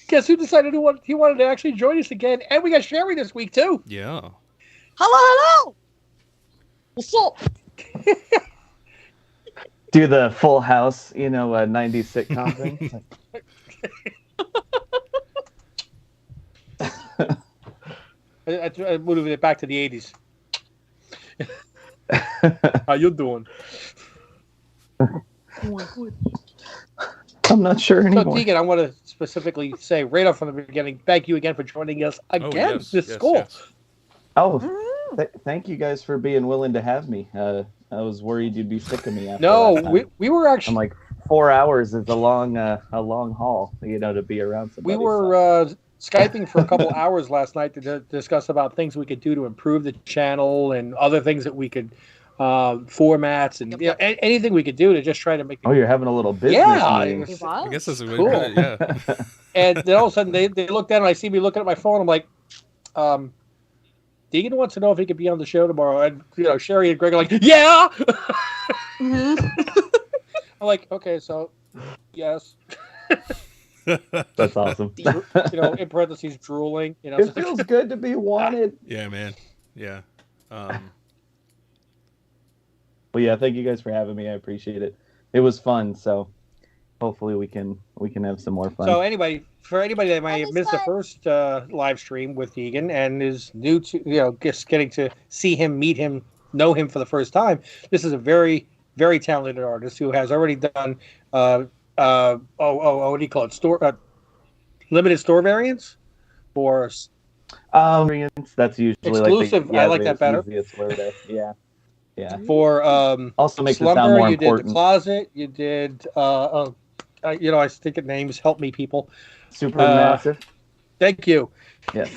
Guess who decided he wanted to actually join us again? And we got Sherry this week, too. Yeah. Hello. What's up? Do the Full House, 90s sitcom thing. I moved it back to the 80s. How you doing? I'm not sure anymore. So, Deegan, I want to specifically say right off from the beginning, thank you again for joining us again this school. Yes. Oh, thank you guys for being willing to have me. I was worried you'd be sick of me after No, that we were actually... I'm like, 4 hours is a long haul, to be around somebody. We were Skyping for a couple hours last night to discuss about things we could do to improve the channel and other things that we could... formats and anything we could do to just try to make. Oh, you're having a little business meeting. I guess that's cool. Good, yeah. And then all of a sudden they look down and I see me looking at my phone. I'm like, Deegan wants to know if he could be on the show tomorrow. And Sherry and Greg are like, yeah. I'm like, okay, so yes. That's awesome. In parentheses, drooling. It feels good to be wanted. Yeah, man. Yeah. Well, yeah, thank you guys for having me. I appreciate it. It was fun, so hopefully we can have some more fun. So anyway, for anybody that might have missed the first live stream with Deegan and is new to just getting to see him, meet him, know him for the first time, this is a very, very talented artist who has already done what do you call it? Limited store variants for variants. That's usually exclusive. I like that better. Yeah. Yeah. For also makes Slumber, it sound more you important. did The Closet. You did I think of names. Help me, people. Supermassive. Thank you. Yes.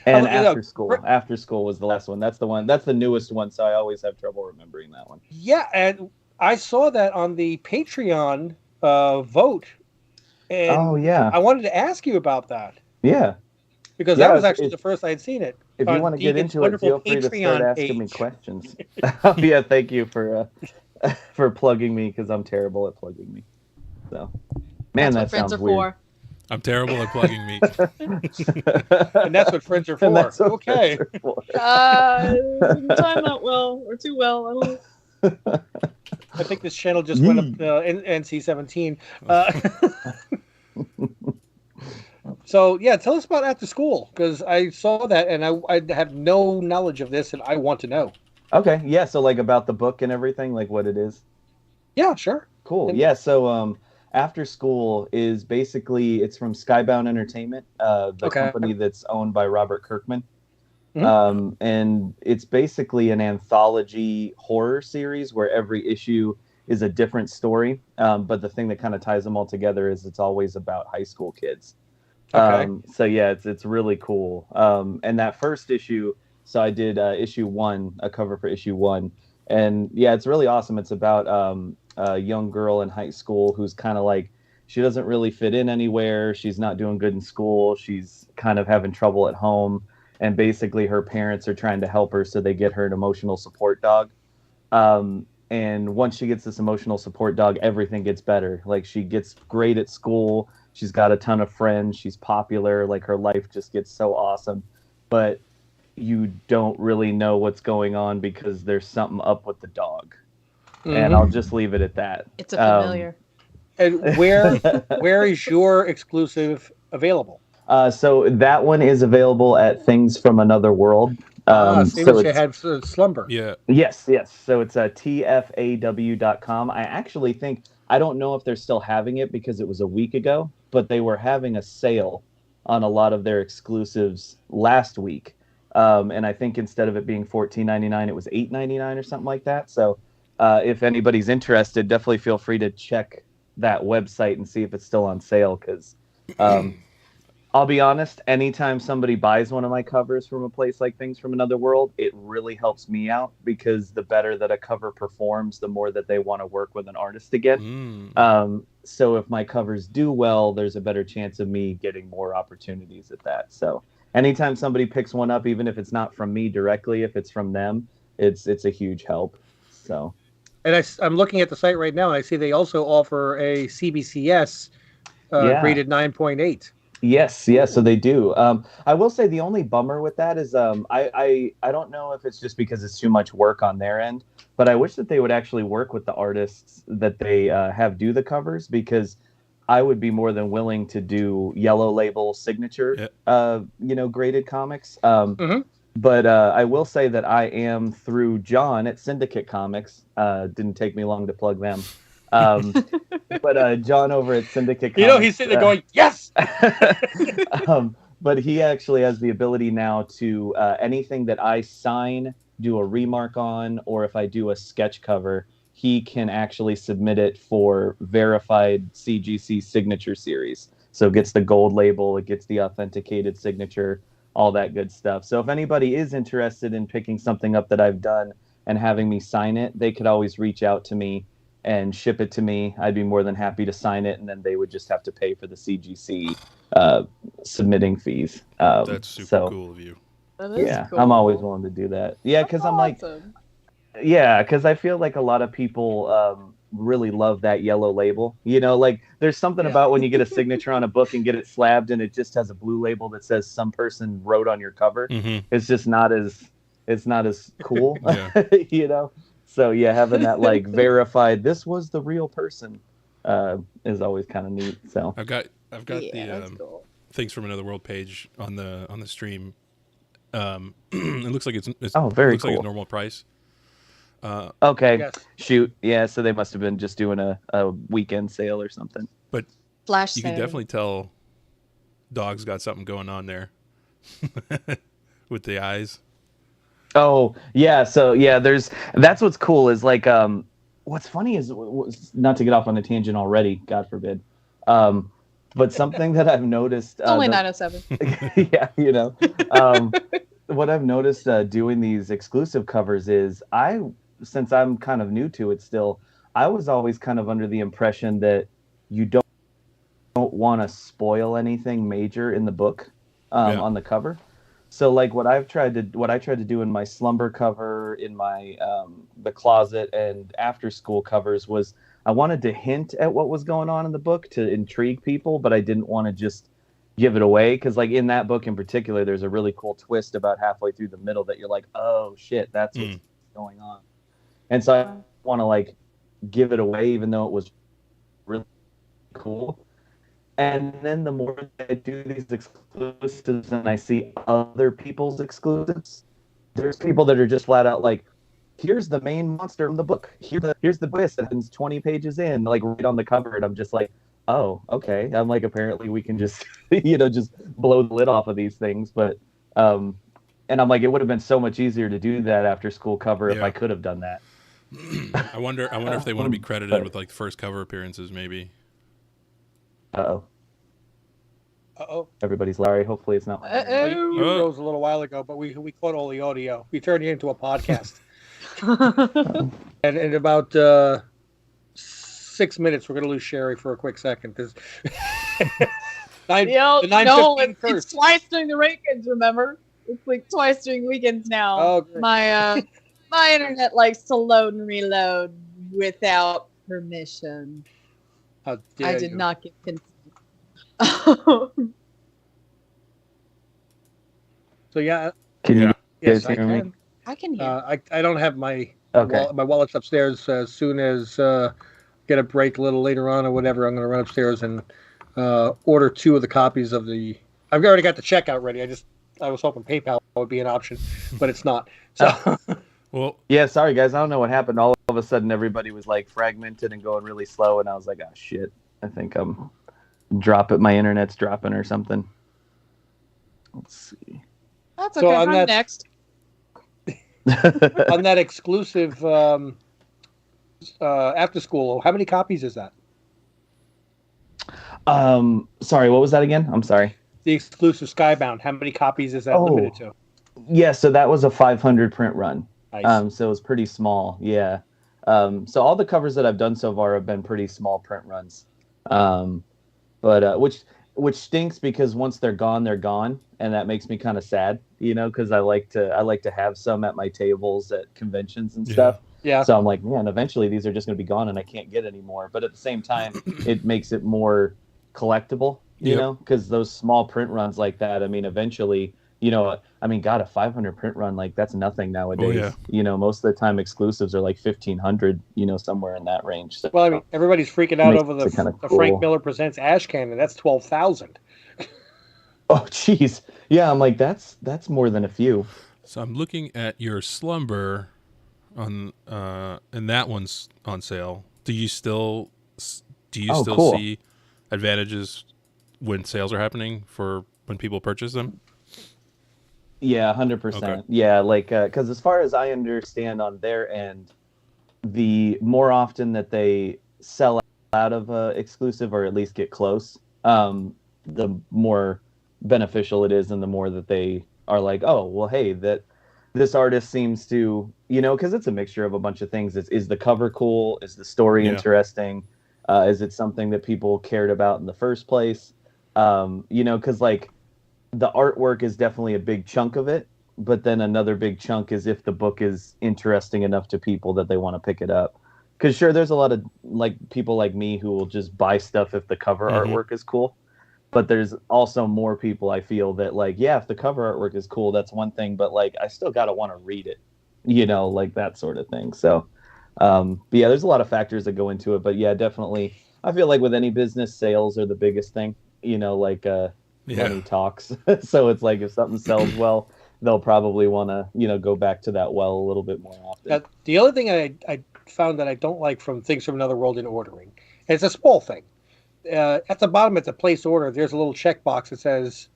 And After School. After School was the last one. That's the one. That's the newest one. So I always have trouble remembering that one. Yeah, and I saw that on the Patreon vote. And I wanted to ask you about that. Yeah. Because that was actually the first I had seen it. If you want to get into it, feel free to start asking me questions. Yeah, thank you for plugging me because I'm terrible at plugging me. So, man, that sounds weird. For. I'm terrible at plugging me. And that's what friends are for. Okay. Time out well or too well. I don't know. I think this channel just went up NC-17. So, yeah, tell us about After School, because I saw that and I have no knowledge of this and I want to know. Okay, yeah, so about the book and everything, what it is? Yeah, sure. Cool, yeah, so After School is basically, it's from Skybound Entertainment, the company that's owned by Robert Kirkman. Mm-hmm. And it's basically an anthology horror series where every issue is a different story, but the thing that kind of ties them all together is it's always about high school kids. Okay. So yeah, it's really cool. And that first issue, so I did issue 1, a cover for issue 1, and yeah, it's really awesome. It's about a young girl in high school who's kind of she doesn't really fit in anywhere. She's not doing good in school. She's kind of having trouble at home, and basically her parents are trying to help her, so they get her an emotional support dog. And once she gets this emotional support dog, everything gets better. She gets great at school. She's got a ton of friends. She's popular. Her life just gets so awesome. But you don't really know what's going on because there's something up with the dog. Mm-hmm. And I'll just leave it at that. It's a familiar. And where is your exclusive available? So that one is available at Things from Another World. Same as you had Slumber. Yeah. Yes. So it's tfaw.com. I actually think, I don't know if they're still having it because it was a week ago, but they were having a sale on a lot of their exclusives last week. And I think instead of it being $14.99, it was $8.99 or something like that. So if anybody's interested, definitely feel free to check that website and see if it's still on sale. Because I'll be honest, anytime somebody buys one of my covers from a place like Things from Another World, it really helps me out because the better that a cover performs, the more that they want to work with an artist again. So if my covers do well, there's a better chance of me getting more opportunities at that. So anytime somebody picks one up, even if it's not from me directly, if it's from them, it's a huge help. So, and I'm looking at the site right now, and I see they also offer a CBCS rated 9.8. Yes, so they do. I will say the only bummer with that is I don't know if it's just because it's too much work on their end, but I wish that they would actually work with the artists that they have do the covers, because I would be more than willing to do yellow label signature, graded comics. But I will say that I am through John at Syndicate Comics. Didn't take me long to plug them. But John over at Syndicate Comics, he's sitting there going, yes! But he actually has the ability now to anything that I sign, do a remark on, or if I do a sketch cover, he can actually submit it for verified CGC signature series. So it gets the gold label, it gets the authenticated signature, all that good stuff. So if anybody is interested in picking something up that I've done and having me sign it, they could always reach out to me and ship it to me. I'd be more than happy to sign it, and then they would just have to pay for the CGC submitting fees. That's super cool of you. That is cool. I'm always willing to do that. Yeah, because I'm like, because I feel like a lot of people really love that yellow label. Like there's something about when you get a signature on a book and get it slabbed and it just has a blue label that says some person wrote on your cover. It's just not as cool, So having that like verified, this was the real person, is always kind of neat. So I've got the cool. Things from Another World page on the stream. It looks like it's very looks cool. like it's normal price. Okay. Yes. Shoot. Yeah. So they must have been just doing a weekend sale or something. But flash you sale. can definitely tell Dog's got something going on there with the eyes. Oh yeah. So that's what's cool is like, what's funny is, not to get off on a tangent already, God forbid. But something that I've noticed. It's only 9:07. Yeah. What I've noticed doing these exclusive covers is since I'm kind of new to it still, I was always kind of under the impression that you don't want to spoil anything major in the book on the cover. So like what I tried to do in my slumber cover, in my the closet and after school covers, was I wanted to hint at what was going on in the book to intrigue people, but I didn't want to just give it away, because like in that book in particular there's a really cool twist about halfway through the middle that you're like, oh shit, that's what's going on. And so I want to like give it away even though it was really cool. And then the more I do these exclusives and I see other people's exclusives, there's people that are just flat out like, here's the main monster from the book, here's the twist that happens 20 pages in, like right on the cover, and I'm just like, oh, okay. I'm like, apparently we can just, just blow the lid off of these things. But, and I'm like, it would have been so much easier to do that after school cover if I could have done that. I wonder if they want to be credited with like the first cover appearances, maybe. Uh-oh. Everybody's Larry. Hopefully it's not. You rose a little while ago, but we caught all the audio. We turned it into a podcast. And in about 6 minutes, we're going to lose Sherry for a quick second because it's twice during the weekends. Remember, it's like twice during weekends now. Oh, my internet likes to load and reload without permission. How dare I did you. not get consent. So yeah. Can you Yes, guys I hear me? can. I can hear. I don't have my Okay. my wallet's upstairs. As soon as get a break a little later on or whatever, I'm going to run upstairs and order 2 of the copies of the. I've already got the checkout ready. I was hoping PayPal would be an option, but it's not. So. Well, yeah, sorry guys, I don't know what happened. All of a sudden everybody was like fragmented and going really slow, and I was like, oh shit, I think my internet's dropping or something. Let's see. That's So okay. on I'm that- next. On that exclusive after school, how many copies is that? Sorry, what was that again? I'm sorry. The exclusive Skybound, how many copies is that limited to? Yeah, so that was a 500 print run. Nice. So it was pretty small. Yeah. So all the covers that I've done so far have been pretty small print runs. But which stinks because once they're gone, and that makes me kind of sad, because I like to have some at my tables at conventions and stuff. Yeah. So I'm like, man, eventually these are just going to be gone and I can't get any more. But at the same time, it makes it more collectible, you know, because those small print runs like that, I mean, eventually, you know, I mean, God, a 500 print run, like that's nothing nowadays. Oh, yeah. You know, most of the time exclusives are like 1,500, you know, somewhere in that range. So, well, I mean, everybody's freaking out over the cool. Frank Miller Presents Ash Cannon. That's 12,000. Oh, geez. Yeah, I'm like, that's more than a few. So I'm looking at your Slumber on, and that one's on sale. Do you still cool. see advantages when sales are happening for when people purchase them? Yeah, 100%. Okay. Yeah, like, because as far as I understand on their end, the more often that they sell out of exclusive or at least get close, the more beneficial it is, and the more that they are like, oh, well, hey, that this artist seems to, you know, because it's a mixture of a bunch of things. Is the cover cool? Is the story interesting? Is it something that people cared about in the first place? You know, because like the artwork is definitely a big chunk of it, but then another big chunk is if the book is interesting enough to people that they want to pick it up. Because sure, there's a lot of like people like me who will just buy stuff if the cover artwork is cool. But there's also more people I feel that like, yeah, if the cover artwork is cool, that's one thing, but like I still gotta want to read it, you know, like that sort of thing. So, but yeah, there's a lot of factors that go into it. But yeah, definitely, I feel like with any business, sales are the biggest thing. You know, like money talks. So it's like if something sells well, they'll probably want to, you know, go back to that well a little bit more often. The other thing I found that I don't like from Things from Another World in ordering, and it's a small thing. At the bottom, at the place order, there's a little checkbox that says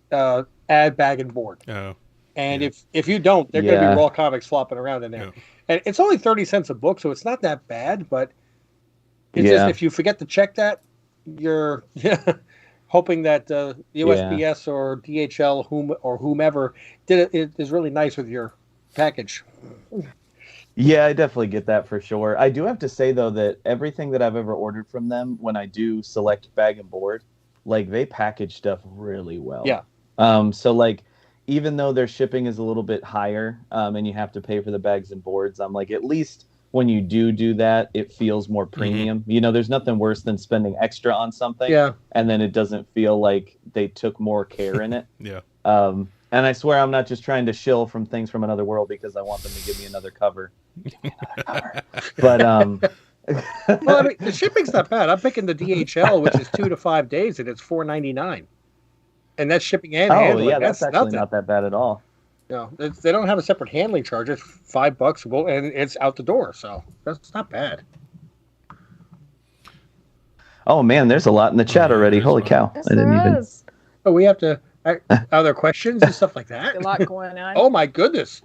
add bag and board. Oh. And if you don't, they're going to be raw comics flopping around in there. Yeah. And it's only 30 cents a book, so it's not that bad. But it's just if you forget to check that, you're hoping that USPS or DHL whomever did it is really nice with your package. Yeah, I definitely get that for sure. I do have to say, though, that everything that I've ever ordered from them, when I do select bag and board, like they package stuff really well. Yeah. So like, even though their shipping is a little bit higher, and you have to pay for the bags and boards, I'm like, at least when you do that, it feels more premium. You know, there's nothing worse than spending extra on something, and then it doesn't feel like they took more care in it. And I swear I'm not just trying to shill from Things from Another World because I want them to give me another cover. But well, I mean, the shipping's not bad. I'm picking the DHL, which is 2 to 5 days, and it's $4.99, and that's shipping and handling. Yeah, that's actually not that bad at all. No, they don't have a separate handling charge. It's $5, and it's out the door, so that's not bad. Oh man, there's a lot in the chat already. Holy cow! Yes, there is. Oh, we have to. Are there questions and stuff like that? A lot going on. Oh my goodness!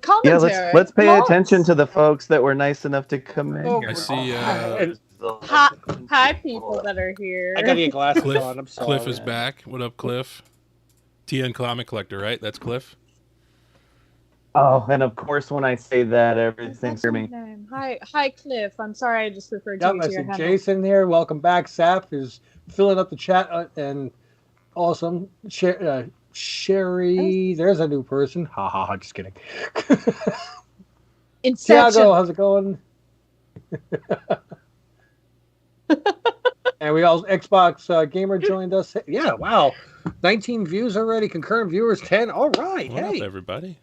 Commentary. Yeah, let's pay attention to the folks that were nice enough to come in. I see. Hi, people that are here. I gotta get glasses on. I'm sorry. Cliff is back. What up, Cliff? TN Comic Collector, right? That's Cliff. Oh, and of course, when I say that, everything's for me. Hi, Cliff. I'm sorry, I just referred to you to your handle. Jason here. Welcome back. Sap is filling up the chat and awesome. Sherry, there's a new person. Ha ha ha! Just kidding. Tiago, how's it going? And we all Xbox Gamer joined us. Yeah, wow, 19 views already. Concurrent viewers 10. All right, what up, everybody?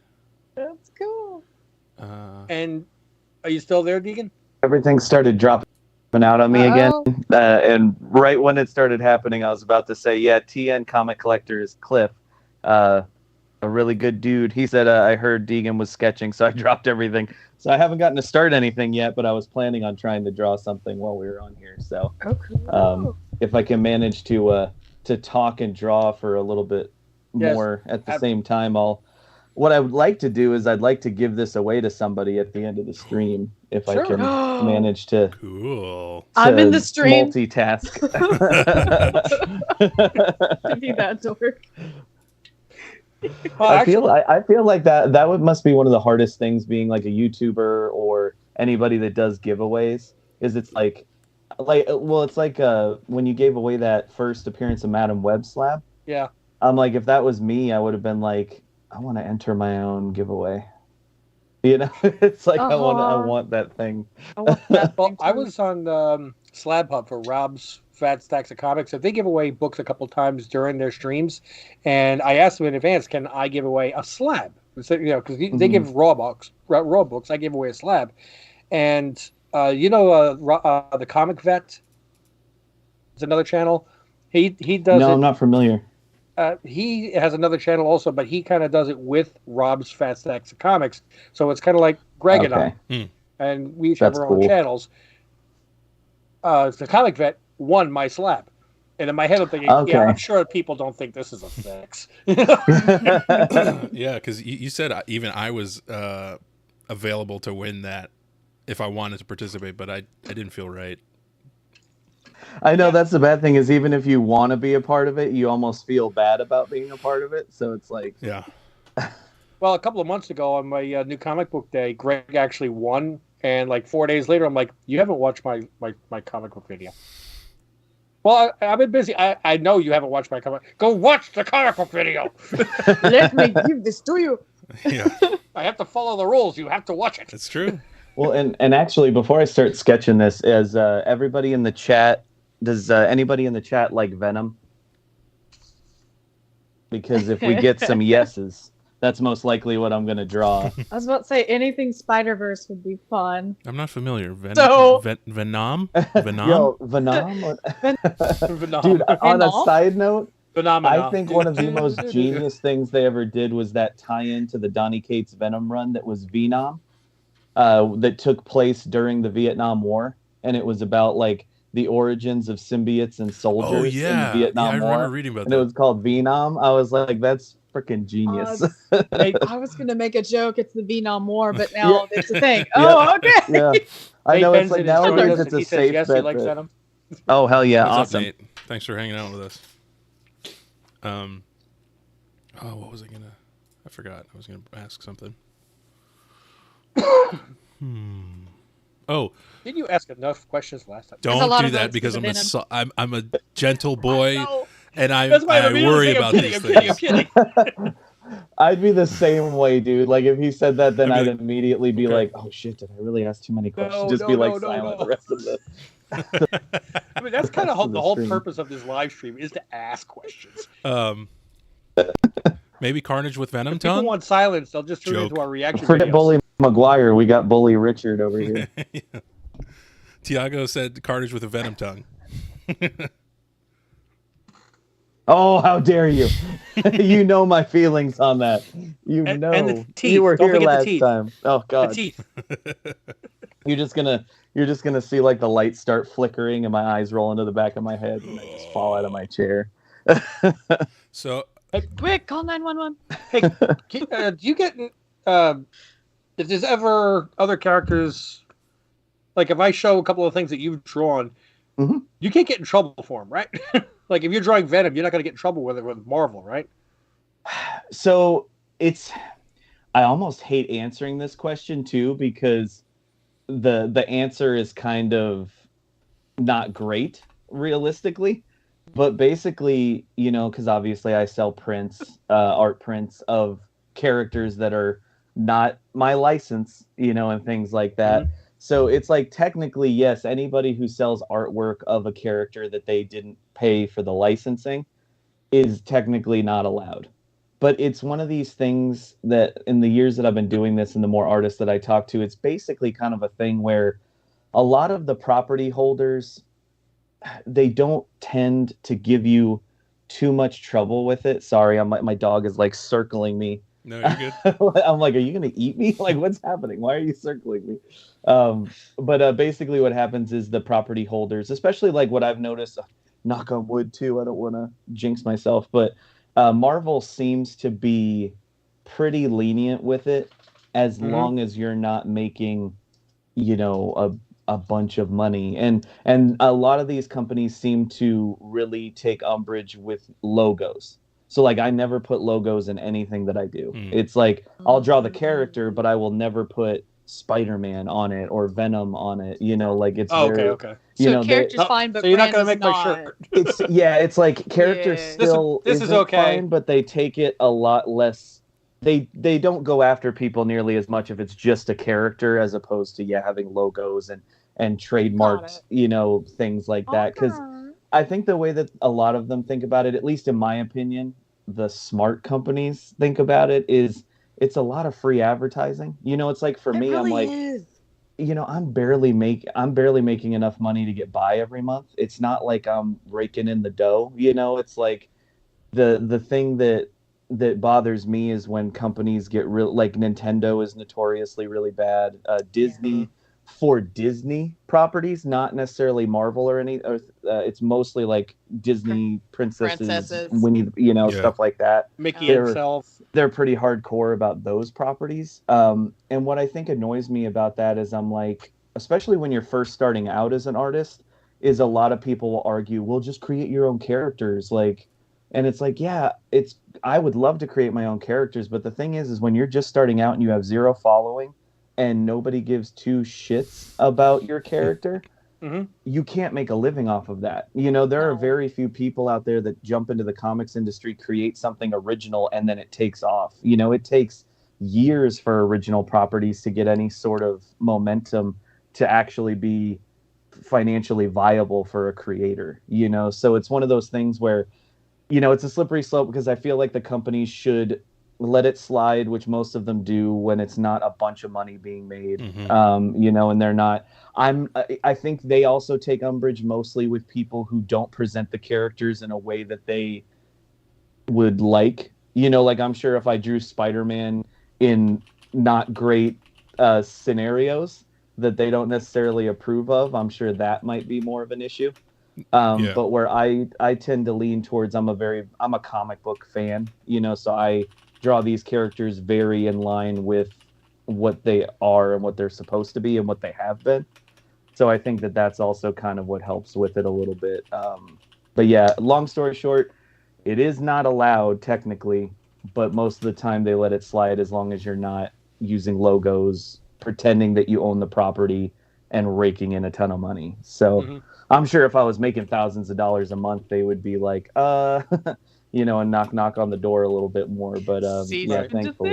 That's cool. And are you still there, Deegan? Everything started dropping out on me again, and right when it started happening, I was about to say, yeah, TN Comic Collector is Cliff, a really good dude. He said, I heard Deegan was sketching, so I dropped everything. So I haven't gotten to start anything yet, but I was planning on trying to draw something while we were on here. So if I can manage to talk and draw for a little bit more at the same time, what I would like to do is I'd like to give this away to somebody at the end of the stream if I can manage to. Cool. I'm in the stream. Multitask. To be that dork. I feel like that must be one of the hardest things being like a YouTuber or anybody that does giveaways. Is it's like when you gave away that first appearance of Madam Web Slab. Yeah. I'm like, if that was me, I would have been like, I want to enter my own giveaway. You know, it's like I want that thing. I was on Slab Hub for Rob's Fat Stacks of Comics. So they give away books a couple times during their streams, and I asked them in advance, can I give away a slab? So, because they give raw books. I give away a slab, and the Comic Vet. It's another channel. He does. No, I'm not familiar. He has another channel also, but he kind of does it with Rob's Fat Stacks of Comics. So it's kind of like Greg and I, and we each have our own channels. The Comic Vet won my slab, and in my head I'm thinking, yeah, I'm sure people don't think this is a fix. Yeah, because you said even I was available to win that if I wanted to participate, but I didn't feel right. I know that's the bad thing is even if you want to be a part of it, you almost feel bad about being a part of it. So it's like, yeah. Well, a couple of months ago on my new comic book day, Greg actually won, and like 4 days later, I'm like, you haven't watched my comic book video. Well, I've been busy. I know you haven't watched my comic. Go watch the comic book video. Let me give this to you. Yeah. I have to follow the rules. You have to watch it. It's true. Well, and actually, before I start sketching this, is everybody in the chat, does anybody in the chat like Venom? Because if we get some yeses, that's most likely what I'm going to draw. I was about to say anything Spider-Verse would be fun. I'm not familiar. Venom? Yo, Venom? Venom. Dude, on a side note, Phenomenal. I think one of the most genius things they ever did was that tie-in to the Donny Cates Venom run that was Venom, that took place during the Vietnam War, and it was about like the origins of symbiotes and soldiers in the Vietnam War. I remember reading about and that. It was called Venom. I was like, that's freaking genius. I was going to make a joke. It's the Vietnam War, but now it's a thing. Oh, okay. Yeah. I know it's like nowadays it's a safe yes, bet. He likes Venom. Oh, hell yeah. What's awesome. up, Nate? Thanks for hanging out with us. What was I gonna? I forgot. I was gonna ask something. Oh, didn't you ask enough questions last time? Don't do that because I'm a gentle boy and I worry about these things. I'm kidding. I'd be the same way, dude. Like if he said that, then I'd immediately be like, "Oh shit, did I really ask too many questions?" Silent the rest of it. I mean, that's kind of the whole purpose of this live stream is to ask questions. Maybe Carnage with Venom if tongue. people want silence, they'll just tune into our reaction. Forget videos. Bully McGuire. We got Bully Richard over here. Yeah. Tiago said Carnage with a Venom tongue. Oh, how dare you! You know my feelings on that. You know, and the teeth. You were Don't here last teeth. time. Oh God, the teeth. You're just gonna see like the lights start flickering and my eyes roll into the back of my head and I just fall out of my chair. So, quick, call 911. Hey, do you get if there's ever other characters, like if I show a couple of things that you've drawn, you can't get in trouble for them, right? Like if you're drawing Venom, you're not going to get in trouble with it with Marvel, right? So I almost hate answering this question too because the answer is kind of not great realistically, but basically, because obviously I sell prints, art prints of characters that are not my license, and things like that. Mm-hmm. So it's like technically, yes, anybody who sells artwork of a character that they didn't pay for the licensing is technically not allowed. But it's one of these things that in the years that I've been doing this and the more artists that I talk to, it's basically kind of a thing where a lot of the property holders, they don't tend to give you too much trouble with it. Sorry, my dog is like circling me. No, you're good. I'm like, are you going to eat me? Like, what's happening? Why are you circling me? But basically what happens is the property holders, especially like what I've noticed, knock on wood too, I don't want to jinx myself, but Marvel seems to be pretty lenient with it as long as you're not making, a bunch of money. And a lot of these companies seem to really take umbrage with logos. So like I never put logos in anything that I do. It's like I'll draw the character, but I will never put Spider-Man on it or Venom on it. Like it's okay. So character's fine, but so you're not going to make my shirt. It's like characters still this is okay, fine, but they take it a lot less. They don't go after people nearly as much if it's just a character as opposed to having logos and trademarked things like that. Because I think the way that a lot of them think about it, at least in my opinion, the smart companies think about it is it's a lot of free advertising. It's like for It me, I'm really like, is. I'm barely making enough money to get by every month. It's not like I'm raking in the dough. It's like the thing that bothers me is when companies get real, like Nintendo is notoriously really bad. Disney, for Disney properties, not necessarily Marvel or any. It's mostly like Disney princesses, Winnie, stuff like that. Mickey They're himself. they're pretty hardcore about those properties. And what I think annoys me about that is I'm like, especially when you're first starting out as an artist, is a lot of people will argue, well, just create your own characters, like. And it's like, yeah, I would love to create my own characters, but the thing is when you're just starting out and you have zero following and nobody gives two shits about your character, you can't make a living off of that. There are very few people out there that jump into the comics industry, create something original, and then it takes off. It takes years for original properties to get any sort of momentum to actually be financially viable for a creator. So it's one of those things where it's a slippery slope because I feel like the companies should let it slide, which most of them do when it's not a bunch of money being made. And they're not. I think they also take umbrage mostly with people who don't present the characters in a way that they would like. Like I'm sure if I drew Spider-Man in not great scenarios that they don't necessarily approve of, I'm sure that might be more of an issue. But where I tend to lean towards, I'm a comic book fan, so I draw these characters very in line with what they are and what they're supposed to be and what they have been. So I think that that's also kind of what helps with it a little bit. But yeah, long story short, it is not allowed technically, but most of the time they let it slide as long as you're not using logos, pretending that you own the property and raking in a ton of money. So I'm sure if I was making thousands of dollars a month, they would be like, and knock on the door a little bit more. But thankfully,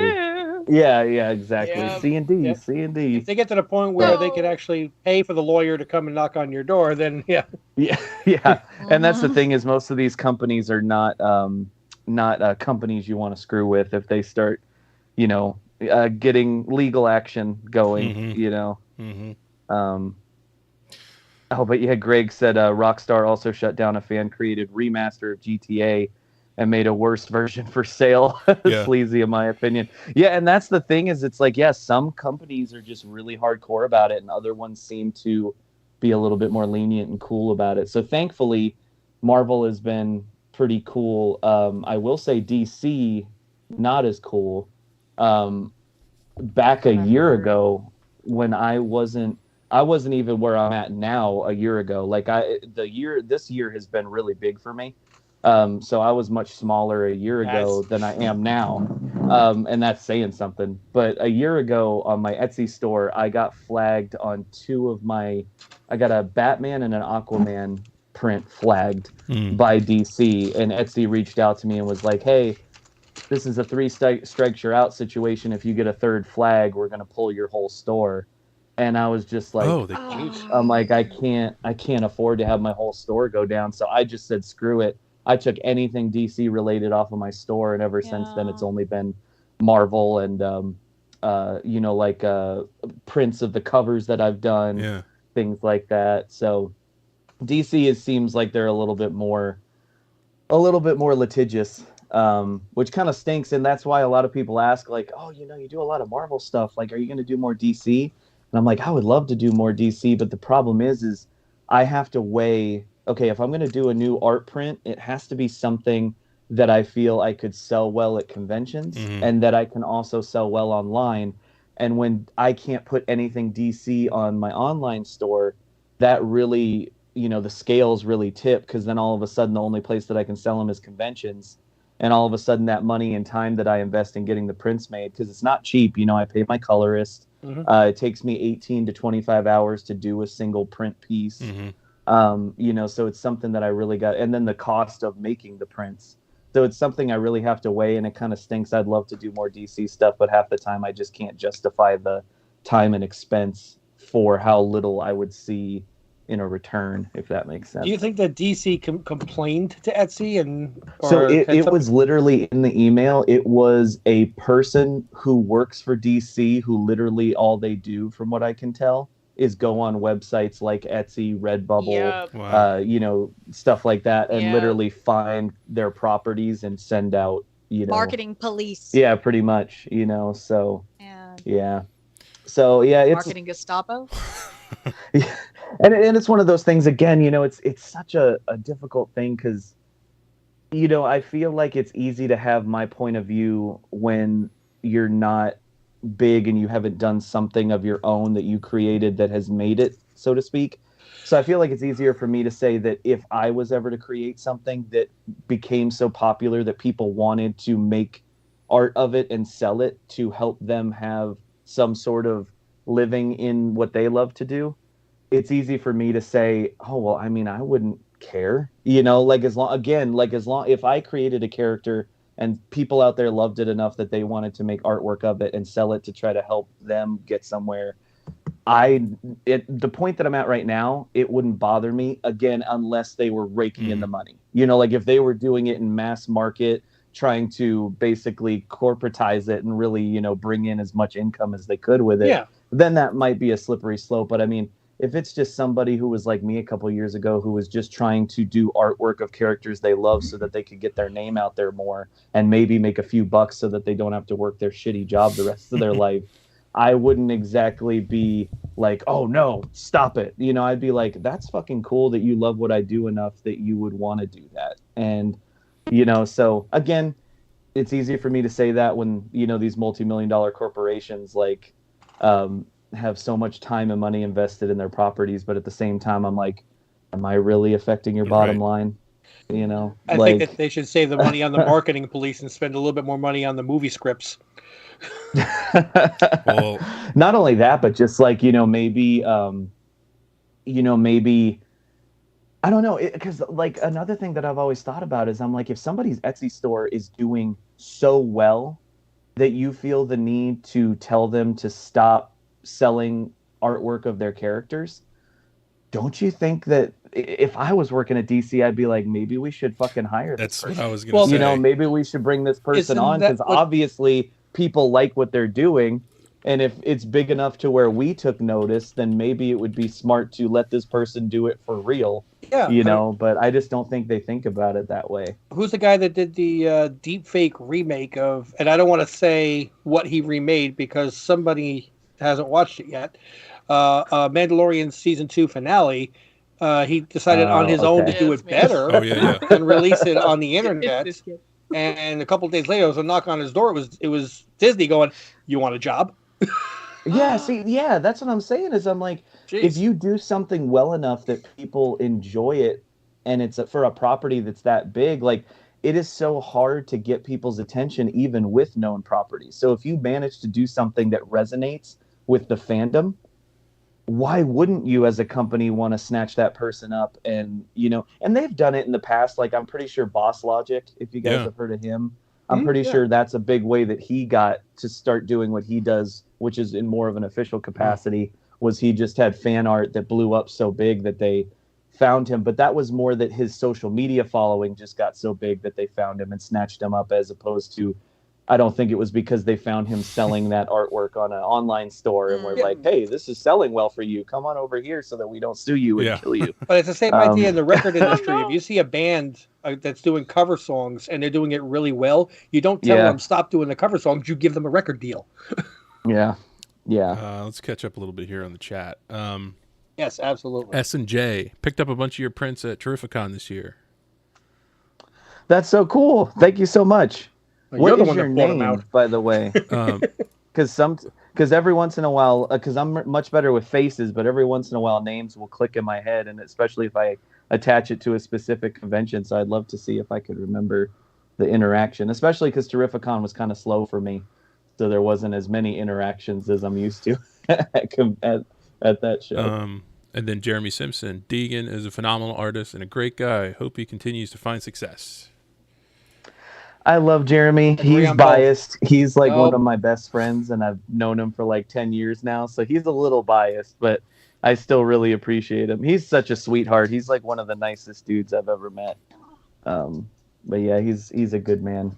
exactly. Yeah. C&D. If they get to the point where they could actually pay for the lawyer to come and knock on your door, then yeah. And that's the thing is most of these companies are not companies you want to screw with if they start, getting legal action going. But yeah, Greg said Rockstar also shut down a fan-created remaster of GTA and made a worse version for sale. Sleazy, in my opinion. Yeah, and that's the thing is it's like, some companies are just really hardcore about it, and other ones seem to be a little bit more lenient and cool about it. So thankfully, Marvel has been pretty cool. I will say DC, not as cool. Back a year ago, when I wasn't even where I'm at now a year ago. Like this year has been really big for me. So I was much smaller a year ago than I am now. And that's saying something. But a year ago on my Etsy store, I got flagged on I got a Batman and an Aquaman print flagged by DC, and Etsy reached out to me and was like, hey, this is a 3 strikes you're out situation. If you get a third flag, we're going to pull your whole store. And I was just like, I'm like, I can't afford to have my whole store go down. So I just said, screw it. I took anything DC related off of my store. And ever since then, it's only been Marvel and, prints of the covers that I've done, things like that. So DC, seems like they're a little bit more litigious, which kind of stinks. And that's why a lot of people ask like, oh, you do a lot of Marvel stuff. Like, are you going to do more DC? And I'm like, I would love to do more DC, but the problem is I have to weigh, okay, if I'm going to do a new art print, it has to be something that I feel I could sell well at conventions and that I can also sell well online. And when I can't put anything DC on my online store, that really, the scales really tip, because then all of a sudden the only place that I can sell them is conventions. And all of a sudden that money and time that I invest in getting the prints made, because it's not cheap, I pay my colorist. It takes me 18 to 25 hours to do a single print piece. So it's something that I really got, and then the cost of making the prints. So it's something I really have to weigh, and it kind of stinks. I'd love to do more DC stuff, but half the time I just can't justify the time and expense for how little I would see in a return, if that makes sense. Do you think that DC complained to Etsy So it was literally in the email. It was a person who works for DC who literally all they do, from what I can tell, is go on websites like Etsy, Redbubble, Yep. Stuff like that, and Yep. literally find their properties and send out, Marketing police. Yeah, pretty much, so Yeah. So it's Marketing Gestapo. Yeah. And it's one of those things, again, it's such a difficult thing because, I feel like it's easy to have my point of view when you're not big and you haven't done something of your own that you created that has made it, so to speak. So I feel like it's easier for me to say that if I was ever to create something that became so popular that people wanted to make art of it and sell it to help them have some sort of living in what they love to do, it's easy for me to say, oh, well, I mean, I wouldn't care, as long if I created a character and people out there loved it enough that they wanted to make artwork of it and sell it to try to help them get somewhere. The point that I'm at right now, it wouldn't bother me, again, unless they were raking in the money. If they were doing it in mass market, trying to basically corporatize it and really, bring in as much income as they could with it, then that might be a slippery slope. But I mean, if it's just somebody who was like me a couple of years ago, who was just trying to do artwork of characters they love so that they could get their name out there more and maybe make a few bucks so that they don't have to work their shitty job the rest of their life, I wouldn't exactly be like, oh no, stop it. I'd be like, that's fucking cool that you love what I do enough that you would want to do that. And, so again, it's easy for me to say that when, these multi-million-dollar corporations have so much time and money invested in their properties, but at the same time, I'm like, am I really affecting your bottom line? I think that they should save the money on the marketing police and spend a little bit more money on the movie scripts. Well, not only that, but just maybe I don't know, because another thing that I've always thought about is I'm like, if somebody's Etsy store is doing so well that you feel the need to tell them to stop selling artwork of their characters, don't you think that if I was working at DC, I'd be like, maybe we should fucking hire this person. What I was going to say. Maybe we should bring this person on, because obviously people like what they're doing. And if it's big enough to where we took notice, then maybe it would be smart to let this person do it for real. Yeah. But I just don't think they think about it that way. Who's the guy that did the deep fake remake of, and I don't want to say what he remade because somebody hasn't watched it yet, Mandalorian season 2 finale. He decided on his own to do it better and release it on the internet. And a couple of days later, it was a knock on his door. It was Disney going, "You want a job?" Yeah, that's what I'm saying. Is I'm like, if you do something well enough that people enjoy it, and it's for a property that's that big, it is so hard to get people's attention even with known properties. So if you manage to do something that resonates with the fandom, why wouldn't you as a company want to snatch that person up? And and they've done it in the past. I'm pretty sure Boss Logic, if you guys have heard of him, I'm pretty sure that's a big way that he got to start doing what he does, which is in more of an official capacity, was he just had fan art that blew up so big that they found him. But that was more that his social media following just got so big that they found him and snatched him up, as opposed to, I don't think it was because they found him selling that artwork on an online store and were like, hey, this is selling well for you. Come on over here so that we don't sue you and kill you. But it's the same idea in the record industry. If you see a band that's doing cover songs and they're doing it really well, you don't tell them stop doing the cover songs. You give them a record deal. Yeah. Let's catch up a little bit here on the chat. Yes, absolutely. S&J picked up a bunch of your prints at Terrificon this year. That's so cool. Thank you so much. What is your name, by the way? Because every once in a while, because I'm much better with faces, but every once in a while names will click in my head, and especially if I attach it to a specific convention. So I'd love to see if I could remember the interaction, especially because Terrificon was kind of slow for me, so there wasn't as many interactions as I'm used to at that show. And then Jeremy Simpson, Deegan is a phenomenal artist and a great guy. Hope he continues to find success. I love Jeremy. He's biased. He's one of my best friends, and I've known him for 10 years now. So he's a little biased, but I still really appreciate him. He's such a sweetheart. He's like one of the nicest dudes I've ever met. But yeah, he's a good man.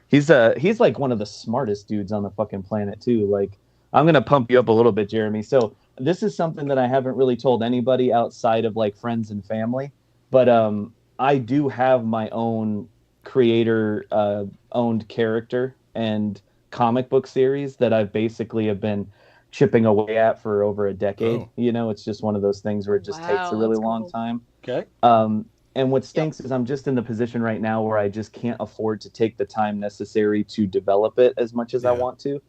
He's like one of the smartest dudes on the fucking planet too. Like, I'm gonna pump you up a little bit, Jeremy. So this is something that I haven't really told anybody outside of like friends and family. But I do have my own creator owned character and comic book series that I've basically have been chipping away at for over a decade. Oh. You know, it's just one of those things where it just takes a really long time. Okay. And what stinks is I'm just in the position right now where I just can't afford to take the time necessary to develop it as much as I want to.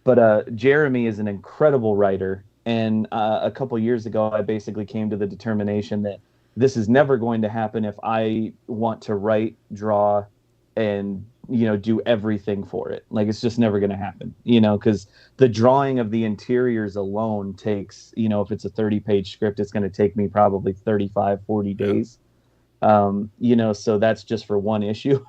But Jeremy is an incredible writer. And a couple years ago, I basically came to the determination that this is never going to happen if I want to write, draw, and, you know, do everything for it. Like, it's just never going to happen, you know, because the drawing of the interiors alone takes, you know, if it's a 30-page script, it's going to take me probably 35, 40 days. You know, so that's just for one issue.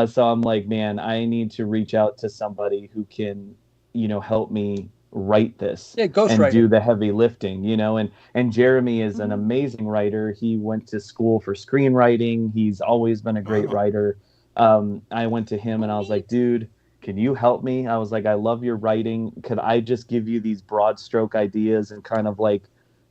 So I'm like, man, I need to reach out to somebody who can, you know, help me write this and do the heavy lifting, you know. And Jeremy is an amazing writer. He went to school for screenwriting. He's always been a great writer. I went to him and I was like, dude, can you help me? I was like, I love your writing. Could I just give you these broad stroke ideas and kind of like,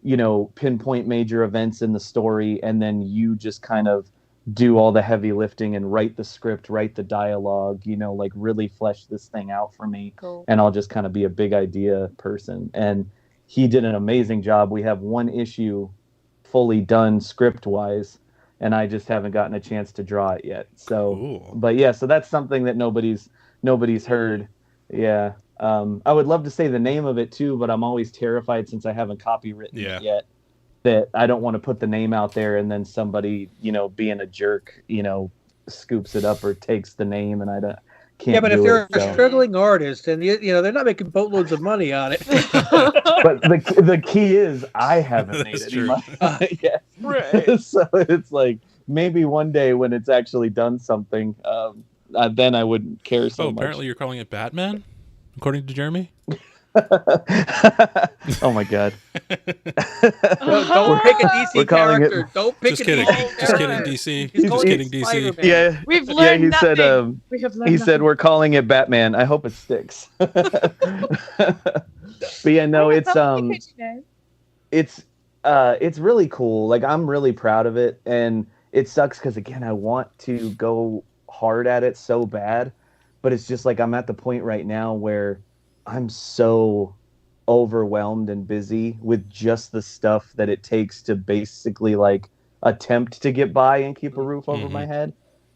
you know, pinpoint major events in the story, and then you just kind of do all the heavy lifting and write the script, write the dialogue, you know, like really flesh this thing out for me. Cool. And I'll just kind of be a big idea person. And he did an amazing job. We have one issue fully done script wise, and I just haven't gotten a chance to draw it yet. So, cool. But yeah, so that's something that nobody's heard. Yeah. I would love to say the name of it too, but I'm always terrified since I haven't copywritten it yet, that I don't want to put the name out there and then somebody, you know, being a jerk, you know, scoops it up or takes the name, and I can't. Yeah, but if they're a struggling artist and you know they're not making boatloads of money on it. But the key is I haven't made any money yet. Right. So it's like maybe one day when it's actually done something, then I wouldn't care so much. Apparently you're calling it Batman, according to Jeremy. Oh my god. Don't pick a DC character. Don't pick just kidding. Just kidding, DC. Just kidding, DC. Yeah. We've learned nothing. He said we're calling it Batman. I hope it sticks. But yeah, no, it's really cool. Like, I'm really proud of it, and it sucks because again I want to go hard at it so bad, but it's just like I'm at the point right now where I'm so overwhelmed and busy with just the stuff that it takes to basically like attempt to get by and keep a roof over my head,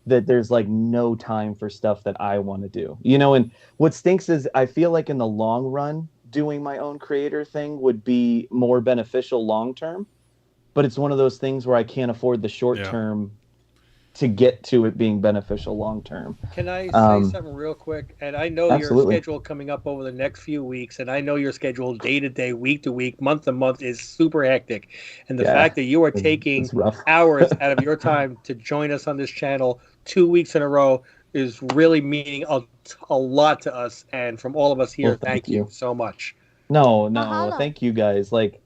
that there's like no time for stuff that I want to do, you know. And what stinks is I feel like in the long run doing my own creator thing would be more beneficial long term, but it's one of those things where I can't afford the short term to get to it being beneficial long term. Can I say something real quick? And I know your schedule coming up over the next few weeks, and I know your schedule day to day, week to week, month to month is super hectic. And the fact that you are taking hours out of your time to join us on this channel 2 weeks in a row is really meaning a lot to us. And from all of us here, thank you so much. No, thank you guys. Like,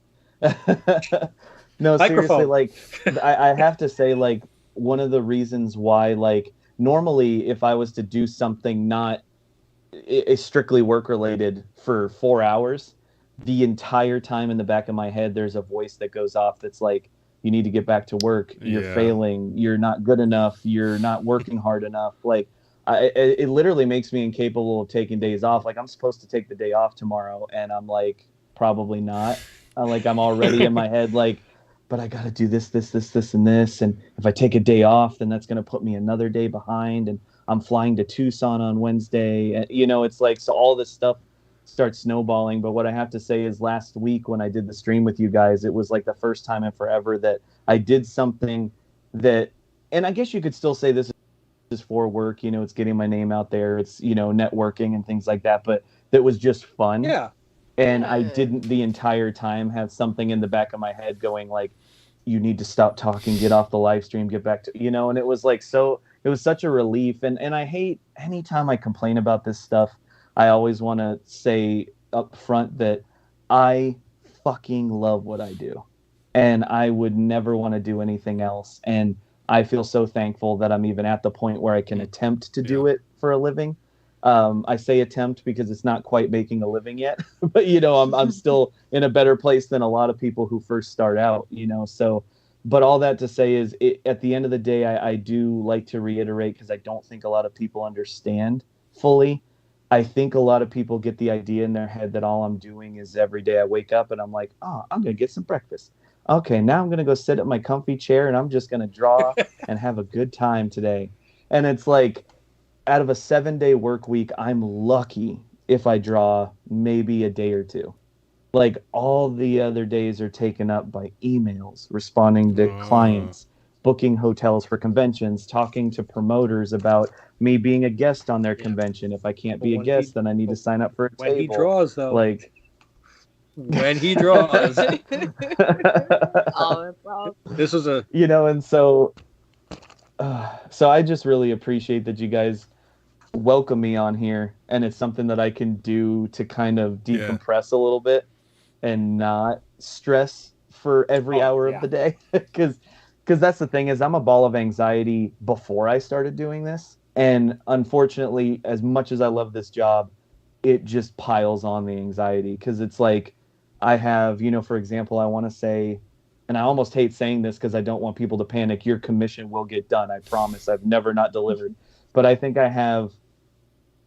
no, seriously, like, I have to say, like, one of the reasons why, like, normally if I was to do something not strictly work related for 4 hours, the entire time in the back of my head there's a voice that goes off that's like, you need to get back to work, you're failing, you're not good enough, you're not working hard enough. Like, it literally makes me incapable of taking days off. Like, I'm supposed to take the day off tomorrow and I'm like, probably not. I'm already in my head like, but I got to do this, and this. And if I take a day off, then that's going to put me another day behind. And I'm flying to Tucson on Wednesday. And, you know, it's like, so all this stuff starts snowballing. But what I have to say is last week when I did the stream with you guys, it was like the first time in forever that I did something that, and I guess you could still say this is for work, you know, it's getting my name out there. It's, you know, networking and things like that. But that was just fun. Yeah. And I didn't the entire time have something in the back of my head going like, you need to stop talking, get off the live stream, get back to, you know. And it was like, so it was such a relief. And I hate anytime I complain about this stuff, I always want to say up front that I fucking love what I do, and I would never want to do anything else. And I feel so thankful that I'm even at the point where I can attempt to do it for a living. I say attempt because it's not quite making a living yet, but I'm still in a better place than a lot of people who first start out, so, but all that to say is at the end of the day, I do like to reiterate, because I don't think a lot of people understand fully. I think a lot of people get the idea in their head that all I'm doing is every day I wake up and I'm like, oh, I'm going to get some breakfast. Okay, now I'm going to go sit at my comfy chair and I'm just going to draw and have a good time today. And it's like, out of a 7-day work week, I'm lucky if I draw maybe a day or two. Like, all the other days are taken up by emails, responding to clients, booking hotels for conventions, talking to promoters about me being a guest on their convention. If I can't be a guest, then I need to sign up for a table. When he draws, though. Like, when he draws. Oh, this was a... and so I just really appreciate that you guys welcome me on here, and it's something that I can do to kind of decompress a little bit and not stress for every hour of the day, because that's the thing, is I'm a ball of anxiety before I started doing this, and unfortunately, as much as I love this job, it just piles on the anxiety, because it's like I have, for example, I want to say, and I almost hate saying this because I don't want people to panic, your commission will get done, I promise. I've never not delivered. But I think I have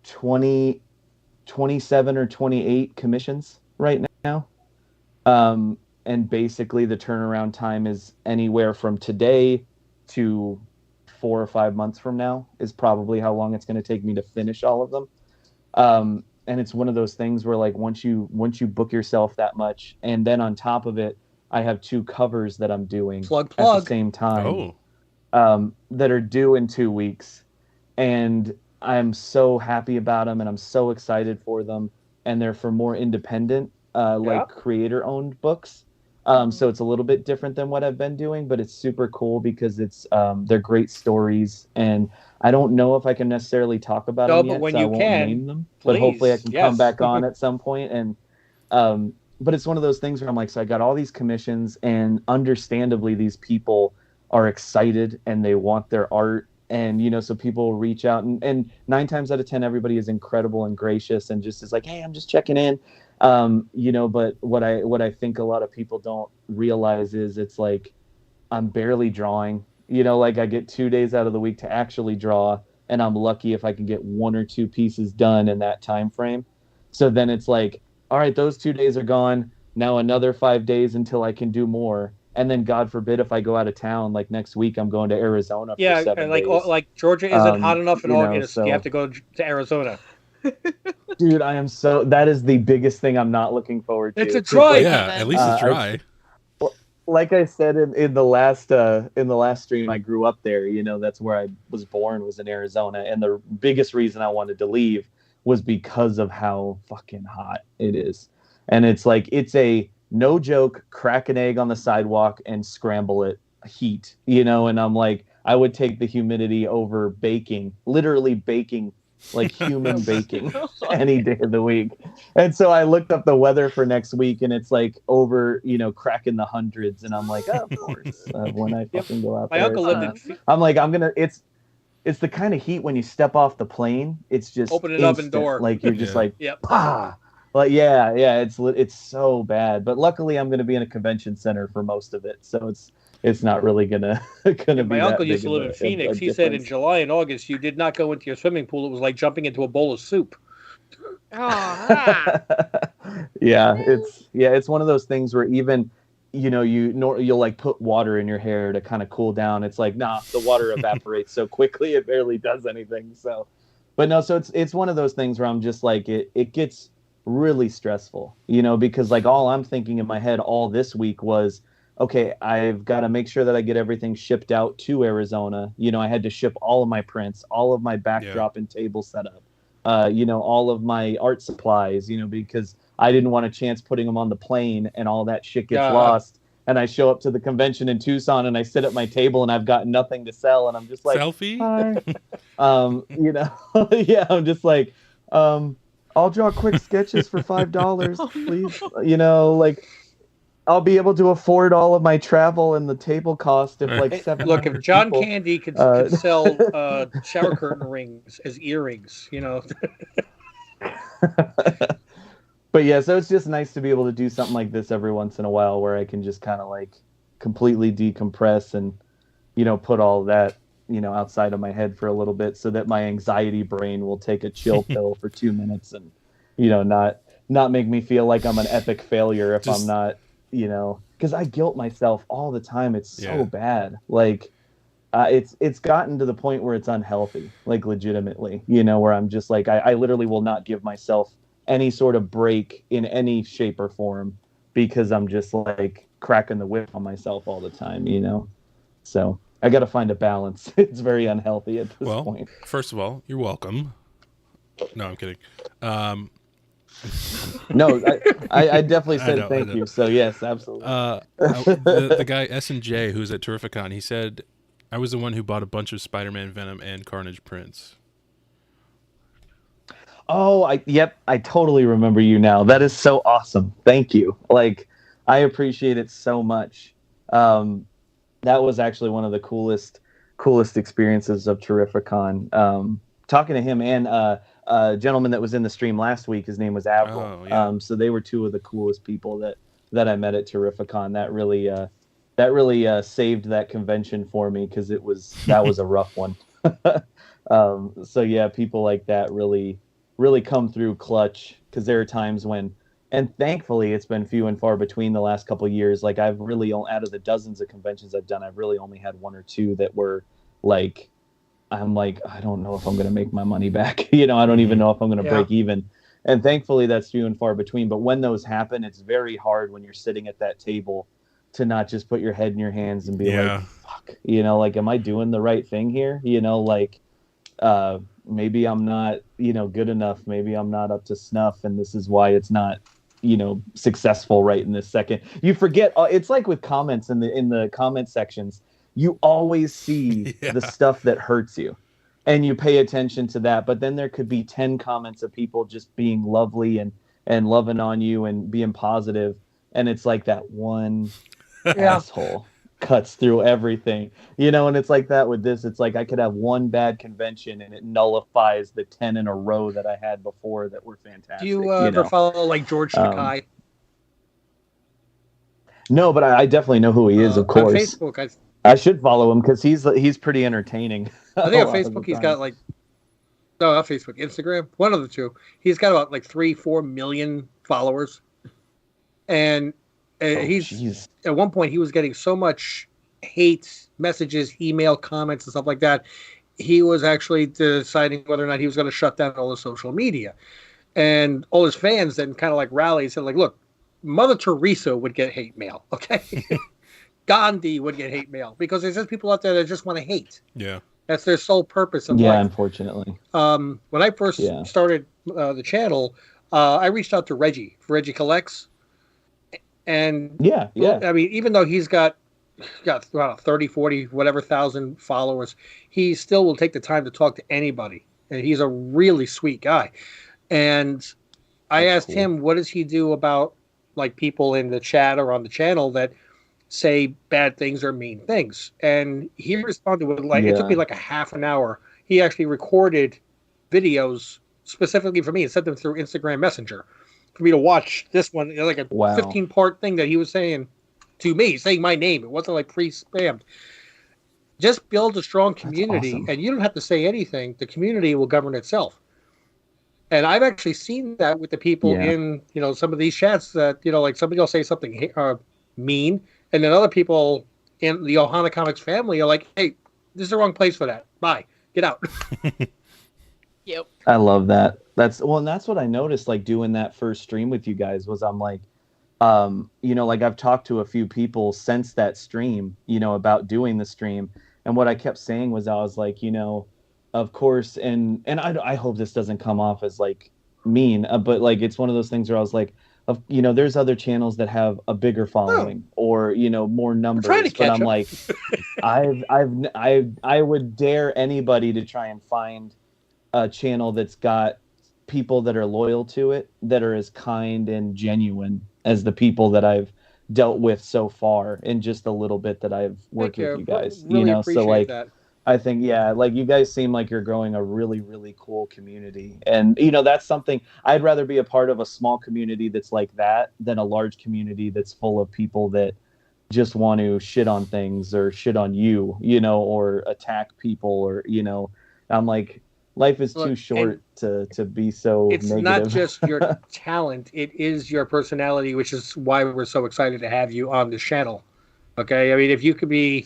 27 or 28 commissions right now. And basically the turnaround time is anywhere from today to 4 or 5 months from now is probably how long it's going to take me to finish all of them. And it's one of those things where, like, once you book yourself that much, and then on top of it, I have 2 covers that I'm doing at the same time that are due in 2 weeks. And I'm so happy about them, and I'm so excited for them. And they're for more independent, creator-owned books. So it's a little bit different than what I've been doing, but it's super cool because they're great stories. And I don't know if I can necessarily talk about them yet, so I won't name them. But hopefully I can come back on at some point. And but it's one of those things where I'm like, so I got all these commissions, and understandably these people are excited and they want their art. And, so people reach out, and 9 times out of 10, everybody is incredible and gracious and just is like, hey, I'm just checking in. But what I think a lot of people don't realize is it's like, I'm barely drawing, like I get 2 days out of the week to actually draw, and I'm lucky if I can get 1 or 2 pieces done in that time frame. So then it's like, all right, those 2 days are gone. Now another 5 days until I can do more. And then, God forbid, if I go out of town, like next week, I'm going to Arizona for 7 and days. like Georgia isn't hot enough in August. So... You have to go to Arizona. Dude, that is the biggest thing I'm not looking forward to. It's a dry. At least it's dry. Like I said in the last stream, I grew up there. That's where I was born, was in Arizona. And the biggest reason I wanted to leave was because of how fucking hot it is. And it's like, it's a... no joke, crack an egg on the sidewalk and scramble it heat, and I'm like, I would take the humidity over baking, literally baking, like human baking any day of the week. And so I looked up the weather for next week, and it's like over, cracking the hundreds. And I'm like, oh, of course, when I fucking go out there. My uncle lived in... I'm like, it's the kind of heat when you step off the plane, it's just open an instant. oven door. Like, you're just like, pah! Like, yeah, it's so bad. But luckily, I'm going to be in a convention center for most of it, so it's not really gonna be. My uncle used to live in Phoenix. He said in July and August, you did not go into your swimming pool. It was like jumping into a bowl of soup. Oh, yeah, it's one of those things where even you'll like put water in your hair to kind of cool down. It's like, nah, the water evaporates so quickly it barely does anything. So, but no, so it's one of those things where I'm just like, it gets really stressful, because like all I'm thinking in my head all this week was, okay, I've got to make sure that I get everything shipped out to Arizona. I had to ship all of my prints, all of my backdrop and table setup, all of my art supplies, because I didn't want a chance putting them on the plane and all that shit gets lost. And I show up to the convention in Tucson and I sit at my table and I've got nothing to sell. And I'm just like, selfie. Yeah, I'm just like, I'll draw quick sketches for $5, please. Like, I'll be able to afford all of my travel and the table cost if like 700 Look, if John people, Candy could sell shower curtain rings as earrings, you know. But yeah, so it's just nice to be able to do something like this every once in a while where I can just kind of like completely decompress and, you know, put all that, you know, outside of my head for a little bit so that my anxiety brain will take a chill pill for 2 minutes and, you know, not make me feel like I'm an epic failure if I'm not, you know, because I guilt myself all the time. It's so bad. Like, it's gotten to the point where it's unhealthy, like legitimately, you know, where I'm just like, I literally will not give myself any sort of break in any shape or form because I'm just like cracking the whip on myself all the time, you know? So I got to find a balance. It's very unhealthy at this point. First of all, you're welcome. No, I'm kidding. No, I definitely said thank you. So yes, absolutely. The guy S&J who's at Terrificon, he said, I was the one who bought a bunch of Spider-Man, Venom, and Carnage prints. Oh, I totally remember you now. That is so awesome. Thank you. Like, I appreciate it so much. That was actually one of the coolest experiences of Terrificon. Talking to him and a gentleman that was in the stream last week, his name was Avril. Oh, yeah. So they were two of the coolest people that I met at Terrificon. That really saved that convention for me because that was a rough one. So yeah, people like that really come through clutch because there are times when, and thankfully it's been few and far between the last couple of years. Like I've really, out of the dozens of conventions I've done, I've really only had one or two that were like, I'm like, I don't know if I'm going to make my money back. You know, I don't even know if I'm going to break even. And thankfully that's few and far between. But when those happen, it's very hard when you're sitting at that table to not just put your head in your hands and be like, fuck, you know, like, am I doing the right thing here? You know, like, maybe I'm not, you know, good enough. Maybe I'm not up to snuff. And this is why it's not, you know, successful right in this second. You forget, it's like with comments in the comment sections, you always see the stuff that hurts you and you pay attention to that. But then there could be 10 comments of people just being lovely and loving on you and being positive. And it's like that one asshole cuts through everything, you know. And it's like that with this. It's like I could have one bad convention and it nullifies the 10 in a row that I had before that were fantastic. Do you ever follow like George Sakai? No, but I definitely know who he is, of course. On Facebook, I should follow him because he's pretty entertaining. I think on Facebook he's got like, no, not Facebook, Instagram, one of the two. He's got about like 3-4 million followers, and he's at one point he was getting so much hate messages, email comments, and stuff like that. He was actually deciding whether or not he was going to shut down all the social media, and all his fans then kind of like rallied and said, like, look, Mother Teresa would get hate mail, okay? Gandhi would get hate mail because there's just people out there that just want to hate. Yeah, that's their sole purpose in life. Yeah, unfortunately. When I first started the channel, I reached out to Reggie Collects. And I mean, even though he's got about 30, 40, whatever thousand followers, he still will take the time to talk to anybody. And he's a really sweet guy. And I asked him, what does he do about like people in the chat or on the channel that say bad things or mean things? And he responded with like, it took me like a half an hour. He actually recorded videos specifically for me and sent them through Instagram Messenger for me to watch this one, like a 15-part thing that he was saying to me, saying my name. It wasn't like pre-spammed. Just build a strong community, and you don't have to say anything. The community will govern itself. And I've actually seen that with the people in, you know, some of these chats that, you know, like somebody will say something mean, and then other people in the Ohana Comics family are like, hey, this is the wrong place for that. Bye. Get out. Yep. I love that. That's what I noticed, like doing that first stream with you guys was I'm like, you know, like I've talked to a few people since that stream, you know, about doing the stream. And what I kept saying was, I was like, you know, of course. And I hope this doesn't come off as like mean, but like, it's one of those things where I was like, you know, there's other channels that have a bigger following or, you know, more numbers, but I'm like, I would dare anybody to try and find a channel that's got people that are loyal to it, that are as kind and genuine as the people that I've dealt with so far in just a little bit that I've worked with you guys. Really appreciate so like that. I think, like you guys seem like you're growing a really, really cool community. And, that's something I'd rather be a part of, a small community that's like that than a large community that's full of people that just want to shit on things or shit on you, or attack people or, I'm like, life is too short to be so it's negative. Not just your talent, it is your personality, which is why we're so excited to have you on this channel. Okay? I mean, if you could be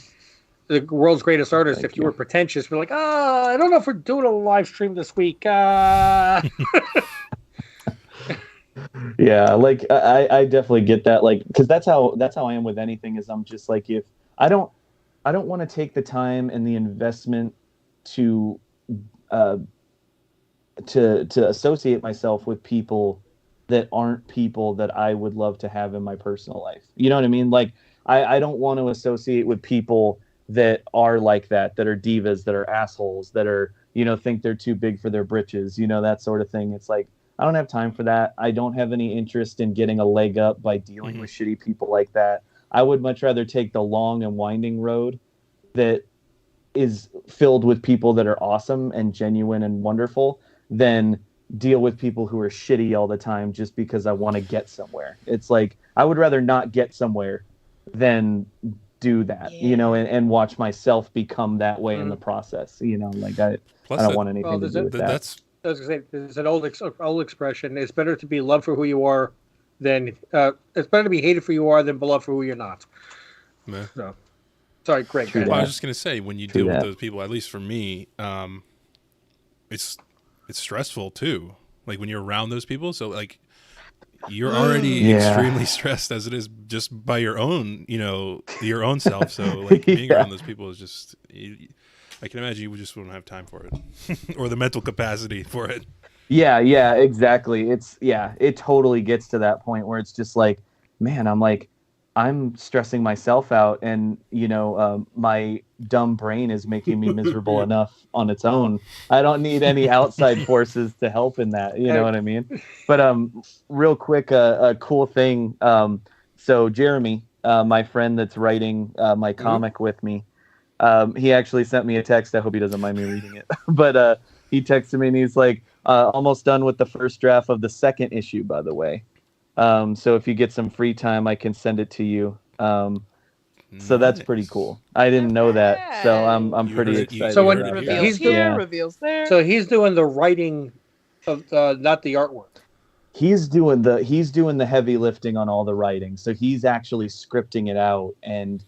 the world's greatest artist, if you were pretentious, we're like, I don't know if we're doing a live stream this week. Yeah, like I definitely get that, like, because that's how I am with anything. Is I'm just like, if I don't want to take the time and the investment to associate myself with people that aren't people that I would love to have in my personal life. You know what I mean? Like, I don't want to associate with people that are like that are divas, that are assholes, that are, think they're too big for their britches, that sort of thing. It's like, I don't have time for that. I don't have any interest in getting a leg up by dealing with shitty people like that. I would much rather take the long and winding road that is filled with people that are awesome and genuine and wonderful than deal with people who are shitty all the time just because I want to get somewhere. It's like, I would rather not get somewhere than do that, and watch myself become that way in the process. Like I don't want anything to do with that. I was gonna say, there's an old expression. It's better to be loved for who you are than it's better to be hated for who you are than beloved for who you're not. Yeah. So, sorry, Greg. Well, I was just gonna say, when you deal with those people, at least for me, it's stressful too. Like when you're around those people, so like you're already extremely stressed as it is just by your own, your own self. So like being around those people is just, I can imagine you just wouldn't have time for it or the mental capacity for it. Yeah, exactly. It totally gets to that point where it's just like, man, I'm stressing myself out, and my dumb brain is making me miserable enough on its own. I don't need any outside forces to help in that. You know what I mean? But real quick, a cool thing. So Jeremy, my friend that's writing my comic with me, he actually sent me a text. I hope he doesn't mind me reading it. But he texted me and he's like, almost done with the first draft of the second issue, by the way. So if you get some free time, I can send it to you. So that's pretty cool. I didn't know that, so I'm pretty excited. So when reveals here, reveals there. So he's doing the writing of not the artwork. He's doing the heavy lifting on all the writing. So he's actually scripting it out and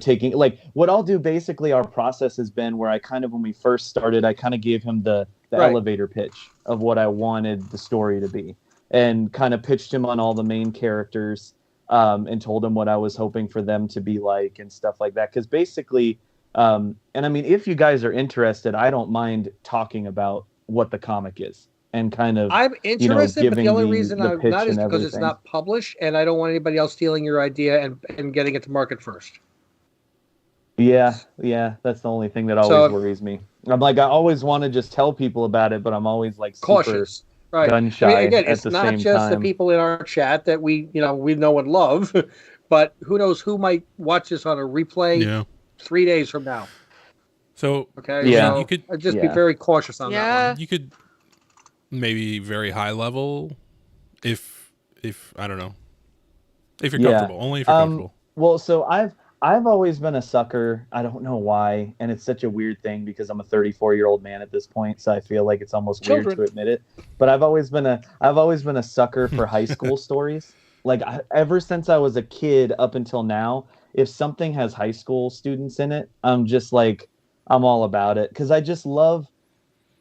taking, like, what I'll do. Basically, our process has been where I kind of, when we first started, I kind of gave him the elevator pitch of what I wanted the story to be, and kind of pitched him on all the main characters, and told him what I was hoping for them to be like and stuff like that. Because basically, and I mean, if you guys are interested, I don't mind talking about what the comic is and kind of. I'm interested, but the only reason I'm not is because it's not published, and I don't want anybody else stealing your idea and getting it to market first. Yeah, that's the only thing that always worries me. I'm like, I always want to just tell people about it, but I'm always like cautious. Right. Gun shy. I mean, again, it's at the not same just time. the people in our chat that we know and love, but who knows who might watch this on a replay 3 days from now. So you could just be very cautious on that one. You could maybe very high level, if I don't know, if you're comfortable. Only if you're comfortable. Well, so I've always been a sucker. I don't know why, and it's such a weird thing because I'm a 34-year-old man at this point, so I feel like it's almost weird to admit it. But I've always been a sucker for high school stories. Like ever since I was a kid up until now, if something has high school students in it, I'm just like, I'm all about it, because I just love.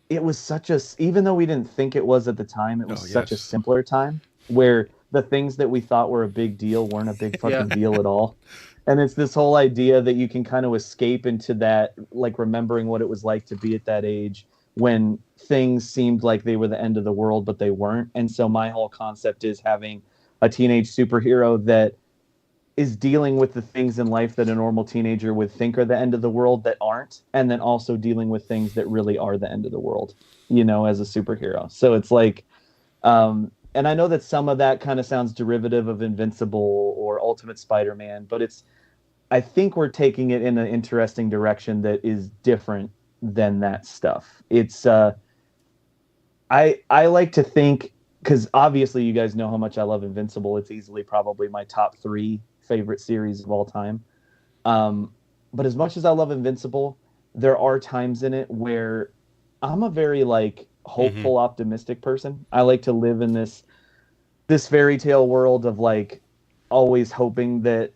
It was such a, even though we didn't think it was at the time, it was such a simpler time where the things that we thought were a big deal weren't a big fucking deal at all. And it's this whole idea that you can kind of escape into that, like remembering what it was like to be at that age when things seemed like they were the end of the world, but they weren't. And so my whole concept is having a teenage superhero that is dealing with the things in life that a normal teenager would think are the end of the world that aren't, and then also dealing with things that really are the end of the world, as a superhero. So it's like, and and I know that some of that kind of sounds derivative of Invincible or Ultimate Spider-Man, but I think we're taking it in an interesting direction that is different than that stuff. It's I like to think, because obviously you guys know how much I love Invincible. It's easily probably my top 3 favorite series of all time. But as much as I love Invincible, there are times in it where I'm a very like hopeful, optimistic person. I like to live in this fairy tale world of like always hoping that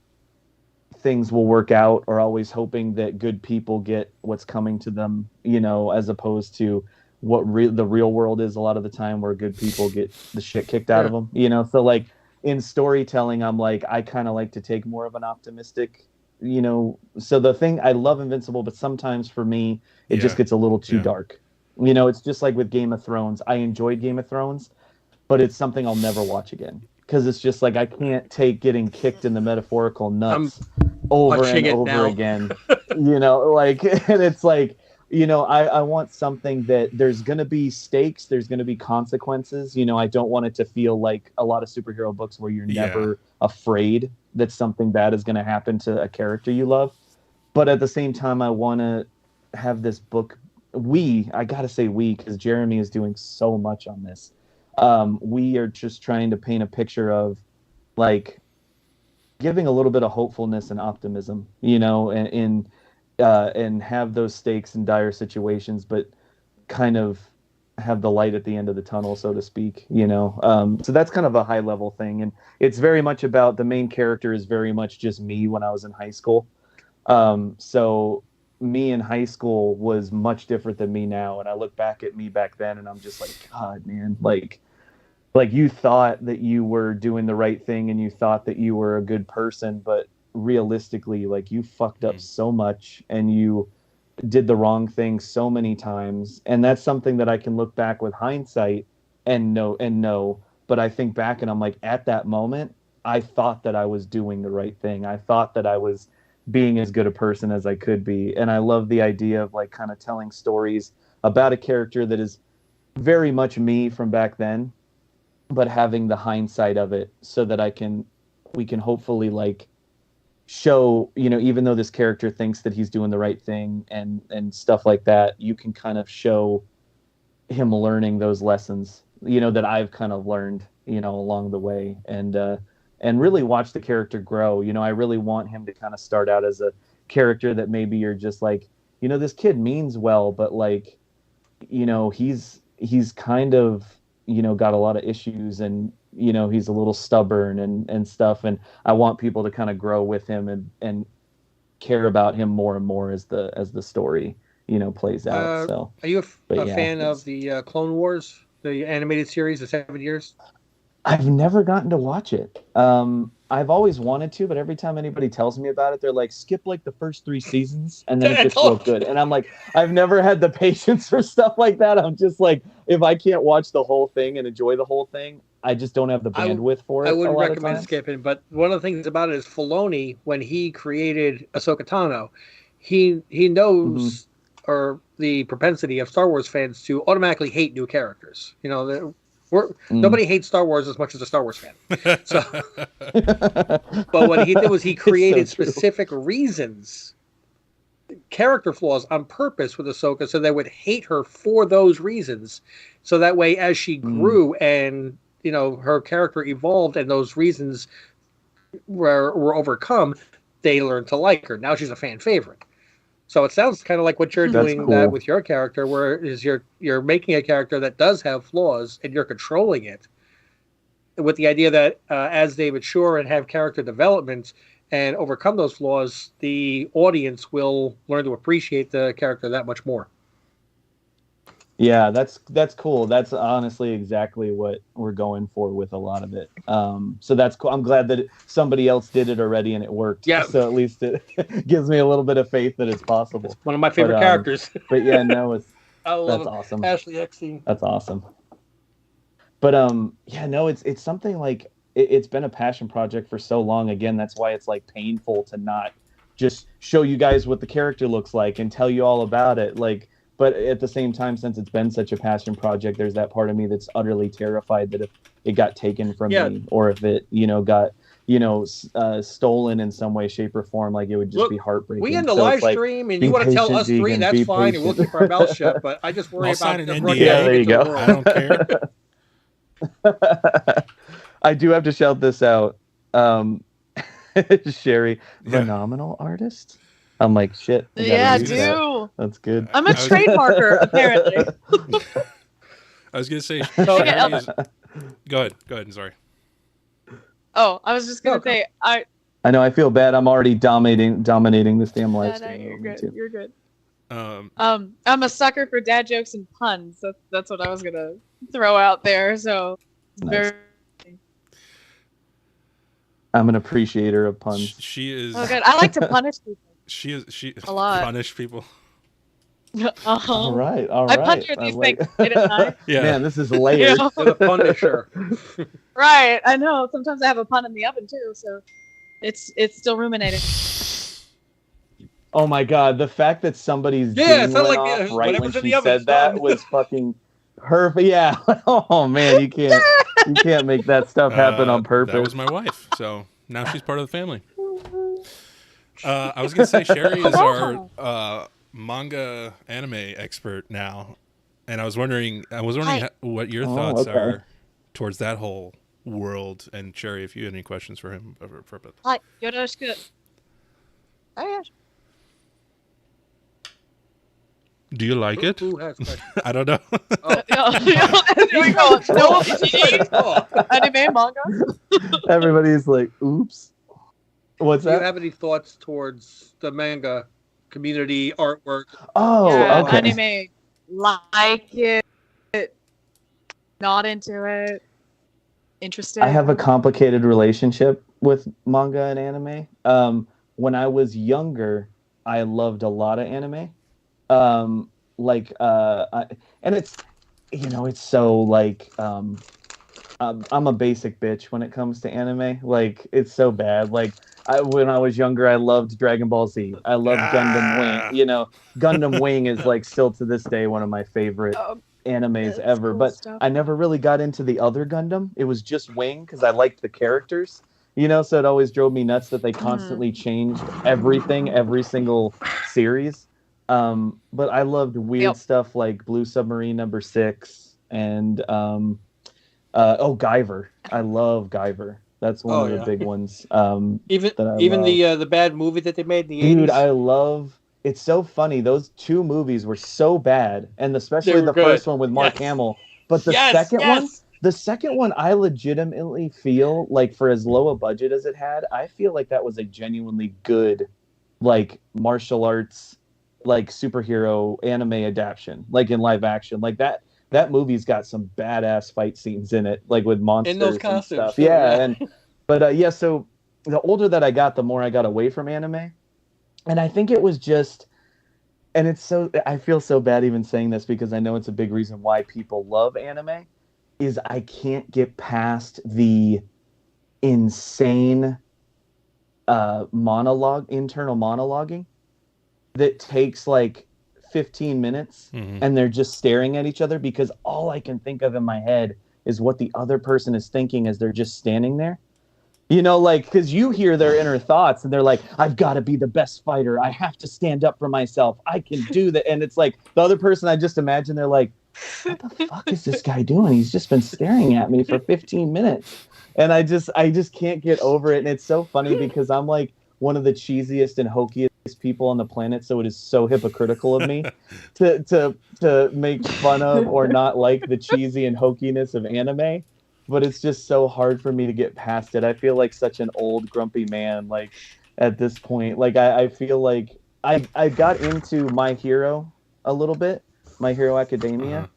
things will work out, or always hoping that good people get what's coming to them, as opposed to what the real world is a lot of the time, where good people get the shit kicked out of them, So like in storytelling, I'm like, I kind of like to take more of an optimistic, so the thing, I love Invincible, but sometimes for me, it just gets a little too dark. It's just like with Game of Thrones. I enjoyed Game of Thrones, but it's something I'll never watch again. Because it's just like, I can't take getting kicked in the metaphorical nuts over and over again. And it's like, I want something that there's going to be stakes, there's going to be consequences. I don't want it to feel like a lot of superhero books where you're never afraid that something bad is going to happen to a character you love. But at the same time, I want to have this book. I got to say because Jeremy is doing so much on this. We are just trying to paint a picture of like giving a little bit of hopefulness and optimism, and have those stakes in dire situations, but kind of have the light at the end of the tunnel, so to speak, so that's kind of a high level thing. And it's very much about, the main character is very much just me when I was in high school. So me in high school was much different than me now. And I look back at me back then and I'm just like, God, man, like you thought that you were doing the right thing and you thought that you were a good person, but realistically, like, you fucked up so much and you did the wrong thing so many times. And that's something that I can look back with hindsight and know, but I think back and I'm like, at that moment, I thought that I was doing the right thing. I thought that I was being as good a person as I could be. And I love the idea of like kind of telling stories about a character that is very much me from back then, but having the hindsight of it so that we can hopefully like show, even though this character thinks that he's doing the right thing and stuff like that, you can kind of show him learning those lessons, that I've kind of learned, along the way, and really watch the character grow. I really want him to kind of start out as a character that maybe you're just like, this kid means well, but like, he's kind of, got a lot of issues and, he's a little stubborn and stuff. And I want people to kind of grow with him and care about him more and more as the story, plays out. So are you a fan of the Clone Wars, the animated series, the 7 years? I've never gotten to watch it. I've always wanted to, but every time anybody tells me about it, they're like, skip like the first 3 seasons and then it gets real good. And I'm like, I've never had the patience for stuff like that. I'm just like, if I can't watch the whole thing and enjoy the whole thing, I just don't have the bandwidth for it. I wouldn't recommend skipping, but one of the things about it is Filoni, when he created Ahsoka Tano, he knows or the propensity of Star Wars fans to automatically hate new characters. Nobody hates Star Wars as much as a Star Wars fan. So, but what he did was he created specific reasons, character flaws on purpose with Ahsoka, so they would hate her for those reasons. So that way, as she grew and her character evolved, and those reasons were overcome, they learned to like her. Now she's a fan favorite. So it sounds kind of like what you're doing that with your character, where is you're making a character that does have flaws and you're controlling it with the idea that as they mature and have character development and overcome those flaws, the audience will learn to appreciate the character that much more. Yeah, that's cool. That's honestly exactly what we're going for with a lot of it. So that's cool. I'm glad that somebody else did it already and it worked. Yeah. So at least it gives me a little bit of faith that it's possible. It's one of my favorite characters. But yeah, no, I love that's awesome. Ashley Eckstein. That's awesome. But yeah, no, it's something like it's been a passion project for so long. Again, that's why it's like painful to not just show you guys what the character looks like and tell you all about it. Like, But at the same time, since it's been such a passion project, there's that part of me that's utterly terrified that if it got taken from me, or if it, got, stolen in some way, shape, or form, like it would just be heartbreaking. We end the live stream, and you want to tell us three, that's fine, and we'll keep our mouth shut. But I just worry about the NDA. Yeah, there you go. I don't care. I do have to shout this out. Sherry, phenomenal artist. I'm like, shit. Yeah, dude. That's good. I'm a trademarker, apparently. I was gonna say, go ahead. Go ahead. Sorry. Oh, I was just gonna say, I know. I feel bad. I'm already dominating this damn live stream. No, you're good. You're good. I'm a sucker for dad jokes and puns. That's what I was gonna throw out there. So, nice. I'm an appreciator of puns. She is. Oh, good. I like to punish people. She a lot. Punish people. All right. I punch her these things late at night. Yeah. Man, this is layered. The Punisher. Right. I know. Sometimes I have a pun in the oven too, so it's still ruminating. Oh my god, the fact that somebody's ding went off right when she said that was fucking perfect. Yeah. Oh man, you can't make that stuff happen on purpose. That was my wife, so now she's part of the family. I was gonna say Sherry is our manga anime expert now, and I was wondering what your thoughts are towards that whole world. And Sherry, if you had any questions for him, Hi, yoroshiku. Oh yeah. Do you like it? Who has questions? I don't know. Anime, manga. Everybody's like, "Oops." What's that? Do you have any thoughts towards the manga community artwork? Oh, yeah, okay. Anime, like it, not into it, interested. I have a complicated relationship with manga and anime. When I was younger, I loved a lot of anime. And it's, it's so like, I'm a basic bitch when it comes to anime. Like, it's so bad. Like, when I was younger, I loved Dragon Ball Z. I loved Gundam Wing. Gundam Wing is like still to this day one of my favorite animes ever. Cool but stuff. I never really got into the other Gundam. It was just Wing because I liked the characters. So it always drove me nuts that they constantly changed everything, every single series. But I loved weird stuff like Blue Submarine #6 and Guyver. I love Guyver. That's one of the big ones. Even the bad movie that they made in the 80s. Dude, I love. It's so funny. Those two movies were so bad, and especially the first one with Mark Hamill. But the second one, I legitimately feel like for as low a budget as it had, I feel like that was a genuinely good, like martial arts, like superhero anime adaptation, like in live action, like that. That movie's got some badass fight scenes in it, like with monsters in those and costumes. Stuff. Yeah, so the older that I got, the more I got away from anime. And I think it was just, and I feel so bad even saying this because I know it's a big reason why people love anime, is I can't get past the insane internal monologuing that takes like 15 minutes and they're just staring at each other because all I can think of in my head is what the other person is thinking as they're just standing there. Because you hear their inner thoughts and they're like, I've got to be the best fighter. I have to stand up for myself. I can do that. And it's like the other person, I just imagine they're like, what the fuck is this guy doing? He's just been staring at me for 15 minutes. And I just can't get over it. And it's so funny because I'm like one of the cheesiest and hokiest people on the planet, so it is so hypocritical of me to make fun of or not like the cheesy and hokiness of anime, but it's just so hard for me to get past it. I feel like such an old grumpy man like at this point. Like I feel like I got into My Hero a little bit, My Hero Academia,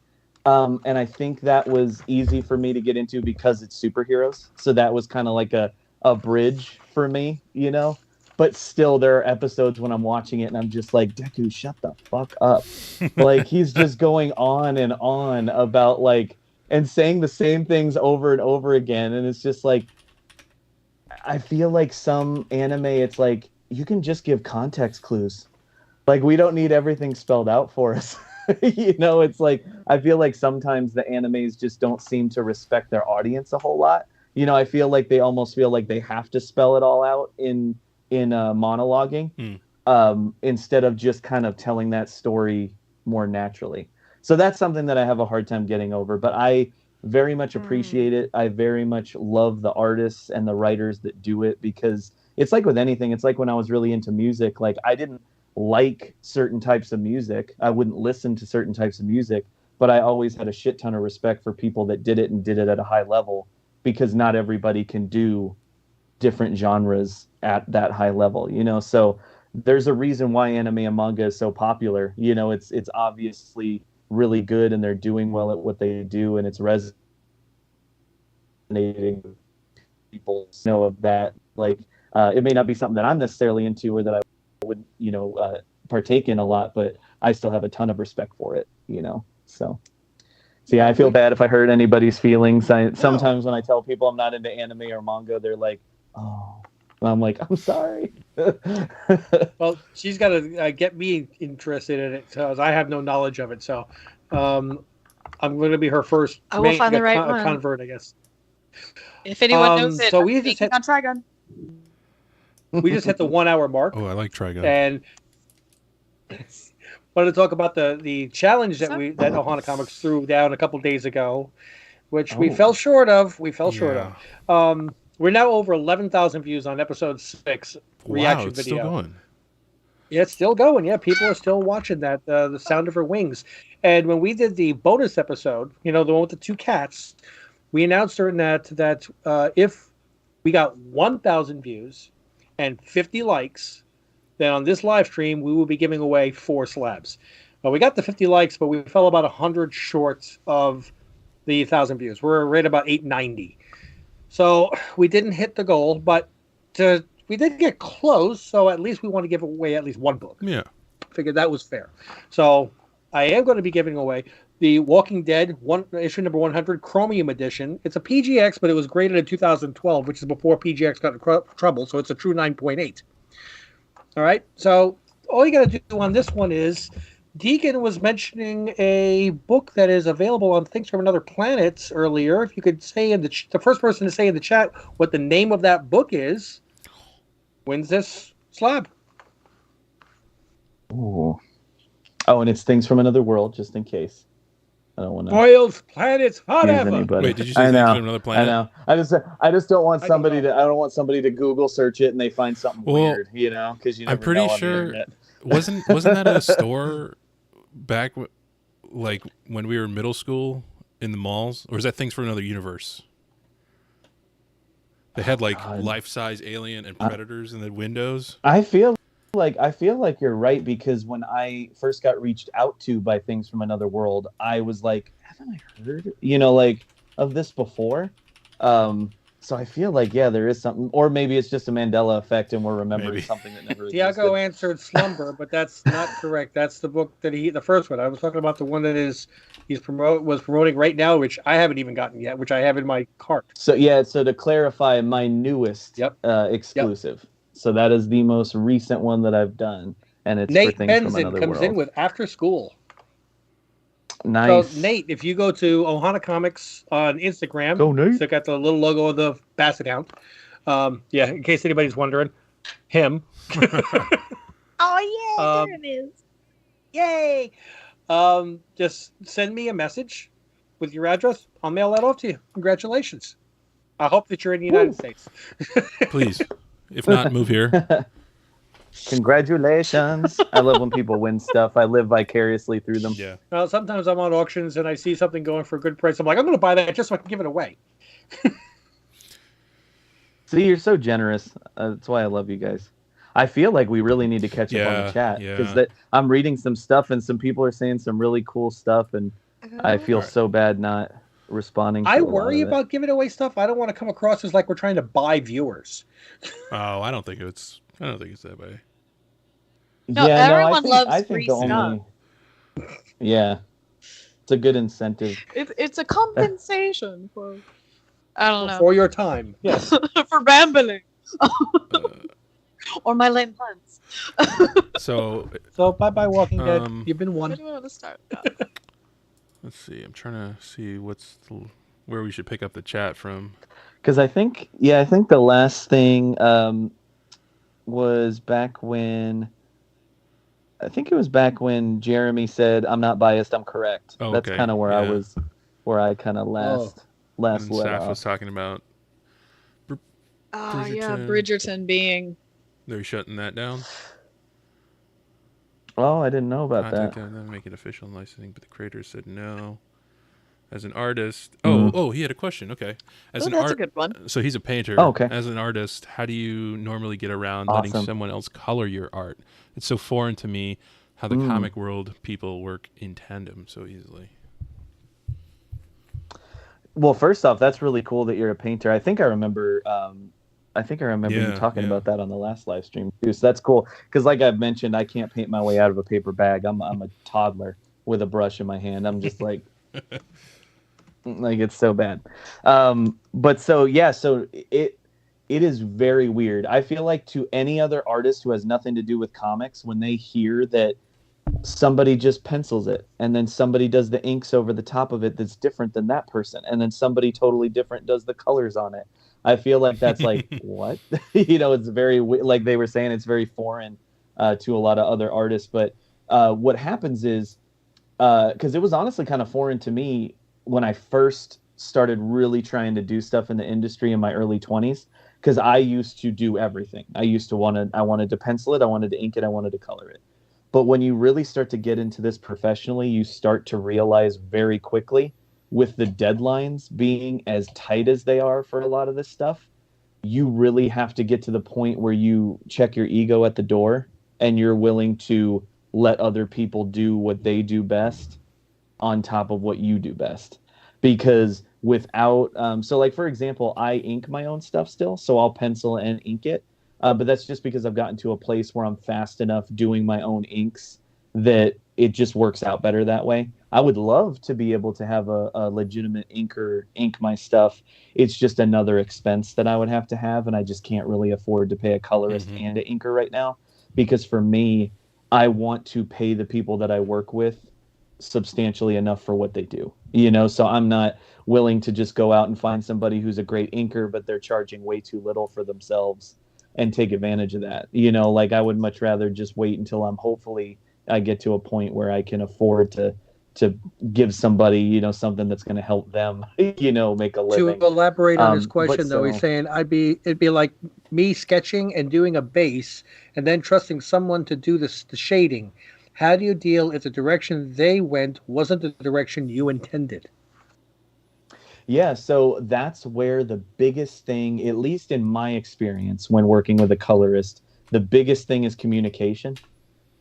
and I think that was easy for me to get into because it's superheroes, so that was kind of like a bridge for me, But still, there are episodes when I'm watching it and I'm just like, Deku, shut the fuck up. Like, he's just going on and on about, like, and saying the same things over and over again. And it's just like, I feel like some anime, it's like, you can just give context clues. Like, we don't need everything spelled out for us. It's like I feel like sometimes the animes just don't seem to respect their audience a whole lot. I feel like they almost feel like they have to spell it all out in monologuing, instead of just kind of telling that story more naturally. So that's something that I have a hard time getting over. But I very much appreciate it. I very much love the artists and the writers that do it, because it's like with anything. It's like when I was really into music, like I didn't like certain types of music. I wouldn't listen to certain types of music, but I always had a shit ton of respect for people that did it and did it at a high level, because not everybody can do different genres at that high level, So there's a reason why anime and manga is so popular. It's obviously really good, and they're doing well at what they do, and it's resonating with people of that. Like, it may not be something that I'm necessarily into or that I would, partake in a lot, but I still have a ton of respect for it, So yeah, I feel bad if I hurt anybody's feelings. Sometimes when I tell people I'm not into anime or manga, they're like, "Oh," and I'm like, "I'm sorry." Well, she's got to get me interested in it, because I have no knowledge of it. So, I'm going to be her first. I will find the right one. Convert, I guess. If anyone knows it, so we just hit on Trigun. We just hit the 1 hour mark. Oh, I like Trigun. And wanted to talk about the challenge that Ohana Comics threw down a couple days ago, which we fell short of. We're now over 11,000 views on episode 6 reaction it's video. Still going. Yeah, it's still going. Yeah, people are still watching that. The Sound of Her Wings. And when we did the bonus episode, the one with the 2 cats, we announced during that if we got 1,000 views and 50 likes, then on this live stream we will be giving away 4 slabs. Well, we got the 50 likes, but we fell about 100 short of the 1,000 views. We're right about 890. So we didn't hit the goal, but we did get close. So at least we want to give away at least 1 book. Yeah, figured that was fair. So I am going to be giving away the Walking Dead issue number 100 Chromium edition. It's a PGX, but it was graded in 2012, which is before PGX got in trouble. So it's a true 9.8. All right. So all you got to do on this one is, Deegan was mentioning a book that is available on Things from Another Planet earlier. If you could say the first person to say in the chat what the name of that book is, wins this slab. Ooh. Oh, and it's Things from Another World, just in case. I don't want to. Worlds, planets, whatever. Wait, did you say Things from Another Planet? I know. I just don't want somebody to. I don't want somebody to Google search it and they find something weird. Because you never I'm pretty know sure. Wasn't that a store back like when we were in middle school in the malls, or is that Things from Another Universe? They had life-size alien and predators in the windows. I feel like you're right, because when I first got reached out to by Things from Another World, I was like, haven't I heard of this before? So I feel like, there is something, or maybe it's just a Mandela effect and we're remembering something that never existed. Tiago answered Slumber, but that's not correct. That's the book that the first one. I was talking about the one that was promoting right now, which I haven't even gotten yet, which I have in my cart. So to clarify, my newest exclusive. Yep. So that is the most recent one that I've done, and it's Nate for Things from Another comes World. in with After School. Nice. So Nate, if you go to Ohana Comics on Instagram, go Nate. It's got the little logo of the Basset Hound. In case anybody's wondering, him. Oh yeah, there it is. Yay! Just send me a message with your address. I'll mail that off to you. Congratulations. I hope that you're in the United States. Please. If not, move here. Congratulations. I love when people win stuff. I live vicariously through them. Yeah. Well, sometimes I'm on auctions and I see something going for a good price. I'm like, I'm going to buy that just so I can give it away. See, you're so generous. That's why I love you guys. I feel like we really need to catch up on the chat, because I'm reading some stuff and some people are saying some really cool stuff, and I feel so bad not responding to I worry about giving away stuff. I don't want to come across as like we're trying to buy viewers. Oh, I don't think it's that way. No, everyone loves free stuff. Yeah. It's a good incentive. It's a compensation for, I don't know. For your time. Yes. For rambling. or my lame puns. So bye Walking Dead. You've been one. Where do I want to start? Let's see. I'm trying to see where we should pick up the chat from. Because I think the last thing was back when. I think it was back when Jeremy said, "I'm not biased. I'm correct." Oh, That's kind of where I kind of last and let Saf off. was talking about. Bridgerton being. They're shutting that down. Oh, I didn't know about that. Make it official licensing, but the creator said no. As an artist, he had a question. Okay, that's a good one. So he's a painter. Oh, okay. As an artist, how do you normally get around letting someone else color your art? It's so foreign to me how the comic world people work in tandem so easily. Well, first off, that's really cool that you're a painter. I think I remember you talking about that on the last live stream too. So that's cool because, like I've mentioned, I can't paint my way out of a paper bag. I'm a toddler with a brush in my hand. I'm just like, like it's so bad. But so it is very weird. I feel like to any other artist who has nothing to do with comics, when they hear that somebody just pencils it and then somebody does the inks over the top of it that's different than that person, and then somebody totally different does the colors on it, I feel like that's like what it's very, like they were saying, it's very foreign to a lot of other artists. But what happens is because it was honestly kind of foreign to me when I first started really trying to do stuff in the industry in my early 20s, because I used to do everything. I wanted to pencil it, I wanted to ink it, I wanted to color it. But when you really start to get into this professionally, you start to realize very quickly, with the deadlines being as tight as they are for a lot of this stuff, you really have to get to the point where you check your ego at the door and you're willing to let other people do what they do best on top of what you do best. Because without, so like, for example, I ink my own stuff still, so I'll pencil and ink it. But that's just because I've gotten to a place where I'm fast enough doing my own inks that it just works out better that way. I would love to be able to have a legitimate inker ink my stuff. It's just another expense that I would have to have, and I just can't really afford to pay a colorist and an inker right now. Because for me, I want to pay the people that I work with substantially enough for what they do. So I'm not willing to just go out and find somebody who's a great inker, but they're charging way too little for themselves and take advantage of that. Like I would much rather just wait until I get to a point where I can afford to give somebody, something that's going to help them, make a living. To elaborate on his question, though, he's saying it'd be like me sketching and doing a base and then trusting someone to do the shading. How do you deal if the direction they went wasn't the direction you intended? Yeah, so that's where the biggest thing, at least in my experience when working with a colorist, the biggest thing is communication.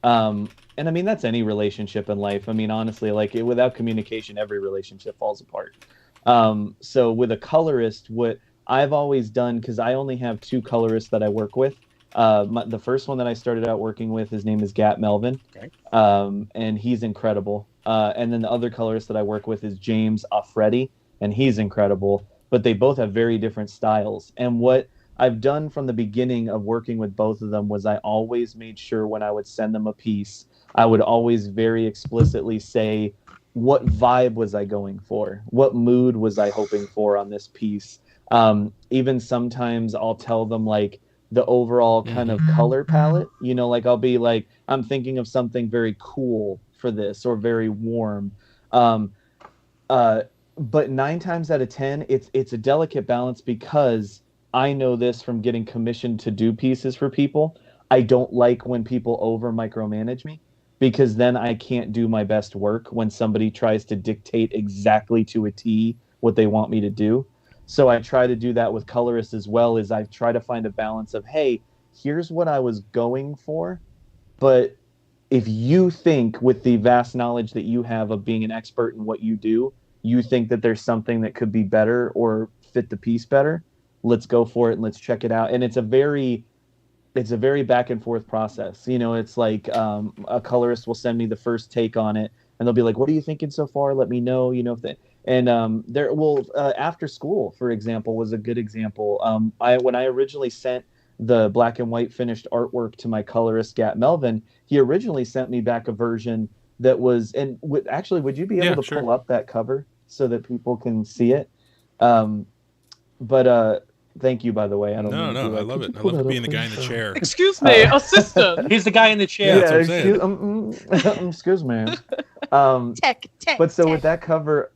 And I mean, that's any relationship in life. I mean, honestly, like without communication, every relationship falls apart. So with a colorist, what I've always done, because I only have 2 colorists that I work with. The first one that I started out working with, his name is Gat Melvin. Okay. And he's incredible. And then the other colorist that I work with is James Offreddy, and he's incredible. But they both have very different styles. And what I've done from the beginning of working with both of them was I always made sure when I would send them a piece, I would always very explicitly say, what vibe was I going for? What mood was I hoping for on this piece? Even sometimes I'll tell them like the overall kind of color palette, like I'll be like, I'm thinking of something very cool for this or very warm. But 9 times out of 10, it's a delicate balance, because I know this from getting commissioned to do pieces for people. I don't like when people over micromanage me, because then I can't do my best work when somebody tries to dictate exactly to a T what they want me to do. So I try to do that with colorists as well, as I try to find a balance of, hey, here's what I was going for, but if you think with the vast knowledge that you have of being an expert in what you do, you think that there's something that could be better or fit the piece better, let's go for it and let's check it out. And it's a very back and forth process. It's like a colorist will send me the first take on it, and they'll be like, what are you thinking so far? Let me know, if they, and After School, for example, was a good example. When I originally sent the black and white finished artwork to my colorist Gat Melvin, he originally sent me back a version that was, and actually, would you be able to pull up that cover so that people can see it? But thank you, by the way. I don't No, like, I love it. I love being the guy in the chair. Excuse me, assistant. He's the guy in the chair. Yeah, excuse me. Tech. But so with that cover,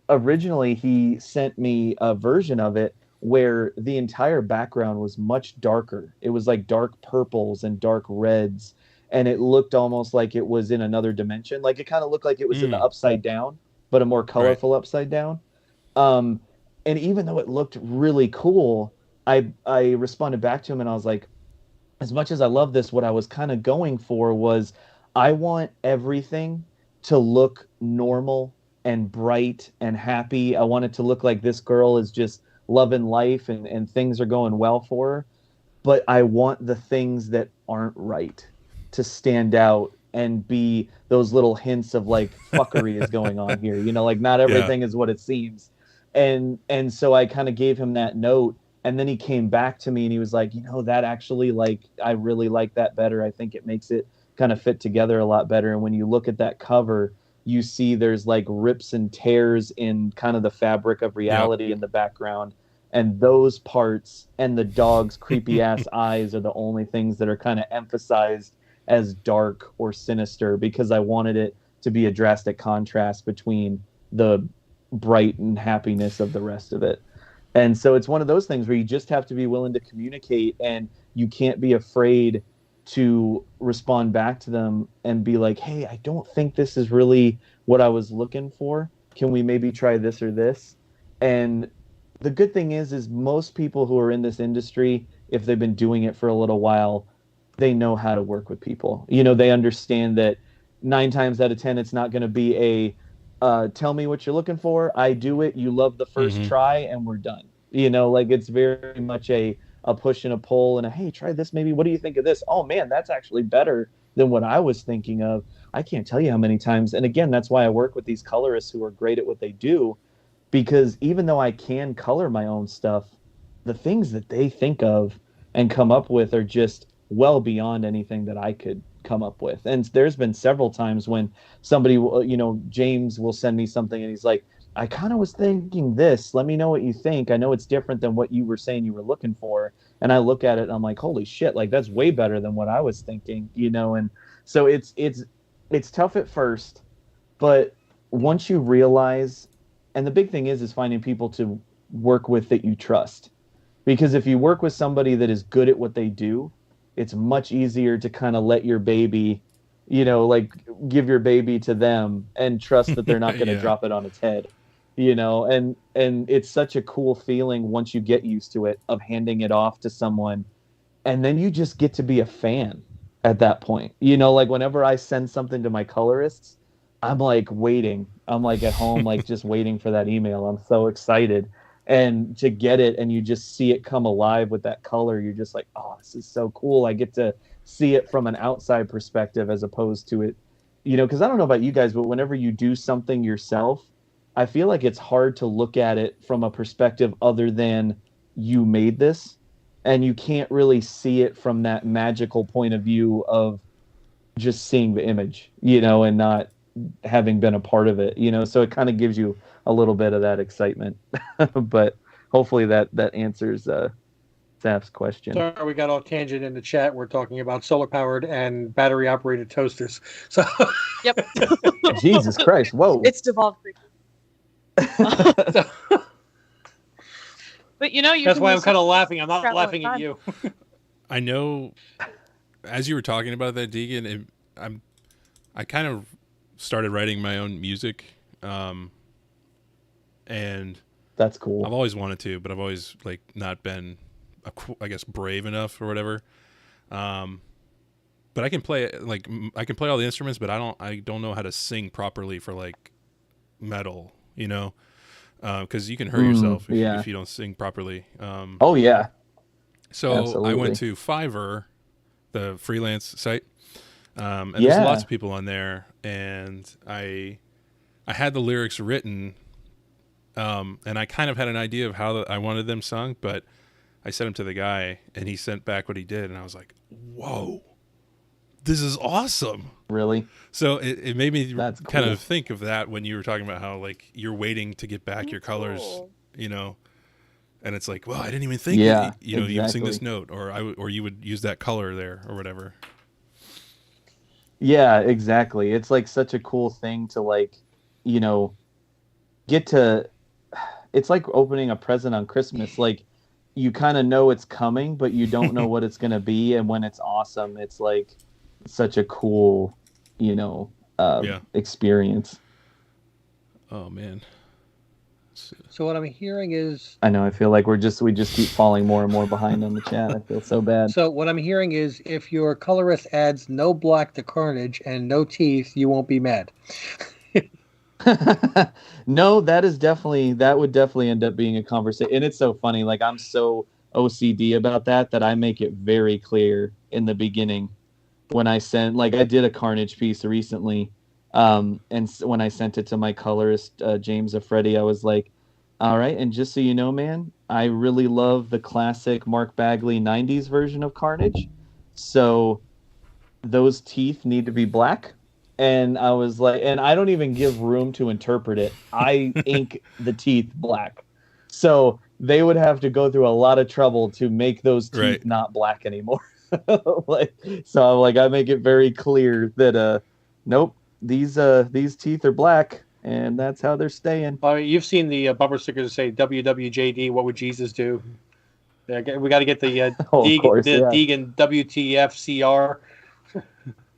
originally he sent me a version of it where the entire background was much darker. It was like dark purples and dark reds, and it looked almost like it was in another dimension. Like it kind of looked like it was in the upside down, but a more colorful upside down. And even though it looked really cool, I responded back to him and I was like, as much as I love this, what I was kind of going for was I want everything to look normal and bright and happy. I want it to look like this girl is just loving life and things are going well for her. But I want the things that aren't right to stand out and be those little hints of like fuckery is going on here. You know, like not everything is what it seems. And so I kind of gave him that note, and then he came back to me and he was like, you know, that actually, like, I really like that better. I think it makes it kind of fit together a lot better. And when you look at that cover, you see there's like rips and tears in kind of the fabric of reality in the background. And those parts and the dog's creepy ass eyes are the only things that are kind of emphasized as dark or sinister, because I wanted it to be a drastic contrast between the bright and happiness of the rest of it. And so it's one of those things where you just have to be willing to communicate, and you can't be afraid to respond back to them and be like, hey, I don't think this is really what I was looking for. Can we maybe try this or this? And the good thing is most people who are in this industry, if they've been doing it for a little while, they know how to work with people. You know, they understand that 9 times out of 10, it's not going to be a tell me what you're looking for, I do it, you love the first try, and we're done. You know, like it's very much a push and a pull and a, hey, try this maybe. What do you think of this? Oh man, that's actually better than what I was thinking of. I can't tell you how many times. And again, that's why I work with these colorists who are great at what they do, because even though I can color my own stuff, the things that they think of and come up with are just well beyond anything that I could come up with. And there's been several times when somebody, you know, James will send me something and he's like, I kind of was thinking this, let me know what you think. I know it's different than what you were saying you were looking for. And I look at it and I'm like, holy shit, like that's way better than what I was thinking, you know? And so it's tough at first, but once you realize, and the big thing is finding people to work with that you trust. Because if you work with somebody that is good at what they do, it's much easier to kind of let your baby, you know, like give your baby to them and trust that they're not going to drop it on its head, you know, and it's such a cool feeling once you get used to it of handing it off to someone. And then you just get to be a fan at that point. You know, like whenever I send something to my colorists, I'm like waiting. I'm like at home, like just waiting for that email. I'm so excited. And to get it and you just see it come alive with that color, you're just like, oh, this is so cool. I get to see it from an outside perspective as opposed to it, you know, because I don't know about you guys, but whenever you do something yourself, I feel like it's hard to look at it from a perspective other than you made this, and you can't really see it from that magical point of view of just seeing the image, you know, and not having been a part of it, you know, so it kind of gives you a little bit of that excitement. But hopefully that answers Zaf's question. Sorry, we got off tangent in the chat. We're talking about solar powered and battery operated toasters. So Yep. Jesus Christ, whoa. It's devolved freaking. But you know, that's why I'm kind of laughing. I'm not laughing at you. I know as you were talking about that, Deegan, I kind of started writing my own music. And that's cool. I've always wanted to, but I've always like not been, I guess, brave enough or whatever. But I can play all the instruments, but I don't know how to sing properly for like metal, you know, because you can hurt yourself if you don't sing properly. Oh yeah. So absolutely. I went to Fiverr, the freelance site, and there's lots of people on there, and I had the lyrics written. And I kind of had an idea of how I wanted them sung, but I sent him to the guy, and he sent back what he did, and I was like, whoa, this is awesome. Really? So it made me That's kind cool. of think of that when you were talking about how like you're waiting to get back your colors, you know, and it's like, well, I didn't even think, exactly. using this note, or you would use that color there or whatever. Yeah, exactly. It's like such a cool thing to like, you know, get to. It's like opening a present on Christmas. Like, you kind of know it's coming, but you don't know what it's gonna be. And when it's awesome, it's like such a cool, you know, experience. Oh man. So what I'm hearing is, I know. I feel like we just keep falling more and more behind on the chat. I feel so bad. So what I'm hearing is, if your colorist adds no black to Carnage and no teeth, you won't be mad. No, that would definitely end up being a conversation. And it's so funny. Like, I'm so OCD about that I make it very clear in the beginning when I send, like, I did a Carnage piece recently. And when I sent it to my colorist, James Affredi, I was like, all right. And just so you know, man, I really love the classic Mark Bagley 90s version of Carnage. So those teeth need to be black. And I was like, and I don't even give room to interpret it. I ink the teeth black. So they would have to go through a lot of trouble to make those teeth not black anymore. So I'm like, I make it very clear that nope, these teeth are black, and that's how they're staying. You've seen the bumper stickers that say WWJD, what would Jesus do? Yeah, we got to get the Deegan WTFCR.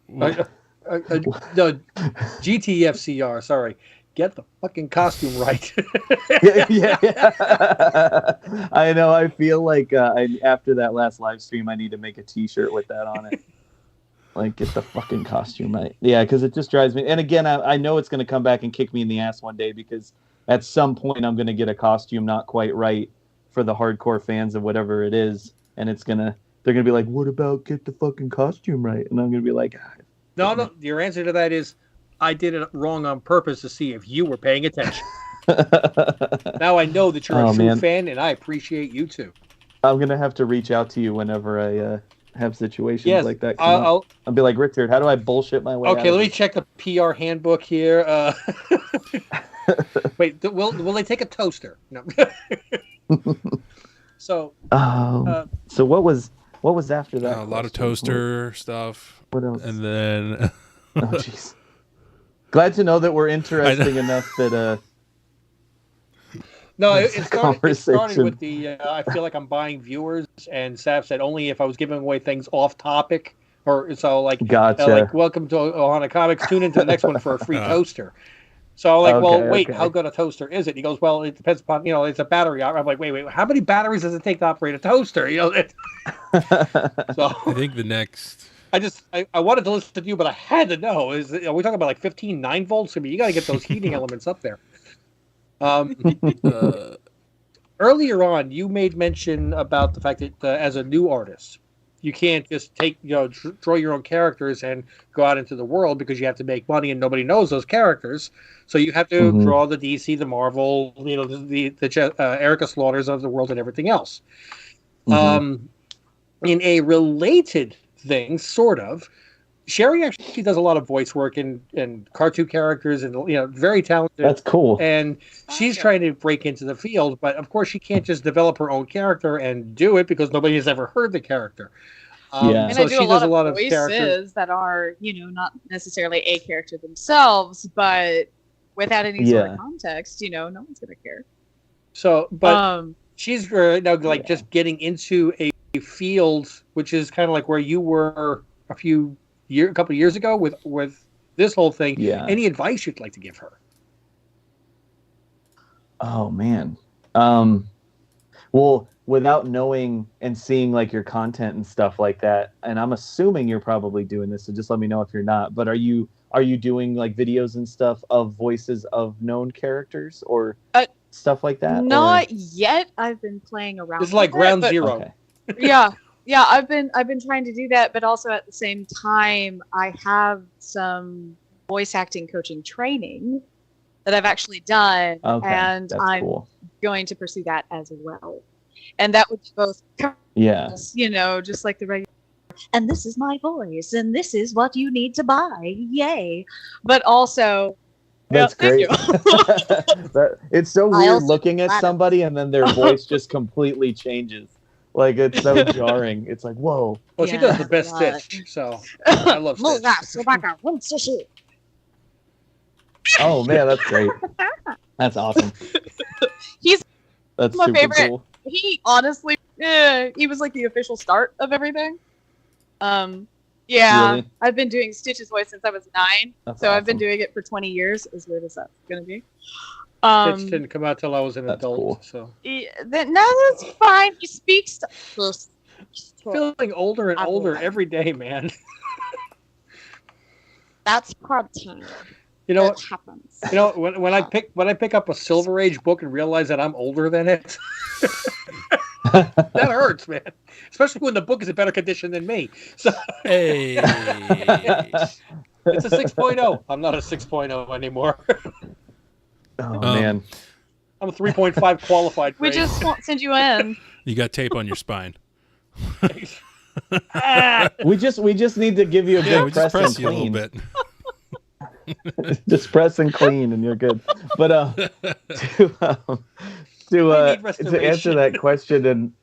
No, GTFCR, sorry. Get the fucking costume right. yeah. I know. I feel like after that last live stream, I need to make a T-shirt with that on it. Like, get the fucking costume right. Yeah, because it just drives me. And again, I know it's going to come back and kick me in the ass one day, because at some point I'm going to get a costume not quite right for the hardcore fans of whatever it is, and they're going to be like, "What about get the fucking costume right?" And I'm going to be like, No, your answer to that is, I did it wrong on purpose to see if you were paying attention. Now I know that you're a true fan, and I appreciate you too. I'm going to have to reach out to you whenever I have situations like that come up. I'll be like, Richard, how do I bullshit my way out? Okay, let me check the PR handbook here. Wait, will they take a toaster? No. So what was after that? A lot of toaster stuff. What else? And then oh jeez. Glad to know that we're interesting enough that no, it started with the I feel like I'm buying viewers, and Sav said only if I was giving away things off topic, or so like, gotcha. Like, welcome to Ohana Comics, tune into the next one for a free toaster. So I'm like, wait, how good a toaster is it? He goes, well, it depends upon, it's a battery. I'm like, wait, how many batteries does it take to operate a toaster? So I think the next. I wanted to listen to you, but I had to know. Are we talking about like 15 9-volts? I mean, you got to get those heating elements up there. Earlier on, you made mention about the fact that as a new artist, you can't just take, draw your own characters and go out into the world, because you have to make money and nobody knows those characters. So you have to draw the DC, the Marvel, the Erica Slaughters of the world and everything else. In a related thing, sort of, Sherry actually does a lot of voice work and cartoon characters, and very talented. That's cool. And she's trying to break into the field, but of course she can't just develop her own character and do it, because nobody has ever heard the character. And so I do she a lot does a lot of of characters that are, not necessarily a character themselves, but without any sort of context, no one's gonna care. So, but she's now just getting into a field, which is kind of like where you were a couple of years ago with this whole thing. Yeah. Any advice you'd like to give her? Oh man. Well, without knowing and seeing like your content and stuff like that, and I'm assuming you're probably doing this, so just let me know if you're not, but are you doing like videos and stuff of voices of known characters or stuff like that? Not yet. I've been playing around. It's like Ground Zero. Okay. Yeah, I've been trying to do that, but also at the same time, I have some voice acting coaching training that I've actually done, and I'm going to pursue that as well. and that would be both, Yeah. you know, just like the regular. And this is my voice, and this is what you need to buy. Yay! But also, That's great. It's so weird looking at somebody and then their voice just completely changes. Like, it's so jarring. It's like, whoa. Well, she does the best Stitch, so I love Stitch. Oh man, that's great. That's awesome. That's my super favorite. Cool. He honestly, he was like the official start of everything. Yeah, Really? I've been doing Stitch's voice since I was 9, That's so awesome. I've been doing it for 20 years. As weird as that's gonna be. Stitch didn't come out till I was an adult, cool. so. Yeah, that's fine. He speaks. Feeling older and older every day, man. That's part time. You know what what happens? You know when I pick up a Silver Age book and realize that I'm older than it. That hurts, man. Especially when the book is in better condition than me. So hey, it's a 6.0. I'm not a 6.0 anymore. Oh man, I'm a 3.5 qualified. We just won't send you in. You got tape on your spine. we just need to give you a good just press and you a clean. little bit. Just press and clean, and you're good. But to answer that question and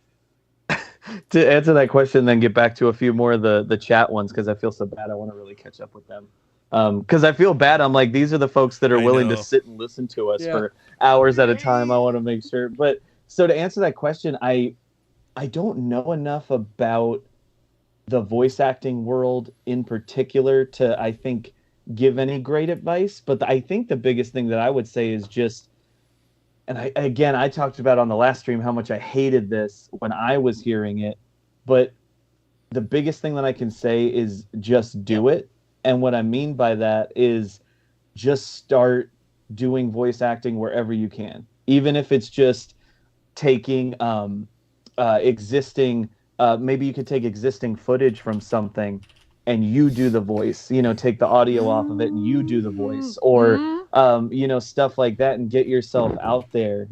then get back to a few more of the chat ones, because I feel so bad. I want to really catch up with them. Because I feel bad. I'm like, these are the folks that are willing to sit and listen to us for hours at a time. I want to make sure. But so to answer that question, I don't know enough about the voice acting world in particular to, I think, give any great advice. But I think the biggest thing that I would say is just, and I talked about on the last stream how much I hated this when I was hearing it, but the biggest thing that I can say is just do it. And what I mean by that is just start doing voice acting wherever you can, even if it's just taking existing, maybe you could take existing footage from something and you do the voice, take the audio off of it and you do the voice, or stuff like that, and get yourself out there,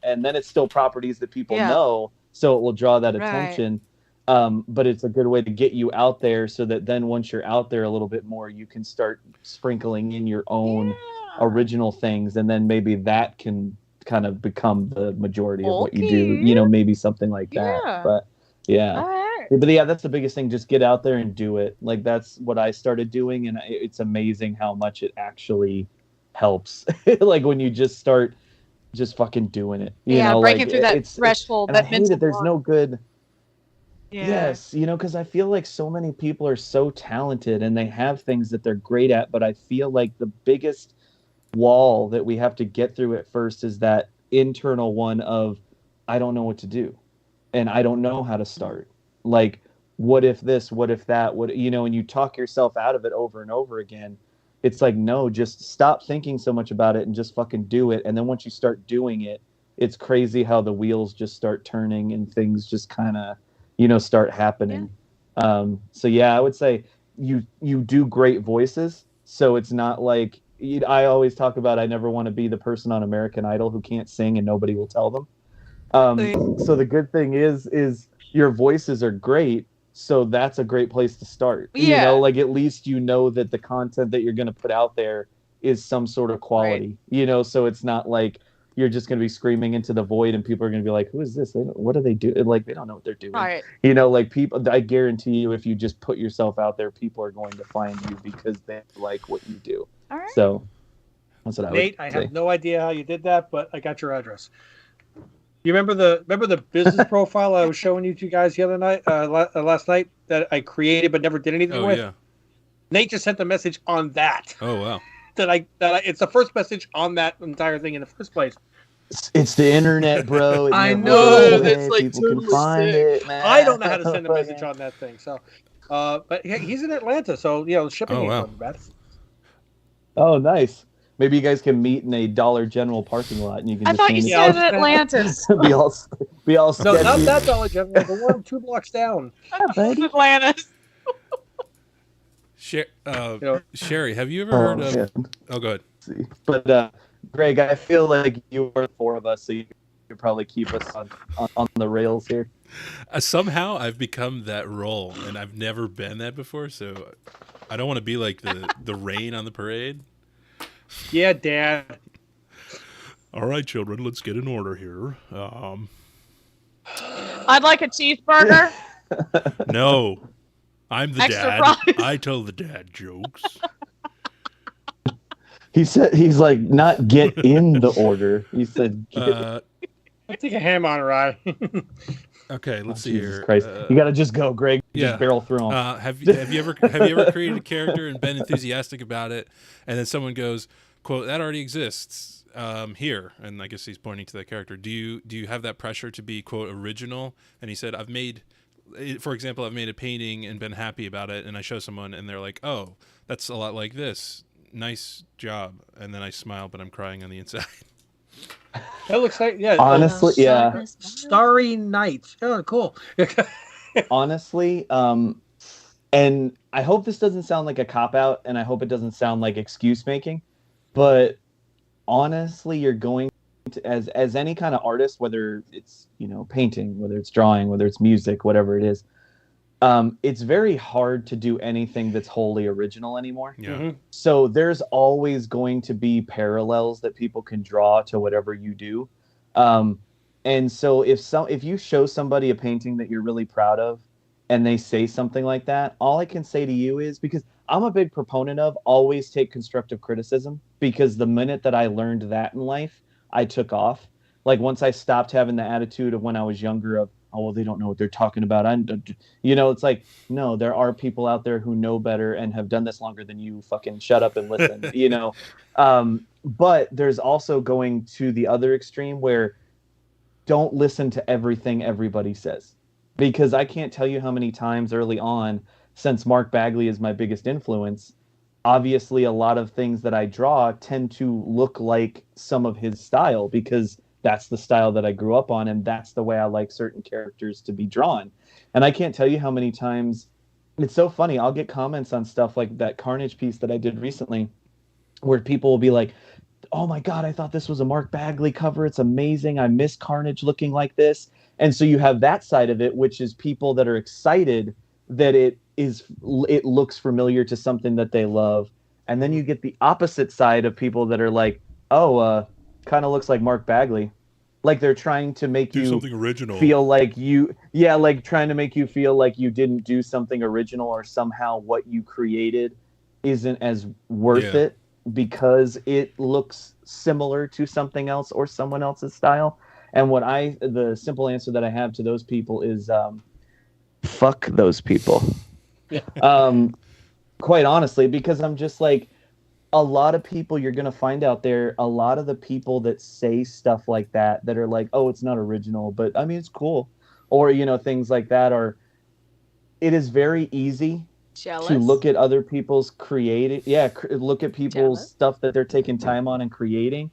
and then it's still properties that people know, so it will draw that attention. But it's a good way to get you out there, so that then once you're out there a little bit more, you can start sprinkling in your own original things, and then maybe that can kind of become the majority of what you do, maybe something like that. But that's the biggest thing. Just get out there and do it. Like, that's what I started doing, and it's amazing how much it actually helps. Like, when you just start just fucking doing it, breaking through that threshold. And I hate it. There's no good. Yes, because I feel like so many people are so talented and they have things that they're great at, but I feel like the biggest wall that we have to get through at first is that internal one of, I don't know what to do and I don't know how to start. Like, what if this, what if that, and you talk yourself out of it over and over again. It's like, no, just stop thinking so much about it and just fucking do it. And then once you start doing it, it's crazy how the wheels just start turning and things just kind of, start happening. I would say you do great voices. So it's not like, I always talk about, I never want to be the person on American Idol who can't sing and nobody will tell them. So the good thing is your voices are great. So that's a great place to start. Like, at least that the content that you're going to put out there is some sort of quality, so it's not like you're just going to be screaming into the void and people are going to be like, who is this? What do they do? Like, they don't know what they're doing. Right. Like, people, I guarantee you, if you just put yourself out there, people are going to find you because they like what you do. All right. So that's what Nate, I would say. Have no idea how you did that, but I got your address. You remember the business profile I was showing you two guys the other night, last night, that I created but never did anything with? Yeah. Nate just sent a message on that. Oh wow. It's the first message on that entire thing in the first place. It's the internet, bro. I know. It's like people can find it, man. I don't know how to send a message on that thing. So, but he's in Atlanta, so shipping ain't bad. Oh, nice. Maybe you guys can meet in a Dollar General parking lot, and you can. I thought you said Atlantis. be all. No, not that Dollar General. The one 2 blocks down. Atlantis. Sherry, have you ever heard of? Oh, go ahead. But Greg, I feel like you are 4 of us, so could probably keep us on the rails here. Somehow I've become that role, and I've never been that before, so I don't want to be like the rain on the parade. Yeah, Dad. All right, children, let's get in order here. I'd like a cheeseburger. No, I'm the Extra dad. fries. I tell the dad jokes. He said, he's like, not get in the order. He said, I'll take a ham on a rye. Okay, let's see Jesus here. Christ. You got to just go, Greg. Yeah. Just barrel through them. Have you ever created a character and been enthusiastic about it, and then someone goes, "quote that already exists here," and I guess he's pointing to that character. Do you have that pressure to be quote original? And he said, for example, I've made a painting and been happy about it, and I show someone, and they're like, "Oh, that's a lot like this. Nice job." And then I smile, but I'm crying on the inside. That looks like, yeah. Honestly, yeah. Starry Night. Oh, cool. Honestly, and I hope this doesn't sound like a cop-out, and I hope it doesn't sound like excuse-making, but honestly, you're going to, as any kind of artist, whether it's, painting, whether it's drawing, whether it's music, whatever it is, it's very hard to do anything that's wholly original anymore. Yeah. Mm-hmm. So there's always going to be parallels that people can draw to whatever you do. And so if you show somebody a painting that you're really proud of and they say something like that, all I can say to you is, because I'm a big proponent of always take constructive criticism, because the minute that I learned that in life, I took off. Like once I stopped having the attitude of when I was younger of, oh, well, they don't know what they're talking about. It's like, no, there are people out there who know better and have done this longer than you. Fucking shut up and listen, But there's also going to the other extreme where don't listen to everything everybody says. Because I can't tell you how many times early on, since Mark Bagley is my biggest influence, obviously a lot of things that I draw tend to look like some of his style, because that's the style that I grew up on, and that's the way I like certain characters to be drawn. And I can't tell you how many times, it's so funny, I'll get comments on stuff like that Carnage piece that I did recently, where people will be like, oh my God, I thought this was a Mark Bagley cover. It's amazing. I miss Carnage looking like this. And so you have that side of it, which is people that are excited that it looks familiar to something that they love. And then you get the opposite side of people that are like, oh, kind of looks like Mark Bagley. Like they're trying to make do you something original. Feel like like trying to make you feel like you didn't do something original, or somehow what you created isn't as worth it because it looks similar to something else or someone else's style. And the simple answer that I have to those people is, fuck those people. Quite honestly, because I'm just like, a lot of people you're going to find out there, a lot of the people that say stuff like that are like, oh, it's not original, but I mean, it's cool. Or, things like that it is very easy to look at other people's look at people's stuff that they're taking time on and creating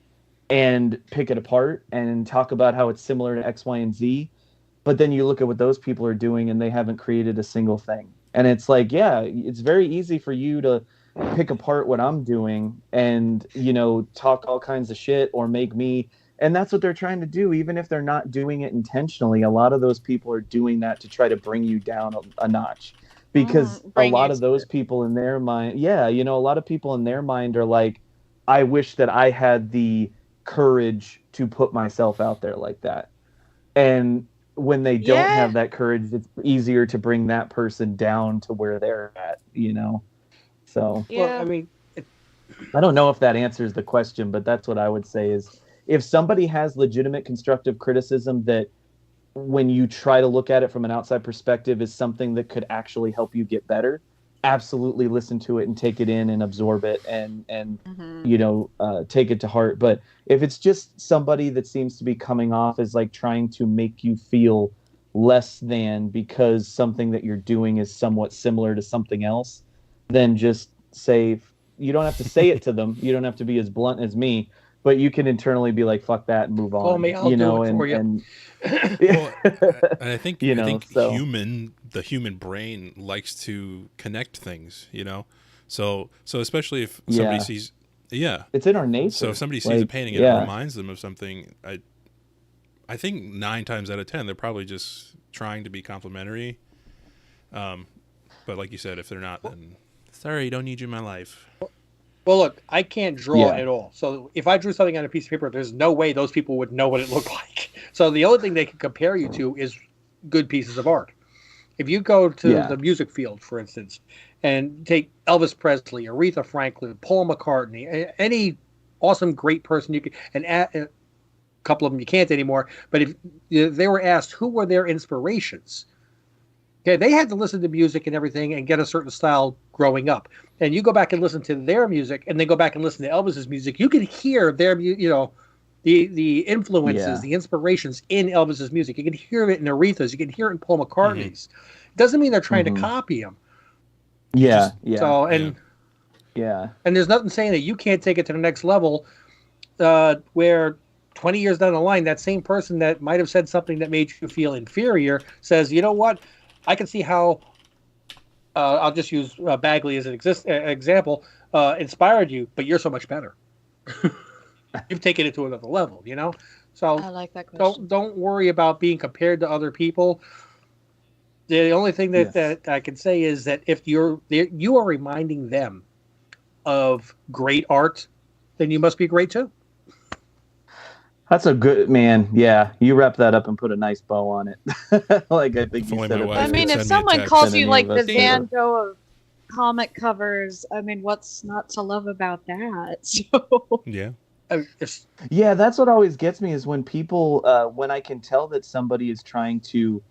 and pick it apart and talk about how it's similar to X, Y, and Z. But then you look at what those people are doing and they haven't created a single thing. And it's like, it's very easy for you to pick apart what I'm doing and, talk all kinds of shit or make me. And that's what they're trying to do. Even if they're not doing it intentionally, a lot of those people are doing that to try to bring you down a notch. Because a lot of those people in their mind, a lot of people in their mind are like, I wish that I had the courage to put myself out there like that. And when they don't have that courage, it's easier to bring that person down to where they're at, So, well, I mean, I don't know if that answers the question, but that's what I would say is, if somebody has legitimate constructive criticism that when you try to look at it from an outside perspective is something that could actually help you get better, absolutely listen to it and take it in and absorb it and take it to heart. But if it's just somebody that seems to be coming off as like trying to make you feel less than because something that you're doing is somewhat similar to something else, then just say, you don't have to say it to them. You don't have to be as blunt as me, but you can internally be like, fuck that and move on. Call me, I'll do it for you. Well, and I think the human brain likes to connect things, So especially if somebody sees, it's in our nature. So if somebody sees a painting and it reminds them of something, I I think 9 times out of 10 they're probably just trying to be complimentary. But like you said, if they're not, then sorry, don't need you in my life. Well, look, I can't draw at all. So if I drew something on a piece of paper, there's no way those people would know what it looked like. So the only thing they can compare you to is good pieces of art. If you go to the music field, for instance, and take Elvis Presley, Aretha Franklin, Paul McCartney, any awesome, great person you can, and a couple of them you can't anymore, but if they were asked who were their inspirations, okay, they had to listen to music and everything and get a certain style growing up. And you go back and listen to their music, and then go back and listen to Elvis's music. You can hear their, the influences, the inspirations in Elvis's music. You can hear it in Aretha's. You can hear it in Paul McCartney's. It doesn't mean they're trying to copy him. So and there's nothing saying that you can't take it to the next level, where 20 years down the line, that same person that might have said something that made you feel inferior says, you know what? I can see how, I'll just use Bagley as an example, inspired you, but you're so much better. You've taken it to another level, So I like that question. Don't worry about being compared to other people. The only thing that I can say is that if you are reminding them of great art, then you must be great too. That's a good man. Yeah, you wrap that up and put a nice bow on it. Like I think you said it. I mean, if someone calls you like the Van Gogh of comic covers, I mean, what's not to love about that? So yeah, that's what always gets me is when people, when I can tell that somebody is trying to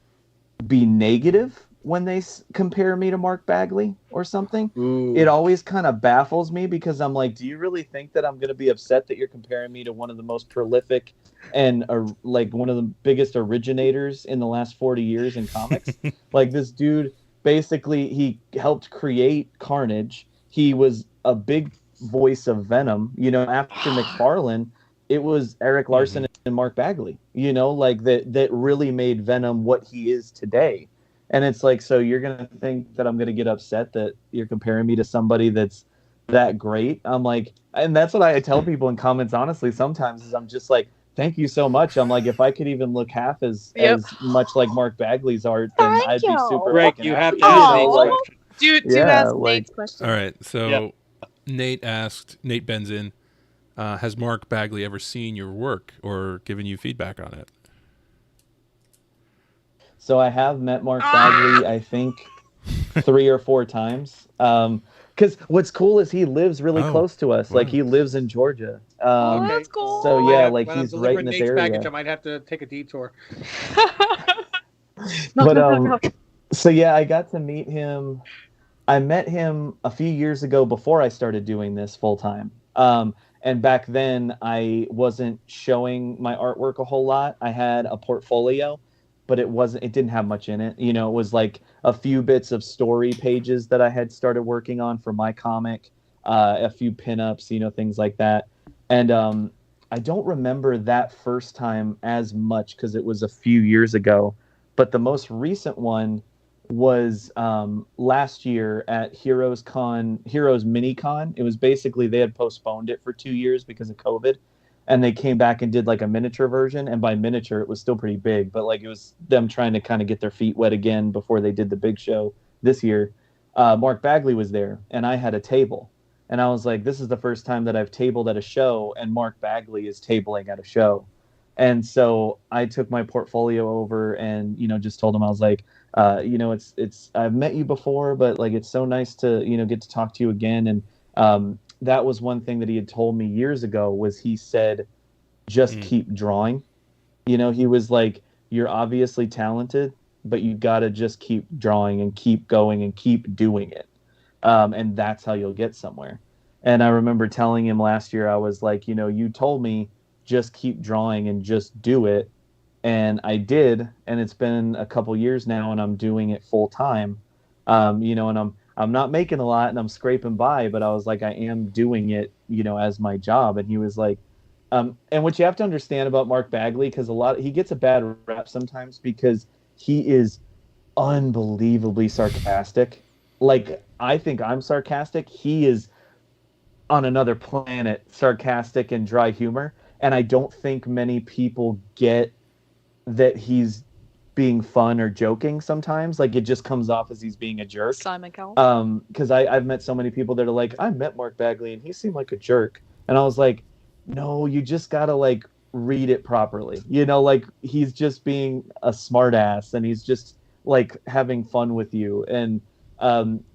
be negative when they compare me to Mark Bagley or something. Ooh. It always kind of baffles me because I'm like, do you really think that I'm going to be upset that you're comparing me to one of the most prolific and like one of the biggest originators in the last 40 years in comics? Like this dude, basically he helped create Carnage. He was a big voice of Venom, after McFarlane, it was Eric Larson and Mark Bagley, like that really made Venom what he is today. And it's like, so you're going to think that I'm going to get upset that you're comparing me to somebody that's that great? I'm like, and that's what I tell people in comments, honestly, sometimes is I'm just like, thank you so much. I'm like, if I could even look half as much like Mark Bagley's art, then I'd be super Rick, fucking you happy. have to ask Nate's question. Do ask Nate's question. All right, so Nate bends in, has Mark Bagley ever seen your work or given you feedback on it? So I have met Mark Bagley, I think 3 or 4 times. Because what's cool is he lives really close to us. Wow. Like he lives in Georgia. That's cool. So yeah, like he's right in this area. Package, I might have to take a detour. So yeah, I got to meet him. I met him a few years ago before I started doing this full time. And back then I wasn't showing my artwork a whole lot. I had a portfolio, but it didn't have much in it. It was like a few bits of story pages that I had started working on for my comic, a few pinups, things like that. And I don't remember that first time as much because it was a few years ago. But the most recent one was last year at Heroes Mini Con. It was basically they had postponed it for 2 years because of COVID. And they came back and did like a miniature version. And by miniature, it was still pretty big. But like it was them trying to kind of get their feet wet again before they did the big show this year. Mark Bagley was there and I had a table. And I was like, this is the first time that I've tabled at a show and Mark Bagley is tabling at a show. And so I took my portfolio over and, just told him, I was like, it's I've met you before, but like it's so nice to, get to talk to you again. And that was one thing that he had told me years ago was he said, just keep drawing. He was like, you're obviously talented, but you got to just keep drawing and keep going and keep doing it. And that's how you'll get somewhere. And I remember telling him last year, I was like, you told me just keep drawing and just do it. And I did. And it's been a couple years now and I'm doing it full time. And I'm not making a lot and I'm scraping by, but I was like, I am doing it, as my job. And he was like, and what you have to understand about Mark Bagley, because he gets a bad rap sometimes because he is unbelievably sarcastic. Like, I think I'm sarcastic. He is on another planet, sarcastic and dry humor. And I don't think many people get that he's being fun or joking sometimes. Like, it just comes off as he's being a jerk. Simon Cowell. Because I've met so many people that are like, I met Mark Bagley and he seemed like a jerk. And I was like, no, you just gotta like read it properly. You know, like he's just being a smart ass and he's just like having fun with you. And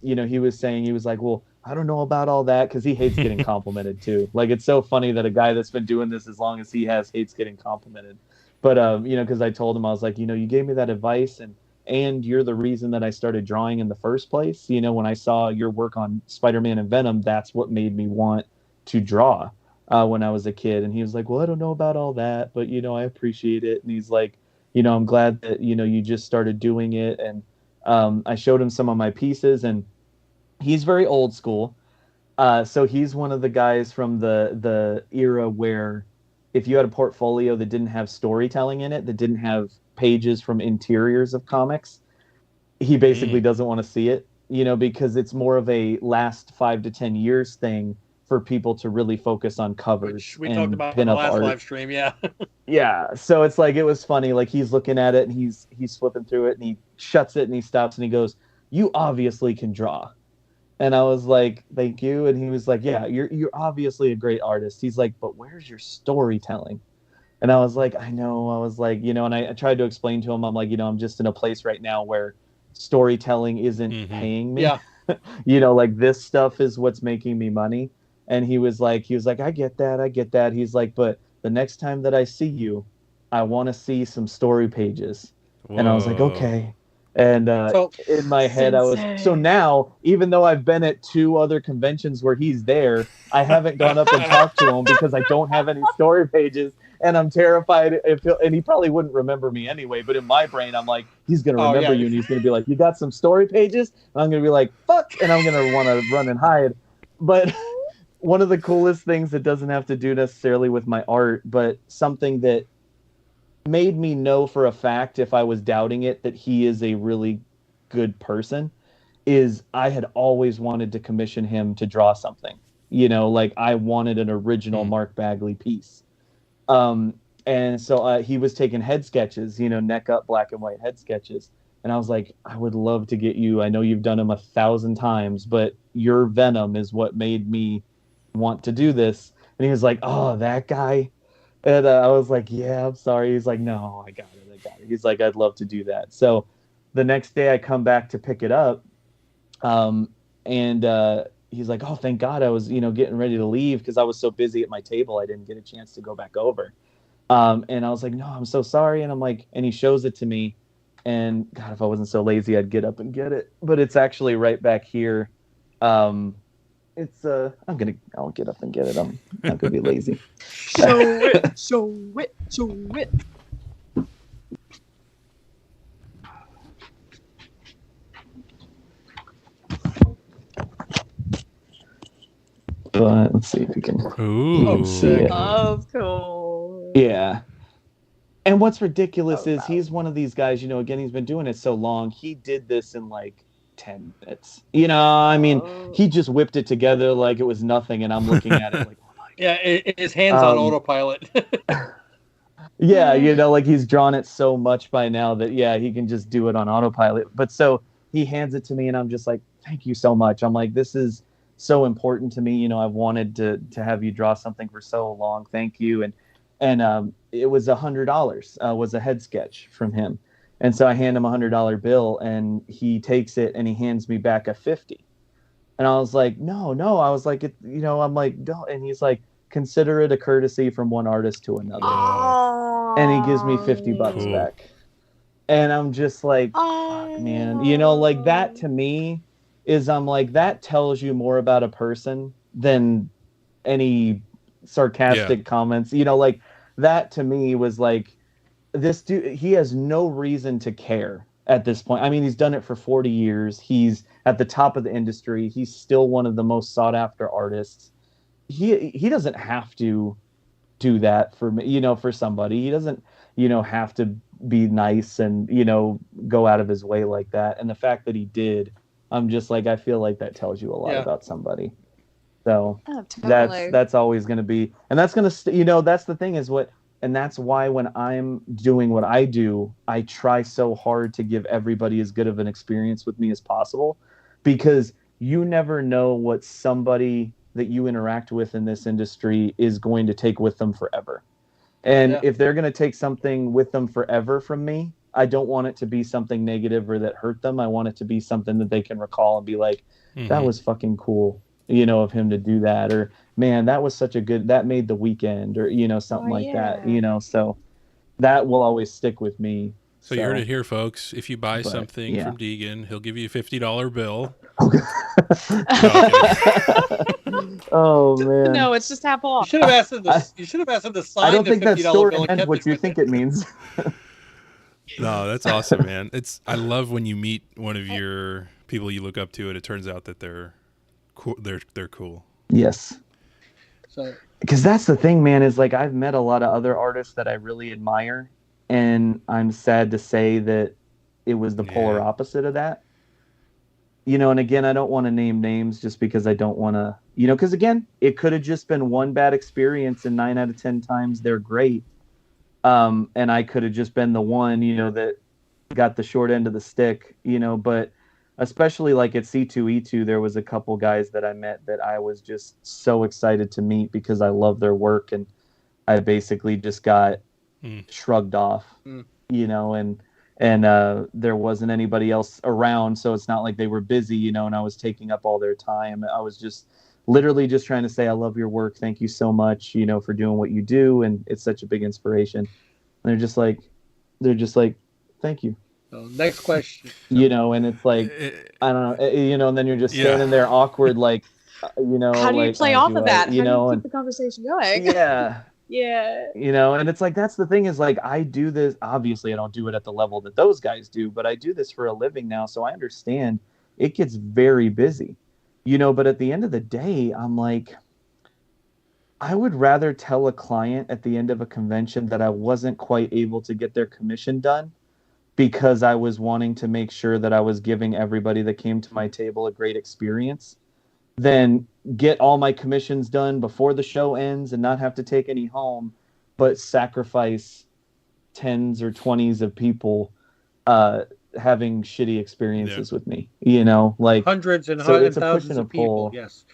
you know, he was like, well, I don't know about all that, because he hates getting complimented too. Like, it's so funny that a guy that's been doing this as long as he has hates getting complimented. But you know, because I told him, I was like, you know, you gave me that advice, and you're the reason that I started drawing in the first place. You know, when I saw your work on Spider-Man and Venom, that's what made me want to draw when I was a kid. And he was like, well, I don't know about all that, but, you know, I appreciate it. And he's like, you know, I'm glad that, you know, you just started doing it. And I showed him some of my pieces, and he's very old school. So he's one of the guys from the era where if you had a portfolio that didn't have storytelling in it, that didn't have pages from interiors of comics, he basically doesn't want to see it, you know, because it's more of a last 5 to 10 years thing for people to really focus on covers. Which we and talked about in pin the up last art. live stream, yeah. Yeah, so it's like, it was funny, like he's looking at it and he's flipping through it and he shuts it and he stops and he goes, you obviously can draw. And I was like, thank you. And he was like, yeah, you're obviously a great artist. He's like, but where's your storytelling? And I was like, I know. I was like, you know, and I tried to explain to him, I'm like, you know, I'm just in a place right now where storytelling isn't paying me. Yeah. You know, like this stuff is what's making me money. And he was like, I get that. He's like, but the next time that I see you, I want to see some story pages. Whoa. And I was like, okay. And so, in my head, I was, so now, even though I've been at 2 other conventions where he's there, I haven't gone up and talked to him because I don't have any story pages. And I'm terrified and he probably wouldn't remember me anyway. But in my brain, I'm like, he's going to remember you. And he's going to be like, you got some story pages? And I'm going to be like, fuck. And I'm going to want to run and hide. But one of the coolest things that doesn't have to do necessarily with my art, but something that made me know for a fact, if I was doubting it, that he is a really good person, is I had always wanted to commission him to draw something. You know, like I wanted an original Mark Bagley piece. And so he was taking head sketches, you know, neck up, black and white head sketches. And I was like, I would love to get you. I know you've done them 1,000 times, but your Venom is what made me want to do this. And he was like, oh, that guy. And I was like, yeah, I'm sorry. He's like, no, I got it. He's like, I'd love to do that. So the next day I come back to pick it up. And he's like, oh, thank God, I was, you know, getting ready to leave because I was so busy at my table. I didn't get a chance to go back over. And I was like, no, I'm so sorry. And I'm like, and he shows it to me. And God, if I wasn't so lazy, I'd get up and get it. But it's actually right back here. I'll get up and get it. I'm not gonna be lazy. Show it. But let's see if we can. Ooh. See it. Oh, cool. Yeah. And what's ridiculous is he's one of these guys, you know, again, he's been doing it so long. He did this in like 10 minutes. You know, I mean, he just whipped it together like it was nothing. And I'm looking at it like, oh my God. Yeah, his hands on autopilot. Yeah, you know, like he's drawn it so much by now that, yeah, he can just do it on autopilot. But so he hands it to me and I'm just like, thank you so much. I'm like, this is so important to me. You know, I've wanted to have you draw something for so long. Thank you. And it was $100 was a head sketch from him. And so I hand him $100 bill and he takes it and he hands me back a 50. And I was like, no. I was like, I'm like, don't. And he's like, consider it a courtesy from one artist to another. And he gives me $50 back. And I'm just like, fuck, man, you know, like that to me is, I'm like, that tells you more about a person than any sarcastic comments, you know, like that to me was like, this dude, he has no reason to care at this point. I mean, he's done it for 40 years. He's at the top of the industry. He's still one of the most sought after artists. He doesn't have to do that for me, you know, for somebody. He doesn't, you know, have to be nice and, you know, go out of his way like that. And the fact that he did, I'm just like, I feel like that tells you a lot about somebody. So totally. that's always going to be, and that's going to, you know, that's the thing is what And that's why when I'm doing what I do, I try so hard to give everybody as good of an experience with me as possible, because you never know what somebody that you interact with in this industry is going to take with them forever. And if they're going to take something with them forever from me, I don't want it to be something negative or that hurt them. I want it to be something that they can recall and be like, that was fucking cool, of him to do that. Or, man, that was such a good, that made the weekend, or, something like that, so that will always stick with me. So you heard it here, folks. If you buy something from Deegan, he'll give you a $50 bill. Oh man! No, it's just half off. You should have asked him to. You should have asked him to sign. I don't think that story meant what you think it means. No, that's awesome, man. I love when you meet one of your people you look up to, and it turns out that they're cool. They're cool. Yes. So, because that's the thing, man. Is like I've met a lot of other artists that I really admire, and I'm sad to say that it was the polar opposite of that. And again, I don't want to name names just because I don't want to, because again, it could have just been one bad experience and 9 out of 10 times they're great. And I could have just been the one, that got the short end of the stick, but especially like at C2E2, there was a couple guys that I met that I was just so excited to meet because I love their work. And I basically just got shrugged off, and there wasn't anybody else around, so it's not like they were busy, and I was taking up all their time. I was just literally just trying to say, I love your work. Thank you so much, for doing what you do. And it's such a big inspiration. And they're just like, thank you. So next question. And it's like, I don't know, and then you're just standing there awkward, like, how do you play off of that? How do you keep the conversation going? Yeah. Yeah. And it's like, that's the thing is like, I do this, obviously I don't do it at the level that those guys do, but I do this for a living now. So I understand it gets very busy, but at the end of the day, I'm like, I would rather tell a client at the end of a convention that I wasn't quite able to get their commission done because I was wanting to make sure that I was giving everybody that came to my table a great experience, then get all my commissions done before the show ends and not have to take any home, but sacrifice 10s or 20s of people having shitty experiences with me, like hundreds and it's thousands of people. Yes.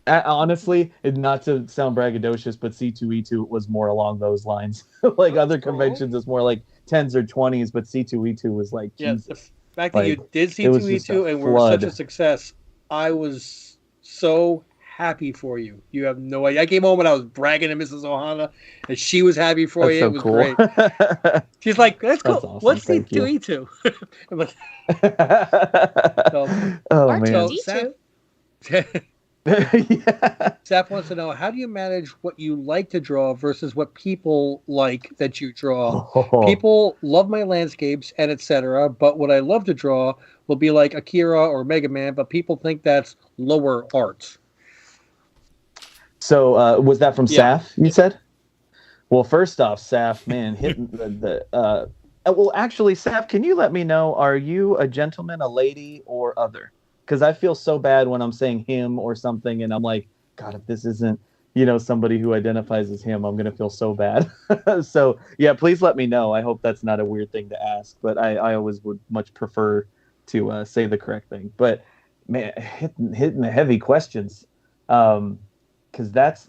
Honestly, not to sound braggadocious, but C2E2 was more along those lines. Like other conventions, it's more like 10s or 20s, but C2E2 was like, Jesus. The fact that you did C2E2 and were such a success, I was so happy for you. You have no idea. I came home and I was bragging to Mrs. Ohana, and she was happy for you. So it was great. She's like, "That's cool. Awesome. What's C2E2?" Oh man. Seth wants to know, how do you manage what you like to draw versus what people like that you draw? People love my landscapes and etc., but what I love to draw will be like Akira or Mega Man, but people think that's lower art. So was that from Saf, you said? Well, first off, Saf, man, hitting well, actually, Saf, can you let me know, are you a gentleman, a lady, or other? Because I feel so bad when I'm saying him or something, and I'm like, God, if this isn't, somebody who identifies as him, I'm going to feel so bad. So, yeah, please let me know. I hope that's not a weird thing to ask, but I always would much prefer to say the correct thing. But, man, hitting the heavy questions, because that's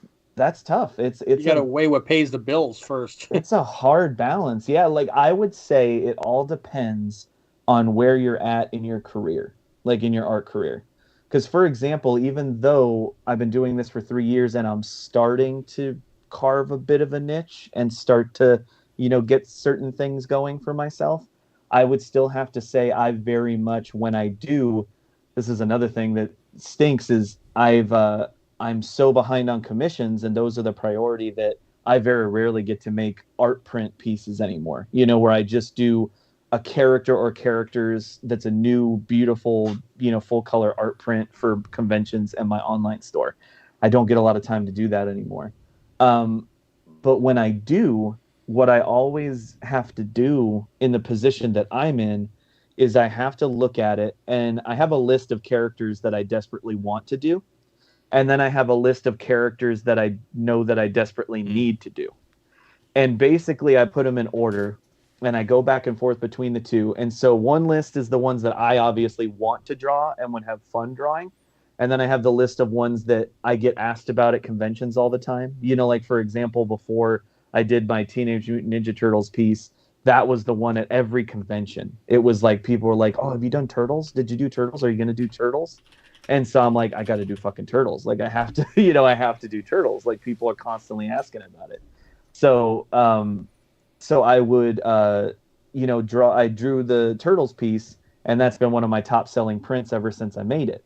tough. It's you got to weigh what pays the bills first. It's a hard balance. Yeah, like I would say it all depends on where you're at in your career. Like in your art career. Because, for example, even though I've been doing this for 3 years and I'm starting to carve a bit of a niche and start to, get certain things going for myself, I would still have to say I very much, when I do, this is another thing that stinks, is I'm so behind on commissions, and those are the priority, that I very rarely get to make art print pieces anymore, where I just do a character or characters that's a new, beautiful, full color art print for conventions and my online store. I don't get a lot of time to do that anymore. But when I do, what I always have to do in the position that I'm in is I have to look at it, and I have a list of characters that I desperately want to do. And then I have a list of characters that I know that I desperately need to do. And basically I put them in order, and I go back and forth between the two. And so one list is the ones that I obviously want to draw and would have fun drawing. And then I have the list of ones that I get asked about at conventions all the time. You know, like for example, before I did my Teenage Mutant Ninja Turtles piece, that was the one at every convention. It was like people were like, "Oh, have you done Turtles? Did you do Turtles? Are you going to do Turtles?" And so I'm like, I got to do fucking Turtles. Like I have to, I have to do Turtles. Like people are constantly asking about it. So, so I would, I drew the Turtles piece, and that's been one of my top selling prints ever since I made it.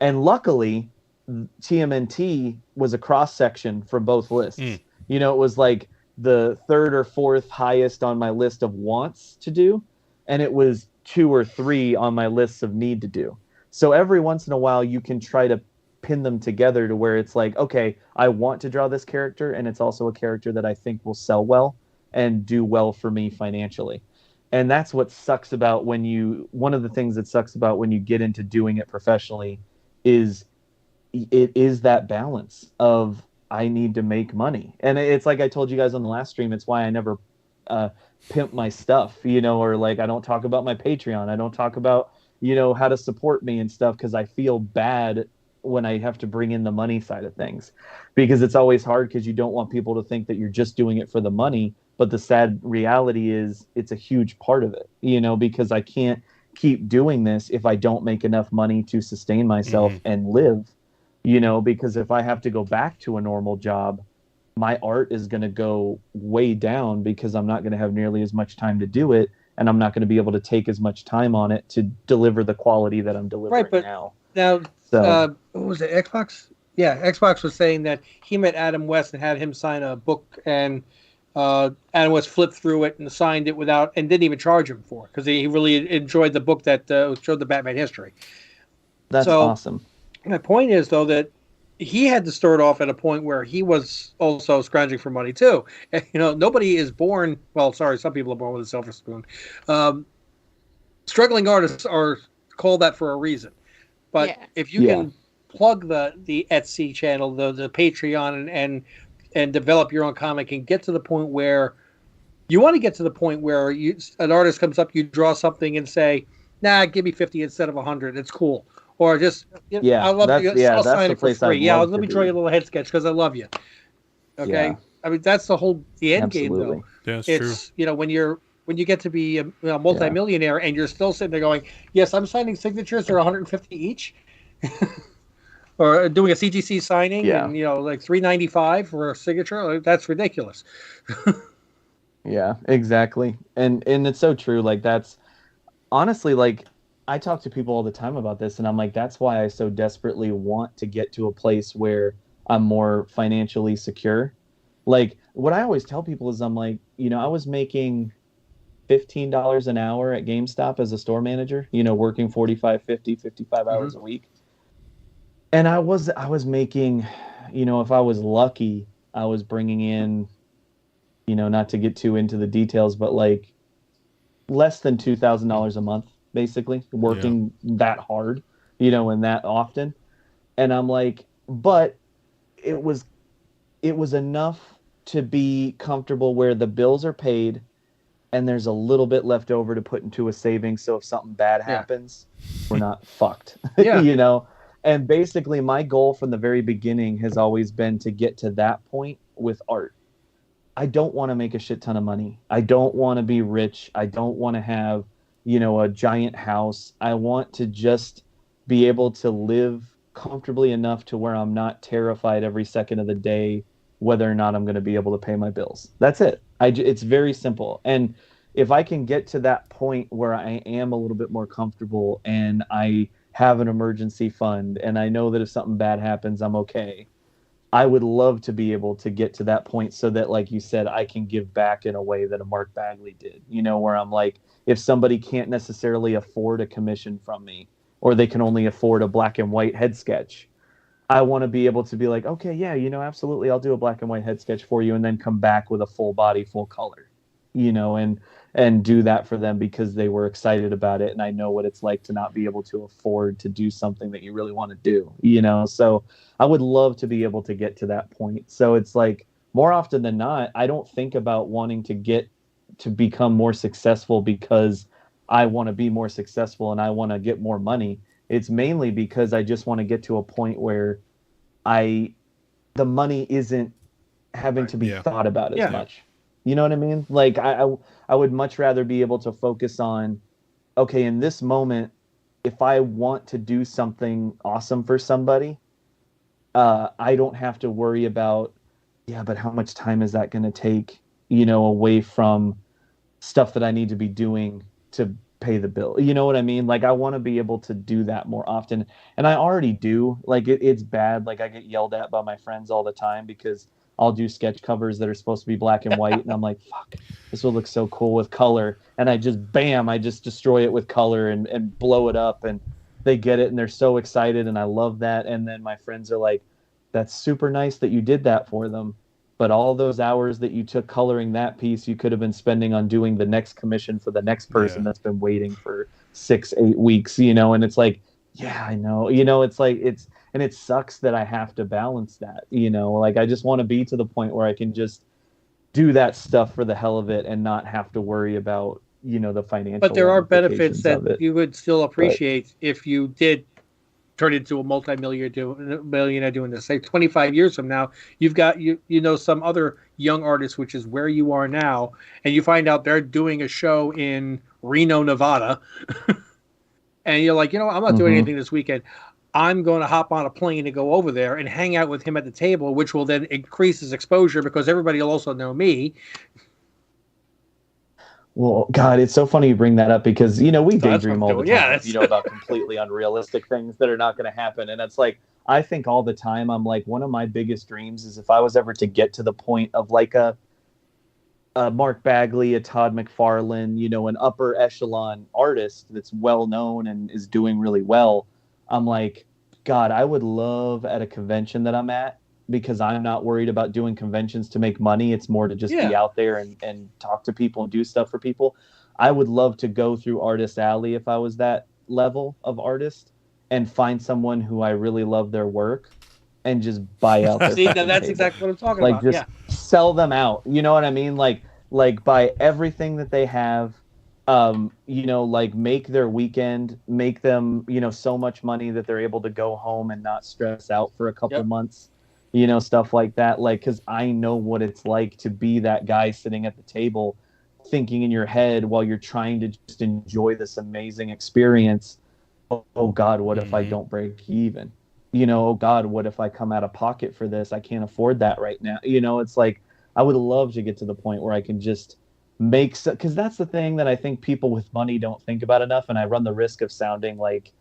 And luckily, TMNT was a cross section from both lists. It was like the third or fourth highest on my list of wants to do, and it was 2 or 3 on my lists of need to do. So every once in a while, you can try to pin them together to where it's like, okay, I want to draw this character, and it's also a character that I think will sell well and do well for me financially. And that's what sucks about one of the things that sucks about when you get into doing it professionally is it is that balance of I need to make money. And it's like I told you guys on the last stream, it's why I never pimp my stuff, or like I don't talk about my Patreon. I don't talk about, how to support me and stuff, because I feel bad when I have to bring in the money side of things, because it's always hard because you don't want people to think that you're just doing it for the money. But the sad reality is it's a huge part of it, because I can't keep doing this if I don't make enough money to sustain myself and live, because if I have to go back to a normal job, my art is going to go way down because I'm not going to have nearly as much time to do it. And I'm not going to be able to take as much time on it to deliver the quality that I'm delivering now. Now, what was it, Xbox? Yeah, Xbox was saying that he met Adam West and had him sign a book, and Adam West flipped through it and signed it and didn't even charge him for it, because he really enjoyed the book that showed the Batman history. That's awesome. My point is, though, that he had to start off at a point where he was also scrounging for money too. And, nobody is born. Well, sorry, some people are born with a silver spoon. Struggling artists are called that for a reason. But if you can plug the Etsy channel, the Patreon, and develop your own comic and get to the point where you want to get to the point where an artist comes up, you draw something and say, "Nah, give me 50 instead of 100. It's cool." Or just, I love you. I'll sign it for free. Yeah, let me draw you a little head sketch because I love you. Okay, yeah. I mean that's the end game, though. Yeah, it's true. When you get to be a multimillionaire and you're still sitting there going, "Yes, I'm signing signatures. They're 150 each," or doing a CGC signing, and like $395 for a signature. That's ridiculous. Yeah, exactly, and it's so true. Like that's honestly like. I talk to people all the time about this, and I'm like, that's why I so desperately want to get to a place where I'm more financially secure. Like, what I always tell people is I'm like, I was making $15 an hour at GameStop as a store manager, working 45, 50, 55 hours a week. And I was making, if I was lucky, I was bringing in, not to get too into the details, but like less than $2,000 a month. Basically working that hard, and that often. And I'm like, but it was enough to be comfortable where the bills are paid and there's a little bit left over to put into a savings. So if something bad happens, we're not fucked, And basically my goal from the very beginning has always been to get to that point with art. I don't want to make a shit ton of money. I don't want to be rich. I don't want to have a giant house. I want to just be able to live comfortably enough to where I'm not terrified every second of the day whether or not I'm going to be able to pay my bills. That's it. It's very simple. And if I can get to that point where I am a little bit more comfortable and I have an emergency fund and I know that if something bad happens, I'm okay, I would love to be able to get to that point so that, like you said, I can give back in a way that a Mark Bagley did, where I'm like, if somebody can't necessarily afford a commission from me, or they can only afford a black and white head sketch, I want to be able to be like, okay, yeah, absolutely, I'll do a black and white head sketch for you, and then come back with a full body, full color. and do that for them because they were excited about it. And I know what it's like to not be able to afford to do something that you really want to do, so I would love to be able to get to that point. So it's like, more often than not, I don't think about wanting to become more successful because I want to be more successful and I want to get more money. It's mainly because I just want to get to a point where the money isn't having to be thought about as much. You know what I mean? Like I would much rather be able to focus on, okay, in this moment, if I want to do something awesome for somebody, I don't have to worry about, but how much time is that going to take, away from stuff that I need to be doing to pay the bill. You know what I mean? Like I want to be able to do that more often. And I already do. Like it's bad. Like I get yelled at by my friends all the time because I'll do sketch covers that are supposed to be black and white. And I'm like, fuck, this will look so cool with color. And I just destroy it with color and blow it up. And they get it and they're so excited. And I love that. And then my friends are like, that's super nice that you did that for them. But all those hours that you took coloring that piece, you could have been spending on doing the next commission for the next person that's been waiting for 6-8 weeks, and it's like, I know, it's like, and it sucks that I have to balance that, like I just want to be to the point where I can just do that stuff for the hell of it and not have to worry about, the financial. But there are benefits that you would still appreciate if you did turn into a millionaire doing this. Say 25 years from now, you've got some other young artists, which is where you are now, and you find out they're doing a show in Reno, Nevada, and you're like, I'm not doing anything this weekend. I'm going to hop on a plane to go over there and hang out with him at the table, which will then increase his exposure because everybody will also know me. Well, God, it's so funny you bring that up because, we daydream all the time, about completely unrealistic things that are not going to happen. And it's like, I think all the time, I'm like, one of my biggest dreams is if I was ever to get to the point of like a Mark Bagley, a Todd McFarlane, an upper echelon artist that's well known and is doing really well. I'm like, God, I would love at a convention that I'm at, because I'm not worried about doing conventions to make money. It's more to just be out there and talk to people and do stuff for people. I would love to go through Artist Alley if I was that level of artist and find someone who I really love their work and just buy out their See, that's exactly what I'm talking about. Just sell them out. You know what I mean? Like buy everything that they have, like make their weekend, make them, so much money that they're able to go home and not stress out for a couple months. Stuff like that. Like, because I know what it's like to be that guy sitting at the table thinking in your head while you're trying to just enjoy this amazing experience. Oh God, what if I don't break even? Oh God, what if I come out of pocket for this? I can't afford that right now. It's like, I would love to get to the point where I can just because that's the thing that I think people with money don't think about enough. And I run the risk of sounding like,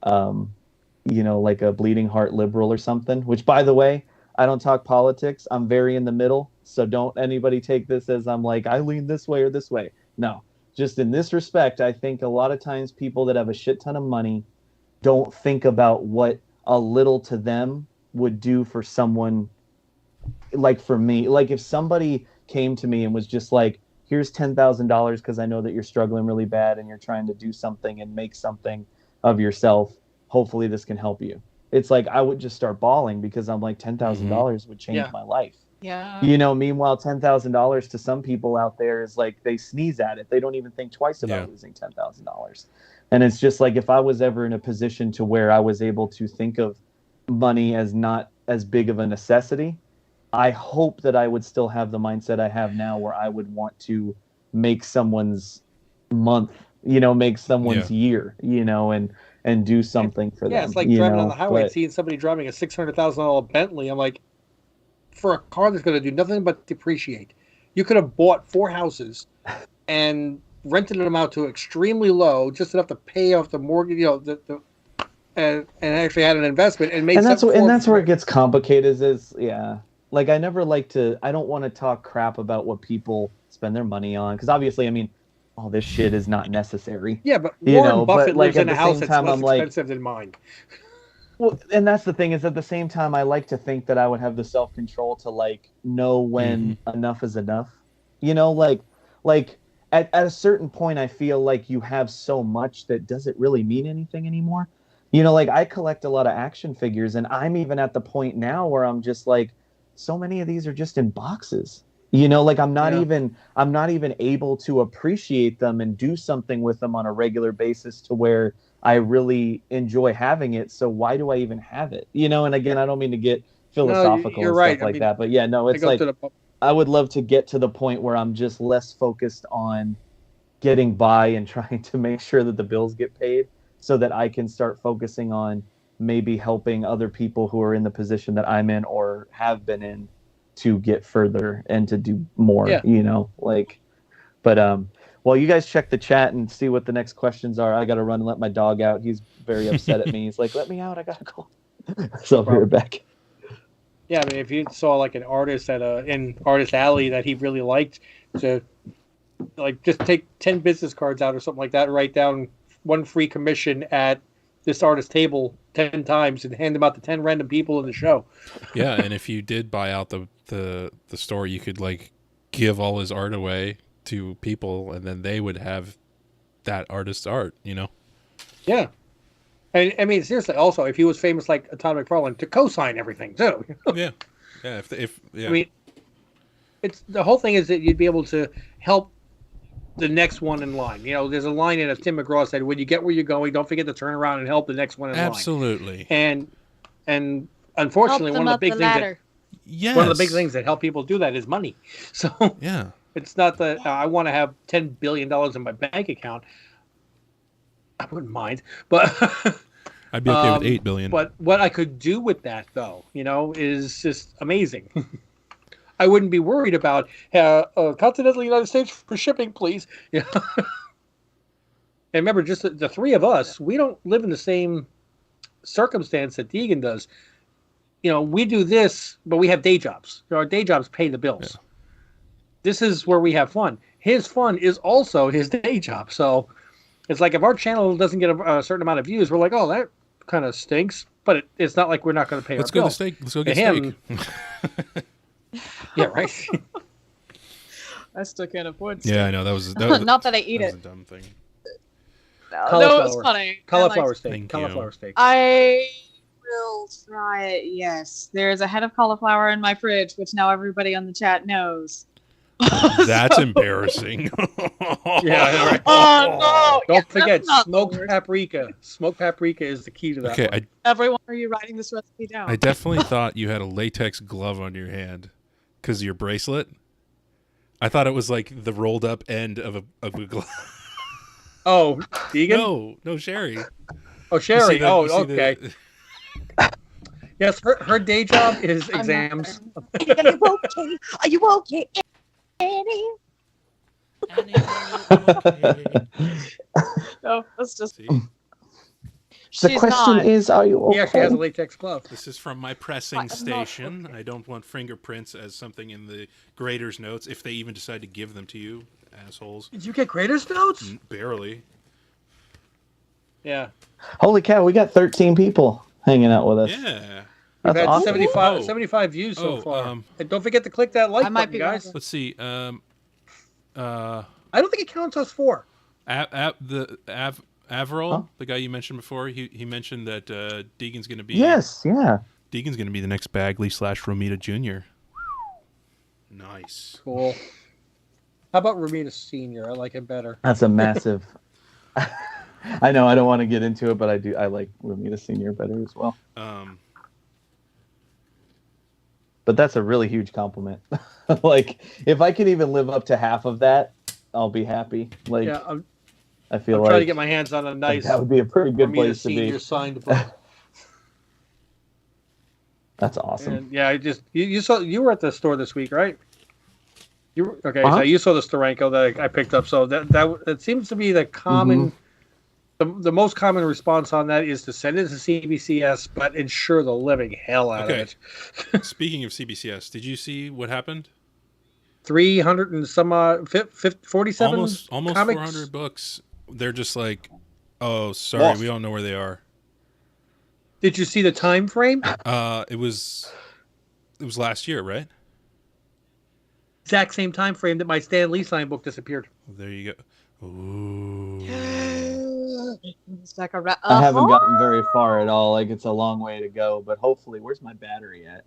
like a bleeding heart liberal or something, which, by the way, I don't talk politics. I'm very in the middle. So don't anybody take this as I'm like, I lean this way or this way. No, just in this respect, I think a lot of times people that have a shit ton of money don't think about what a little to them would do for someone like for me. Like if somebody came to me and was just like, here's $10,000 because I know that you're struggling really bad and you're trying to do something and make something of yourself. Hopefully this can help you. It's like I would just start bawling because I'm like, $10,000 would change my life. Yeah. Meanwhile, $10,000 to some people out there is like they sneeze at it. They don't even think twice about losing $10,000. And it's just like if I was ever in a position to where I was able to think of money as not as big of a necessity, I hope that I would still have the mindset I have now where I would want to make someone's month, make someone's year, and do something for them. Yeah, it's like driving on the highway and seeing somebody driving a $600,000 Bentley. I'm like, for a car that's going to do nothing but depreciate, you could have bought 4 houses and rented them out to extremely low, just enough to pay off the mortgage, and actually had an investment and made. And that's where it gets complicated. Like I don't want to talk crap about what people spend their money on because obviously, I mean, all this shit is not necessary. Yeah, but Warren Buffett lives in a house that's less expensive than mine. Well, and that's the thing is at the same time, I like to think that I would have the self-control to like know when enough is enough. like at a certain point, I feel like you have so much that does it really mean anything anymore? You know, like I collect a lot of action figures, and I'm even at the point now where I'm just like, so many of these are just in boxes. You know, like I'm not even able to appreciate them and do something with them on a regular basis to where I really enjoy having it. So why do I even have it? You know, and again, I don't mean to get philosophical and stuff like that, but yeah, no, it's like I would love to get to the point where I'm just less focused on getting by and trying to make sure that the bills get paid so that I can start focusing on maybe helping other people who are in the position that I'm in or have been in to get further and to do more, you know, like, but, well, you guys check the chat and see what the next questions are. I got to run and let my dog out. He's very upset at me. He's like, let me out. I got to go. So I'll be right back. Yeah, I mean, if you saw like an artist at in Artist Alley that he really liked, to like just take 10 business cards out or something like that, and write down one free commission at this artist table 10 times and hand them out to 10 random people in the show. Yeah, and if you did buy out the store, you could like give all his art away to people, and then they would have that artist's art, you know? Yeah. And I mean, seriously, also, if he was famous like Todd McFarlane, to co-sign everything too. Yeah. Yeah. If yeah. I mean, it's the whole thing is that you'd be able to help the next one in line. You know, there's a line in Tim McGraw said, when you get where you're going, don't forget to turn around and help the next one in line. Absolutely. And unfortunately, one of the big things one of the big things that help people do that is money. So yeah, it's not that I want to have $10 billion in my bank account. I wouldn't mind, but I'd be okay with $8 billion. But what I could do with that, though, you know, is just amazing. I wouldn't be worried about continental United States for shipping, please. Yeah. And remember, just the three of us, we don't live in the same circumstance that Deegan does. You know, we do this, but we have day jobs. Our day jobs pay the bills. Yeah. This is where we have fun. His fun is also his day job. So it's like if our channel doesn't get a certain amount of views, we're like, oh, that kind of stinks. But it's not like we're not going to pay our bills. Let's go get steak. Yeah, right. I still can't afford steak. Yeah, I know that was not that I eat it. That was a dumb thing. No, it was funny. Cauliflower steak. Cauliflower steak. I will try it. Yes, there's a head of cauliflower in my fridge, which now everybody on the chat knows. That's embarrassing. Yeah. Right. Oh no! Don't forget smoked paprika. Smoked paprika is the key to that. Okay, everyone, are you writing this recipe down? I definitely thought you had a latex glove on your hand because of your bracelet. I thought it was like the rolled up end of a glove. Oh, Deegan? No, Sherry. Oh, Sherry. Okay. Yes, her day job is exams. Are you okay? Are you okay, Annie? No, let's just. The question is, are you okay? Yeah, she has a latex glove. This is from my pressing station. I don't want fingerprints as something in the grader's notes, if they even decide to give them to you, assholes. Did you get grader's notes? Barely. Yeah. Holy cow, we got 13 people hanging out with us. Yeah. That's We've had awesome. 75 views so far. And don't forget to click that like button, guys. Let's see. I don't think it counts us 4. Avril, the guy you mentioned before, he mentioned that Deegan's going to be... Yes, yeah. Deegan's going to be the next Bagley / Romita Jr. Nice. Cool. How about Romita Sr.? I like it better. That's a massive... I know, I don't want to get into it, but I like Romita Sr. better as well. But that's a really huge compliment. Like, if I can even live up to half of that, I'll be happy. Like, yeah, I feel like... trying to get my hands on a nice... That would be a pretty good place to be. Signed book. That's awesome. And yeah, you were at the store this week, right? So you saw the Steranko that I picked up. So that seems to be the common... The most common response on that is to send it to CBCS, but insure the living hell out of it. Speaking of CBCS, did you see what happened? 300 and some 47 almost comics? 400 books. They're just like, oh, sorry, we don't know where they are. Did you see the time frame? It was last year, right? exact same time frame that my Stan Lee signed book disappeared. There you go. Ooh. I haven't gotten very far at all. Like, it's a long way to go, but hopefully, where's my battery at?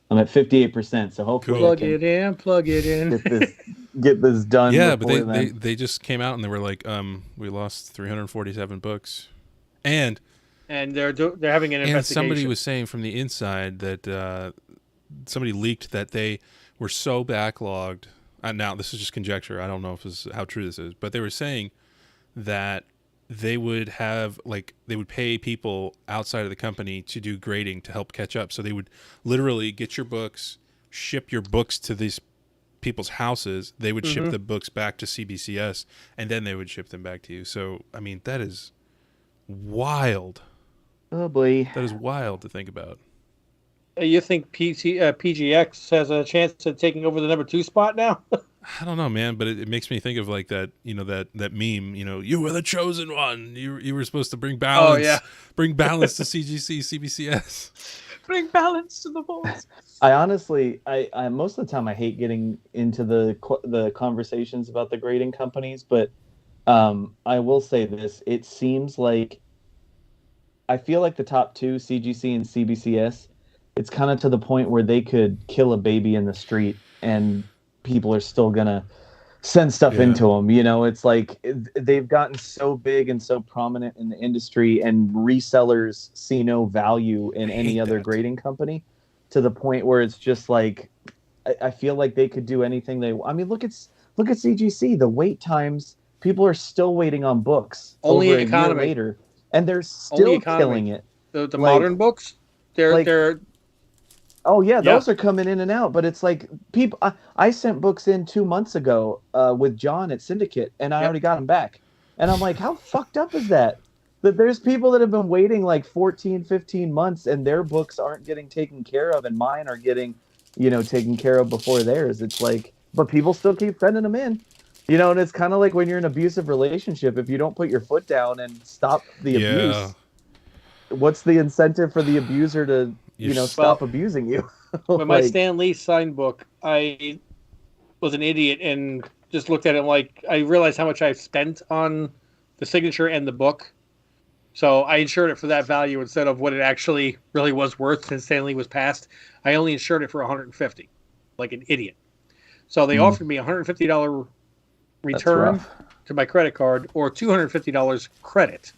I'm at 58%, so hopefully plug it in. Get this done. Yeah, but they just came out and they were like, we lost 347 books, and they're having an investigation. And somebody was saying from the inside that somebody leaked that they were so backlogged. Now this is just conjecture. I don't know how true this is, but they were saying that they would pay people outside of the company to do grading to help catch up. So they would literally get your books, ship your books to these people's houses. They would ship the books back to CBCS, and then they would ship them back to you. So, I mean, that is wild. Oh, boy. That is wild to think about. You think PGX has a chance of taking over the number 2 spot now? I don't know, man, but it makes me think of like that, that meme, you were the chosen one. You were supposed to bring balance. Oh, yeah. Bring balance to CGC, CBCS. Bring balance to the boys. I honestly, I most of the time I hate getting into the conversations about the grading companies, but I will say this: it seems like I feel like the top 2, CGC and CBCS, it's kind of to the point where they could kill a baby in the street and people are still gonna send stuff into them. It's like they've gotten so big and so prominent in the industry, and resellers see no value in any other grading company, to the point where it's just like I feel like they could do anything they want. I mean, look at CGC. The wait times, people are still waiting on books only over economy. A year later, and they're still killing it. The modern books, they're oh yeah, those are coming in and out. But it's like people. I sent books in 2 months ago with John at Syndicate, and I already got them back. And I'm like, how fucked up is that? That there's people that have been waiting like 14, 15 months, and their books aren't getting taken care of, and mine are getting, taken care of before theirs. It's like, but people still keep sending them in. And it's kind of like when you're in an abusive relationship. If you don't put your foot down and stop the abuse, what's the incentive for the abuser to, stop abusing you? When my Stan Lee signed book, I was an idiot and just looked at it like I realized how much I spent on the signature and the book. So I insured it for that value instead of what it actually really was worth since Stan Lee was passed. I only insured it for $150, like an idiot. So they offered me $150 return to my credit card or $250 credit.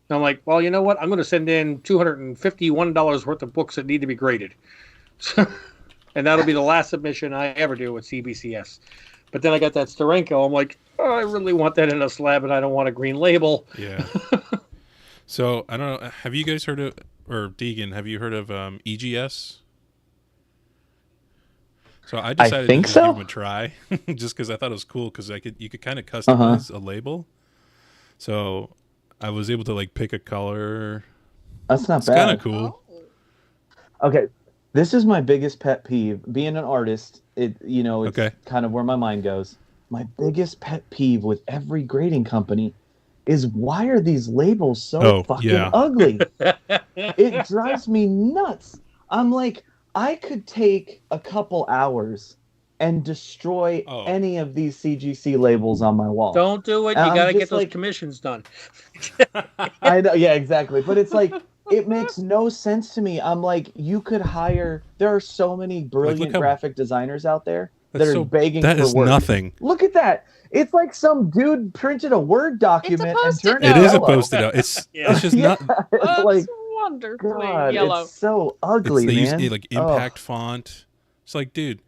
And I'm like, well, you know what? I'm going to send in $251 worth of books that need to be graded. And that'll be the last submission I ever do with CBCS. But then I got that Steranko. I'm like, oh, I really want that in a slab, and I don't want a green label. Yeah. So, I don't know. Have you guys heard of, or Deegan, have you heard of EGS? So I decided to give them a try just because I thought it was cool because you could kind of customize a label. So I was able to like pick a color. That's not bad. It's kind of cool. Okay, this is my biggest pet peeve. Being an artist, it's kind of where my mind goes. My biggest pet peeve with every grading company is why are these labels so fucking ugly? It drives me nuts. I'm like, I could take a couple hours and destroy any of these CGC labels on my wall. Don't do it. You got to get those commissions done. I know. Yeah, exactly. But it's like, it makes no sense to me. I'm like, you could hire, there are so many brilliant graphic designers out there that are begging for work. That is nothing. Look at that. It's like some dude printed a Word document and turned it yellow. It is a Post-it note. It's just not. It's like, wonderfully God, yellow. It's so ugly, they man. use like impact font. It's like, dude,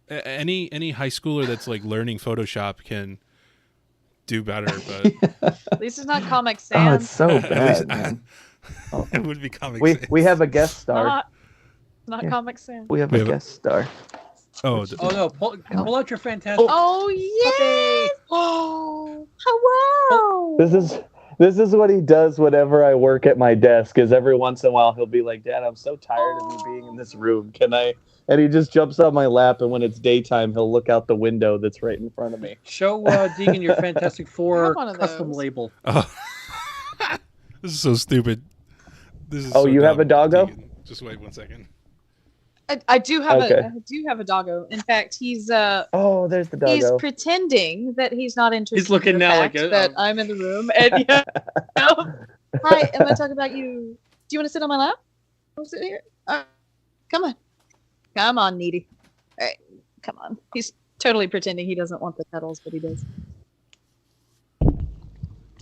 any high schooler that's like learning Photoshop can do better. But at least it's not Comic Sans. Oh, it's so bad. Man. It would be Comic Sans. We have a guest star. Not Comic Sans. We have a guest star. Oh no! Pull out your fantastic. Oh yes! Oh, hello. This is what he does whenever I work at my desk. Is every once in a while he'll be like, "Dad, I'm so tired of you being in this room. Can I?" And he just jumps on my lap, and when it's daytime, he'll look out the window that's right in front of me. Show Deegan your Fantastic Four custom label. Oh. This is so stupid. This is you have a doggo? Deegan. Just wait 1 second. I do have Okay. a doggo. In fact, he's Oh, there's the he's doggo. pretending that he's not interested. He's looking in the now fact like that I'm in the room. And hi, am I talking about you? Do you want to sit on my lap? Want to sit here? Come on, needy. All right, come on. He's totally pretending he doesn't want the petals, but he does.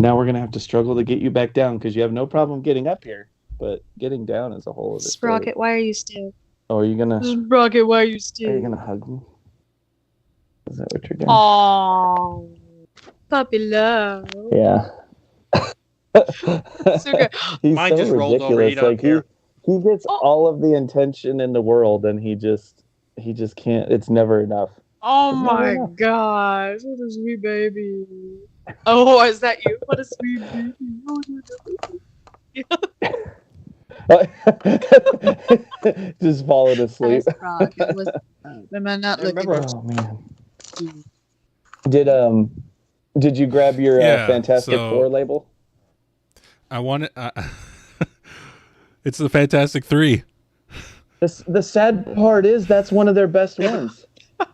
Now we're gonna have to struggle to get you back down because you have no problem getting up here, but getting down is a whole other story. Sprocket, why are you still? Oh, are you gonna? Sprocket, why are you still? Are you gonna hug me? Is that what you're doing? Oh, puppy love. Yeah. So good. He's Mine so just rolled over, he ridiculous. don't Like care. he gets all of the intention in the world, and he just can't. It's never enough. Oh It's never my enough. gosh, what a sweet baby. Oh, is that you? What a sweet baby. Oh, Just falling asleep. Sprocket. Am I not looking? Oh man. Did you grab your Fantastic Four label? I want it. It's the Fantastic Three. The sad part is that's one of their best ones.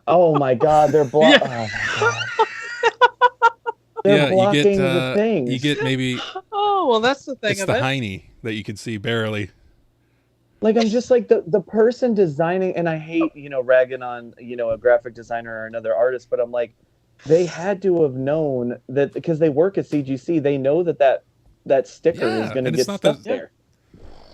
Oh my God, they're blocking. Oh my God. They're blocking the things. You get maybe. Oh well, that's the thing. It's the hiney that you can see barely. Like I'm just like the person designing, and I hate ragging on a graphic designer or another artist, but I'm like, they had to have known that because they work at CGC, they know that sticker is going to get stuck there.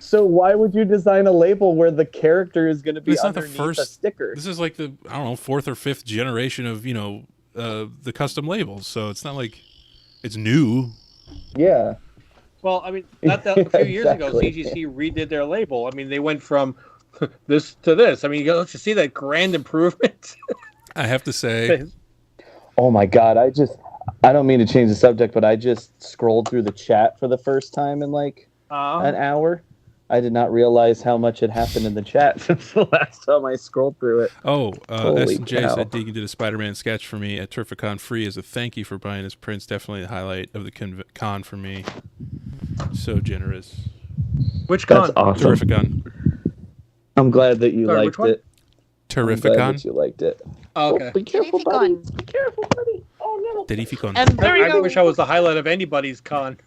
So why would you design a label where the character is going to be underneath a sticker? This is like the fourth or fifth generation of the custom labels, so it's not like it's new. Yeah. Well, I mean, a few years ago, CGC redid their label. I mean, they went from this to this. I mean, you see that grand improvement. I have to say. Oh my God! I don't mean to change the subject, but I just scrolled through the chat for the first time in like an hour. I did not realize how much had happened in the chat since the last time I scrolled through it. Oh, S&J said Deegan did a Spider-Man sketch for me at Terrificon free as a thank you for buying his prints. Definitely the highlight of the con for me. So generous. Which con? That's awesome. Terrificon. I'm glad that you liked it. Terrificon. I'm glad that you liked it. Oh, okay. Oh, be careful, buddy. Be careful, buddy. Oh no. Terrificon. And there you go. I wish I was the highlight of anybody's con.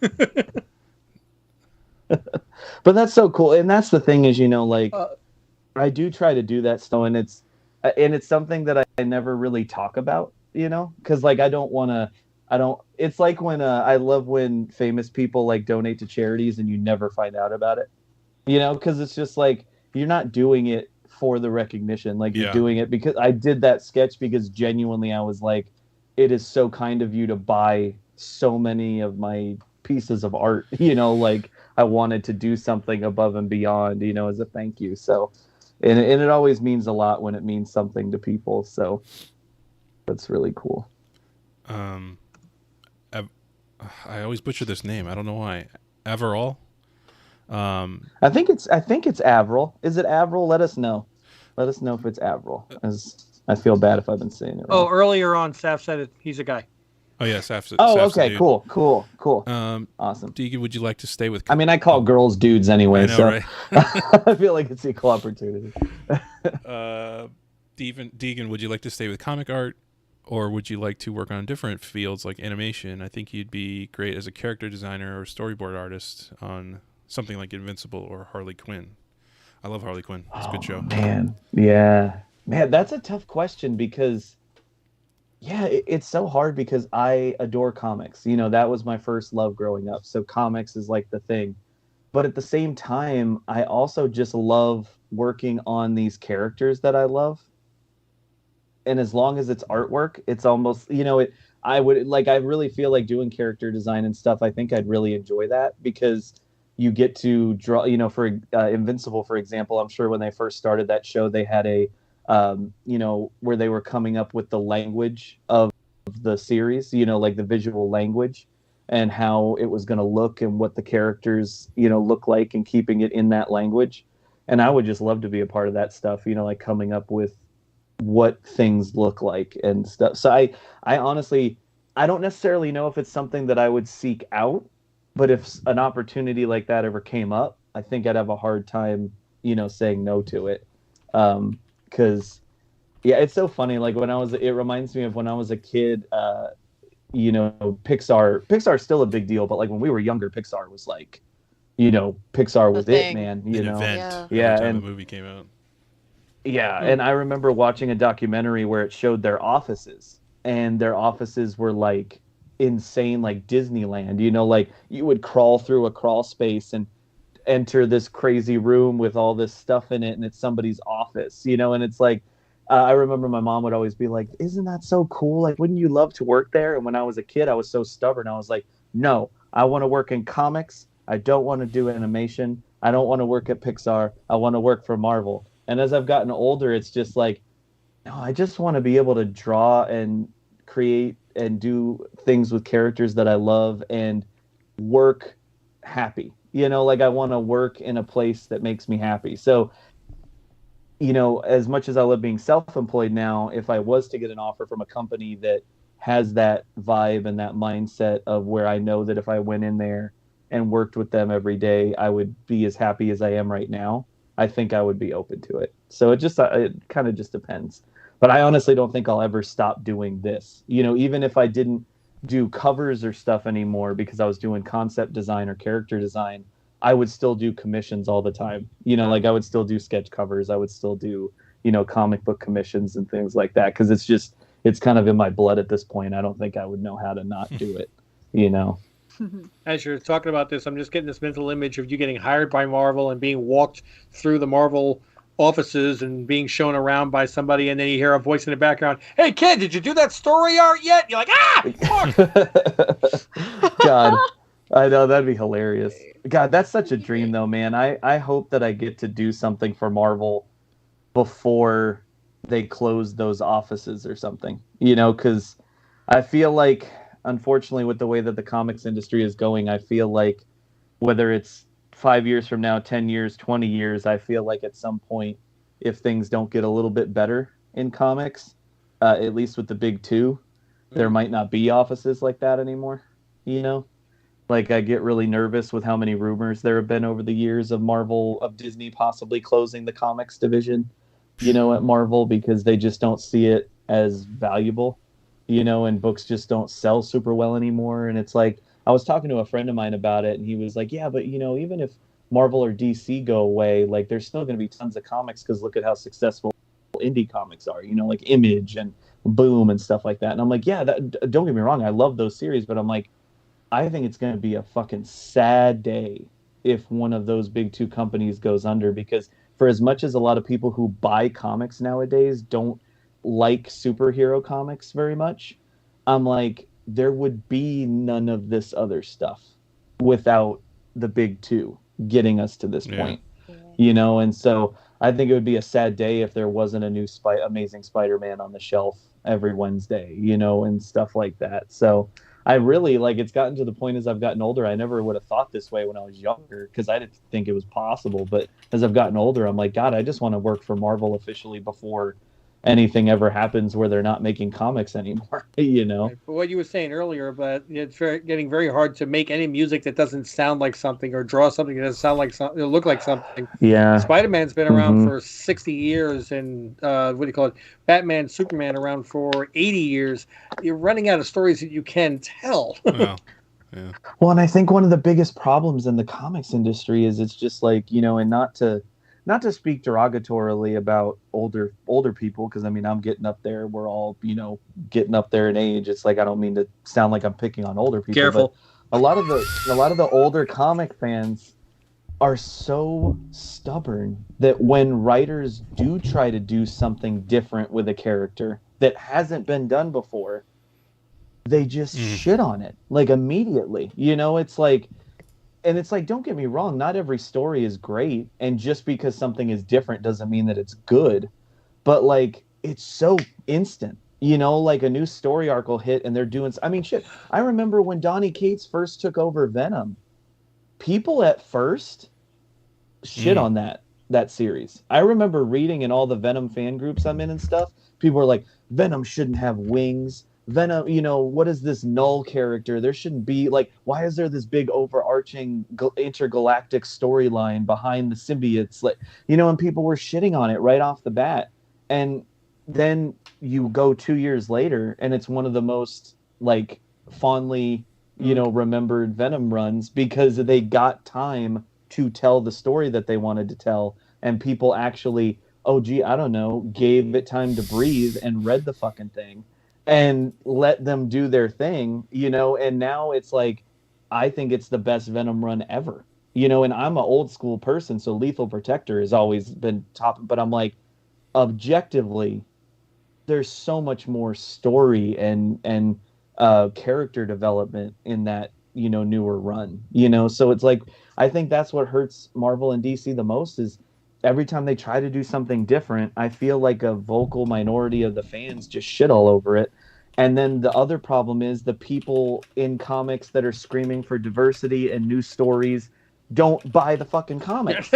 But that's so cool, and that's the thing is, I do try to do that still, and it's something that I never really talk about, because like I don't. It's like when I love when famous people like donate to charities and you never find out about it, because it's just like you're not doing it for the recognition, like you're doing it because I did that sketch because genuinely I was like, it is so kind of you to buy so many of my pieces of art, like I wanted to do something above and beyond, as a thank you. So, and it always means a lot when it means something to people. So that's really cool. I always butcher this name. I don't know why. Averall. I think it's Avril. Is it Avril? Let us know. Let us know if it's Avril. As I feel bad if I've been saying it wrong. Oh, earlier on, Saf said he's a guy. Oh yeah, Saf's. Oh, Saf's okay, cool. Awesome. Deegan, would you like to stay with? I mean, I call girls dudes anyway, I know, so right? I feel like it's equal opportunity. Deegan, would you like to stay with comic art, or would you like to work on different fields like animation? I think you'd be great as a character designer or storyboard artist on something like Invincible or Harley Quinn. I love Harley Quinn. It's a good show. Man, yeah, that's a tough question because. Yeah, it's so hard because I adore comics. That was my first love growing up. So comics is like the thing. But at the same time, I also just love working on these characters that I love. And as long as it's artwork, it's almost, I really feel like doing character design and stuff. I think I'd really enjoy that because you get to draw, for Invincible, for example, I'm sure when they first started that show, they had a, where they were coming up with the language of the series, like the visual language and how it was going to look and what the characters, look like and keeping it in that language. And I would just love to be a part of that stuff, like coming up with what things look like and stuff. So I honestly, I don't necessarily know if it's something that I would seek out, but if an opportunity like that ever came up, I think I'd have a hard time, saying no to it. Because yeah, it's so funny. Like it reminds me of when I was a kid. You know, Pixar's still a big deal, but like when we were younger, Pixar was like, you know, Pixar was it, man. You An know, event yeah, every time and the movie came out. yeah, and I remember watching a documentary where it showed their offices, and their offices were like insane, like Disneyland. You know, like you would crawl through a crawl space and enter this crazy room with all this stuff in it, and it's somebody's office. You know, and it's like I remember my mom would always be like, "Isn't that so cool? Like, wouldn't you love to work there?" And when I was a kid, I was so stubborn. I was like, "No, I want to work in comics. I don't want to do animation. I don't want to work at Pixar. I want to work for Marvel." And as I've gotten older, it's just like, no, I just want to be able to draw and create and do things with characters that I love and work happy. You know, like I want to work in a place that makes me happy. So, you know, as much as I love being self-employed now, if I was to get an offer from a company that has that vibe and that mindset of where I know that if I went in there and worked with them every day, I would be as happy as I am right now, I think I would be open to it. So it kind of just depends. But I honestly don't think I'll ever stop doing this. You know, even if I didn't do covers or stuff anymore because I was doing concept design or character design, I would still do commissions all the time. You know, like I would still do sketch covers. I would still do, you know, comic book commissions and things like that. Cause it's kind of in my blood at this point. I don't think I would know how to not do it, you know? As you're talking about this, I'm just getting this mental image of you getting hired by Marvel and being walked through the Marvel offices and being shown around by somebody, and then you hear a voice in the background, "Hey kid, did you do that story art yet?" You're like, fuck. God, I know, that'd be hilarious. God, that's such a dream though, man. I hope that I get to do something for Marvel before they close those offices or something, you know, because I feel like, unfortunately, with the way that the comics industry is going, I feel like whether it's 5 years from now, 10 years, 20 years, I feel like at some point, if things don't get a little bit better in comics, at least with the big two, there might not be offices like that anymore. You know, like I get really nervous with how many rumors there have been over the years of Disney possibly closing the comics division, you know, at Marvel, because they just don't see it as valuable, you know, and books just don't sell super well anymore. And it's like, I was talking to a friend of mine about it, and he was like, yeah, but you know, even if Marvel or DC go away, like there's still going to be tons of comics, because look at how successful indie comics are, you know, like Image and Boom and stuff like that. And I'm like, yeah, don't get me wrong, I love those series, but I'm like, I think it's going to be a fucking sad day if one of those big two companies goes under, because for as much as a lot of people who buy comics nowadays don't like superhero comics very much, I'm like, there would be none of this other stuff without the big two getting us to this point, you know? And so I think it would be a sad day if there wasn't a new Amazing Spider-Man on the shelf every Wednesday, you know, and stuff like that. So I really, like, it's gotten to the point as I've gotten older, I never would have thought this way when I was younger, because I didn't think it was possible. But as I've gotten older, I'm like, God, I just want to work for Marvel officially before anything ever happens where they're not making comics anymore, you know? Right. But what you were saying earlier, but it's getting very hard to make any music that doesn't sound like something, or draw something that doesn't sound like something, look like something. Yeah. Spider-Man's been around for 60 years, and what do you call it? Batman, Superman around for 80 years. You're running out of stories that you can tell. Well, yeah. Well, and I think one of the biggest problems in the comics industry is it's just like, you know, and not to speak derogatorily about older people, because I mean, I'm getting up there. We're all, you know, getting up there in age. It's like, I don't mean to sound like I'm picking on older people. Careful. But a lot of the older comic fans are so stubborn that when writers do try to do something different with a character that hasn't been done before, they just shit on it, like, immediately. You know, it's like, and it's like, don't get me wrong, not every story is great, and just because something is different doesn't mean that it's good. But like, it's so instant, you know, like a new story arc will hit and they're doing, I mean, shit, I remember when Donny Cates first took over Venom, people at first shit on that series. I remember reading in all the Venom fan groups I'm in and stuff, people were like, Venom shouldn't have wings, Venom, what is this null character? There shouldn't be, like, why is there this big overarching intergalactic storyline behind the symbiotes? Like, and people were shitting on it right off the bat. And then you go 2 years later and it's one of the most, like, fondly, remembered Venom runs because they got time to tell the story that they wanted to tell. And people actually, I don't know, gave it time to breathe and read the fucking thing and let them do their thing, and now it's like, I think it's the best Venom run ever, and I'm an old school person, so Lethal Protector has always been top, but I'm like, objectively, there's so much more story and character development in that, newer run, so it's like, I think that's what hurts Marvel and DC the most is every time they try to do something different, I feel like a vocal minority of the fans just shit all over it. And then the other problem is the people in comics that are screaming for diversity and new stories don't buy the fucking comics.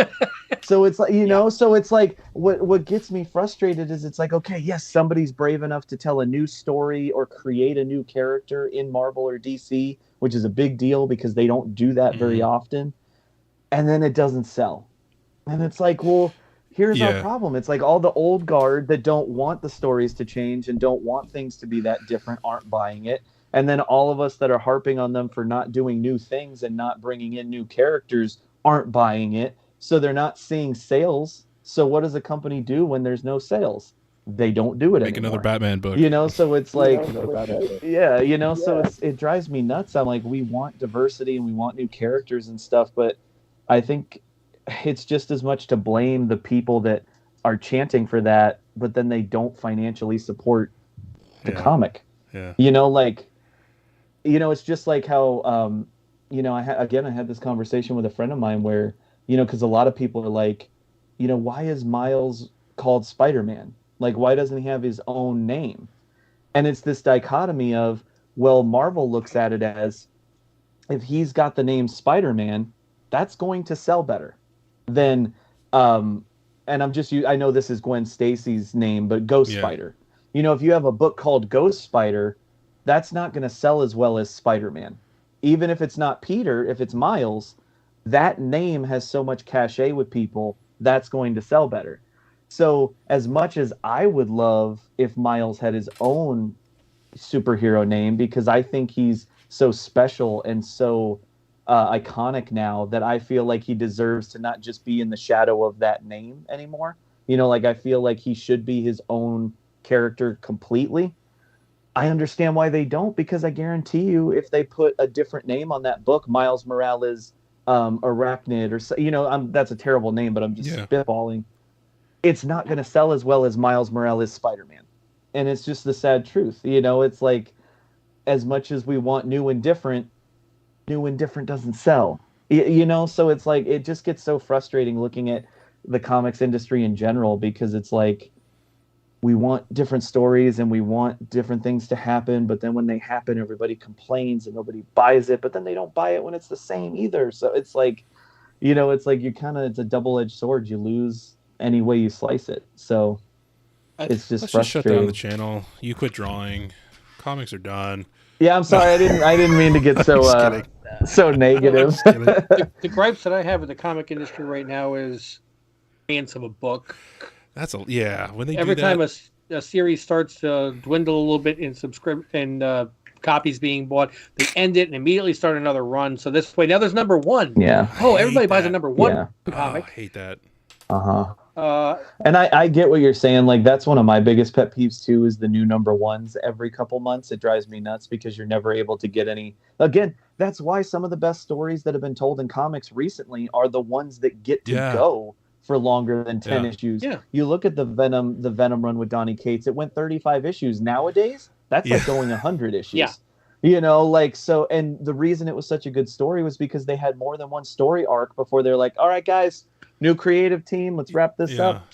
So it's like, so it's like what gets me frustrated is it's like, okay, yes, somebody's brave enough to tell a new story or create a new character in Marvel or DC, which is a big deal because they don't do that very often. And then it doesn't sell. And it's like, well, here's our problem. It's like all the old guard that don't want the stories to change and don't want things to be that different aren't buying it. And then all of us that are harping on them for not doing new things and not bringing in new characters aren't buying it. So they're not seeing sales. So what does a company do when there's no sales? They don't do it anymore. Make another Batman book. So it's like, so it drives me nuts. I'm like, we want diversity and we want new characters and stuff, but I think it's just as much to blame the people that are chanting for that, but then they don't financially support the comic. Yeah. It's just like how, I had this conversation with a friend of mine where, because a lot of people are like, why is Miles called Spider-Man? Like, why doesn't he have his own name? And it's this dichotomy of, well, Marvel looks at it as, if he's got the name Spider-Man, that's going to sell better than, and I know this is Gwen Stacy's name, but Ghost Spider. If you have a book called Ghost Spider, that's not going to sell as well as Spider-Man. Even if it's not Peter, if it's Miles, that name has so much cachet with people, that's going to sell better. So as much as I would love if Miles had his own superhero name, because I think he's so special and so iconic now that I feel like he deserves to not just be in the shadow of that name anymore. I feel like he should be his own character completely. I understand why they don't, because I guarantee you if they put a different name on that book, Miles Morales Arachnid, or that's a terrible name, but I'm just spitballing. It's not going to sell as well as Miles Morales Spider-Man. And it's just the sad truth. It's like, as much as we want new and different doesn't sell. So it's like, it just gets so frustrating looking at the comics industry in general, because it's like, we want different stories and we want different things to happen, but then when they happen, everybody complains and nobody buys it, but then they don't buy it when it's the same either. So it's like, it's like it's a double-edged sword. You lose any way you slice it. So it's just Let's frustrating. Just shut down the channel. You quit drawing. Comics are done. Yeah, I'm sorry. I didn't mean to get so so negative. The gripes that I have with the comic industry right now is variance of a book. When they every do time a series starts to dwindle a little bit in copies being bought, they end it and immediately start another run. So this way, now there's number one. Yeah. Oh, everybody buys a number one comic. I hate that. And I get what you're saying. Like, that's one of my biggest pet peeves too, is the new number ones every couple months. It drives me nuts because you're never able to get any. Again, that's why some of the best stories that have been told in comics recently are the ones that get to go for longer than 10 issues. Yeah. You look at the Venom run with Donny Cates, it went 35 issues. Nowadays, that's like going 100 issues. Yeah. So, and the reason it was such a good story was because they had more than one story arc before they're like, all right, guys, new creative team, let's wrap this up,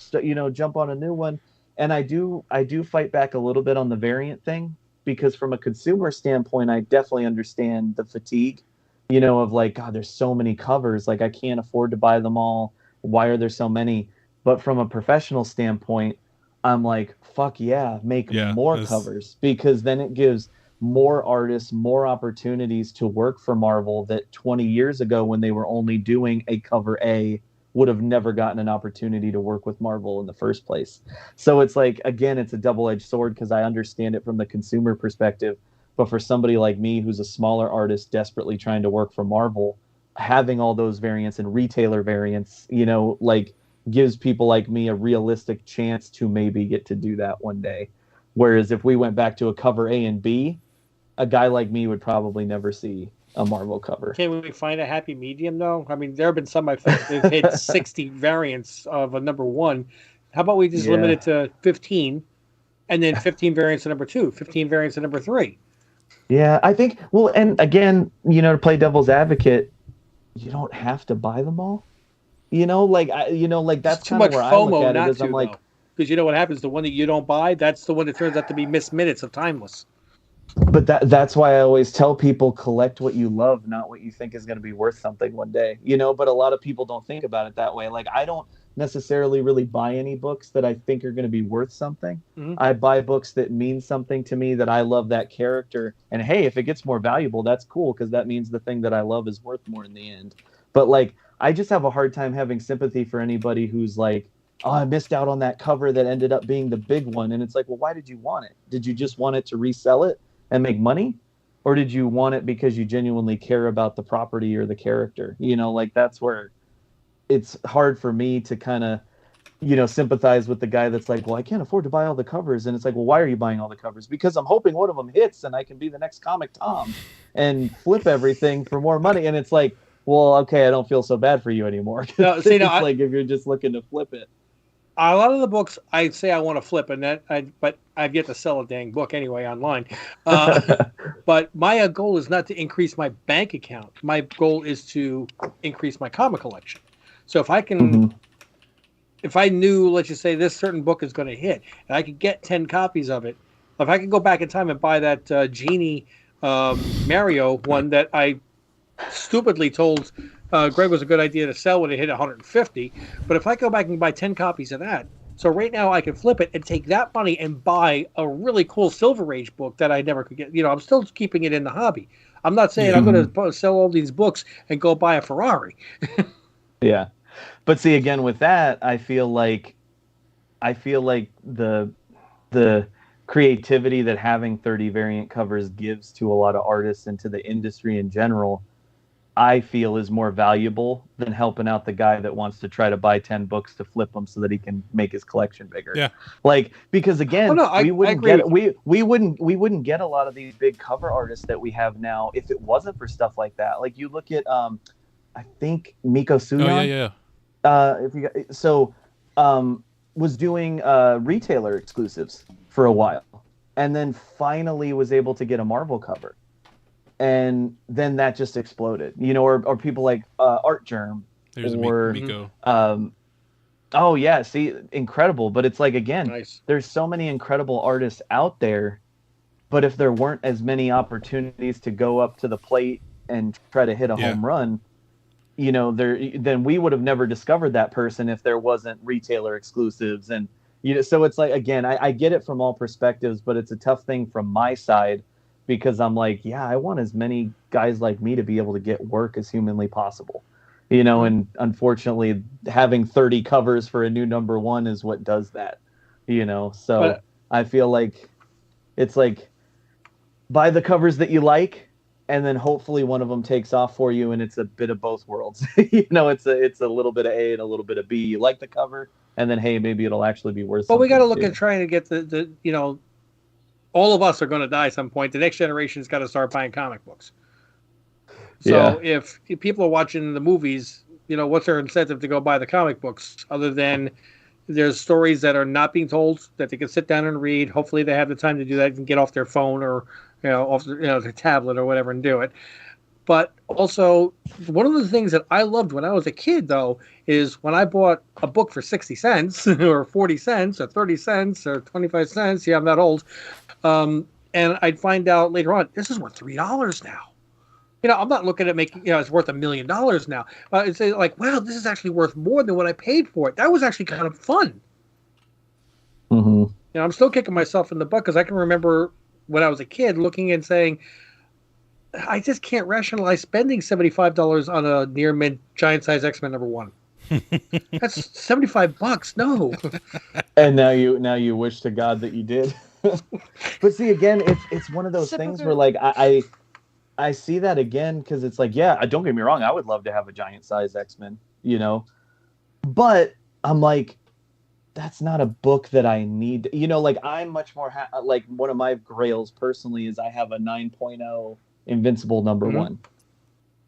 jump on a new one. And I do fight back a little bit on the variant thing, because from a consumer standpoint, I definitely understand the fatigue, of like, God, there's so many covers, like I can't afford to buy them all. Why are there so many? But from a professional standpoint, I'm like, fuck yeah, make more covers, because then it gives more artists more opportunities to work for Marvel that 20 years ago, when they were only doing a cover A, would have never gotten an opportunity to work with Marvel in the first place. So it's like, again, it's a double-edged sword, because I understand it from the consumer perspective, but for somebody like me who's a smaller artist desperately trying to work for Marvel, having all those variants and retailer variants, you know, like, gives people like me a realistic chance to maybe get to do that one day. Whereas if we went back to a cover A and B, a guy like me would probably never see a Marvel cover. Can we find a happy medium, though? I mean, there have been some I've hit 60 variants of a number 1. How about we just limit it to 15, and then 15 variants of number 2, 15 variants of number 3? Yeah, I think, well, and again, you know, to play devil's advocate, you don't have to buy them all. You know, like, that's kind of where I look at it, is I'm like, because you know what happens, the one that you don't buy, that's the one that turns out to be missed minutes of Timeless. But that's why I always tell people, collect what you love, not what you think is going to be worth something one day. You know, but a lot of people don't think about it that way. Like, I don't necessarily really buy any books that I think are going to be worth something. Mm-hmm. I buy books that mean something to me, that I love that character. And hey, if it gets more valuable, that's cool, because that means the thing that I love is worth more in the end. But like, I just have a hard time having sympathy for anybody who's like, oh, I missed out on that cover that ended up being the big one. And it's like, well, why did you want it? Did you just want it to resell it and make money? Or did you want it because you genuinely care about the property or the character? You know, like, that's where it's hard for me to kind of, you know, sympathize with the guy that's like, well, I can't afford to buy all the covers. And it's like, well, why are you buying all the covers? Because I'm hoping one of them hits and I can be the next Comic Tom and flip everything for more money. And it's like, well, okay, I don't feel so bad for you anymore. No, see, no, like, if you're just looking to flip it. A lot of the books I say I want to flip, but I've yet to sell a dang book anyway online. But my goal is not to increase my bank account. My goal is to increase my comic collection. So if I can, if I knew, let's just say, this certain book is going to hit, and I could get 10 copies of it, if I could go back in time and buy that Genie Mario one that I stupidly told Greg was a good idea to sell when it hit 150, but if I go back and buy 10 copies of that, so right now I can flip it and take that money and buy a really cool Silver Age book that I never could get. You know, I'm still keeping it in the hobby. I'm not saying I'm going to sell all these books and go buy a Ferrari. Yeah, but see, again, with that, I feel like the creativity that having 30 variant covers gives to a lot of artists and to the industry in general, I feel is more valuable than helping out the guy that wants to try to buy 10 books to flip them so that he can make his collection bigger. Yeah. Like, because again, we wouldn't get a lot of these big cover artists that we have now if it wasn't for stuff like that. Like, you look at I think Miko Suyon. Was doing retailer exclusives for a while, and then finally was able to get a Marvel cover. And then that just exploded, you know, or people like Art Germ. There's Miko. Oh yeah, see, incredible. But it's like, again, there's so many incredible artists out there, but if there weren't as many opportunities to go up to the plate and try to hit a home run, you know, then we would have never discovered that person if there wasn't retailer exclusives. And, you know, so it's like, again, I get it from all perspectives, but it's a tough thing from my side, because I'm like, yeah, I want as many guys like me to be able to get work as humanly possible, you know, and unfortunately having 30 covers for a new number 1 is what does that, you know? So I feel like it's like, buy the covers that you like, and then hopefully one of them takes off for you, and it's a bit of both worlds. You know, it's a little bit of A and a little bit of B. You like the cover, and then, hey, maybe it'll actually be worth something. But we got to look at trying to get the you know, all of us are going to die at some point. The next generation's got to start buying comic books. So if people are watching the movies, you know, what's their incentive to go buy the comic books, other than there's stories that are not being told that they can sit down and read. Hopefully they have the time to do that and get off their phone or, you know, off their tablet or whatever and do it. But also, one of the things that I loved when I was a kid, though, is when I bought a book for 60 cents or 40 cents or 30 cents or 25 cents. Yeah, I'm that old. And I'd find out later on, this is worth $3 now. You know, I'm not looking at making, you know, it's worth $1 million now. It's like, wow, this is actually worth more than what I paid for it. That was actually kind of fun. Mm-hmm. I'm still kicking myself in the butt because I can remember when I was a kid looking and saying, I just can't rationalize spending $75 on a near mint giant size X-Men #1. That's $75. No. And now you wish to God that you did. But see, again, it's one of those things where like I see that again because it's like, yeah, don't get me wrong, I would love to have a giant size X-Men, but I'm like, that's not a book that I need. Like I'm much more like one of my grails personally is I have a 9.0 Invincible #1.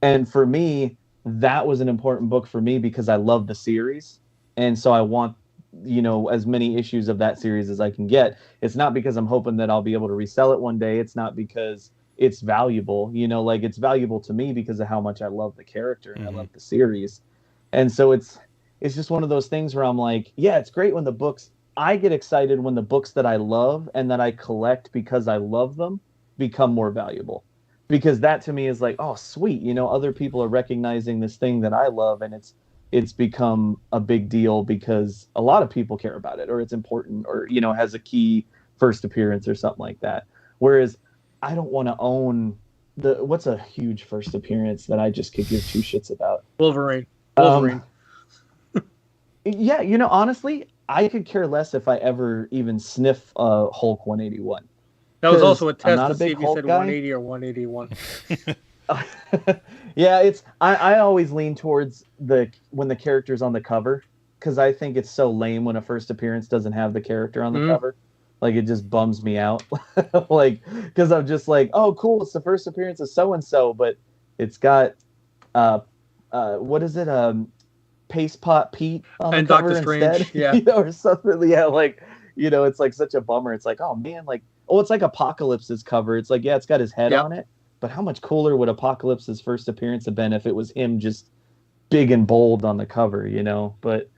And for me, that was an important book for me because I love the series. And so I want, as many issues of that series as I can get. It's not because I'm hoping that I'll be able to resell it one day. It's not because it's valuable, like it's valuable to me because of how much I love the character and I love the series. And so it's just one of those things where I'm like, yeah, it's great when I get excited when the books that I love and that I collect because I love them become more valuable. Because that to me is like, oh, sweet, other people are recognizing this thing that I love and it's become a big deal because a lot of people care about it or it's important or, has a key first appearance or something like that. Whereas I don't want to own what's a huge first appearance that I just could give two shits about? Wolverine. Yeah, honestly, I could care less if I ever even sniff Hulk 181. That was also a test to see if you Hulk said guy. 180 or 181. Yeah, I always lean towards when the character's on the cover because I think it's so lame when a first appearance doesn't have the character on the cover. Like it just bums me out. Like because I'm just like, oh cool, it's the first appearance of so and so, but it's got what is it? Paste Pot Pete on and the cover Doctor Strange, instead. yeah. Or something. Yeah, like it's like such a bummer. It's like, oh man, like it's like Apocalypse's cover. It's like, yeah, it's got his head on it, but how much cooler would Apocalypse's first appearance have been if it was him just big and bold on the cover, But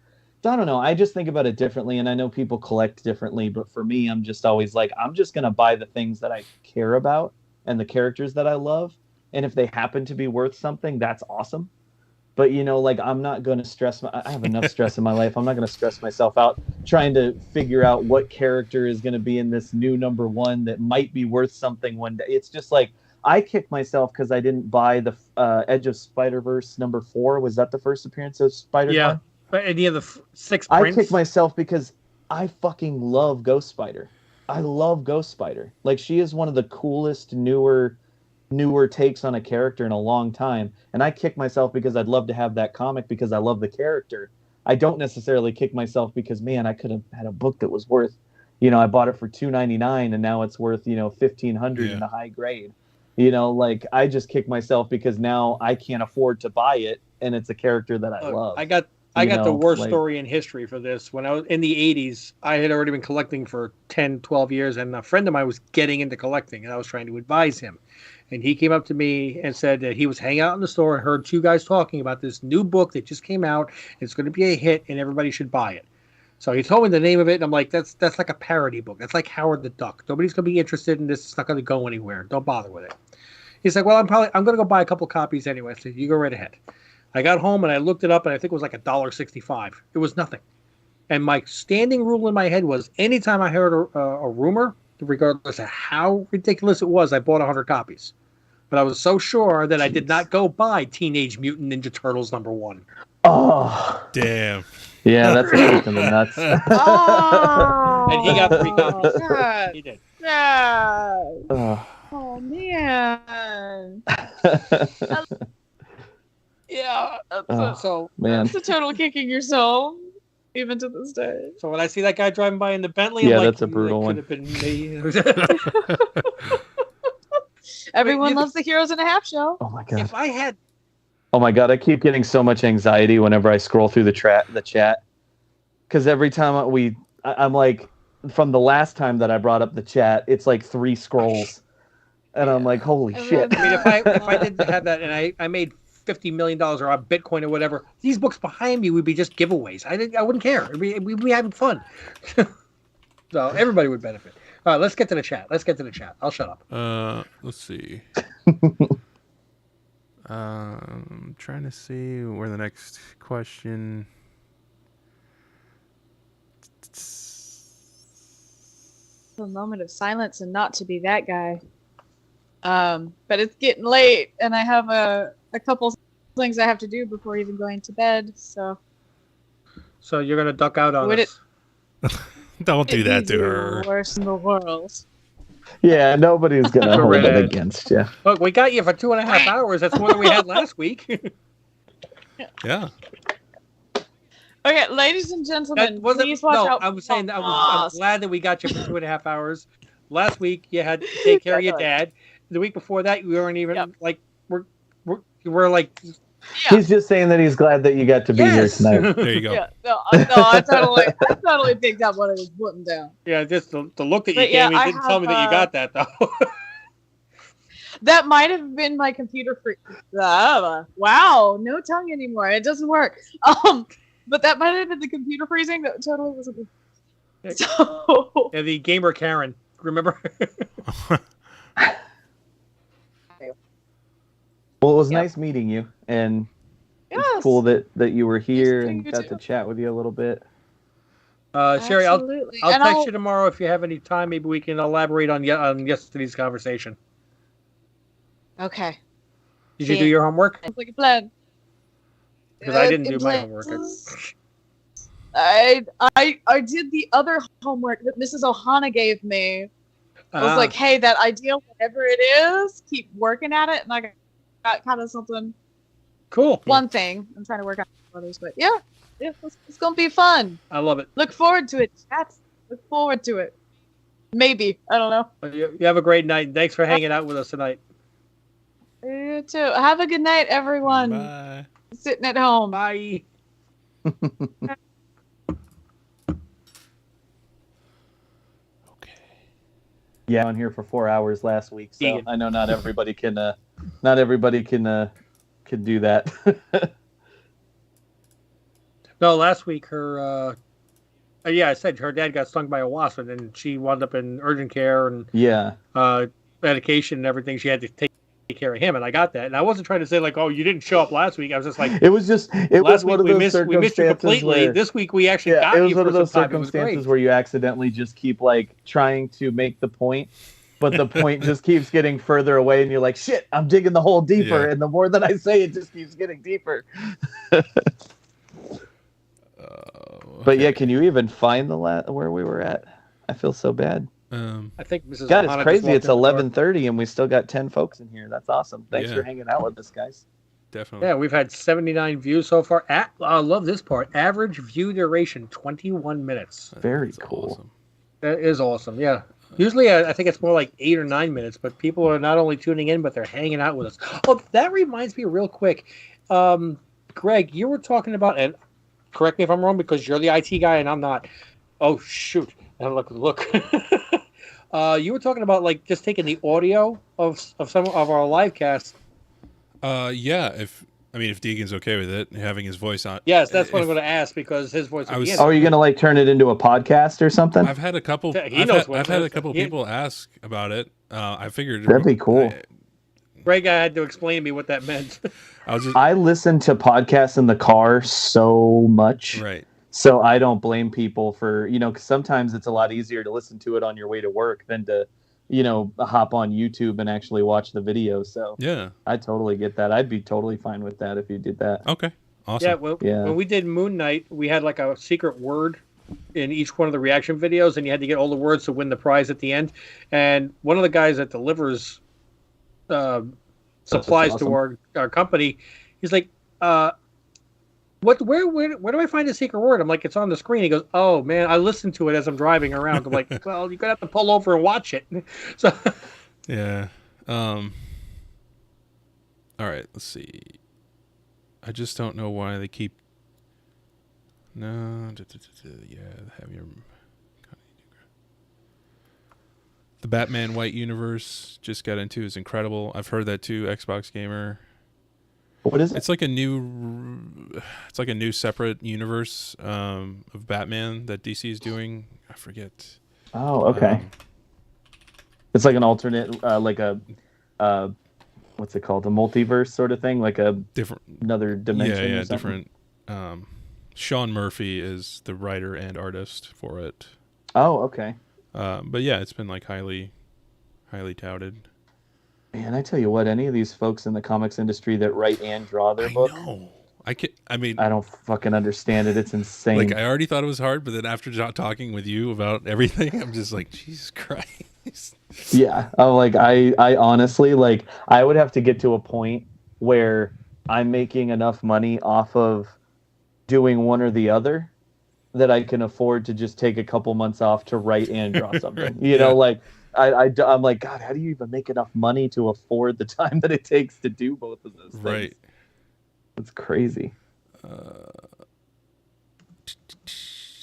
I don't know. I just think about it differently, and I know people collect differently, but for me, I'm just always like, I'm just gonna buy the things that I care about and the characters that I love, and if they happen to be worth something, that's awesome. But like I'm not going to stress. I have enough stress in my life. I'm not going to stress myself out trying to figure out what character is going to be in this new #1 that might be worth something one day. It's just like I kicked myself because I didn't buy the Edge of Spider-Verse #4. Was that the first appearance of Spider-Man? Yeah, but any of the 6 prints. I kicked myself because I fucking love Ghost Spider. I love Ghost Spider. Like she is one of the coolest newer takes on a character in a long time, and I kick myself because I'd love to have that comic because I love the character. I don't necessarily kick myself because, man, I could have had a book that was worth, I bought it for $2.99 and now it's worth $1,500 in a high grade. Like I just kick myself because now I can't afford to buy it and it's a character that I love. I got the worst story in history for this. When I was in the 80s, I had already been collecting for 10, 12 years, and a friend of mine was getting into collecting, and I was trying to advise him. And he came up to me and said that he was hanging out in the store and heard two guys talking about this new book that just came out. It's going to be a hit, and everybody should buy it. So he told me the name of it, and I'm like, that's like a parody book. That's like Howard the Duck. Nobody's going to be interested in this. It's not going to go anywhere. Don't bother with it. He's like, well, I'm going to go buy a couple copies anyway. So you go right ahead. I got home and I looked it up, and I think it was like $1.65. It was nothing. And my standing rule in my head was anytime I heard a rumor, regardless of how ridiculous it was, I bought 100 copies. But I was so sure that I did not go buy Teenage Mutant Ninja Turtles #1. Oh, damn. Yeah, that's a kick in the nuts. Oh, and he got 3 copies. God. He did. No. Oh man. Yeah, that's a total kicking yourself, even to this day. So when I see that guy driving by in the Bentley, yeah, I'm like, that's a brutal one. Could have been me. Everyone loves the Heroes in a Half show. Oh my god! If I had, oh my god, I keep getting so much anxiety whenever I scroll through the chat, because every time I'm like, from the last time that I brought up the chat, it's like 3 scrolls, and I'm like, holy shit! I mean, if I didn't have that, and I made $50 million or a Bitcoin or whatever, these books behind me would be just giveaways. I wouldn't care. We'd be having fun. So everybody would benefit. All right, let's get to the chat. I'll shut up. Let's see. I'm trying to see where the next question. a moment of silence and not to be that guy. But it's getting late, and I have a couple things I have to do before even going to bed. So you're gonna duck out on us. Don't do that to her. Worst in the world. Yeah, nobody's gonna hold it against you. Look, we got you for 2.5 hours. That's more than we had last week. Yeah. Okay, ladies and gentlemen, please watch out. I was saying I'm glad that we got you for 2.5 hours. Last week you had to take care of your dad. The week before that, we weren't even like we're like. Yeah. He's just saying that he's glad that you got to be here tonight. There you go. Yeah, no, I totally picked up what I was putting down. Yeah, just the look that you gave me didn't tell me that you got that though. That might have been my computer freak. Wow, no tongue anymore. It doesn't work. But that might have been the computer freezing. That totally wasn't. So... Yeah, the gamer Karen. Remember? Well, it was nice meeting you, and it's cool that you were here and got to chat with you a little bit. Sherry, I'll text you tomorrow if you have any time. Maybe we can elaborate on yesterday's conversation. Okay. Did you do your homework? Sounds like a plan. Because I didn't do my homework. I did the other homework that Mrs. Ohana gave me. I was like, hey, that idea, whatever it is, keep working at it. And I got kind of something. Cool. One thing. I'm trying to work on others, but yeah, it's going to be fun. I love it. Look forward to it, chat. Look forward to it. Maybe. I don't know. Well, you have a great night. Thanks for hanging out with us tonight. You too. Have a good night, everyone. Bye. Sitting at home. Bye. Yeah, on here for 4 hours last week, so Deegan. I know not everybody can do that. No, last week her I said her dad got stung by a wasp, and then she wound up in urgent care and medication and everything. She had to take care of him, and I got that. And I wasn't trying to say like, oh, you didn't show up last week. I was just like, it was last one week of those we missed you completely. Where, this week we actually got you. It was one of those circumstances where you accidentally just keep like trying to make the point, but the point just keeps getting further away, and you're like, shit, I'm digging the hole deeper, and the more that I say, it just keeps getting deeper. But yeah, can you even find where we were at? I feel so bad. I think Mrs. God, Ohana it's crazy. It's 11:30 and we still got 10 folks in here. That's awesome. Thanks for hanging out with us, guys. Definitely. Yeah, we've had 79 views so far. I love this part. Average view duration 21 minutes. Very cool. Awesome. That is awesome. Yeah. Usually I think it's more like 8 or 9 minutes, but people are not only tuning in, but they're hanging out with us. Oh, that reminds me real quick. Greg, you were talking about, and correct me if I'm wrong because you're the IT guy and I'm not. Oh, shoot. And look. You were talking about like just taking the audio of some of our live casts. Yeah, if Deegan's okay with it, having his voice on. Yes, that's what I'm going to ask because his voice. Are you going to like turn it into a podcast or something? I've had a couple. I've had a couple people ask about it. I figured that'd be cool. Greg had to explain to me what that meant. I listen to podcasts in the car so much. Right. So I don't blame people for, because sometimes it's a lot easier to listen to it on your way to work than to, hop on YouTube and actually watch the video. So yeah, I totally get that. I'd be totally fine with that if you did that. Okay. Awesome. Yeah. When we did Moon Knight, we had like a secret word in each one of the reaction videos, and you had to get all the words to win the prize at the end. And one of the guys that delivers supplies to our company, he's like, where do I find the secret word? I'm like, it's on the screen. He goes, oh man, I listened to it as I'm driving around. I'm like, well, you're gonna have to pull over and watch it. So yeah. All right, let's see. I just don't know why they keep. No, yeah, have your. The Batman White Universe just got into is incredible. I've heard that too, Xbox Gamer. What is it? It's like a new separate universe of Batman that DC is doing. I forget. Oh, okay. It's like an alternate, like a what's it called? A multiverse sort of thing, like a another dimension. Yeah, different. Sean Murphy is the writer and artist for it. Oh, okay. But yeah, it's been like highly touted. Man, I tell you what, any of these folks in the comics industry that write and draw their book, know. I don't fucking understand it. It's insane. Like, I already thought it was hard, but then after talking with you about everything, I'm just like, Jesus Christ. Yeah, I'm like, I honestly, like, I would have to get to a point where I'm making enough money off of doing one or the other that I can afford to just take a couple months off to write and draw something. Right, you know, like, I'm like, God, how do you even make enough money to afford the time that it takes to do both of those things? Right. It's crazy.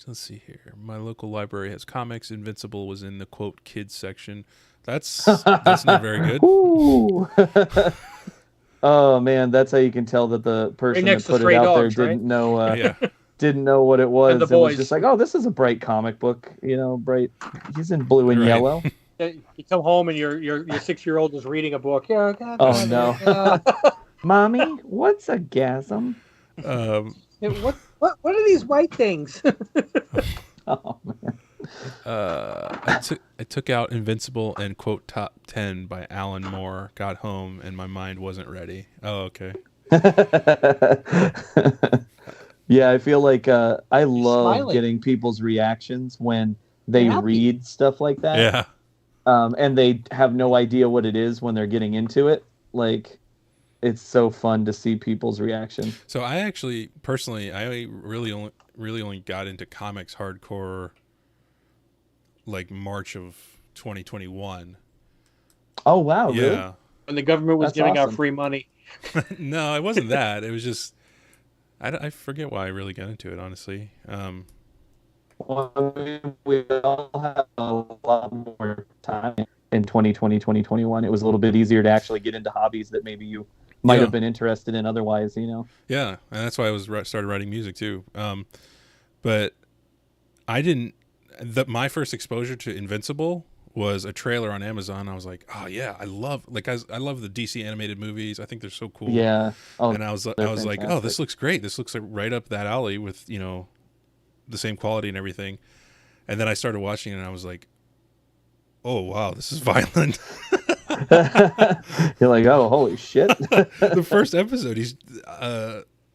Let's see here. My local library has comics. Invincible was in the quote kids section. That's not very good. Ooh. Oh man, that's how you can tell that the person that put it out dogs, there right? didn't know what it was. And the It was boys. just like, oh, this is a bright comic book, you know, bright. He's in blue and Right. yellow. You come home and your 6-year-old is reading a book. Yeah. God, Oh no, yeah. Mommy, what's a gasm? What are these white things? Oh man. I took out Invincible and quote top 10 by Alan Moore. Got home and my mind wasn't ready. Oh, okay. Yeah, I feel like I love smiling. getting people's reactions when they Happy. read stuff like that. Yeah. And they have no idea what it is when they're getting into it. Like, it's so fun to see people's reaction. So I actually, personally, I really only got into comics hardcore like March of 2021. Oh wow, really? Yeah. When the government was That's giving out awesome. free money. No, it wasn't that. It was just, I forget why I really got into it, honestly. Well, I mean, we all have a lot more time in 2020, 2021. It was a little bit easier to actually get into hobbies that maybe you might have been interested in otherwise, you know? Yeah, and that's why I started writing music too. But I didn't. My first exposure to Invincible was a trailer on Amazon. I was like, oh yeah, I love the DC animated movies. I think they're so cool. Yeah. Oh, and I was like, fantastic. oh, this looks great. This looks like right up that alley with, you know, the same quality and everything. And then I started watching it and I was like, oh wow, this is violent. You're like, oh, holy shit. The first episode, he's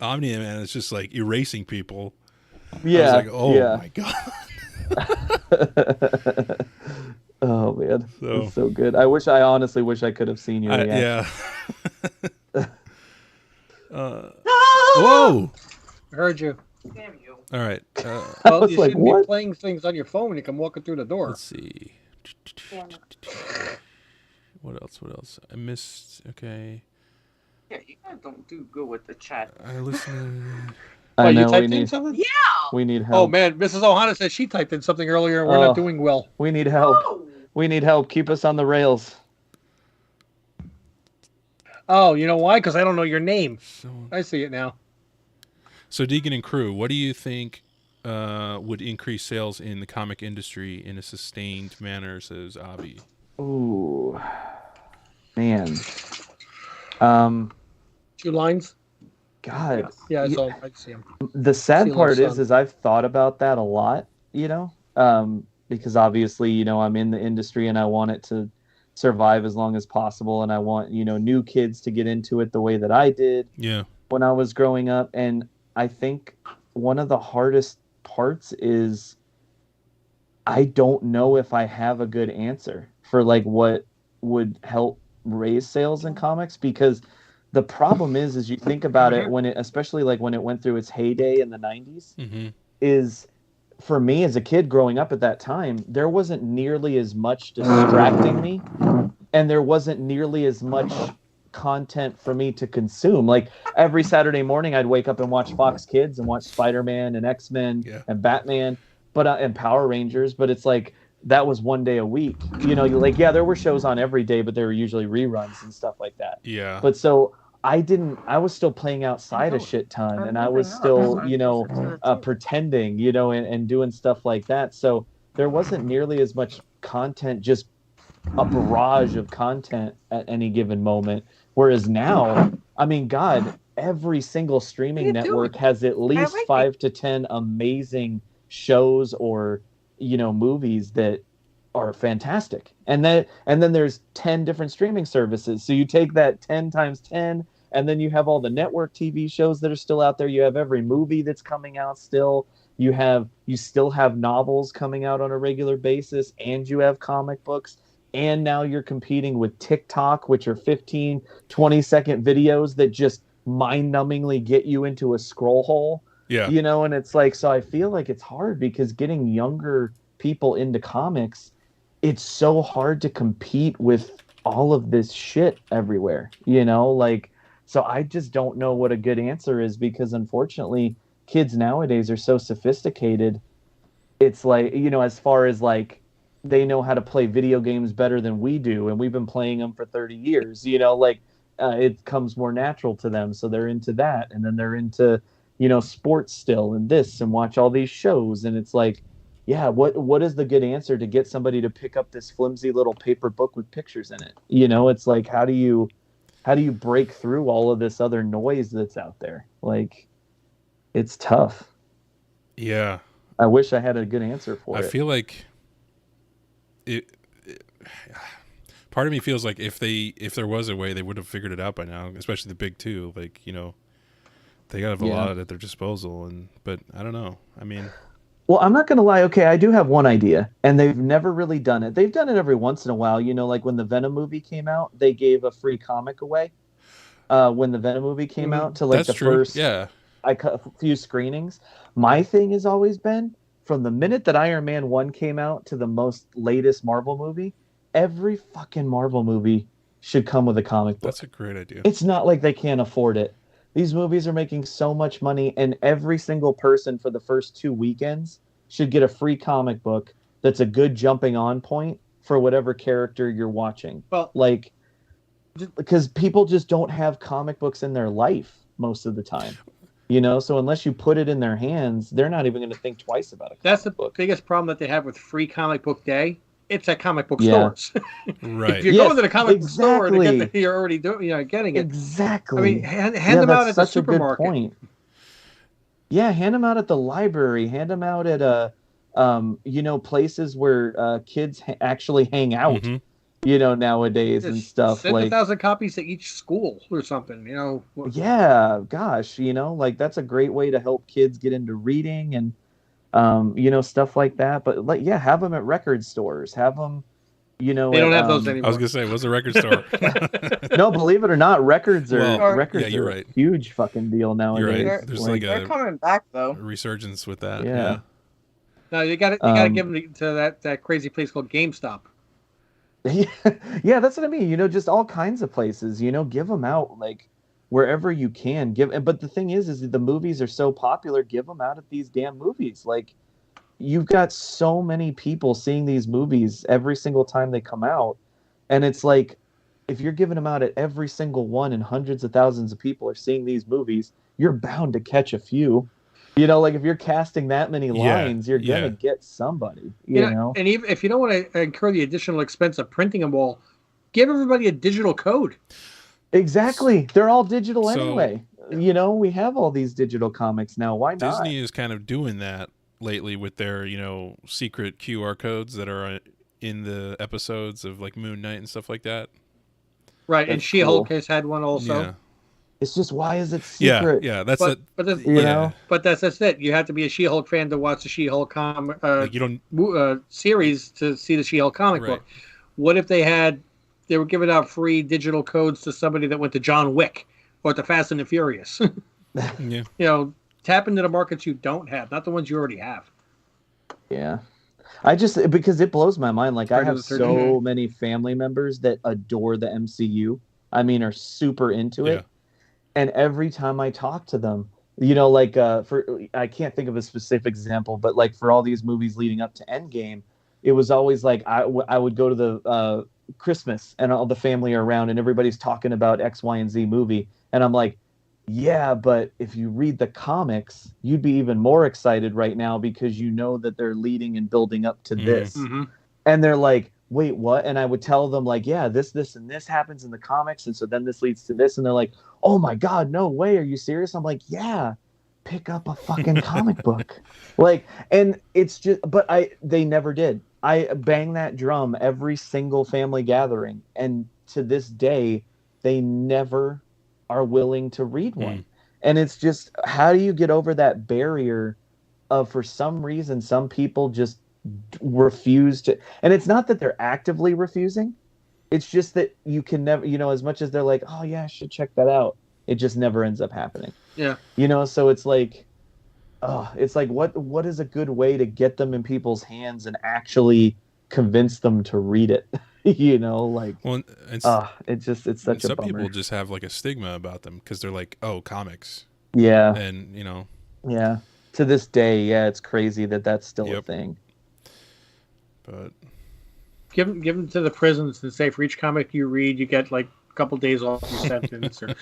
Omni-Man is just like erasing people. Yeah. I was like, oh yeah. my god. Oh man, that's so good. I honestly wish I could have seen your reaction. Yeah. Whoa! I heard you. Damn you. All right. Well, was you like, shouldn't what? be playing things on your phone when you come walking through the door. Let's see. Damn it. What else? I missed. Okay. Yeah, you guys don't do good with the chat. I listened. I What, know you we typed in need something? Yeah. we need help. Oh man, Mrs. Ohana said she typed in something earlier and we're Oh. not doing well. We need help. Oh. We need help. Keep us on the rails. Oh, you know why? Because I don't know your name. So I see it now. Deegan and crew, what do you think would increase sales in the comic industry in a sustained manner? Says Avi. Ooh, man. 2 lines. God. Yeah, Yeah. I see him. The sad Seal part of sun. is I've thought about that a lot, you know, because obviously, you know, I'm in the industry and I want it to survive as long as possible. And I want, you know, new kids to get into it the way that I did Yeah. when I was growing up. And I think one of the hardest parts is I don't know if I have a good answer for like what would help raise sales in comics, because the problem is you think about it when it, especially like when it went through its heyday in the 90s, Mm-hmm. is for me as a kid growing up at that time, there wasn't nearly as much distracting me and there wasn't nearly as much content for me to consume. Like every Saturday morning I'd wake up and watch Fox Kids and watch Spider-Man and X-Men and Batman, but and Power Rangers, but it's like that was one day a week. You know, like there were shows on every day, but they were usually reruns and stuff like that. Yeah. But so I was still playing outside a shit ton, and I was still, you know, pretending, you know, and doing stuff like that. So there wasn't nearly as much content, just a barrage of content at any given moment. Whereas now, I mean, God, every single streaming network has at least 5 to 10 amazing shows or, you know, movies that are fantastic. And then there's 10 different streaming services. So you take that 10 times 10, and then you have all the network TV shows that are still out there. You have every movie that's coming out still. You still have novels coming out on a regular basis, and you have comic books. And now you're competing with TikTok, which are 15, 20-second videos that just mind-numbingly get you into a scroll hole. Yeah. And it's like, so I feel like it's hard because getting younger people into comics, it's so hard to compete with all of this shit everywhere, so I just don't know what a good answer is, because unfortunately kids nowadays are so sophisticated. It's like, as far as like, they know how to play video games better than we do, and we've been playing them for 30 years, it comes more natural to them. So they're into that, and then they're into, sports still, and this, and watch all these shows. And it's like, yeah, what is the good answer to get somebody to pick up this flimsy little paper book with pictures in it? It's like, how do you break through all of this other noise that's out there? Like, it's tough. Yeah. I wish I had a good answer for it. I feel like part of me feels like if there was a way, they would have figured it out by now, especially the big two. Like, they have a lot at their disposal, but I don't know. I mean, well, I'm not going to lie. Okay, I do have one idea, and they've never really done it. They've done it every once in a while. Like when the Venom movie came out, they gave a free comic away. When the Venom movie came out, to like first a few screenings. My thing has always been, from the minute that Iron Man 1 came out to the most latest Marvel movie, every fucking Marvel movie should come with a comic book. That's a great idea. It's not like they can't afford it. These movies are making so much money, and every single person for the first 2 weekends should get a free comic book that's a good jumping on point for whatever character you're watching. Well, like, because people just don't have comic books in their life most of the time. So unless you put it in their hands, they're not even going to think twice about it. That's the biggest problem that they have with free comic book day. It's at comic book stores. Right. If you're going to the comic book store to get you're already doing, getting it. Exactly. I mean, hand them out at the supermarket. A good point. Yeah, hand them out at the library. Hand them out at places where kids actually hang out. Mm-hmm. Nowadays and stuff. Send 1,000 copies to each school or something. Yeah, gosh, like that's a great way to help kids get into reading and stuff like that. But like, yeah, have them at record stores. Have them, they don't have those anymore. I was gonna say, what's a record store? No, believe it or not, records are you're right. A huge fucking deal nowadays. You're right. There's they're coming back though. A resurgence with that. Yeah. No, you got to give them to that crazy place called GameStop. Yeah, that's what I mean. Just all kinds of places. Give them out like wherever you can. But the thing is that the movies are so popular. Give them out at these damn movies. Like, you've got so many people seeing these movies every single time they come out, and it's like, if you're giving them out at every single one, and hundreds of thousands of people are seeing these movies, you're bound to catch a few. Like if you're casting that many lines, you're gonna get somebody. You know, and even if you don't want to incur the additional expense of printing them all, give everybody a digital code. Exactly, they're all digital anyway. We have all these digital comics now. Why not? Disney is kind of doing that lately with their secret QR codes that are in the episodes of like Moon Knight and stuff like that. Right, and She-Hulk has had one also. Yeah. It's just, why is it secret? Yeah, that's it. But that's it. You have to be a She-Hulk fan to watch the She-Hulk series to see the She-Hulk comic book. What if they were giving out free digital codes to somebody that went to John Wick or to Fast and the Furious? Yeah. Tap into the markets you don't have, not the ones you already have. Yeah. Because it blows my mind. Like, I have so many family members that adore the MCU. I mean, are super into it. And every time I talk to them, I can't think of a specific example, but like for all these movies leading up to Endgame, it was always like I would go to the Christmas and all the family are around and everybody's talking about X, Y, and Z movie. And I'm like, yeah, but if you read the comics, you'd be even more excited right now because that they're leading and building up to this. Mm-hmm. And they're like, wait, what? And I would tell them like, yeah, this, and this happens in the comics. And so then this leads to this. And they're like, oh my God, no way. Are you serious? I'm like, yeah, pick up a fucking comic book. Like, and it's just, but they never did. I bang that drum every single family gathering, and to this day, they never are willing to read one. And it's just, how do you get over that barrier of, for some reason, some people just refuse to, and it's not that they're actively refusing, it's just that you can never, as much as they're like, oh yeah, I should check that out, it just never ends up happening. Yeah. So it's like, what is a good way to get them in people's hands and actually convince them to read it? Well, it's such a bummer. Some people just have like a stigma about them because they're like, oh, comics. Yeah. And yeah, to this day, yeah, it's crazy that that's still a thing. But give them to the prisons and say, for each comic you read, you get like a couple days off your sentence. Or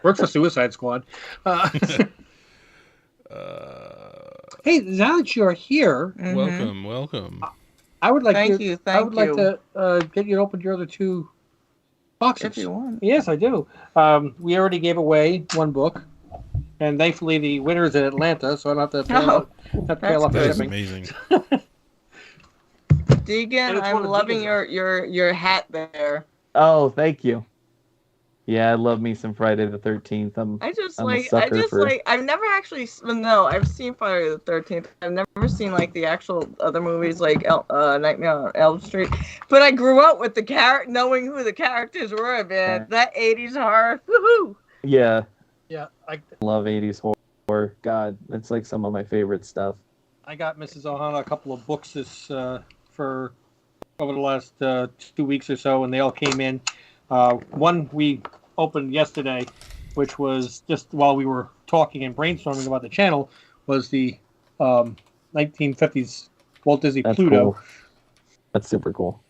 work for Suicide Squad. Hey, now that you're here, welcome. I would like Thank to you. get you to open your other two boxes. If you want. Yes, I do. We already gave away one book, and thankfully the winner is in Atlanta, so I don't have to pay up That is shipping. amazing. Deegan, I'm loving your hat there. Oh, thank you. Yeah, I love me some Friday the 13th. I've never actually, I've seen Friday the 13th. I've never seen like the actual other movies like Nightmare on Elm Street. But I grew up with the knowing who the characters were, man. Yeah. That 80s horror, woohoo! Yeah. Yeah, I Love 80s horror. God, it's like some of my favorite stuff. I got Mrs. Ohana a couple of books for over the last 2 weeks or so, and they all came in. One we opened yesterday, which was just while we were talking and brainstorming about the channel, was the 1950s Walt Disney That's Pluto. cool. That's super cool.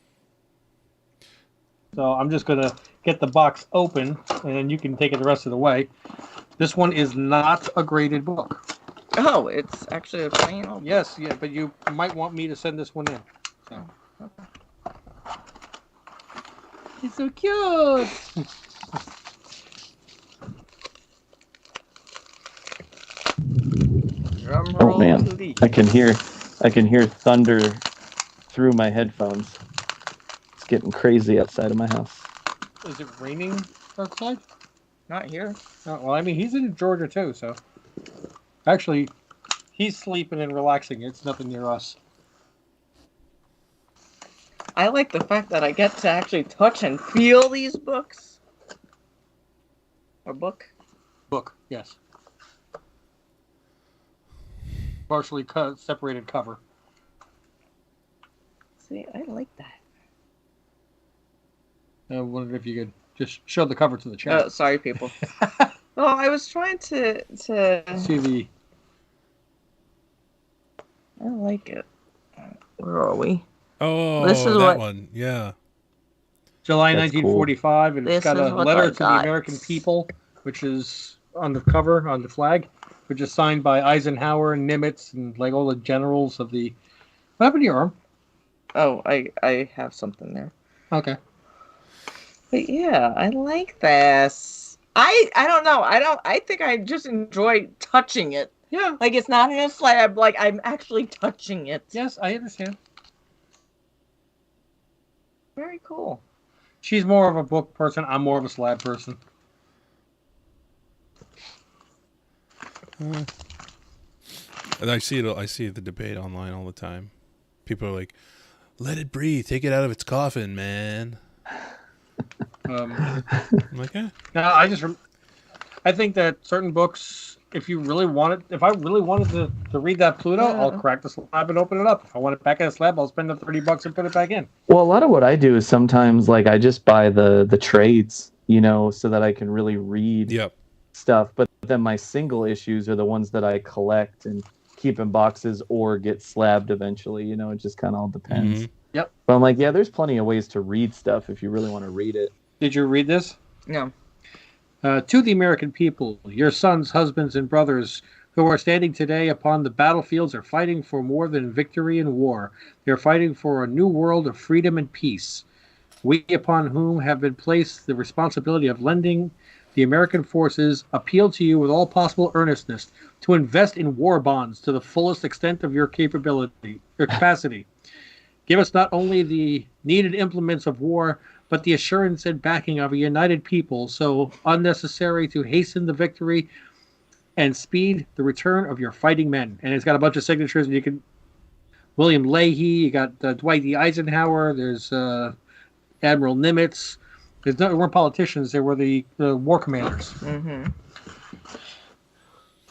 So I'm just going to get the box open, and then you can take it the rest of the way. This one is not a graded book. Oh, it's actually a plain old. Yes, yeah, but you might want me to send this one in. So. Okay. He's so cute. Drum Oh roll man, to the- I can hear thunder through my headphones. It's getting crazy outside of my house. Is it raining outside? Not here. Oh, well, I mean, he's in Georgia too, so. Actually, he's sleeping and relaxing. It's nothing near us. I like the fact that I get to actually touch and feel these books. Or book. Book, yes. Partially separated cover. See, I like that. I wondered if you could just show the cover to the chat. Oh, sorry, people. Well, I was trying to. See the. I like it. Where are we? Oh, This is that what- one. Yeah. July That's 1945, and it's This got is a what letter I to the got. American people, which is on the cover, on the flag, which is signed by Eisenhower and Nimitz and like all the generals of the. What happened to your arm? Oh, I have something there. Okay. But yeah, I like this. I don't know. I think I just enjoy touching it. Yeah. Like it's not in a slab. Like I'm actually touching it. Yes, I understand. Very cool. She's more of a book person. I'm more of a slab person. And I see it. I see the debate online all the time. People are like, "Let it breathe. Take it out of its coffin, man." I'm like, eh. No, I think that certain books, if I really wanted to read that Pluto, Yeah. I'll crack the slab and open it up. If I want it back in a slab, I'll spend the $30 and put it back in. Well, a lot of what I do is sometimes like I just buy the trades, so that I can really read Yep. stuff. But then my single issues are the ones that I collect and keep in boxes or get slabbed eventually. It just kind of all depends. Mhm. Yep. But I'm like, yeah, there's plenty of ways to read stuff if you really want to read it. Did you read this? No. To the American people, your sons, husbands, and brothers who are standing today upon the battlefields are fighting for more than victory in war. They are fighting for a new world of freedom and peace. We, upon whom have been placed the responsibility of lending the American forces appeal to you with all possible earnestness to invest in war bonds to the fullest extent of your capacity. Give us not only the needed implements of war, but the assurance and backing of a united people, so unnecessary to hasten the victory and speed the return of your fighting men. And it's got a bunch of signatures. You can William Leahy, you got Dwight D. Eisenhower, there's Admiral Nimitz. They weren't politicians; they were the war commanders. Mm-hmm.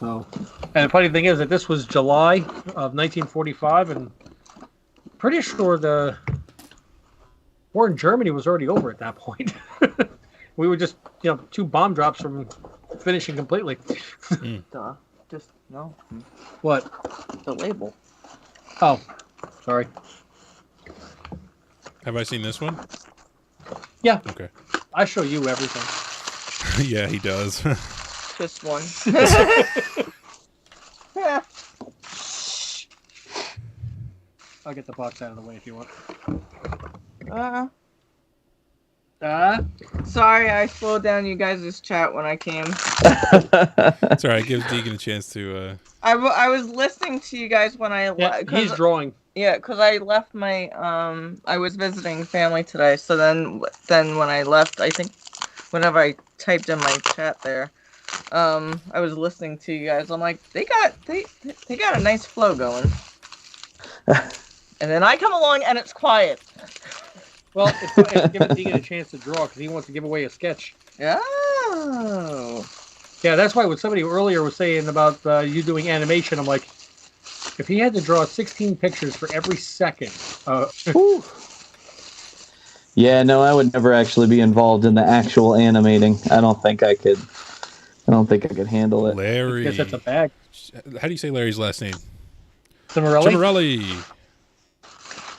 So, and the funny thing is that this was July of 1945, and pretty sure the war in Germany was already over at that point. We were just, 2 bomb drops from finishing completely. Just no. What? The label. Oh, sorry. Have I seen this one? Yeah. Okay. I show you everything. Yeah, he does. Just one. I'll get the box out of the way if you want. Sorry, I slowed down you guys' chat when I came. It's alright, give Deegan a chance to... I was listening to you guys when I left. Yeah, he's drawing. Yeah, because I left my... I was visiting family today, so then when I left, I think whenever I typed in my chat there, I was listening to you guys. I'm like, they got a nice flow going. And then I come along and it's quiet. Well, it's giving Deegan a chance to draw because he wants to give away a sketch. Oh. Yeah, that's why when somebody earlier was saying about you doing animation, I'm like, if he had to draw 16 pictures for every second. Yeah, no, I would never actually be involved in the actual animating. I don't think I could handle it. Larry. I guess that's a bag. How do you say Larry's last name? Cimarelli.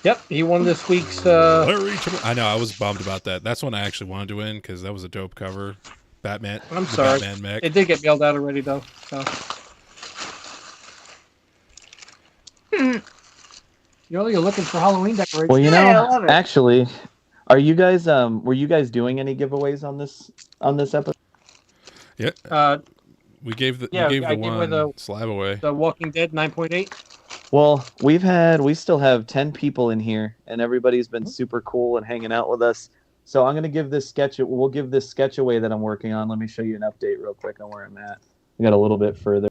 Yep, he won this week's... Larry I know, I was bummed about that. That's one I actually wanted to win because that was a dope cover. Batman. I'm sorry. Batman mech. It did get mailed out already, though. So. You're looking for Halloween decorations. Well, actually, are you guys were you guys doing any giveaways on this episode? Yeah. We gave the one slab away. The Walking Dead 9.8. Well, we still have 10 people in here, and everybody's been super cool and hanging out with us. So I'm gonna give this sketch. We'll give this sketch away that I'm working on. Let me show you an update real quick on where I'm at. I got a little bit further.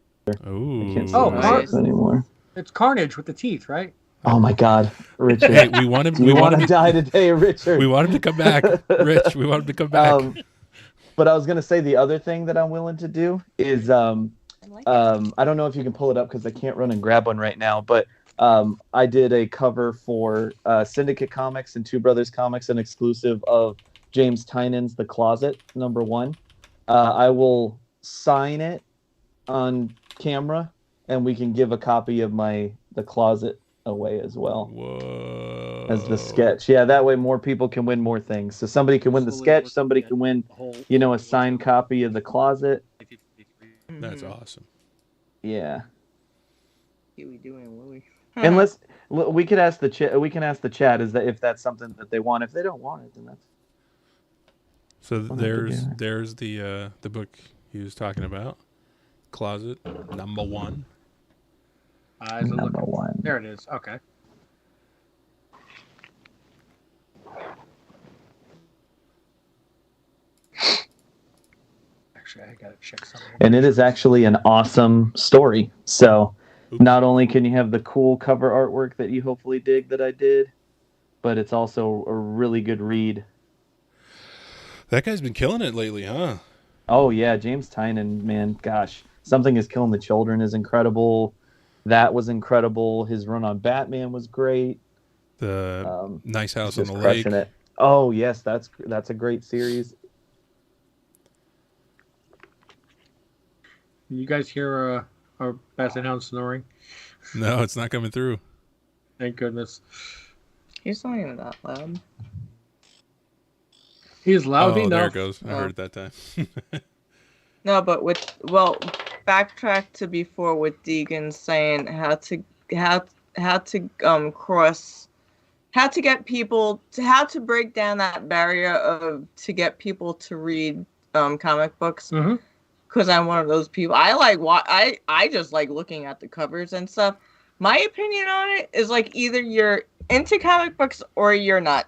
Ooh. I can't see this anymore. It's Carnage with the teeth, right? Oh my God, Richard! Hey, we want him. We want to die today, Richard. We want him to come back, Rich. We want him to come back. But I was gonna say the other thing that I'm willing to do is I don't know if you can pull it up because I can't run and grab one right now. But I did a cover for Syndicate Comics and Two Brothers Comics, an exclusive of James Tynan's The Closet #1. I will sign it on camera, and we can give a copy of The Closet away as well. Whoa. As the sketch. Yeah, that way more people can win more things. So somebody can win the sketch, somebody can win, a signed copy of The Closet. That's awesome. Yeah. What are we doing, Louie? And we could ask the chat. We can ask the chat if that's something that they want. If they don't want it, then that's. So there's the book he was talking about, Closet #1. #1. There it is. Okay. Actually, I gotta check something. And it is actually an awesome story. So. Not only can you have the cool cover artwork that you hopefully dig that I did, but it's also a really good read. That guy's been killing it lately, huh? Oh, yeah. James Tynan, man, gosh. Something is Killing the Children is incredible. That was incredible. His run on Batman was great. The Nice House on the Lake. It. Oh, yes. That's a great series. You guys hear our basset hound snoring? No, it's not coming through. Thank goodness. He's not even that loud. He's loud enough. There it goes. I heard it that time. No, but backtrack to before with Deegan saying how to break down that barrier to get people to read comic books. Mm-hmm. Because I'm one of those people. I just like looking at the covers and stuff. My opinion on it is like either you're into comic books or you're not.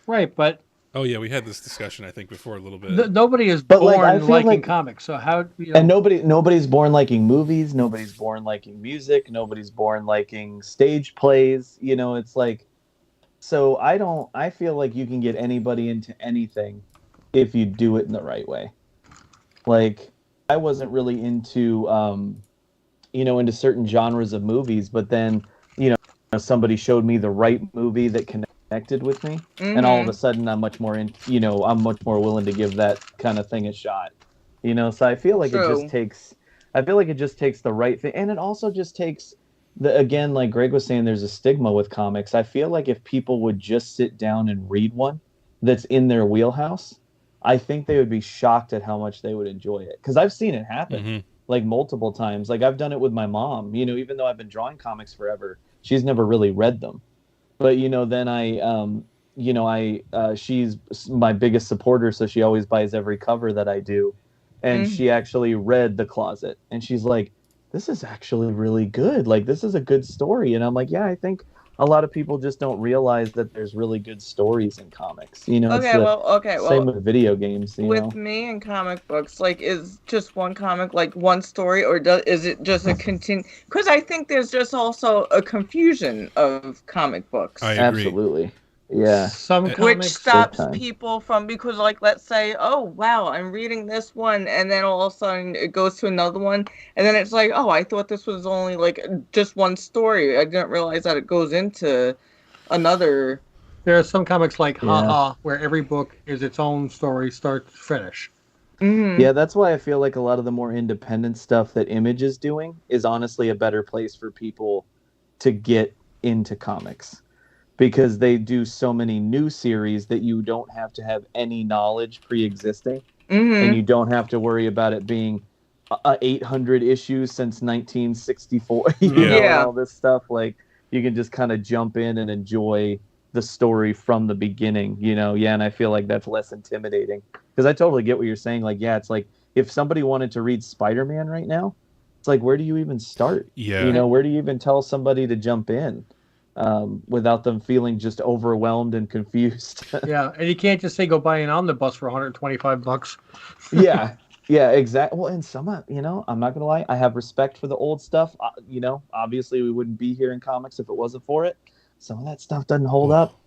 Right, but oh yeah, we had this discussion I think before a little bit. Nobody is But, born like, I feel liking like- comics. So how And nobody's born liking movies. Nobody's born liking music. Nobody's born liking stage plays. You know, it's like, so I feel like you can get anybody into anything if you do it in the right way. Like, I wasn't really into, into certain genres of movies, but then, somebody showed me the right movie that connected with me, and all of a sudden I'm much more willing to give that kind of thing a shot. So I feel like it just takes the right thing, and it also just takes again, like Greg was saying, there's a stigma with comics. I feel like if people would just sit down and read one that's in their wheelhouse, I think they would be shocked at how much they would enjoy it. Because I've seen it happen like multiple times. Like I've done it with my mom, even though I've been drawing comics forever, she's never really read them. But, then she's my biggest supporter. So she always buys every cover that I do. And she actually read The Closet, and she's like, this is actually really good. Like, this is a good story. And I'm like, yeah, I think a lot of people just don't realize that there's really good stories in comics. Same with video games. With me and comic books, like, is just one comic like one story, or is it just a continue? Because I think there's just also a confusion of comic books. I agree. Absolutely. Yeah. Some Which comics stops people from, because, like, let's say, oh, wow, I'm reading this one, and then all of a sudden it goes to another one, and then it's like, oh, I thought this was only, like, just one story. I didn't realize that it goes into another. There are some comics like Haha, where every book is its own story, start to finish. Mm-hmm. Yeah, that's why I feel like a lot of the more independent stuff that Image is doing is honestly a better place for people to get into comics. Because they do so many new series that you don't have to have any knowledge pre-existing, and you don't have to worry about it being 800 issues since 1964. And all this stuff. Like, you can just kind of jump in and enjoy the story from the beginning. And I feel like that's less intimidating, because I totally get what you're saying. Like, yeah, it's like if somebody wanted to read Spider-Man right now, it's like, where do you even start? Yeah, where do you even tell somebody to jump in? Without them feeling just overwhelmed and confused. Yeah, and you can't just say go buy an omnibus for $125. Yeah, exactly. Well, and some, I'm not gonna lie, I have respect for the old stuff. Obviously we wouldn't be here in comics if it wasn't for it. Some of that stuff doesn't hold up.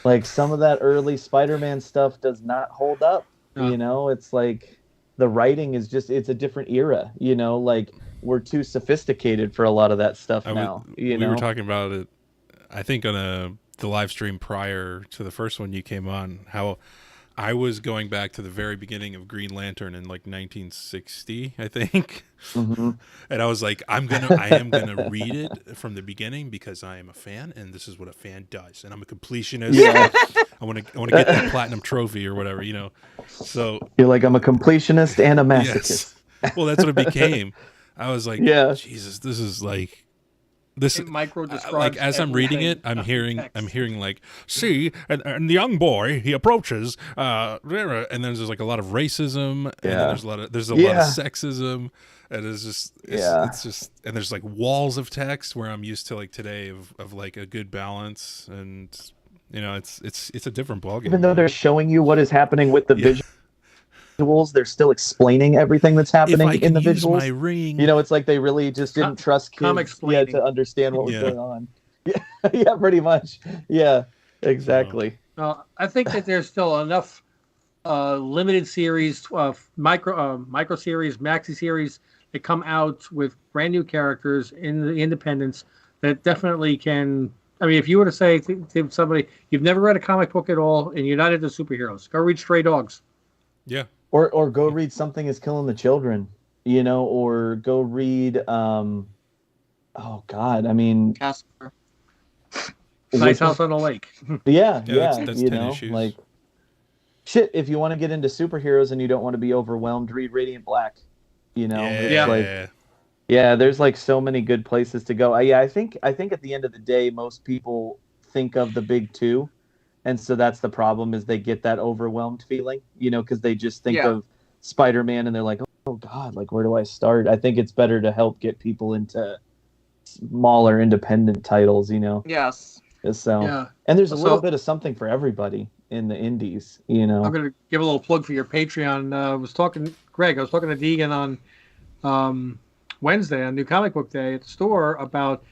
Like, some of that early Spider-Man stuff does not hold up. It's like the writing is just, it's a different era. Like, we're too sophisticated for a lot of that stuff now. We were talking about it, I think, on the live stream prior to the first one you came on, how I was going back to the very beginning of Green Lantern in like 1960, I think. And I was like, I am gonna read it from the beginning because I am a fan, and this is what a fan does, and I'm a completionist. Yeah. I want to get that platinum trophy or whatever, So you're like, I'm a completionist and a masochist. Yes. Well, that's what it became. I was like, yeah, Jesus, this is like, this micro describes like, as I'm reading it, I'm hearing like, see, and the young boy, he approaches, and then there's like a lot of racism, and then there's a lot of sexism, and it's just, and there's like walls of text where I'm used to, like, today of like a good balance, and it's a different ballgame. Even though they're showing you what is happening with the visuals, they're still explaining everything that's happening in the visuals. My ring. It's like they really just didn't trust kids to understand what was going on. Yeah, pretty much. Yeah, exactly. I think that there's still enough limited series, micro series, maxi series that come out with brand new characters in the independents that definitely can. I mean, if you were to say to somebody, you've never read a comic book at all and you're not into superheroes, go read Stray Dogs. Yeah. Or go read Something Is Killing the Children, or go read, oh God, I mean, Casper. Nice House on the Lake. Yeah, that's 10 issues. Like, shit, if you want to get into superheroes and you don't want to be overwhelmed, read Radiant Black, there's like so many good places to go. I think at the end of the day, most people think of the big two, And so that's the problem, is they get that overwhelmed feeling, because they just think Yeah. of Spider-Man and they're like, oh God, like, where do I start? I think it's better to help get people into smaller independent titles, Yes. So, Yeah. and there's a little bit of something for everybody in the indies, I'm going to give a little plug for your Patreon. I was talking to Deegan on Wednesday on New Comic Book Day at the store about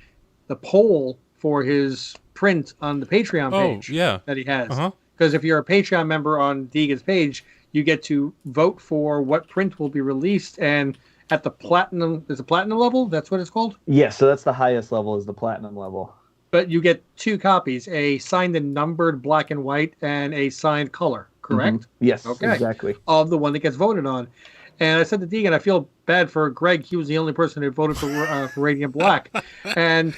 the poll for his print on the Patreon page that he has. Because if you're a Patreon member on Deegan's page, you get to vote for what print will be released. And at the platinum, there's a platinum level? That's what it's called? Yeah, so that's the highest level, is the platinum level. But you get 2 copies, a signed and numbered black and white and a signed color, correct? Mm-hmm. Yes, exactly. Of the one that gets voted on. And I said to Deegan, I feel bad for Greg. He was the only person who voted for Radiant Black. And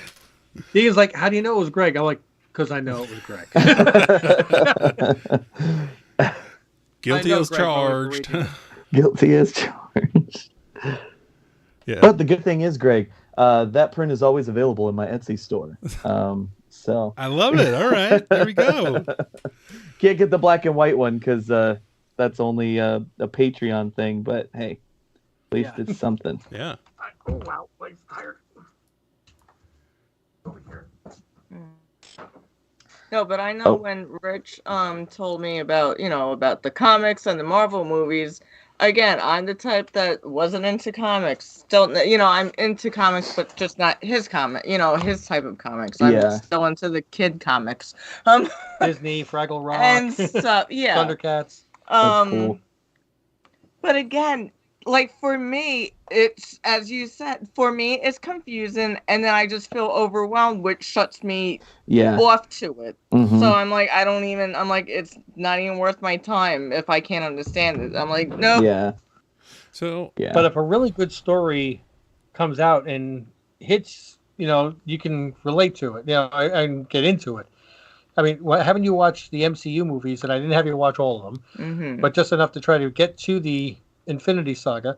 Deegan's like, how do you know it was Greg? I'm like, because I know it was Greg. Guilty as charged. Guilty as charged. Yeah. But the good thing is, Greg, that print is always available in my Etsy store. So I love it. All right, there we go. Can't get the black and white one because that's only a Patreon thing. But hey, at least it's something. Yeah. Oh wow, I'm tired. Over here. No, but I know when Rich told me about the comics and the Marvel movies. Again, I'm the type that wasn't into comics. Still, I'm into comics, but just not his his type of comics. I'm still into the kid comics. Disney, Fraggle Rock, and stuff. Yeah, Thundercats. That's cool. But again, like for me, it's, as you said, for me it's confusing, and then I just feel overwhelmed, which shuts me off to it. Mm-hmm. So I'm like, it's not even worth my time if I can't understand it. I'm like, no. Yeah. So But if a really good story comes out and hits, you can relate to it, and get into it. I mean, haven't you watched the MCU movies? And I didn't have you watch all of them, but just enough to try to get to the Infinity Saga.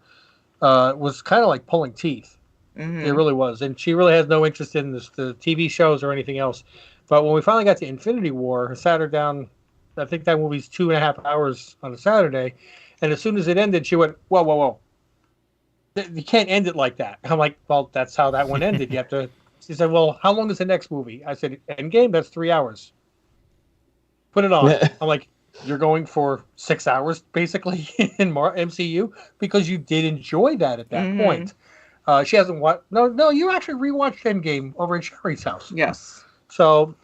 Was kind of like pulling teeth. It really was. And she really has no interest in the TV shows or anything else. But when we finally got to Infinity War, I sat her down. I think that movie's 2.5 hours on a Saturday. And as soon as it ended, she went, whoa, whoa, whoa. You can't end it like that. I'm like, well, that's how that one ended. You have to. She said, well, how long is the next movie? I said, Endgame, that's 3 hours. Put it on. I'm like, you're going for 6 hours, basically, in MCU? Because you did enjoy that at that point. She hasn't watched... No, you actually rewatched Endgame over at Sherry's house. Yes. So,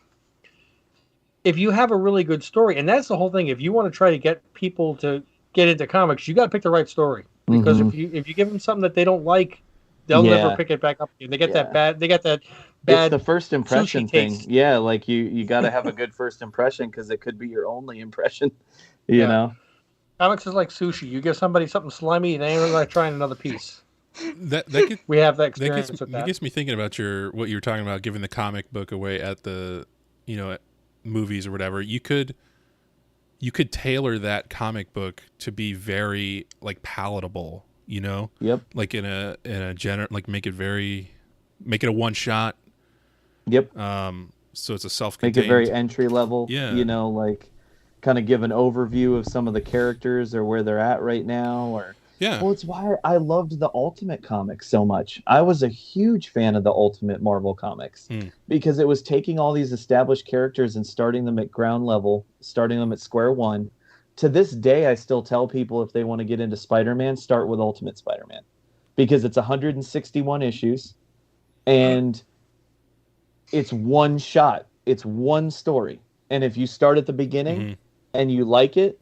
if you have a really good story, and that's the whole thing, if you want to try to get people to get into comics, you got to pick the right story. Because if you give them something that they don't like, they'll never pick it back up again. They get that bad... It's the first impression thing. Taste. Yeah, like you got to have a good first impression because it could be your only impression, you know? Comics is like sushi. You give somebody something slimy, and they ain't like trying another piece. We have that experience with that. That gets me thinking about what you were talking about, giving the comic book away at the, at movies or whatever. You could tailor that comic book to be very like palatable, Yep. Like in a like make it a one shot. Yep. So it's a self-contained. Make it very entry level. Yeah. Like kind of give an overview of some of the characters or where they're at right now, or well, it's why I loved the Ultimate comics so much. I was a huge fan of the Ultimate Marvel comics because it was taking all these established characters and starting them at ground level, starting them at square one. To this day, I still tell people if they want to get into Spider-Man, start with Ultimate Spider-Man because it's 161 issues and it's one shot. It's one story. And if you start at the beginning and you like it,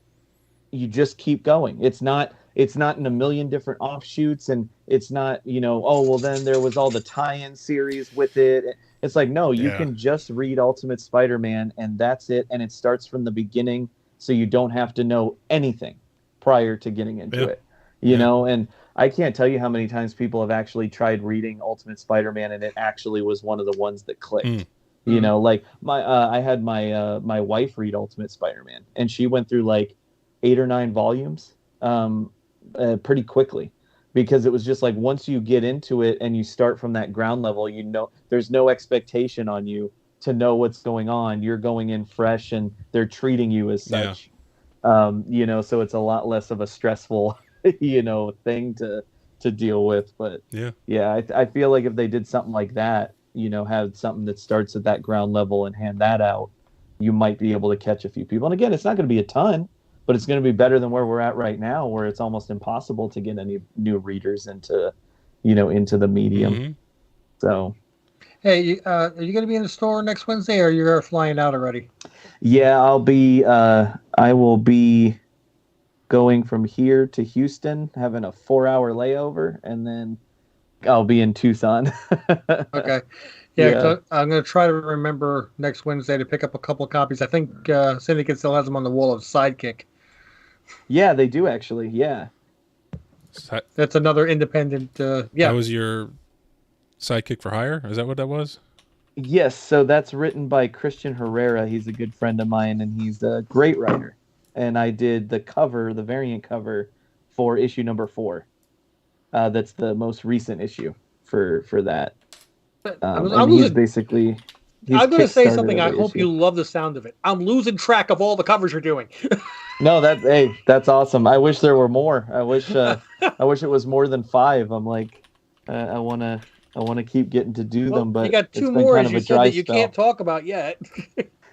you just keep going. It's not in a million different offshoots, and it's not, then there was all the tie-in series with it. It's like, no, you can just read Ultimate Spider-Man and that's it. And it starts from the beginning. So you don't have to know anything prior to getting into it, you know? And I can't tell you how many times people have actually tried reading Ultimate Spider-Man and it actually was one of the ones that clicked. Like I had my wife read Ultimate Spider-Man and she went through like 8 or 9 volumes pretty quickly because it was just like once you get into it and you start from that ground level, there's no expectation on you to know what's going on. You're going in fresh, and they're treating you as such. You know, so it's a lot less of a stressful, you know, thing to deal with. But yeah, I feel like if they did something like that, you know, have something that starts at that ground level and hand that out, you might be able to catch a few people. And again, it's not going to be a ton, but it's going to be better than where we're at right now, where it's almost impossible to get any new readers into, you know, into the medium. So, hey, are you going to be in the store next Wednesday, or you're flying out already? Yeah, I will be going from here to Houston, having a 4-hour layover, and then I'll be in Tucson. Okay. Yeah. I'm going to try to remember next Wednesday to pick up a couple of copies. I think Syndicate still has them on the wall of Sidekick. Yeah, they do actually. Yeah. That's another independent. Yeah. That was your Sidekick for Hire? Is that what that was? Yes. So that's written by Christian Herrera. He's a good friend of mine, and he's a great writer. And I did the cover, the variant cover, for issue number 4. That's the most recent issue for that. I'm going to say something. I hope you love the sound of it. I'm losing track of all the covers you're doing. No, that's awesome. I wish there were more. I wish it was more than 5. I'm like, I want to keep getting to do them, but you got 2 more, as you said, that you can't talk about yet.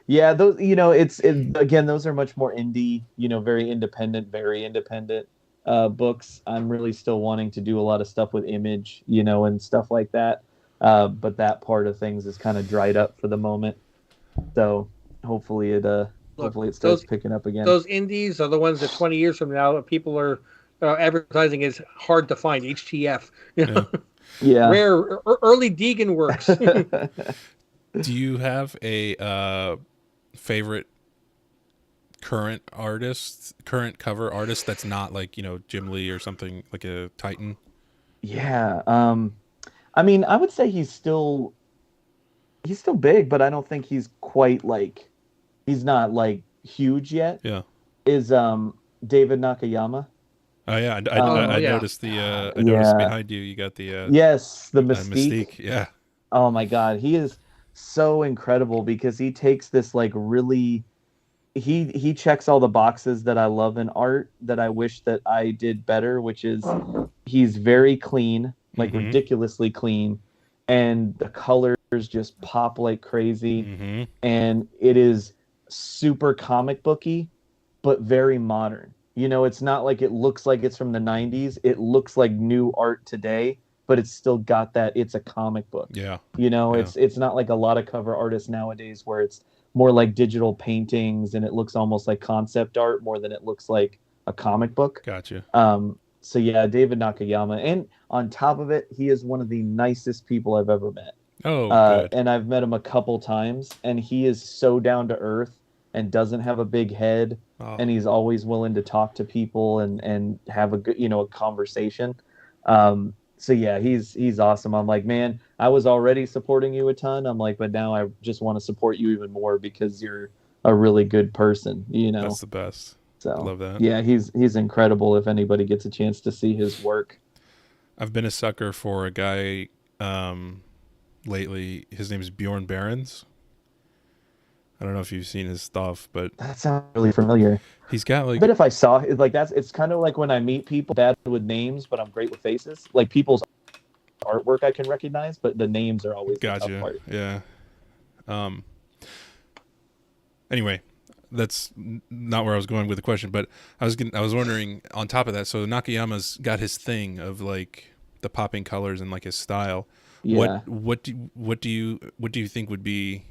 Yeah, those, you know, again, those are much more indie, you know, very independent books. I'm really still wanting to do a lot of stuff with Image, you know, and stuff like that. But that part of things is kind of dried up for the moment. So hopefully it starts picking up again. Those indies are the ones that 20 years from now people are advertising as hard to find. HTF, you know? Yeah. Rare early Deegan works. Do you have a favorite current cover artist that's not like, you know, Jim Lee or something, like a Titan? Yeah. I mean, I would say he's still big, but I don't think he's quite like, he's not like huge yet. Yeah. Is David Nakayama. Oh yeah, I noticed I noticed behind you. You got the yes, the Mystique. Yeah. Oh my God, he is so incredible because he takes this like really, he checks all the boxes that I love in art that I wish that I did better, which is he's very clean, like ridiculously clean, and the colors just pop like crazy, and it is super comic booky, but very modern. You know, it's not like it looks like it's from the 90s. It looks like new art today, but it's still got that, it's a comic book. Yeah. You know, it's not like a lot of cover artists nowadays where it's more like digital paintings and it looks almost like concept art more than it looks like a comic book. Gotcha. So yeah, David Nakayama. And on top of it, he is one of the nicest people I've ever met. Oh, good. And I've met him a couple times, and he is so down to earth and doesn't have a big head. And he's always willing to talk to people and have a good, you know, a conversation. So yeah, he's awesome. I'm like, man, I was already supporting you a ton. I'm like, but now I just want to support you even more because you're a really good person, you know. That's the best. So love that. Yeah, he's incredible if anybody gets a chance to see his work. I've been a sucker for a guy lately. His name is Bjorn Barons. I don't know if you've seen his stuff, but that sounds really familiar. He's got like. But if I saw it, like it's kind of like when I meet people, bad with names, but I'm great with faces. Like people's artwork I can recognize, but the names are always the tough part. Yeah. Anyway, that's not where I was going with the question, but I was wondering on top of that. So Nakayama's got his thing of like the popping colors and like his style. Yeah. What do you think would be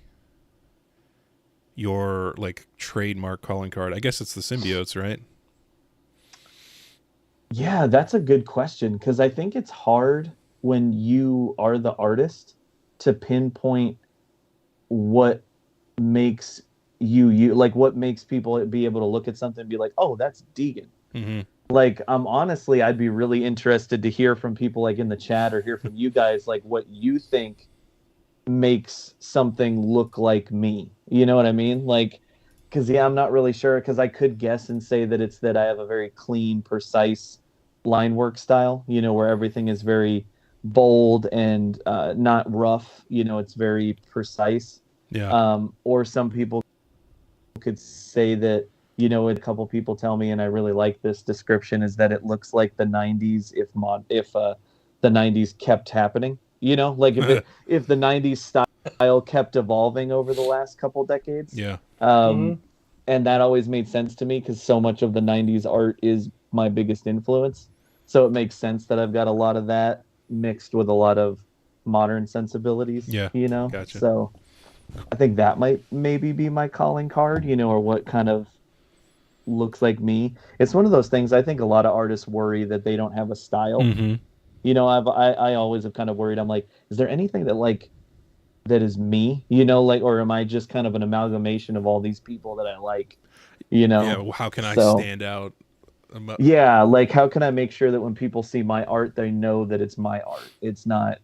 your like trademark calling card? I guess it's the symbiotes, right? Yeah, that's a good question because I think it's hard when you are the artist to pinpoint what makes you like what makes people be able to look at something and be like, oh, that's Deegan. Like, honestly, I'd be really interested to hear from people like in the chat or hear from you guys like what you think makes something look like me. You know what I mean? Like, because yeah, I'm not really sure, because I could guess and say that it's that I have a very clean, precise line work style, you know, where everything is very bold and not rough, you know, it's very precise. Yeah. Or some people could say that, a couple people tell me, and I really like this description, is that it looks like the 90s if the 90s kept happening. Like if the 90s style kept evolving over the last couple decades. Yeah. And that always made sense to me because so much of the 90s art is my biggest influence. So it makes sense that I've got a lot of that mixed with a lot of modern sensibilities. Yeah. Gotcha. So I think that might maybe be my calling card, or what kind of looks like me. It's one of those things. I think a lot of artists worry that they don't have a style. I always have kind of worried. I'm like, is there anything that is me? Or am I just kind of an amalgamation of all these people that I like? Yeah. Well, how can I stand out? Yeah. Like, how can I make sure that when people see my art, they know that it's my art? It's not,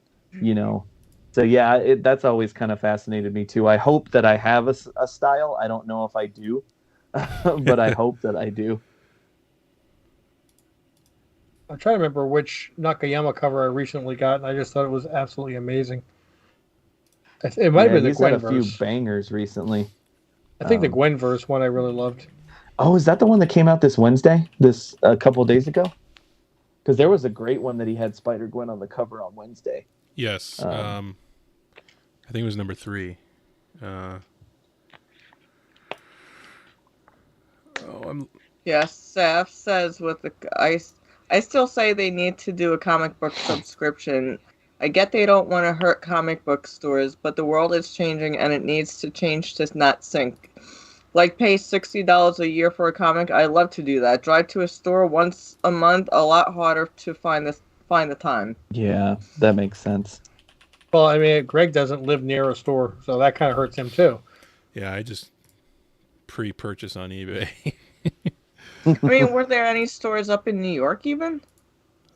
So yeah, that's always kind of fascinated me too. I hope that I have a style. I don't know if I do, but I hope that I do. I'm trying to remember which Nakayama cover I recently got, and I just thought it was absolutely amazing. It might have been the Gwenverse. He's had a few bangers recently. I think the Gwenverse one I really loved. Oh, is that the one that came out this Wednesday? A couple of days ago? Because there was a great one that he had Spider-Gwen on the cover on Wednesday. Yes. I think it was number 3. Yes, Seth says with the I still say they need to do a comic book subscription. I get they don't want to hurt comic book stores, but the world is changing and it needs to change to not sink. Like pay $60 a year for a comic, I'd love to do that. Drive to a store once a month, a lot harder to find the time. Yeah, that makes sense. Well, I mean, Greg doesn't live near a store, so that kind of hurts him too. Yeah, I just pre-purchase on eBay. I mean, were there any stores up in New York even?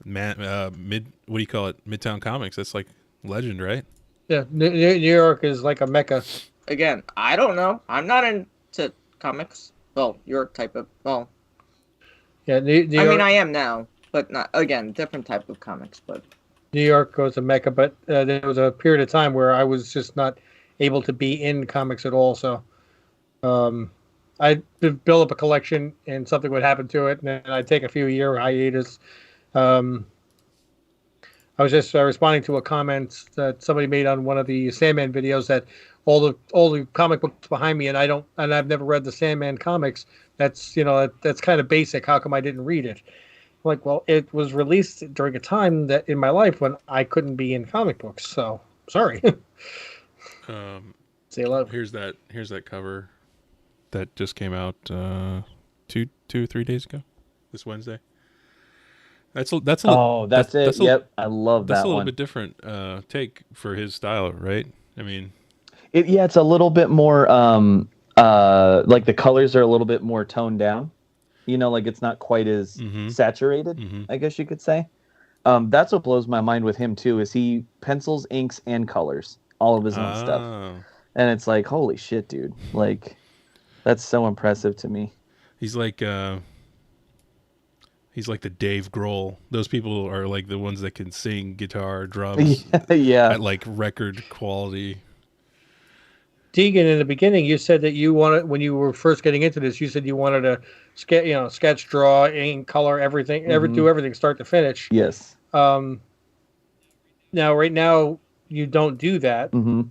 What do you call it? Midtown Comics. That's like legend, right? Yeah, New York is like a mecca. Again, I don't know. I'm not into comics. Well, your type of Yeah, New York, I mean, I am now, but not again. Different type of comics, but New York goes to mecca. But there was a period of time where I was just not able to be in comics at all. So, I build up a collection, and something would happen to it, and then I'd take a few year hiatus. I was just responding to a comment that somebody made on one of the Sandman videos that all the comic books behind me, and I've never read the Sandman comics. That's that's kind of basic. How come I didn't read it? Like, well, it was released during a time that in my life when I couldn't be in comic books. So sorry. Say hello. Here's that cover that just came out 2-3 days ago, this Wednesday. That's it. Yep, I love that one. That's a little bit different take for his style, right? I mean, it's a little bit more like the colors are a little bit more toned down. Like it's not quite as saturated, I guess you could say. That's what blows my mind with him too, is he pencils, inks, and colors all of his own stuff. And it's like, holy shit, dude. Like, that's so impressive to me. He's like the Dave Grohl. Those people are like the ones that can sing guitar, drums, at like record quality. Deegan, in the beginning, you said that you wanted, when you were first getting into this, you said you wanted to sketch, draw, ink, color, everything, do everything start to finish. Yes. Now, right now, you don't do that. Mm-hmm.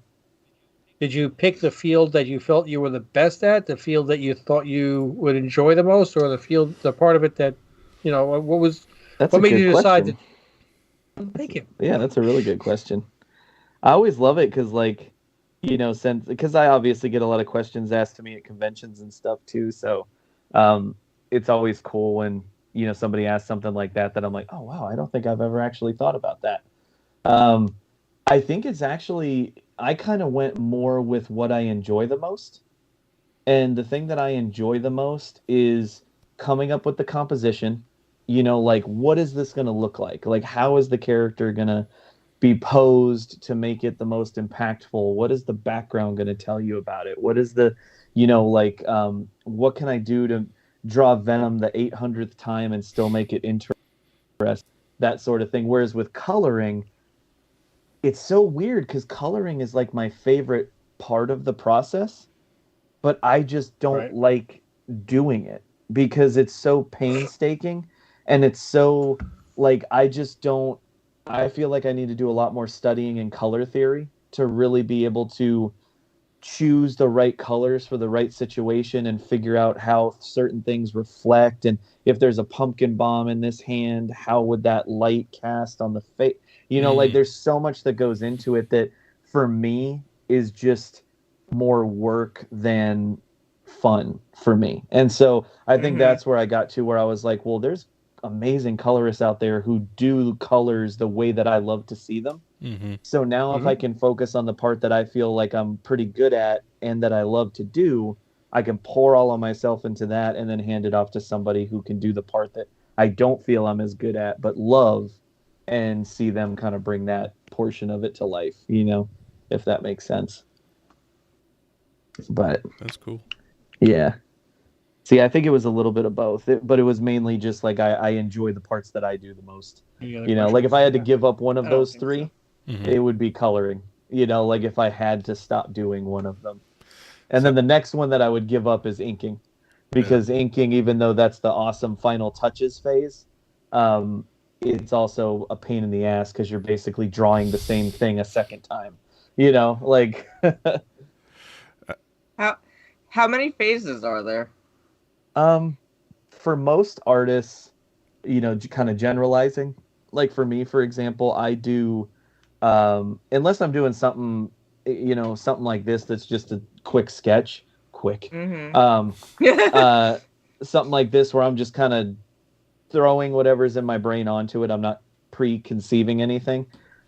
Did you pick the field that you felt you were the best at, the field that you thought you would enjoy the most, or the part of it that, what made you decide that? Thank you. Yeah, that's a really good question. I always love it because, because I obviously get a lot of questions asked to me at conventions and stuff too. So it's always cool when, somebody asks something like that I'm like, oh, wow, I don't think I've ever actually thought about that. I think it's actually, I kind of went more with what I enjoy the most. And the thing that I enjoy the most is coming up with the composition, what is this going to look like? Like, how is the character going to be posed to make it the most impactful? What is the background going to tell you about it? What is the, what can I do to draw Venom the 800th time and still make it interesting? That sort of thing. Whereas with coloring, it's so weird because coloring is like my favorite part of the process, but I just don't like doing it because it's so painstaking and it's so like I feel like I need to do a lot more studying in color theory to really be able to choose the right colors for the right situation and figure out how certain things reflect, and if there's a pumpkin bomb in this hand, how would that light cast on the face, like there's so much that goes into it that for me is just more work than fun for me. And so I think that's where I got to, where I was like, well, there's amazing colorists out there who do colors the way that I love to see them. So now if I can focus on the part that I feel like I'm pretty good at and that I love to do, I can pour all of myself into that and then hand it off to somebody who can do the part that I don't feel I'm as good at but love, and see them kind of bring that portion of it to life, if that makes sense. But that's cool. Yeah. See, I think it was a little bit of both, but it was mainly just like I enjoy the parts that I do the most. Like if I had to give up one of those three, it would be coloring. Like if I had to stop doing one of them. And then the next one that I would give up is inking. Because inking, even though that's the awesome final touches phase, it's also a pain in the ass because you're basically drawing the same thing a second time. Like... How many phases are there? For most artists, kind of generalizing, like for me, for example, I do, unless I'm doing something, something like this, that's just a quick sketch, something like this where I'm just kind of throwing whatever's in my brain onto it. I'm not preconceiving anything.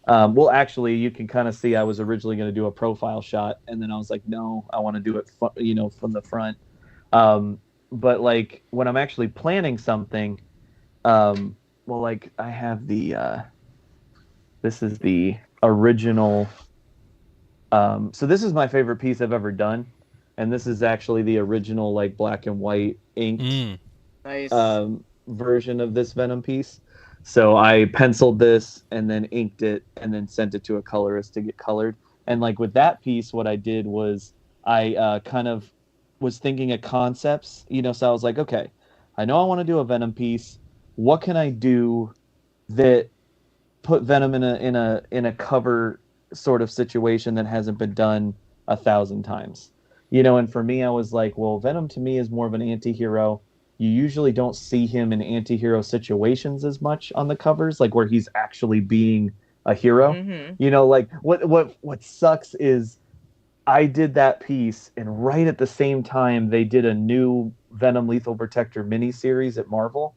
Well, actually, you can kind of see I was originally going to do a profile shot, and then I was like, no, I want to do it, from the front. But like when I'm actually planning something, like I have this is the original. So this is my favorite piece I've ever done, and this is actually the original like black and white inked version of this Venom piece. So I penciled this and then inked it and then sent it to a colorist to get colored. And like with that piece, what I did was I kind of was thinking of concepts, so I was like, okay, I know I want to do a Venom piece. What can I do that put Venom in a cover sort of situation that hasn't been done 1,000 times? And for me, I was like, well, Venom to me is more of an anti-hero. You usually don't see him in anti-hero situations as much on the covers, like where he's actually being a hero. Like what sucks is I did that piece, and right at the same time they did a new Venom Lethal Protector miniseries at Marvel,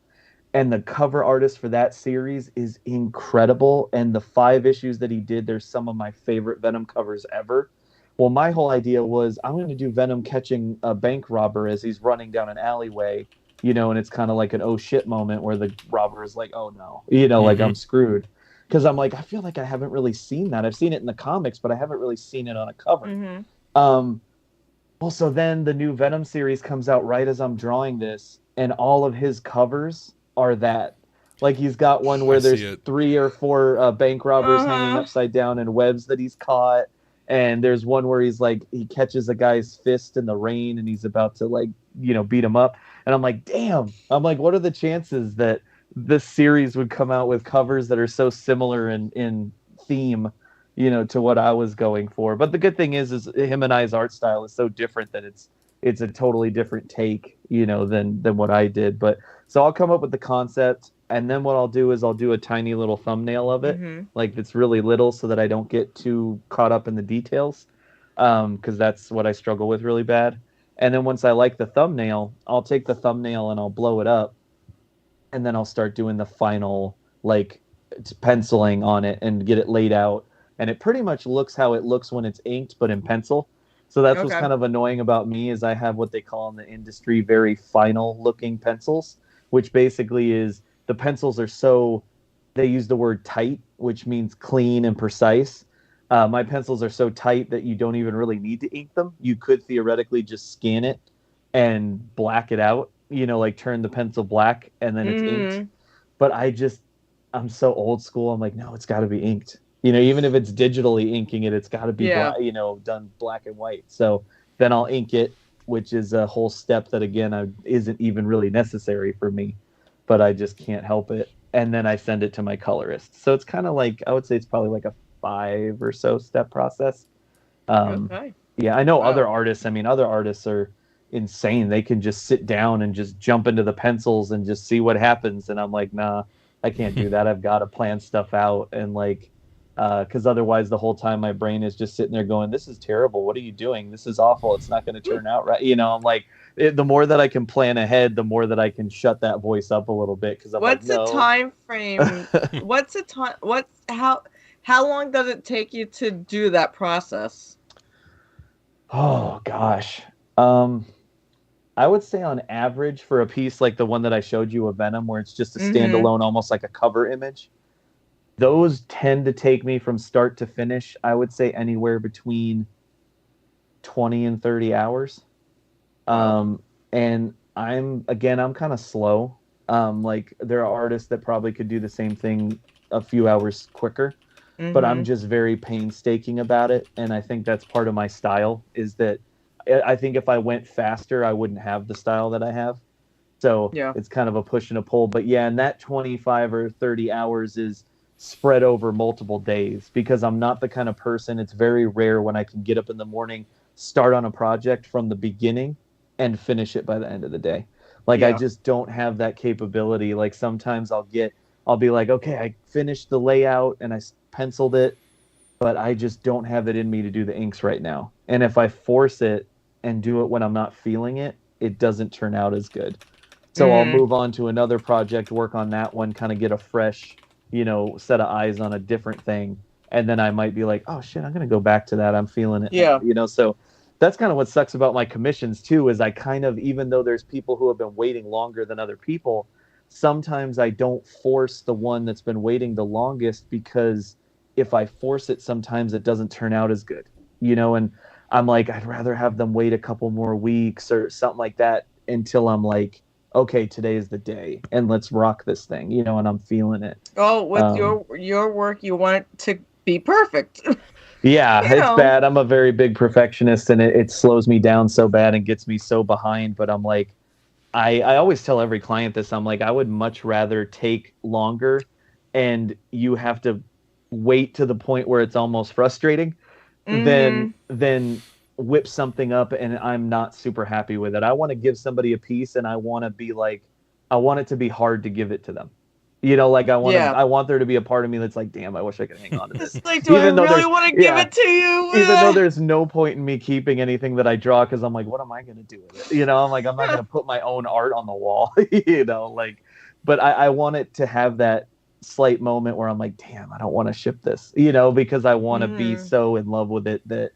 and the cover artist for that series is incredible, and the 5 issues that he did, they're some of my favorite Venom covers ever. Well, my whole idea was I'm going to do Venom catching a bank robber as he's running down an alleyway, and it's kind of like an oh shit moment where the robber is like, oh no, like I'm screwed. Because I'm like, I feel like I haven't really seen that. I've seen it in the comics, but I haven't really seen it on a cover. Well, so then the new Venom series comes out right as I'm drawing this, and all of his covers are that. Like he's got one where there's 3 or 4 bank robbers hanging upside down in webs that he's caught. And there's one where he's like, he catches a guy's fist in the rain and he's about to like, beat him up. And I'm like, damn. I'm like, what are the chances that this series would come out with covers that are so similar in theme, to what I was going for? But the good thing is him and I's art style is so different that it's a totally different take, than what I did. But so I'll come up with the concept, and then what I'll do is I'll do a tiny little thumbnail of it, like it's really little, so that I don't get too caught up in the details, because that's what I struggle with really bad. And then once I like the thumbnail, I'll take the thumbnail and I'll blow it up, and then I'll start doing the final like penciling on it and get it laid out. And it pretty much looks how it looks when it's inked, but in pencil. So that's what's kind of annoying about me is I have what they call in the industry very final looking pencils, which basically is the pencils are they use the word tight, which means clean and precise. My pencils are so tight that you don't even really need to ink them. You could theoretically just scan it and black it out, like turn the pencil black and then it's inked. But I'm so old school. I'm like, no, it's got to be inked. even if it's digitally inking it, it's got to be done black and white. So then I'll ink it, which is a whole step that again isn't even really necessary for me, but I just can't help it. And then I send it to my colorist. So it's kind of like, I would say it's probably like a 5 or so step process. Okay. Yeah, I know other artists. I mean, other artists are insane. They can just sit down and just jump into the pencils and just see what happens. And I'm like, nah, I can't do that. I've got to plan stuff out. And like, because otherwise the whole time my brain is just sitting there going, this is terrible. What are you doing? This is awful. It's not going to turn out right. I'm like, the more that I can plan ahead, the more that I can shut that voice up a little bit. Because what's the time frame? What's the time? How long does it take you to do that process? Oh gosh. I would say on average for a piece like the one that I showed you of Venom, where it's just a standalone, almost like a cover image, those tend to take me from start to finish, I would say anywhere between 20 and 30 hours. And I'm kind of slow. Like there are artists that probably could do the same thing a few hours quicker, but I'm just very painstaking about it. And I think that's part of my style, is that I think if I went faster, I wouldn't have the style that I have. So it's kind of a push and a pull. But yeah, and that 25 or 30 hours is spread over multiple days, because I'm not the kind of person, it's very rare when I can get up in the morning, start on a project from the beginning and finish it by the end of the day. Like I just don't have that capability. Like sometimes I'll be like, okay, I finished the layout and I penciled it, but I just don't have it in me to do the inks right now. And if I force it and do it when I'm not feeling it, it doesn't turn out as good. So I'll move on to another project, work on that one, kind of get a fresh, set of eyes on a different thing. And then I might be like, oh shit, I'm going to go back to that. I'm feeling it. Yeah. So that's kind of what sucks about my commissions too, is I kind of, even though there's people who have been waiting longer than other people, sometimes I don't force the one that's been waiting the longest, because if I force it, sometimes it doesn't turn out as good, and I'm like, I'd rather have them wait a couple more weeks or something like that until I'm like, okay, today is the day and let's rock this thing, and I'm feeling it. Oh, with your work, you want it to be perfect. Yeah, it's bad. I'm a very big perfectionist, and it slows me down so bad and gets me so behind. But I'm like, I always tell every client this. I'm like, I would much rather take longer and you have to wait to the point where it's almost frustrating than whip something up and I'm not super happy with it. I want to give somebody a piece and I want to be like, I want it to be hard to give it to them. Like I want there to be a part of me that's like, damn, I wish I could hang on to this. It's like, do I really want to give it to you? Even though there's no point in me keeping anything that I draw, because I'm like, what am I going to do with it? I'm like, I'm not going to put my own art on the wall, but I want it to have that slight moment where I'm like, damn, I don't want to ship this, because I want to be so in love with it that,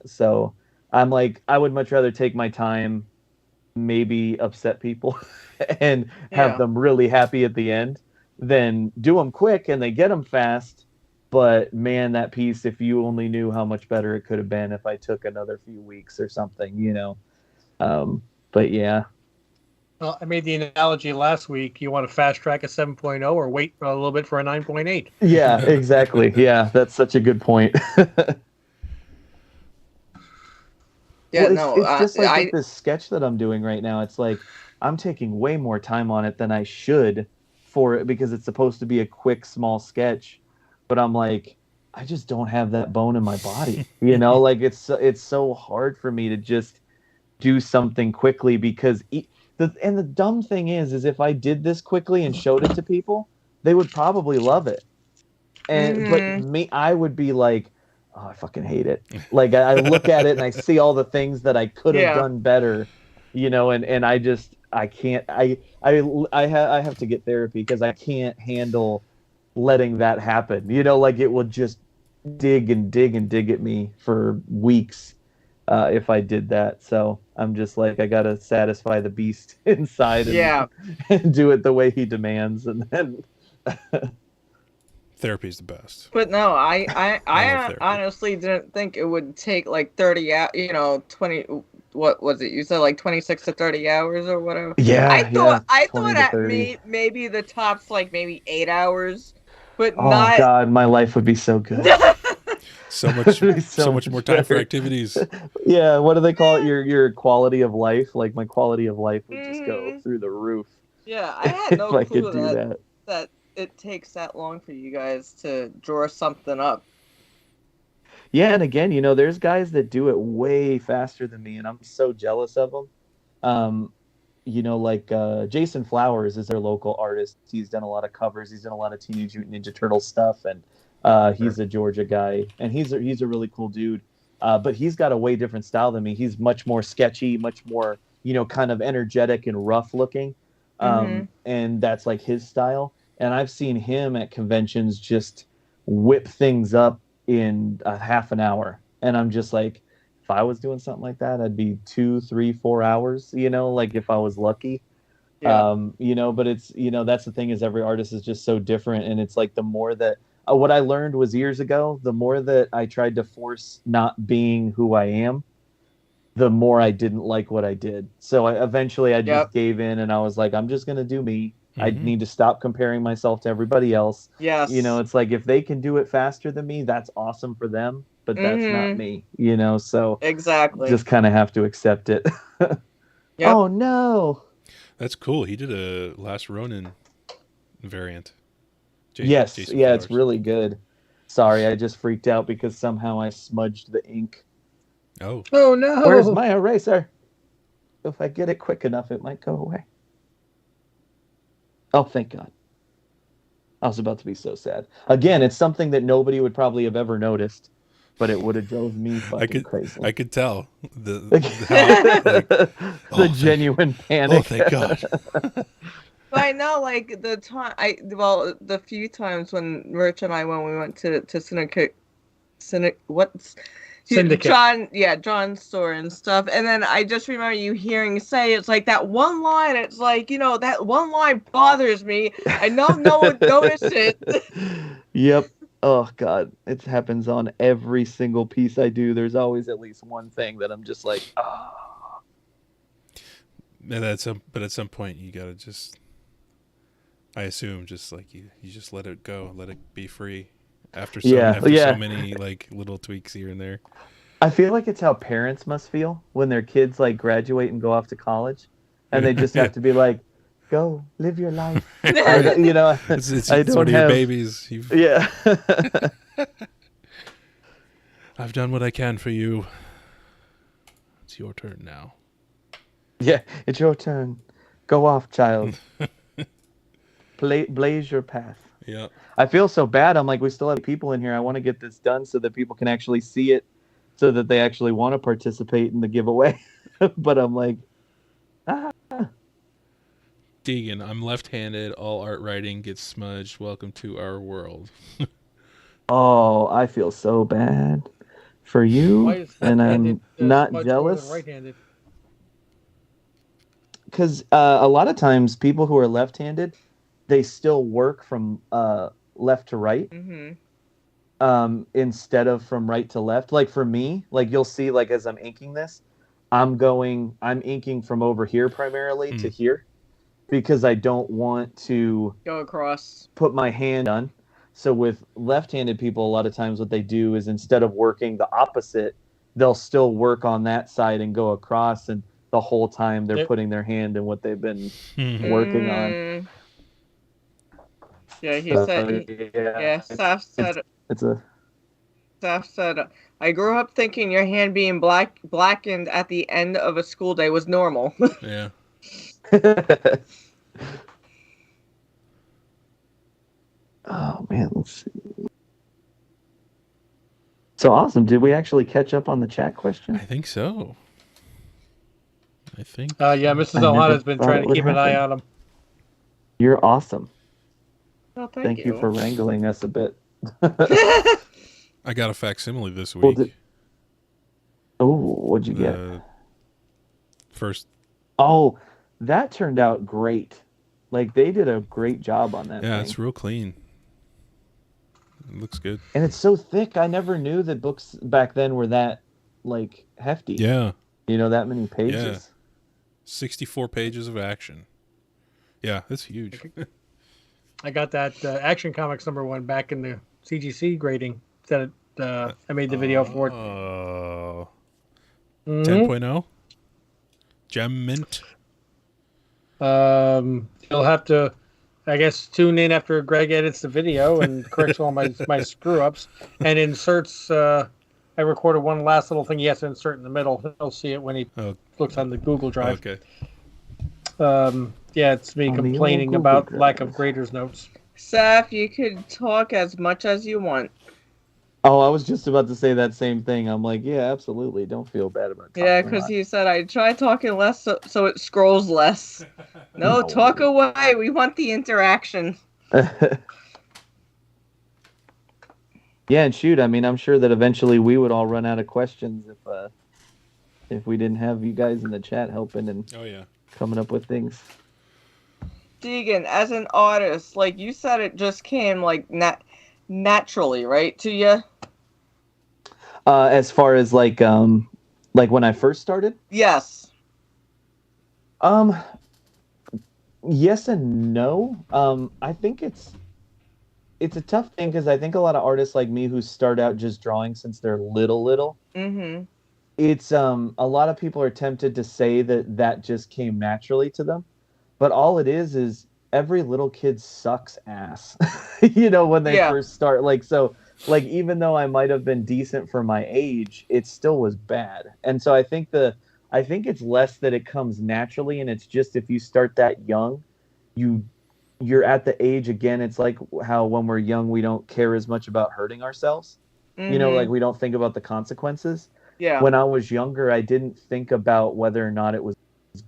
so I'm like, I would much rather take my time, maybe upset people and have them really happy at the end than do them quick and they get them fast. But man, that piece, if you only knew how much better it could have been if I took another few weeks or something, but yeah. Well, I made the analogy last week. You want to fast track a 7.0 or wait a little bit for a 9.8? Yeah, exactly. Yeah, that's such a good point. Yeah, it's just like with this sketch that I'm doing right now. It's like I'm taking way more time on it than I should for it, because it's supposed to be a quick, small sketch. But I'm like, I just don't have that bone in my body. Like it's so hard for me to just do something quickly, because the dumb thing is if I did this quickly and showed it to people, they would probably love it. And but I would be like, oh, I fucking hate it. Like I look at it and I see all the things that I could have done better, and I can't. I have to get therapy, because I can't handle letting that happen. Like it will just dig and dig and dig at me for weeks if I did that. So I'm just like, I gotta satisfy the beast inside and do it the way he demands, and then. Therapy's the best. But no, I honestly didn't think it would take like 30 hours, 20, what was it? You said like 26 to 30 hours or whatever. Yeah. I thought at maybe the top's like maybe 8 hours. but oh not. God, my life would be so good. So much more time for activities. Yeah, what do they call it? Your quality of life? Like my quality of life would just go through the roof. Yeah, I had no if I clue could do that it takes that long for you guys to draw something up. Yeah, and again, there's guys that do it way faster than me, and I'm so jealous of them. Like Jason Flowers is their local artist. He's done a lot of covers. He's done a lot of Teenage Mutant Ninja Turtle stuff, and he's a Georgia guy, and he's a really cool dude. But he's got a way different style than me. He's much more sketchy, much more kind of energetic and rough looking, and that's like his style. And I've seen him at conventions just whip things up in a half an hour, and I'm just like, if I was doing something like that, I'd be 2, 3, 4 hours, like if I was lucky. Yeah. But it's that's the thing, is every artist is just so different, and it's like the more that what I learned was years ago, the more that I tried to force not being who I am, the more I didn't like what I did. So eventually I just gave in, and I was like, I'm just gonna do me. I need to stop comparing myself to everybody else. Yes. It's like, if they can do it faster than me, that's awesome for them, but that's not me, so exactly. Just kind of have to accept it. Oh no. That's cool. He did a Last Ronin variant. Yes. Jason Yeah, Flowers. it's really good. Sorry, I just freaked out because somehow I smudged the ink. Oh no. Where's my eraser? If I get it quick enough, it might go away. Oh, thank God. I was about to be so sad. Again, it's something that nobody would probably have ever noticed, but it would have drove me fucking crazy. I could tell the genuine panic. Oh, thank God. But I know, like, the few times when Rich and I, when we went to Syndicate, John's store and stuff, and then I just remember you hearing say, it's like that one line, it's like, that one line bothers me. I know no one noticed it. Yep. Oh God, it happens on every single piece I do. There's always at least one thing that I'm just like, oh. But at some point you gotta just, I assume, just like you just let it go, let it be free. After so many like little tweaks here and there. I feel like it's how parents must feel when their kids like graduate and go off to college, and they just have to be like, "Go live your life." It's one of your babies. Yeah. I've done what I can for you. It's your turn now. Yeah, it's your turn. Go off, child. Blaze your path. Yeah. I feel so bad. I'm like, we still have people in here. I want to get this done so that people can actually see it, so that they actually want to participate in the giveaway. But I'm like, Deegan, I'm left-handed. All art writing gets smudged. Welcome to our world. Oh, I feel so bad for you, and I'm not jealous. Right-handed? Because a lot of times people who are left-handed, they still work from left to right, instead of from right to left. Like for me, like you'll see, like as I'm inking this, I'm inking from over here primarily to here, because I don't want to go across, put my hand on. So with left-handed people, a lot of times what they do is, instead of working the opposite, they'll still work on that side and go across, and the whole time they're putting their hand in what they've been working on. Yeah, he said. Yeah, Saf said. Saf said, I grew up thinking your hand being blackened at the end of a school day was normal. Yeah. Oh man, let's see. So awesome! Did we actually catch up on the chat question? I think so. Yeah, Mrs. Ohana has been trying to keep an eye on him. You're awesome. Oh, thank you for wrangling us a bit. I got a facsimile this week. What'd you get? First. Oh, that turned out great. Like, they did a great job on that. Yeah, thing. It's real clean. It looks good. And it's so thick. I never knew that books back then were that, like, hefty. Yeah. That many pages. Yeah. 64 pages of action. Yeah, that's huge. I got that Action Comics #1 back in the CGC grading that I made the video for it. 10.0? Gem Mint? You'll have to, I guess, tune in after Greg edits the video and corrects all my screw ups and inserts. I recorded one last little thing he has to insert in the middle. He'll see it when he looks on the Google Drive. Okay. Yeah, it's me complaining about lack of graders notes. Seth, you could talk as much as you want. Oh, I was just about to say that same thing. I'm like, yeah, absolutely. Don't feel bad about talking. Yeah, because he said I try talking less so it scrolls less. No, talk away. We want the interaction. Yeah, and shoot, I mean, I'm sure that eventually we would all run out of questions if we didn't have you guys in the chat helping and coming up with things. Deegan, as an artist, like you said, it just came like naturally, right, to you? As far as like when I first started? Yes. Yes and no. I think it's a tough thing because I think a lot of artists like me who start out just drawing since they're little. Mm-hmm. It's a lot of people are tempted to say that just came naturally to them, but all it is every little kid sucks ass, when they first start. Like even though I might have been decent for my age, it still was bad. And so I think it's less that it comes naturally, and it's just if you start that young, you're at the age again. It's like how when we're young, we don't care as much about hurting ourselves. Mm-hmm. Like we don't think about the consequences. Yeah. When I was younger, I didn't think about whether or not it was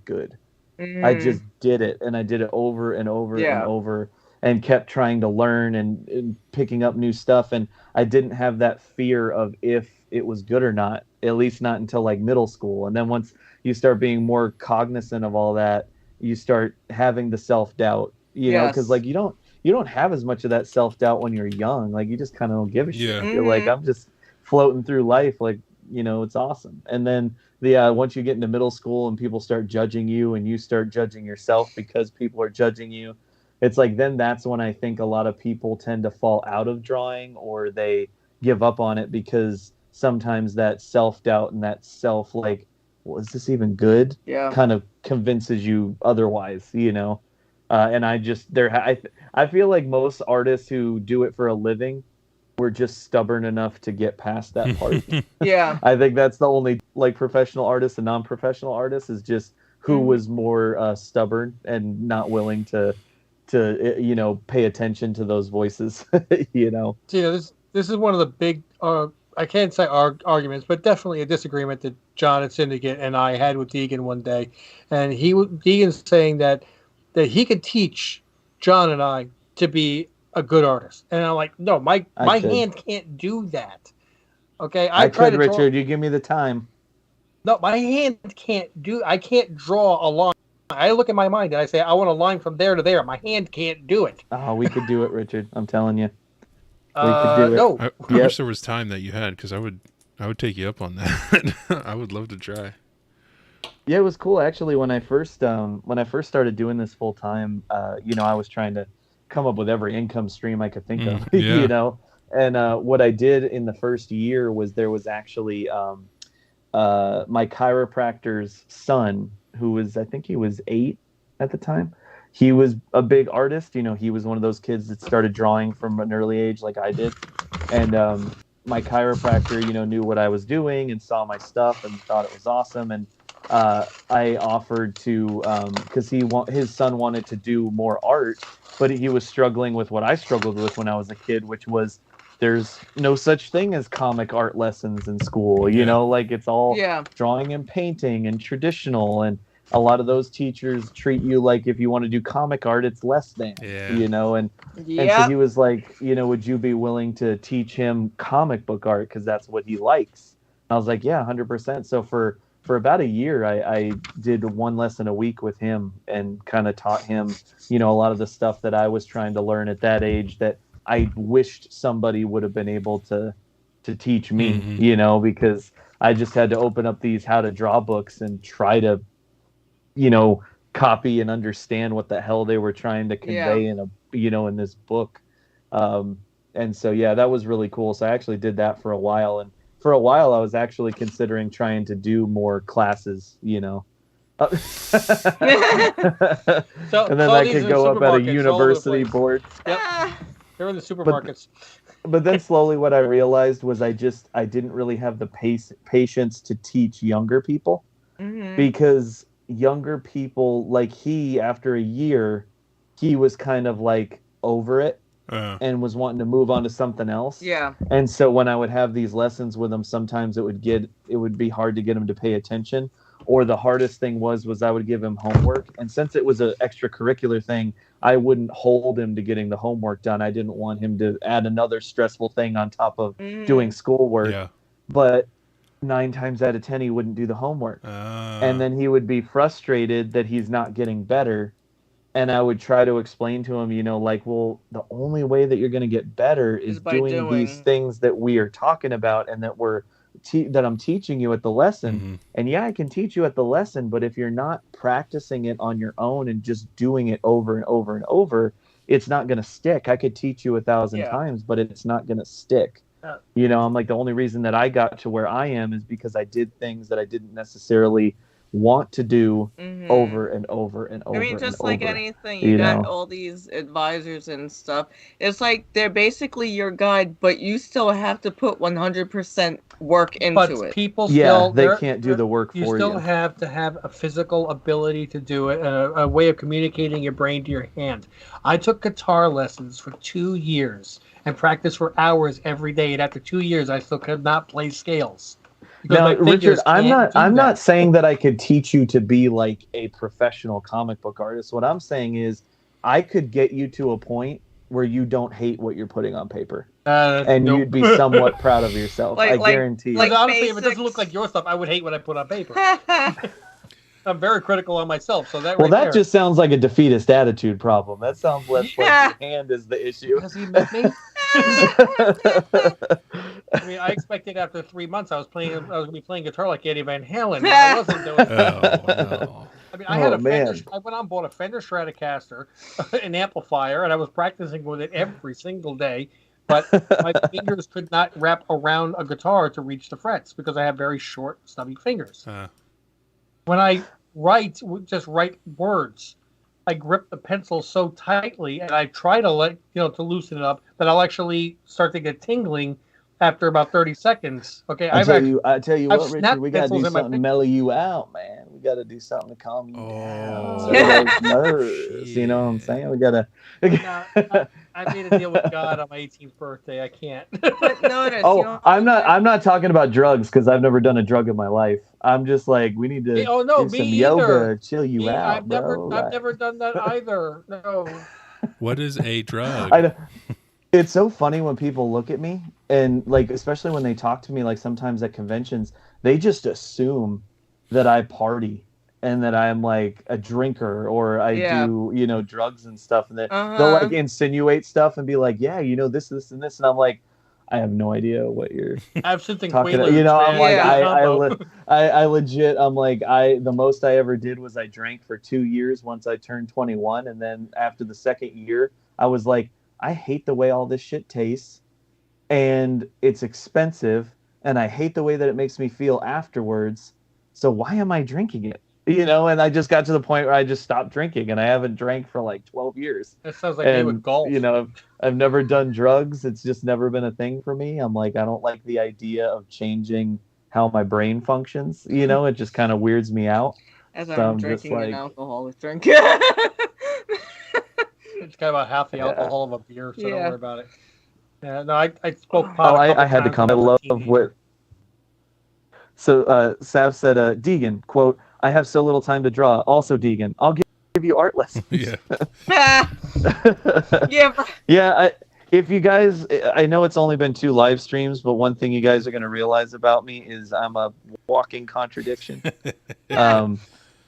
good. Mm-hmm. I just did it, and I did it over and over and over, and kept trying to learn and picking up new stuff. And I didn't have that fear of if it was good or not, at least not until like middle school. And then once you start being more cognizant of all that, you start having the self-doubt. Because like you don't have as much of that self-doubt when you're young. Like you just kind of don't give a shit. Mm-hmm. You're like, I'm just floating through life, like, it's awesome. And then once you get into middle school and people start judging you and you start judging yourself because people are judging you, it's like then that's when I think a lot of people tend to fall out of drawing, or they give up on it because sometimes that self-doubt and that self like, well, is this even good? Yeah. Kind of convinces you otherwise, and I feel like most artists who do it for a living were just stubborn enough to get past that part. Yeah. I think that's the only like professional artist and non-professional artist is just who was more stubborn and not willing to pay attention to those voices. This is one of the big I can't say arguments, but definitely a disagreement that John at Syndicate and I had with Deegan one day, and Deegan's saying that he could teach John and I to be a good artist, and I'm like, no, my hand can't do that. Okay, I could, Richard. You give me the time. No, my hand can't do. I can't draw a line. I look at my mind and I say, I want a line from there to there. My hand can't do it. Oh, we could do it, Richard. I'm telling you. We could do it. No. I wish there was time that you had, because I would take you up on that. I would love to try. Yeah, it was cool actually. When I first started doing this full time, I was trying to come up with every income stream I could think of, And what I did in the first year was there was actually my chiropractor's son, who was, I think he was 8 at the time. He was a big artist. He was one of those kids that started drawing from an early age like I did. And my chiropractor, knew what I was doing and saw my stuff and thought it was awesome. And I offered to, because his son wanted to do more art, but he was struggling with what I struggled with when I was a kid, which was there's no such thing as comic art lessons in school. Like it's all drawing and painting and traditional, and a lot of those teachers treat you like if you want to do comic art, it's less than, and so he was like, would you be willing to teach him comic book art? Cause that's what he likes. And I was like, yeah, 100%. So for about a year, I did one lesson a week with him and kind of taught him, a lot of the stuff that I was trying to learn at that age that I wished somebody would have been able to teach me, because I just had to open up these how to draw books and try to, copy and understand what the hell they were trying to convey in in this book. And so, yeah, that was really cool. So I actually did that for a while. And for a while, I was actually considering trying to do more classes, So, and then I could go up at a university board. Yep. They're in the supermarkets. But then slowly what I realized was I didn't really have the patience to teach younger people. Mm-hmm. Because younger people, like after a year, he was kind of like over it. And was wanting to move on to something else. Yeah. And so when I would have these lessons with him, sometimes it would be hard to get him to pay attention. Or the hardest thing was I would give him homework. And since it was an extracurricular thing, I wouldn't hold him to getting the homework done. I didn't want him to add another stressful thing on top of doing schoolwork. Yeah. But 9 times out of 10, he wouldn't do the homework. And then he would be frustrated that he's not getting better. And I would try to explain to him, well, the only way that you're going to get better is doing these things that we are talking about and that that I'm teaching you at the lesson. Mm-hmm. And yeah, I can teach you at the lesson, but if you're not practicing it on your own and just doing it over and over and over, it's not going to stick. I could teach you 1,000 times, but it's not going to stick. I'm like, the only reason that I got to where I am is because I did things that I didn't necessarily want to do over and over and over. I mean, just and like over, anything, you got all these advisors and stuff. It's like they're basically your guide, but you still have to put 100% work into it. People still, they can't do the work for you. You still have to have a physical ability to do it, a way of communicating your brain to your hand. I took guitar lessons for 2 years and practiced for hours every day, and after 2 years, I still could not play scales. Now, Richard, I'm not saying that I could teach you to be like a professional comic book artist. What I'm saying is I could get you to a point where you don't hate what you're putting on paper. And you'd be somewhat proud of yourself. I guarantee you. Honestly, if it doesn't look like your stuff, I would hate what I put on paper. I'm very critical on myself, so that. Well, that just sounds like a defeatist attitude problem. That sounds less like your hand is the issue. Has he met me? I mean, I expected after 3 months I was going to be playing guitar like Eddie Van Halen. And I wasn't doing it. No. I mean, I had Fender. I went out and bought a Fender Stratocaster, an amplifier, and I was practicing with it every single day. But my fingers could not wrap around a guitar to reach the frets because I have very short, stubby fingers. When I write words, I grip the pencil so tightly, and I try to to loosen it up, that I'll actually start to get tingling after about 30 seconds. Okay, I tell you what, Richard, we gotta do something to mellow you out, man. We gotta do something to calm you down. So those nerves, you know what I'm saying? We gotta. I made a deal with God on my 18th birthday. I can't. I'm not talking about drugs because I've never done a drug in my life. I'm just like, we need to do some yoga, chill you out, I've never done that either. No. What is a drug? It's so funny when people look at me and like, especially when they talk to me, like sometimes at conventions, they just assume that I party and that I'm like a drinker or I do, drugs and stuff. And that they'll like insinuate stuff and be like, yeah, this, and this. And I'm like, I have no idea what you're talking about. I'm like, I legit, I'm like, the most I ever did was I drank for 2 years once I turned 21. And then after the second year, I was like, I hate the way all this shit tastes and it's expensive and I hate the way that it makes me feel afterwards. So why am I drinking it? And I just got to the point where I just stopped drinking and I haven't drank for like 12 years. That sounds like me with golf. I've never done drugs. It's just never been a thing for me. I'm like, I don't like the idea of changing how my brain functions. It just kind of weirds me out. As I'm drinking an alcoholic drink. It's kind of about half the alcohol of a beer, so don't worry about it. Yeah, no, I spoke pot. I had to come. I love what. So Sav said, Deegan, quote, I have so little time to draw. Also, Deegan, I'll give you art lessons. If you guys, I know it's only been 2 live streams, but one thing you guys are going to realize about me is I'm a walking contradiction.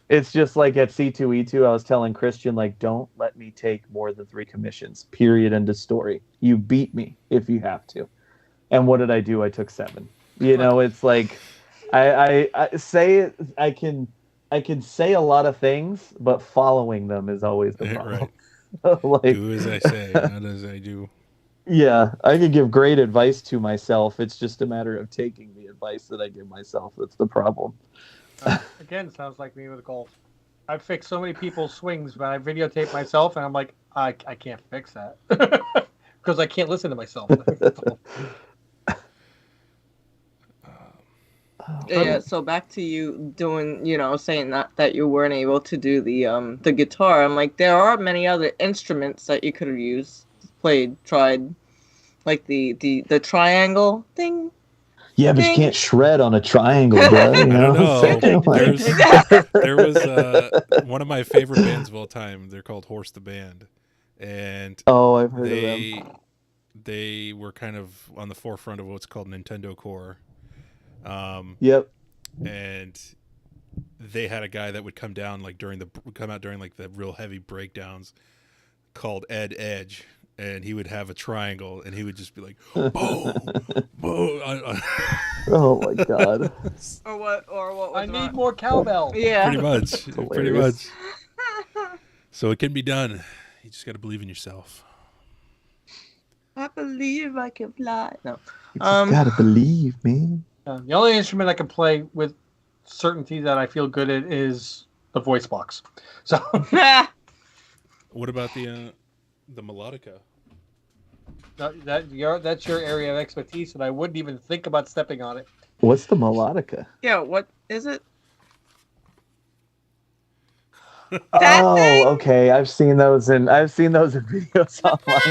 It's just like at C2E2, I was telling Christian, like, don't let me take more than 3 commissions, period, end of story. You beat me if you have to. And what did I do? I took 7. It's like, I say I can say a lot of things, but following them is always the problem. Like, do as I say, not as I do. Yeah, I could give great advice to myself. It's just a matter of taking the advice that I give myself. That's the problem. Again, sounds like me with golf. I've fixed so many people's swings, but I videotape myself, and I'm like, I can't fix that because I can't listen to myself. Yeah, so back to you doing, saying that you weren't able to do the guitar. I'm like, there are many other instruments that you could have used, tried, like the triangle thing. Yeah, but you can't shred on a triangle, bro. I don't know. There was one of my favorite bands of all time. They're called Horse the Band, and I've heard of them. They were kind of on the forefront of what's called Nintendo Core. Yep. And they had a guy that would come out during the real heavy breakdowns, called Ed Edge, and he would have a triangle, and he would just be like, boom, boom. Oh my god. Or what was I need more cowbell. Yeah. Pretty much. So it can be done. You just got to believe in yourself. I believe I can fly. No. You just gotta believe, man. The only instrument I can play with certainty that I feel good at is the voice box. So. What about the melodica? That's your area of expertise, and I wouldn't even think about stepping on it. What's the melodica? Yeah, what is it? Okay. I've seen those in videos online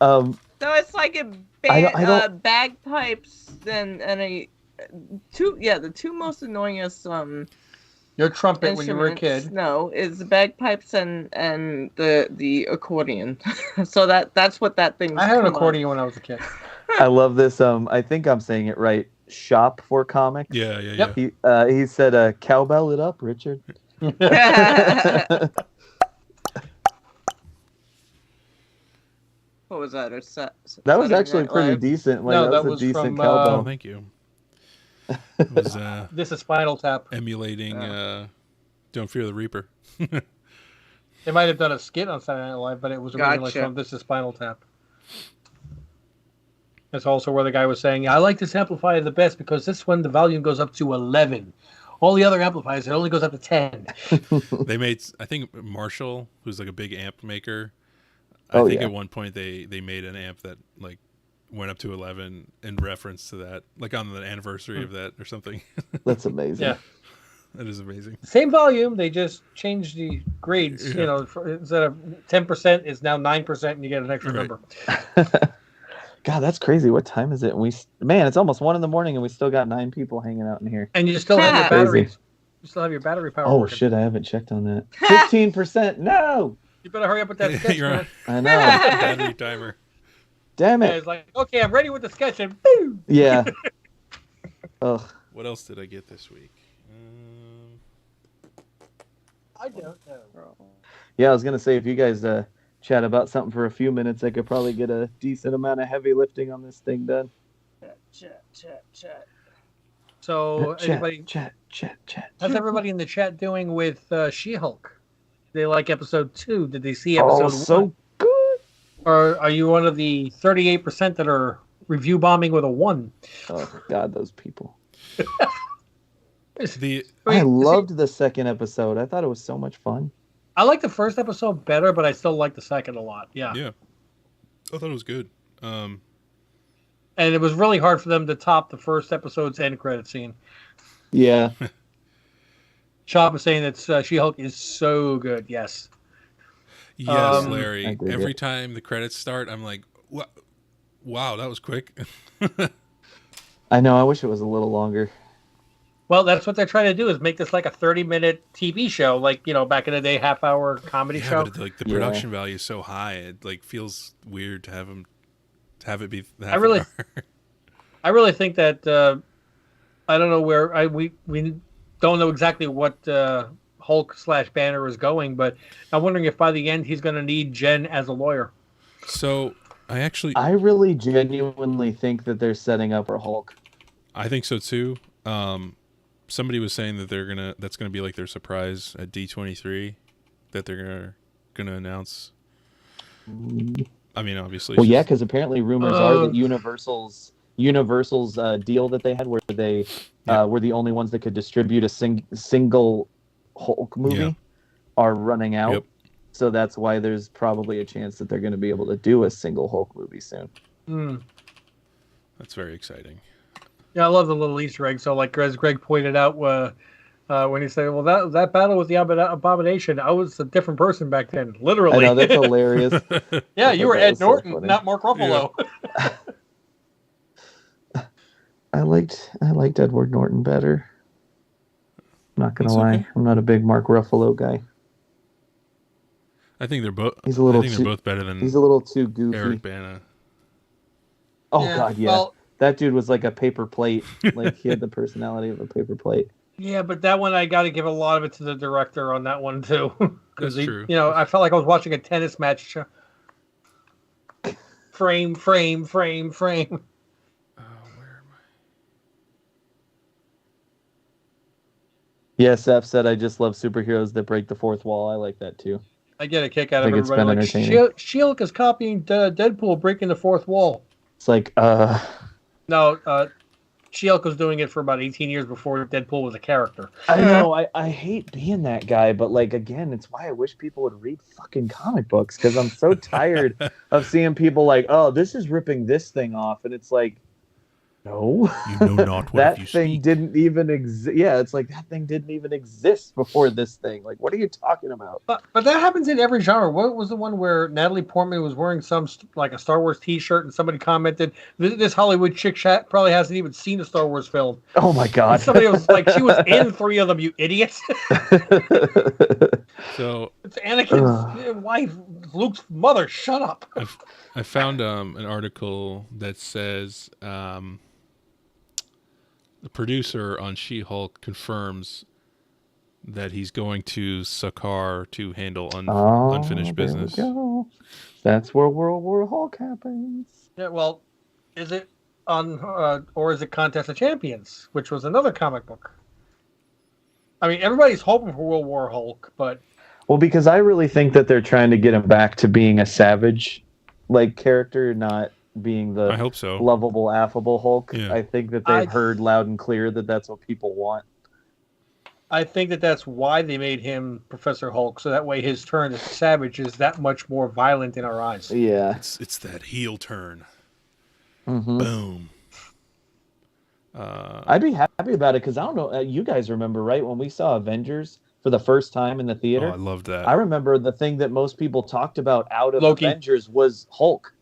before. No, it's like a bagpipes and the two most annoyingest your trumpet when you were a kid. No, is the bagpipes and the accordion. So that's what that thing. I had an accordion when I was a kid. I love this. I think I'm saying it right. Shop for comics. Yeah. Yep. He said, "Cowbell it up, Richard." What was that? That was actually pretty decent. That was a decent cowbell. Oh, thank you. It was This is Spinal Tap. Emulating Don't Fear the Reaper. They might have done a skit on Saturday Night Live, but it was originally from This is Spinal Tap. That's also where the guy was saying, I like this amplifier the best because this one the volume goes up to 11. All the other amplifiers, it only goes up to 10. They made, I think Marshall, who's like a big amp maker, I think at one point they made an amp that went up to 11 in reference to that, on the anniversary of that or something. That's amazing. Yeah. That is amazing. Same volume, they just changed the grades. Yeah. Instead of 10%, it's now 9%, and you get an extra number. God, that's crazy. What time is it? It's almost 1 a.m, and we still got 9 people hanging out in here. And you still have your batteries. You still have your battery power. Oh, shit, I haven't checked on that. 15%. No. You better hurry up with that sketch, man. I know. Battery timer. Damn it. Yeah, it's like, okay, I'm ready with the sketch, and boom. Yeah. Ugh. What else did I get this week? I don't know. Yeah, I was going to say, if you guys chat about something for a few minutes, I could probably get a decent amount of heavy lifting on this thing done. Chat. So, Chat. How's everybody in the chat doing with She-Hulk? They like episode 2. Did they see episode 1? So good. Or are you one of the 38% that are review bombing with a 1? Oh, God, those people. I loved the second episode. I thought it was so much fun. I like the first episode better, but I still like the second a lot. Yeah. Yeah. I thought it was good. And it was really hard for them to top the first episode's end credit scene. Yeah. Chop was saying that She-Hulk is so good. Yes. Yes, Larry. Every time the credits start, I'm like, wow, that was quick. I know. I wish it was a little longer. Well, that's what they're trying to do, is make this like a 30-minute TV show, back in the day, half-hour comedy show. But the production value is so high, it feels weird to have it be half I really think that I don't know where we don't know exactly what Hulk/Banner is going, but I'm wondering if by the end he's going to need Jen as a lawyer. So I really genuinely think that they're setting up for Hulk. I think so too. Somebody was saying that that's gonna be like their surprise at D23, that they're gonna announce? I mean, obviously. Well, yeah, because apparently rumors are that Universal's deal that they had, where they were the only ones that could distribute a single Hulk movie, are running out. Yep. So that's why there's probably a chance that they're going to be able to do a single Hulk movie soon. That's very exciting. Yeah, I love the little Easter egg. So, like as Greg pointed out, when he said, "Well, that battle with the Abomination, I was a different person back then." Literally, I know, that's hilarious. Yeah, you were Ed Norton, so not Mark Ruffalo. Yeah. I liked Edward Norton better. I'm not gonna lie, I'm not a big Mark Ruffalo guy. I think they're both. They're both better than. He's a little too goofy. Eric Bana. Oh God, yeah. Well, that dude was like a paper plate. Like he had the personality of a paper plate. Yeah, but that one I got to give a lot of it to the director on that one too. That's true. You know, I felt like I was watching a tennis match. Frame. Oh, where am I? Yeah, Seth said, "I just love superheroes that break the fourth wall." I like that too. I get a kick out of everybody. Like, She-Hulk is copying Deadpool breaking the fourth wall. It's like, No, She-Hulk was doing it for about 18 years before Deadpool was a character. I know. I hate being that guy, but like, again, it's why I wish people would read fucking comic books, because I'm so tired of seeing people like, "Oh, this is ripping this thing off," and it's like, no, you know not what that you thing speak. didn't even exist. Yeah, it's like that thing didn't even exist before this thing. Like, what are you talking about? But that happens in every genre. What was the one where Natalie Portman was wearing like a Star Wars T-shirt, and somebody commented, "This Hollywood chick chat probably hasn't even seen a Star Wars film." Oh my God! And somebody was like, "She was in 3 of them, you idiots." So it's Anakin's wife, Luke's mother. Shut up. I found an article that says. The producer on She-Hulk confirms that he's going to Sakaar to handle unfinished business. There we go. That's where World War Hulk happens. Yeah, well, is it on or is it Contest of Champions, which was another comic book? I mean, everybody's hoping for World War Hulk, but because I really think that they're trying to get him back to being a savage like character, not being the I hope so. lovable, affable Hulk. Yeah. I think that they've heard loud and clear that that's what people want. I think that that's why they made him Professor Hulk, so that way his turn as savage is that much more violent in our eyes. Yeah, it's that heel turn. Mm-hmm. Boom. I'd be happy about it, because I don't know. You guys remember, right, when we saw Avengers for the first time in the theater? Oh, I loved that. I remember the thing that most people talked about out of Loki. Avengers was Hulk.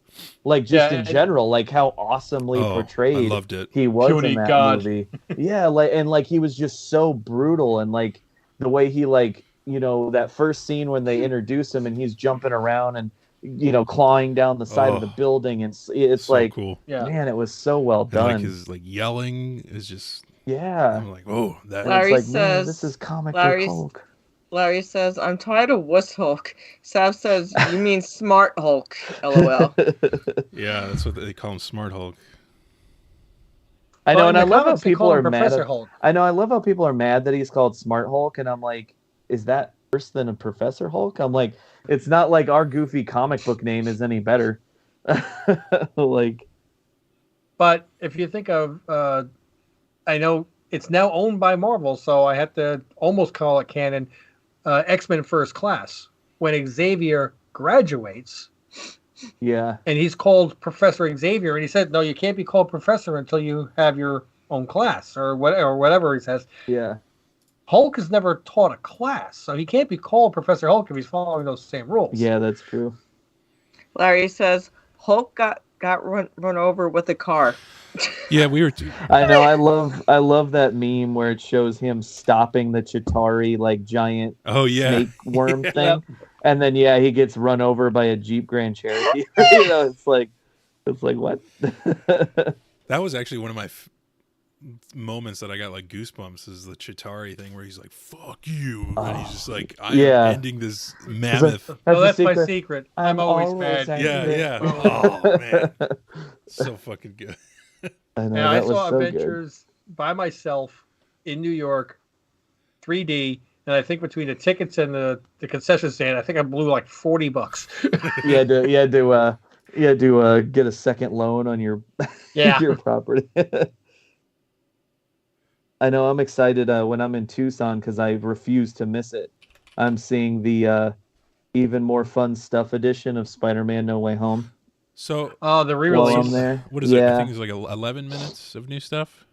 Like, just in general, like how awesomely portrayed I loved it. he was in that movie. Yeah, like he was just so brutal, and like the way he, like, you know, that first scene when they introduce him and he's jumping around and, you know, clawing down the side of the building, and it's so like, cool. Man, it was so well done. And like his yelling is just I'm like, oh, that. Larry it's like, says, man, this is comic book Hulk. Larry says, "I'm tired of Wuss Hulk." Sav says, "You mean Smart Hulk?" LOL. Yeah, that's what they call him, Smart Hulk. I know, and I love how people are mad. I know, I love how people are mad that he's called Smart Hulk, and I'm like, is that worse than a Professor Hulk? I'm like, it's not like our goofy comic book name is any better. Like, but if you think of, I know it's now owned by Marvel, so I have to almost call it canon. X-Men First Class, when Xavier graduates, and he's called Professor Xavier, and he said, "No, you can't be called Professor until you have your own class," or whatever he says. Yeah, Hulk has never taught a class, so he can't be called Professor Hulk if he's following those same rules. Yeah, that's true. Larry says, "Hulk got run over with a car." Yeah, we were. I know. I love that meme where it shows him stopping the Chitauri like giant snake worm thing, and then he gets run over by a Jeep Grand Cherokee. You know, it's like what? That was actually one of my moments that I got like goosebumps. Is the Chitauri thing where he's like, "Fuck you," and he's just like, "I'm ending this mammoth." That's my secret. I'm always mad. Yeah. Oh man, so fucking good. I know, I saw Avengers by myself in New York, 3D, and I think between the tickets and the concession stand, I think I blew like $40. You had to get a second loan on your your property. I know I'm excited when I'm in Tucson because I refuse to miss it. I'm seeing the even more fun stuff edition of Spider-Man No Way Home. So, the re-release. I'm there. What is it? I think it's like 11 minutes of new stuff.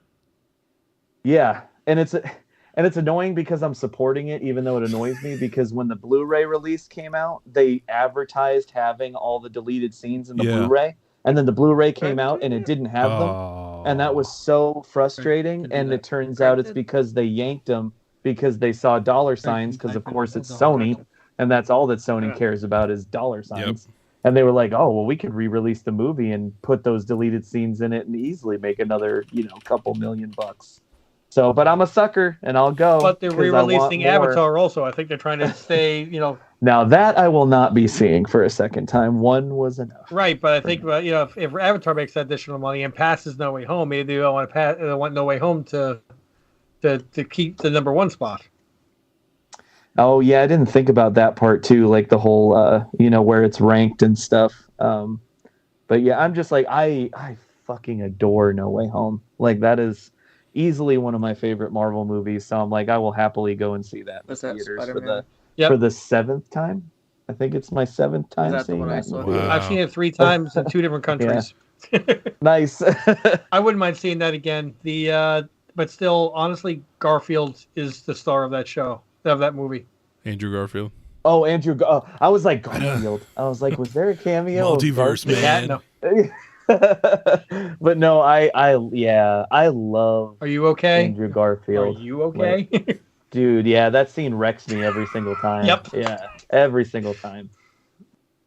Yeah, and it's annoying because I'm supporting it, even though it annoys me because when the Blu-ray release came out, they advertised having all the deleted scenes in the Blu-ray, and then the Blu-ray came out and it didn't have them, and that was so frustrating. And it turns out it's because they yanked them because they saw dollar signs, because of course it's Sony, and that's all that Sony cares about is dollar signs. Yep. And they were like, "Oh, well, we could re-release the movie and put those deleted scenes in it and easily make another, couple $1 million." So, but I'm a sucker, and I'll go. But they're re-releasing Avatar also. I think they're trying to stay, Now that I will not be seeing for a second time. One was enough. Right, but I think if Avatar makes that additional money and passes No Way Home, maybe they don't want they want No Way Home to keep the #1 spot. Oh yeah, I didn't think about that part too, like the whole where it's ranked and stuff. But yeah, I'm just like I fucking adore No Way Home. Like that is easily one of my favorite Marvel movies. So I'm like, I will happily go and see that in theaters for the 7th time. I think it's my 7th time seeing that movie. Wow. I've seen it 3 times in 2 different countries. Nice. I wouldn't mind seeing that again. But still, honestly, Garfield is the star of that movie. Andrew Garfield. Oh, Andrew. I was like Garfield. I was like, was there a cameo? Multiverse, man. No. But no, I love. Are you okay? Andrew Garfield. Are you okay? Like, dude, yeah, that scene wrecks me every single time. Yep. Yeah, every single time.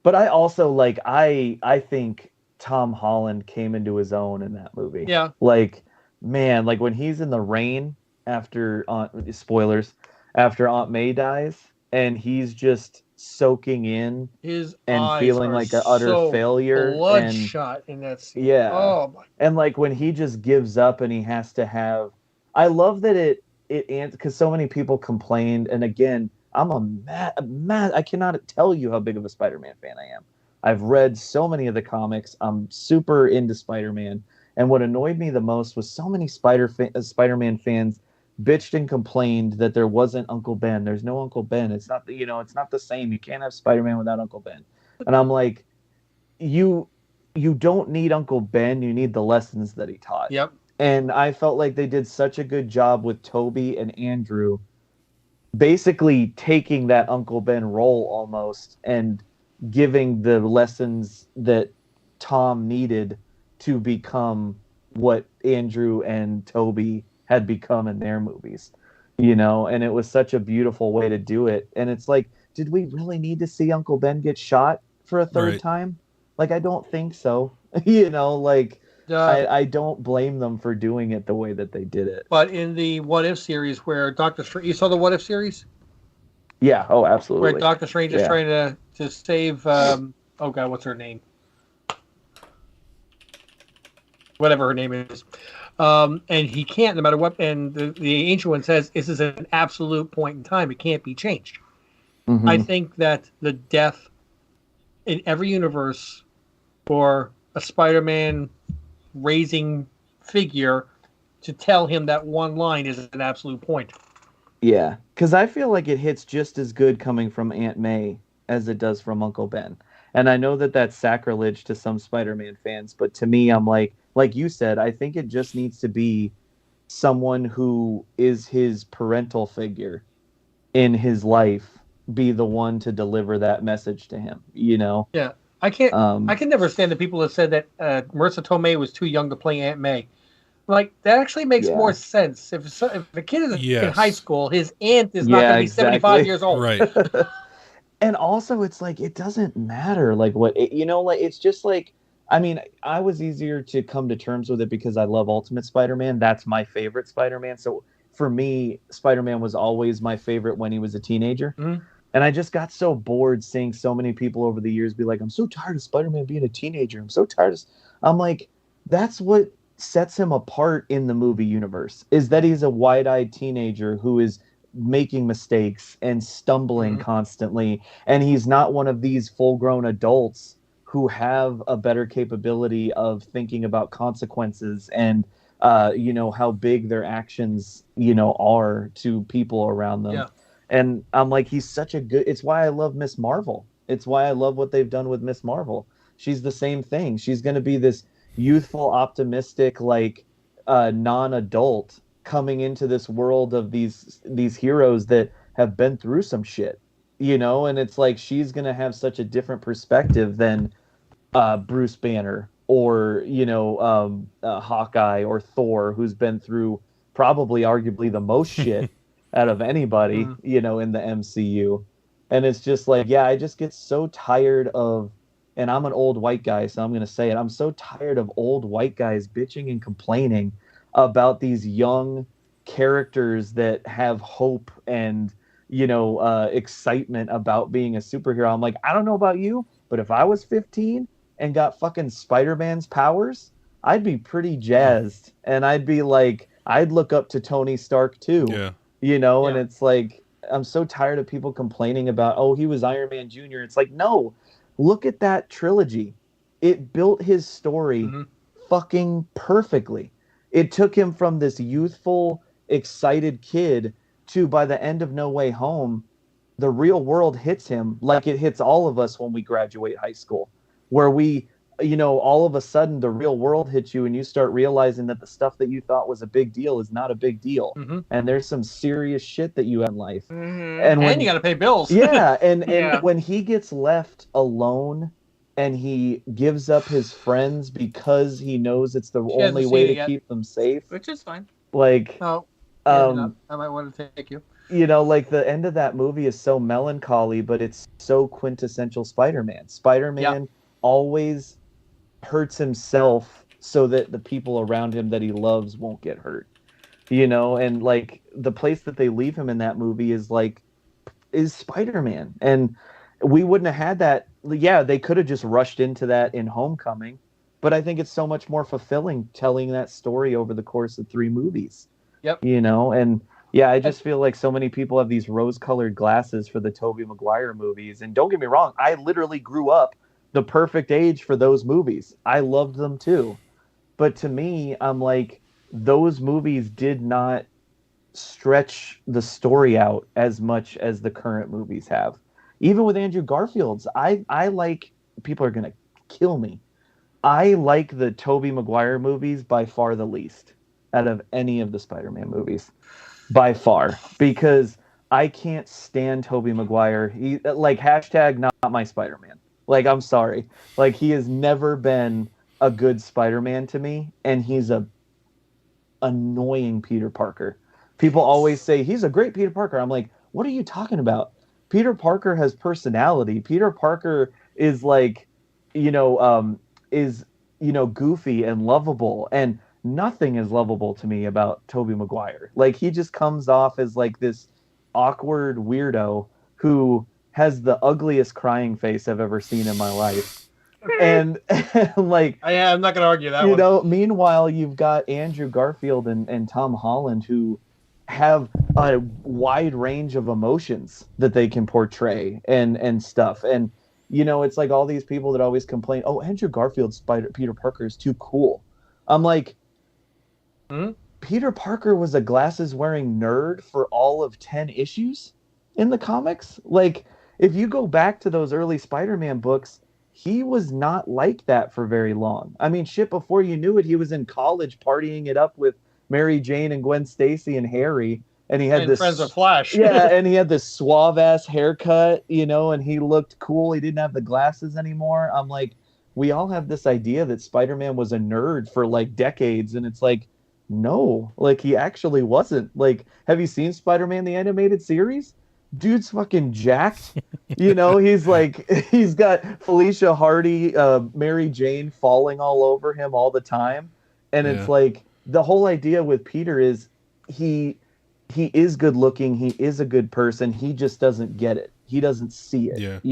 But I also I think Tom Holland came into his own in that movie. Yeah. Like, man, like when he's in the rain after spoilers, after Aunt May dies, and he's just soaking in his and eyes feeling like an utter failure, bloodshot in that scene. Yeah. Oh my. And like when he just gives up and he has to have. I love that it because so many people complained, and again, I'm a mad. I cannot tell you how big of a Spider-Man fan I am. I've read so many of the comics. I'm super into Spider-Man, and what annoyed me the most was so many Spider-Man fans bitched and complained that there wasn't Uncle Ben. There's no Uncle Ben. It's not it's not the same. You can't have Spider-Man without Uncle Ben. And I'm like, you don't need Uncle Ben. You need the lessons that he taught. Yep. And I felt like they did such a good job with Toby and Andrew, basically taking that Uncle Ben role almost and giving the lessons that Tom needed to become what Andrew and Toby had become in their movies, and it was such a beautiful way to do it. And it's like, did we really need to see Uncle Ben get shot for a third time? Like, I don't think so. I don't blame them for doing it the way that they did it. But in the What If series where Doctor Strange, you saw the What If series? Yeah. Oh, absolutely. Where Doctor Strange is trying to save, oh God, what's her name? Whatever her name is. And he can't, no matter what. And the Ancient One says, this is an absolute point in time. It can't be changed. Mm-hmm. I think that the death in every universe for a Spider-Man raising figure to tell him that one line is an absolute point. Yeah, because I feel like it hits just as good coming from Aunt May as it does from Uncle Ben. And I know that that's sacrilege to some Spider-Man fans, but to me, I'm like you said, I think it just needs to be someone who is his parental figure in his life, be the one to deliver that message to him, Yeah. I can never stand the people that said that Marissa Tomei was too young to play Aunt May. Like, that actually makes more sense. If a kid is in high school, his aunt is not going to be 75 years old. Right. And also, it's like, it doesn't matter. Like, it's just like, I mean, I was easier to come to terms with it because I love Ultimate Spider-Man. That's my favorite Spider-Man. So for me, Spider-Man was always my favorite when he was a teenager. Mm-hmm. And I just got so bored seeing so many people over the years be like, I'm so tired of Spider-Man being a teenager. I'm so tired. I'm like, that's what sets him apart in the movie universe, is that he's a wide-eyed teenager who is making mistakes and stumbling constantly, and he's not one of these full-grown adults who have a better capability of thinking about consequences and how big their actions are to people around them. Yeah. And I'm like, he's such a good, it's why I love Miss Marvel. It's why I love what they've done with Miss Marvel. She's the same thing. She's going to be this youthful, optimistic, like non-adult coming into this world of these heroes that have been through some shit, and it's like she's going to have such a different perspective than Bruce Banner or Hawkeye or Thor, who's been through probably arguably the most shit out of anybody in the MCU. And it's just like, yeah, I just get so tired of, and I'm an old white guy, so I'm going to say it, I'm so tired of old white guys bitching and complaining about these young characters that have hope and excitement about being a superhero. I'm like, I don't know about you, but if I was 15 and got fucking Spider-Man's powers, I'd be pretty jazzed, and I'd be like, I'd look up to Tony Stark too. And it's like, I'm so tired of people complaining about, oh, he was Iron Man Jr. It's like, no, look at that trilogy. It built his story fucking perfectly. It took him from this youthful, excited kid to, by the end of No Way Home, the real world hits him like it hits all of us when we graduate high school, where we, all of a sudden the real world hits you and you start realizing that the stuff that you thought was a big deal is not a big deal. And there's some serious shit that you have in life. And you got to pay bills. And when he gets left alone and he gives up his friends because he knows it's the only way to keep them safe. Which is fine. Like, I might want to take you. Like the end of that movie is so melancholy, but it's so quintessential Spider-Man. Spider-Man always hurts himself so that the people around him that he loves won't get hurt. And like the place that they leave him in that movie is Spider-Man. And we wouldn't have had that. Yeah, they could have just rushed into that in Homecoming, but I think it's so much more fulfilling telling that story over the course of 3 movies. And yeah, I just feel like so many people have these rose-colored glasses for the Tobey Maguire movies. And don't get me wrong, I literally grew up the perfect age for those movies. I loved them too. But to me, I'm like, those movies did not stretch the story out as much as the current movies have. Even with Andrew Garfield's, I like, people are going to kill me, I like the Tobey Maguire movies by far the least out of any of the Spider-Man movies. By far. Because I can't stand Tobey Maguire. He, like, hashtag not my Spider-Man. Like, I'm sorry. Like, he has never been a good Spider-Man to me, and he's a annoying Peter Parker. People always say, he's a great Peter Parker. I'm like, what are you talking about? Peter Parker has personality. Peter Parker is like, goofy and lovable, and nothing is lovable to me about Tobey Maguire. Like, he just comes off as like this awkward weirdo who has the ugliest crying face I've ever seen in my life. And like, I'm not gonna argue that one. Meanwhile, you've got Andrew Garfield and Tom Holland, who have a wide range of emotions that they can portray and stuff. And it's like all these people that always complain, oh, Andrew Garfield's Peter Parker is too cool. I'm like, Peter Parker was a glasses wearing nerd for all of 10 issues in the comics. Like, if you go back to those early Spider-Man books, he was not like that for very long. I mean, shit, before you knew it, he was in college partying it up with Mary Jane and Gwen Stacy and Harry, and he had this Friends with Flash. Yeah, and he had this suave ass haircut, and he looked cool. He didn't have the glasses anymore. I'm like, we all have this idea that Spider-Man was a nerd for like decades, and it's like, no, like, he actually wasn't. Like, have you seen Spider-Man the animated series? Dude's fucking jacked. He's like, he's got Felicia Hardy, Mary Jane falling all over him all the time, and it's like, the whole idea with Peter is he is good looking, he is a good person, he just doesn't get it, he doesn't see it.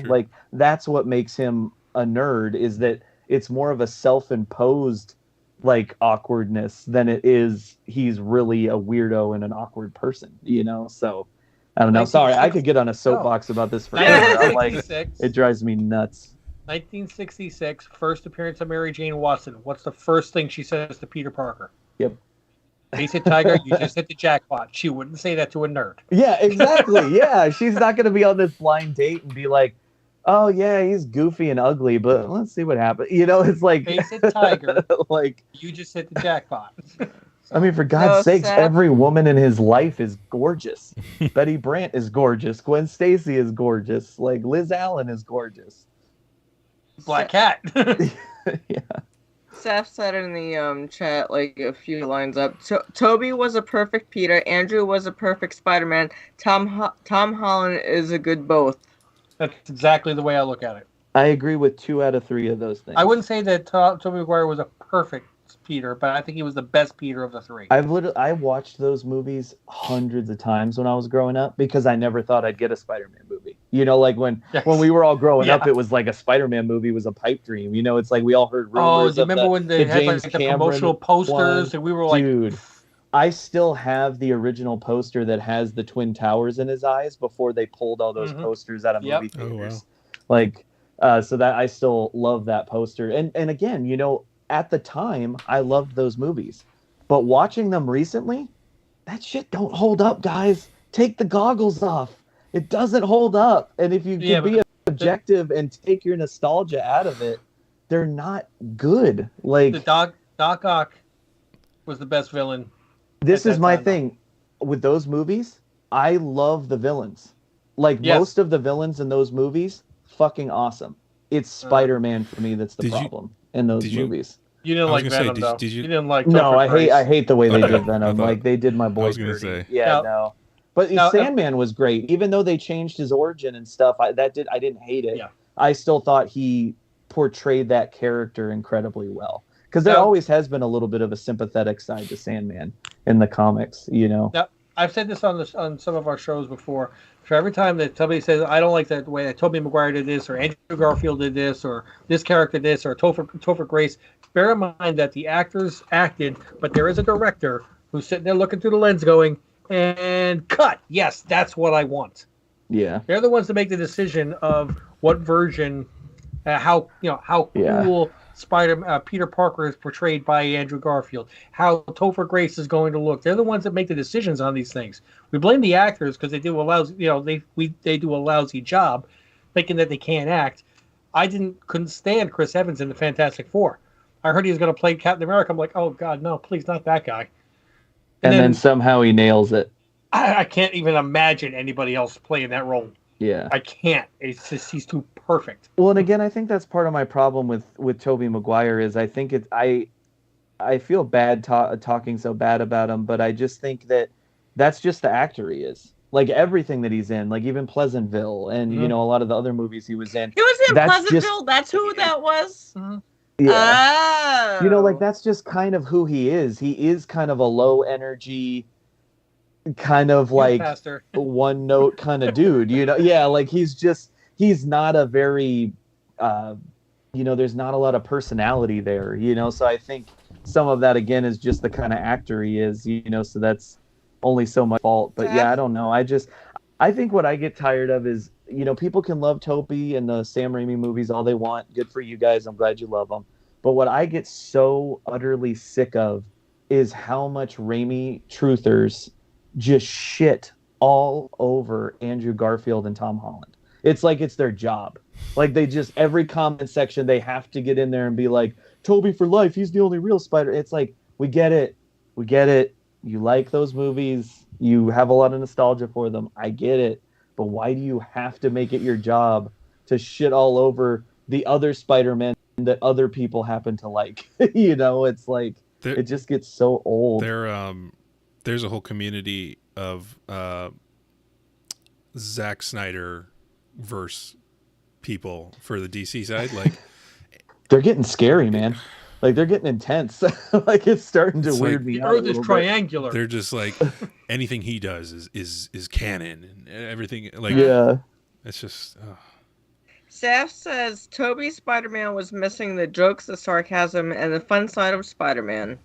Like, that's what makes him a nerd, is that it's more of a self-imposed like awkwardness than it is he's really a weirdo and an awkward person, you know? So I don't know. Sorry, I could get on a soapbox about this forever. I'm like, it drives me nuts. 1966, first appearance of Mary Jane Watson. What's the first thing she says to Peter Parker? Yep. Face it, Tiger, you just hit the jackpot. She wouldn't say that to a nerd. Yeah, exactly. Yeah, she's not going to be on this blind date and be like, oh, yeah, he's goofy and ugly, but let's see what happens. You know, it's like... Face it, Tiger, like, you just hit the jackpot. I mean, for God's sakes, every woman in his life is gorgeous. Betty Brant is gorgeous. Gwen Stacy is gorgeous. Like, Liz Allen is gorgeous. Black Cat. Yeah. Seth said in the chat, like a few lines up, Toby was a perfect Peter, Andrew was a perfect Spider-Man, Tom Holland is a good both. That's exactly the way I look at it. I agree with 2 out of 3 of those things. I wouldn't say that Tobey Maguire was a perfect Peter, but I think he was the best Peter of the 3. I watched those movies hundreds of times when I was growing up because I never thought I'd get a Spider-Man movie. You know, like when we were all growing up, it was like a Spider-Man movie was a pipe dream. You know, it's like we all heard rumors. Oh, remember when they had like the promotional posters and we were like, dude, I still have the original poster that has the Twin Towers in his eyes before they pulled all those posters out of movie theaters. Oh, wow. Like, so that I still love that poster. And again, you know, at the time, I loved those movies. But watching them recently, that shit don't hold up, guys. Take the goggles off. It doesn't hold up. And if you can be objective and take your nostalgia out of it, they're not good. Like the Doc Ock was the best villain. This is my thing with those movies. I love the villains. Like most of the villains in those movies, fucking awesome. It's Spider-Man for me that's the problem in those movies. You didn't like Venom, though. You didn't like. No, I hate the way they did Venom. Like they did my boy. I was gonna say. Yeah, no. But Sandman was great, even though they changed his origin and stuff. I didn't hate it. Yeah. I still thought he portrayed that character incredibly well because there always has been a little bit of a sympathetic side to Sandman in the comics. You know. Now, I've said this on some of our shows before. For every time that somebody says, I don't like that way that Tobey Maguire did this, or Andrew Garfield did this, or this character did this, or Topher Grace, bear in mind that the actors acted, but there is a director who's sitting there looking through the lens going, and cut. Yes, that's what I want. Yeah. They're the ones that make the decision of what version, how cool Peter Parker is portrayed by Andrew Garfield, how Topher Grace is going to look. They're the ones that make the decisions on these things. We blame the actors because they do a lousy, they do a lousy job, thinking that they can't act. I couldn't stand Chris Evans in the Fantastic Four. I heard he was going to play Captain America. I'm like, oh God, no, please, not that guy. And then somehow he nails it. I can't even imagine anybody else playing that role. Yeah. I can't. It's just he's too perfect. Well, and again, I think that's part of my problem with Tobey Maguire is I think I feel bad talking so bad about him, but I just think that's just the actor he is. Like everything that he's in, like even Pleasantville and a lot of the other movies he was in. He was in Pleasantville. That's who that was. Mm-hmm. Yeah. Oh. Like that's just kind of who he is. He is kind of a low energy, kind of like one note kind of dude, Yeah, like he's not a very, there's not a lot of personality there, So I think some of that again is just the kind of actor he is, So that's only so much fault. But I don't know. I think what I get tired of is, people can love Tobey and the Sam Raimi movies all they want. Good for you guys. I'm glad you love them. But what I get so utterly sick of is how much Raimi truthers just shit all over Andrew Garfield and Tom Holland. It's like it's their job. Like they just, every comment section, they have to get in there and be like, Tobey for life. He's the only real Spider. It's like, we get it. You like those movies. You have a lot of nostalgia for them. I get it. But why do you have to make it your job to shit all over the other Spider-Man that other people happen to like? It's like, it just gets so old. There's a whole community of Zack Snyder verse people for the DC side. Like they're getting scary, man. Like they're getting intense. Like it's starting to weird me out. The Earth is triangular. They're just like anything he does is canon and everything. Like it's just. Saf says Tobey's Spider-Man was missing the jokes, the sarcasm, and the fun side of Spider-Man.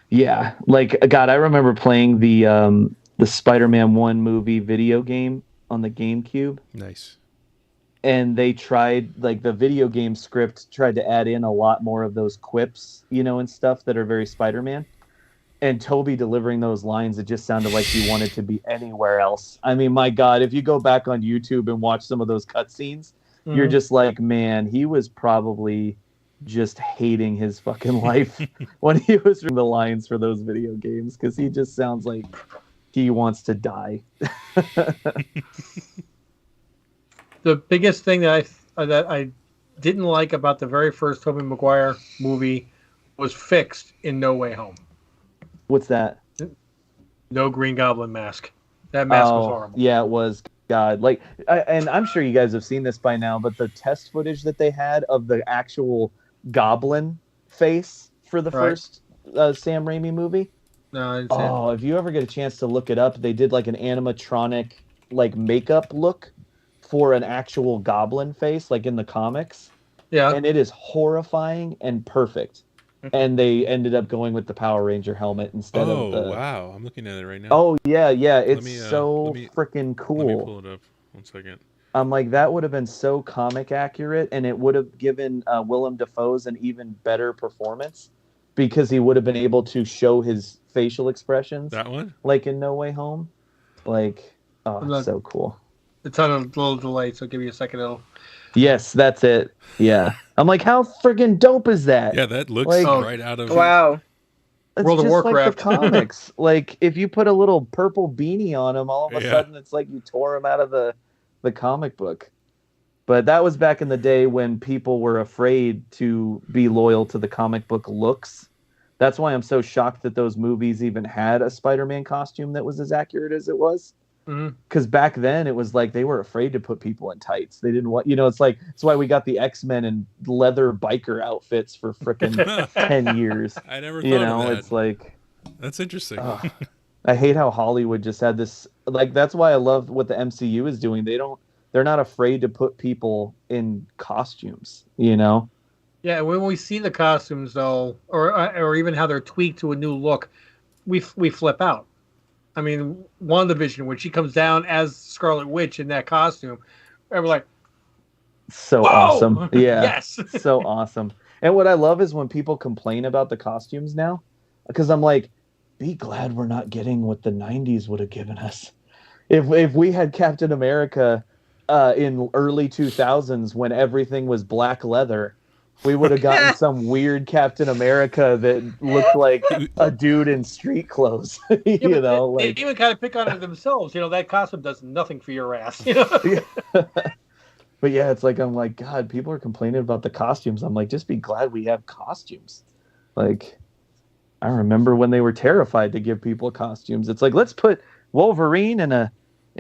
Yeah, like God, I remember playing the Spider-Man 1 movie video game on the GameCube. Nice. And they tried, like, the video game script tried to add in a lot more of those quips, and stuff that are very Spider-Man. And Tobey delivering those lines, it just sounded like he wanted to be anywhere else. I mean, my God, if you go back on YouTube and watch some of those cutscenes, you're just like, man, he was probably just hating his fucking life when he was reading the lines for those video games, because he just sounds like he wants to die. The biggest thing that I didn't like about the very first Tobey Maguire movie was fixed in No Way Home. What's that? No Green Goblin mask. That mask was horrible. Yeah, it was. God, like, and I'm sure you guys have seen this by now, but the test footage that they had of the actual Goblin face for the first Sam Raimi movie. No, I didn't see it. If you ever get a chance to look it up, they did like an animatronic, like, makeup look for an actual Goblin face, like in the comics. Yeah. And it is horrifying and perfect. And they ended up going with the Power Ranger helmet instead of the... Oh, wow. I'm looking at it right now. Oh, yeah. It's so freaking cool. Let me pull it up. 1 second. I'm like, that would have been so comic accurate, and it would have given Willem Dafoe's an even better performance, because he would have been able to show his facial expressions. That one? Like in No Way Home. Like, so cool. It's on a little delay, so give me a second. Yes, that's it. Yeah. I'm like, how friggin' dope is that? Yeah, that looks like, right out of... Wow. It's World of just Warcraft. like the comics. Like, if you put a little purple beanie on him, all of a sudden it's like you tore him out of the comic book. But that was back in the day when people were afraid to be loyal to the comic book looks. That's why I'm so shocked that those movies even had a Spider-Man costume that was as accurate as it was. Because back then it was like they were afraid to put people in tights. They didn't want, it's like, it's why we got the X-Men in leather biker outfits for frickin' 10 years. I never thought of that. It's like, that's interesting. I hate how Hollywood just had this, like, that's why I love what the MCU is doing. They're not afraid to put people in costumes, Yeah, when we see the costumes, though, or even how they're tweaked to a new look, we flip out. I mean, WandaVision, when she comes down as Scarlet Witch in that costume, and we're like, so whoa! Awesome. Yeah. Yes. So awesome. And what I love is when people complain about the costumes now, because I'm like, be glad we're not getting what the 90s would have given us. If we had Captain America in early 2000s when everything was black leather, we would have gotten some weird Captain America that looked like a dude in street clothes. They even kind of pick on it themselves. That costume does nothing for your ass. But yeah, it's like, I'm like, God, people are complaining about the costumes. I'm like, just be glad we have costumes. Like, I remember when they were terrified to give people costumes. It's like, let's put Wolverine in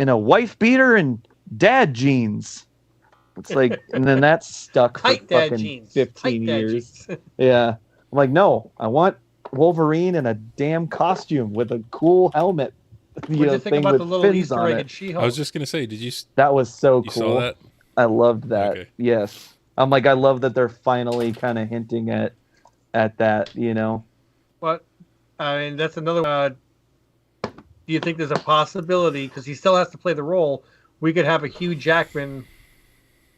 a wife beater and dad jeans. It's like, and then that's stuck for fucking 15 years. Yeah. I'm like, no, I want Wolverine in a damn costume with a cool helmet. What do you think about the little Easter egg in She-Hulk? I was just going to say, did you... That was so cool. Saw that? I loved that. Okay. Yes. I'm like, I love that they're finally kind of hinting at that, But, I mean, that's another... do you think there's a possibility, because he still has to play the role, we could have a Hugh Jackman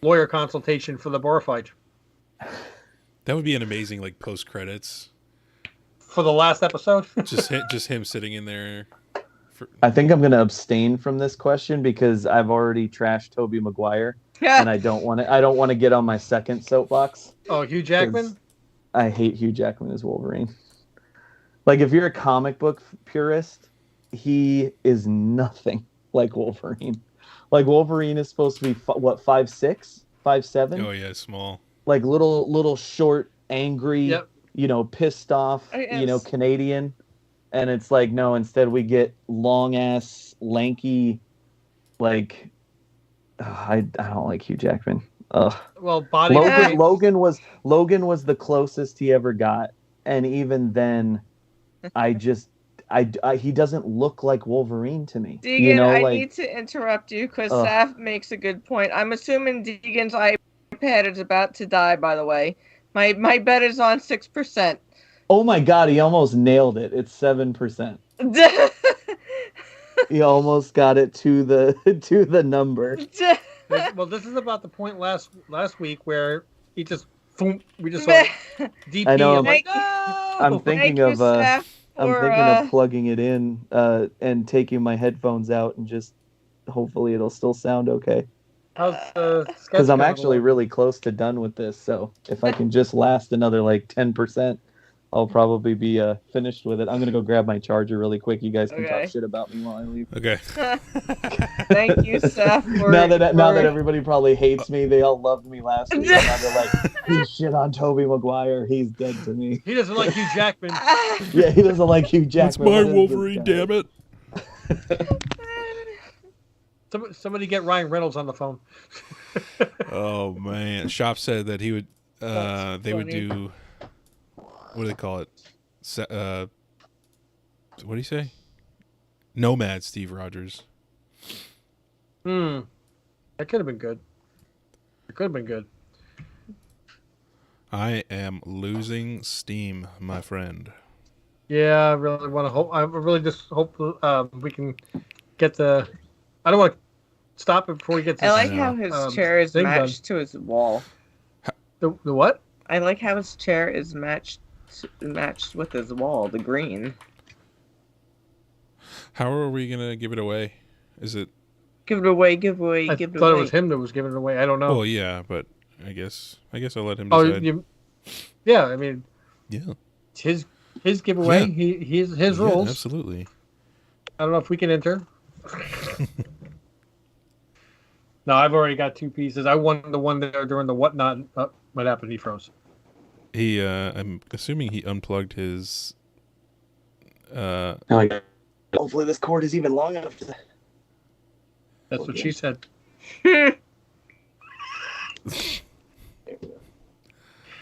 lawyer consultation for the bar fight? That would be an amazing, like, post credits for the last episode. just him sitting in there. I think I'm going to abstain from this question because I've already trashed Tobey Maguire, and I don't want to get on my second soapbox. Oh, Hugh Jackman? I hate Hugh Jackman as Wolverine. Like, if you're a comic book purist, he is nothing like Wolverine. Like, Wolverine is supposed to be, 5'6", 5'7"? Oh, yeah, small. Like, little short, angry, pissed off, Canadian. And it's like, no, instead we get long-ass, lanky, like, I don't like Hugh Jackman. Ugh. Well, body... Logan was the closest he ever got. And even then, I he doesn't look like Wolverine to me. Deegan, you know, I like, need to interrupt you because Saf makes a good point. I'm assuming Deegan's iPad is about to die, by the way. My bet is on 6%. Oh my God, he almost nailed it. It's 7%. He almost got it to the number. Well, this is about the point last week where we just saw DP. I know. I'm like, no! I'm thinking of plugging it in and taking my headphones out and just hopefully it'll still sound okay. Because I'm actually really close to done with this, so if I can just last another like 10%, I'll probably be finished with it. I'm gonna go grab my charger really quick. You guys can talk shit about me while I leave. Okay. Thank you, Seth. Now that everybody probably hates me, they all loved me last week. Now they're like, he shit on Tobey Maguire. He's dead to me. He doesn't like Hugh Jackman. Yeah, he doesn't like Hugh Jackman. That's my Wolverine, damn it. Somebody get Ryan Reynolds on the phone. Oh man, Shop said that he would. They would do. What do they call it? What do you say? Nomad Steve Rogers. That could have been good. It could have been good. I am losing steam, my friend. Yeah, I really want to hope. I really just hope we can get the. I don't want to stop it before he gets. I like how his chair is matched to his wall. The what? I like how his chair is matched with his wall, the green. How are we gonna give it away? Is it? Give it away. I thought it was him that was giving it away. I don't know. Well, yeah, but I guess I'll let him decide. Yeah, I mean, yeah, it's his giveaway. Yeah. His rules. Absolutely. I don't know if we can enter. No, I've already got 2 pieces. I won the one there during the whatnot. What happened? He froze. He, I'm assuming he unplugged his. Hopefully this cord is even long enough to. That's what she said. Yeah,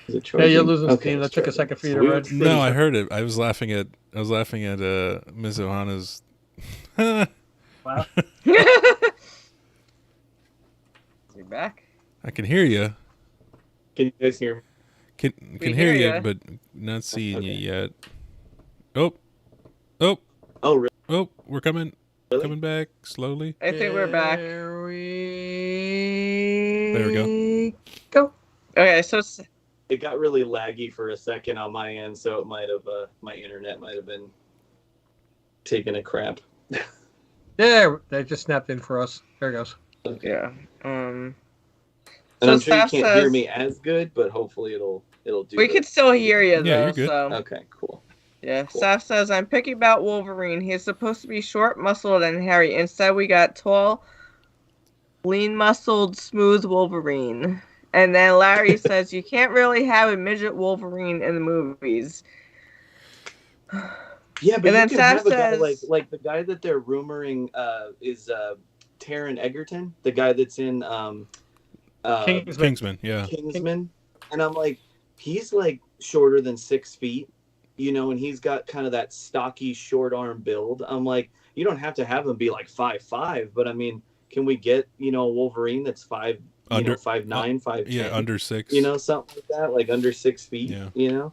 you're losing steam. That took a second for you to read. No, I heard it. I was laughing at Ms. Ohana's. Wow. Is he back? I can hear you. Can you guys hear me? Can hear you, but not seeing you yet. Oh, really? Oh, we're coming back slowly. I think we're back. There we go. Okay, so it got really laggy for a second on my end, so it might have my internet might have been taking a crap. There, that just snapped in for us. There it goes. Yeah. And I'm sure you can't hear me as good, but hopefully it'll do. We can still hear you though. Yeah, you're good. So. Okay, cool. Yeah, cool. Saf says, I'm picking about Wolverine. He's supposed to be short, muscled, and hairy. Instead, we got tall, lean-muscled, smooth Wolverine. And then Larry says, you can't really have a midget Wolverine in the movies. Yeah, but and you can have a guy like the guy that they're rumoring is Taron Egerton, the guy that's in Kingsman, yeah. Kingsman. And I'm like, he's like shorter than 6 feet. You know, and he's got kind of that stocky, short arm build. I'm like, you don't have to have him be like 5'5", but I mean, can we get a Wolverine that's 5'9", 5'10"? Yeah, under 6. Something like that, like under 6 feet. Yeah.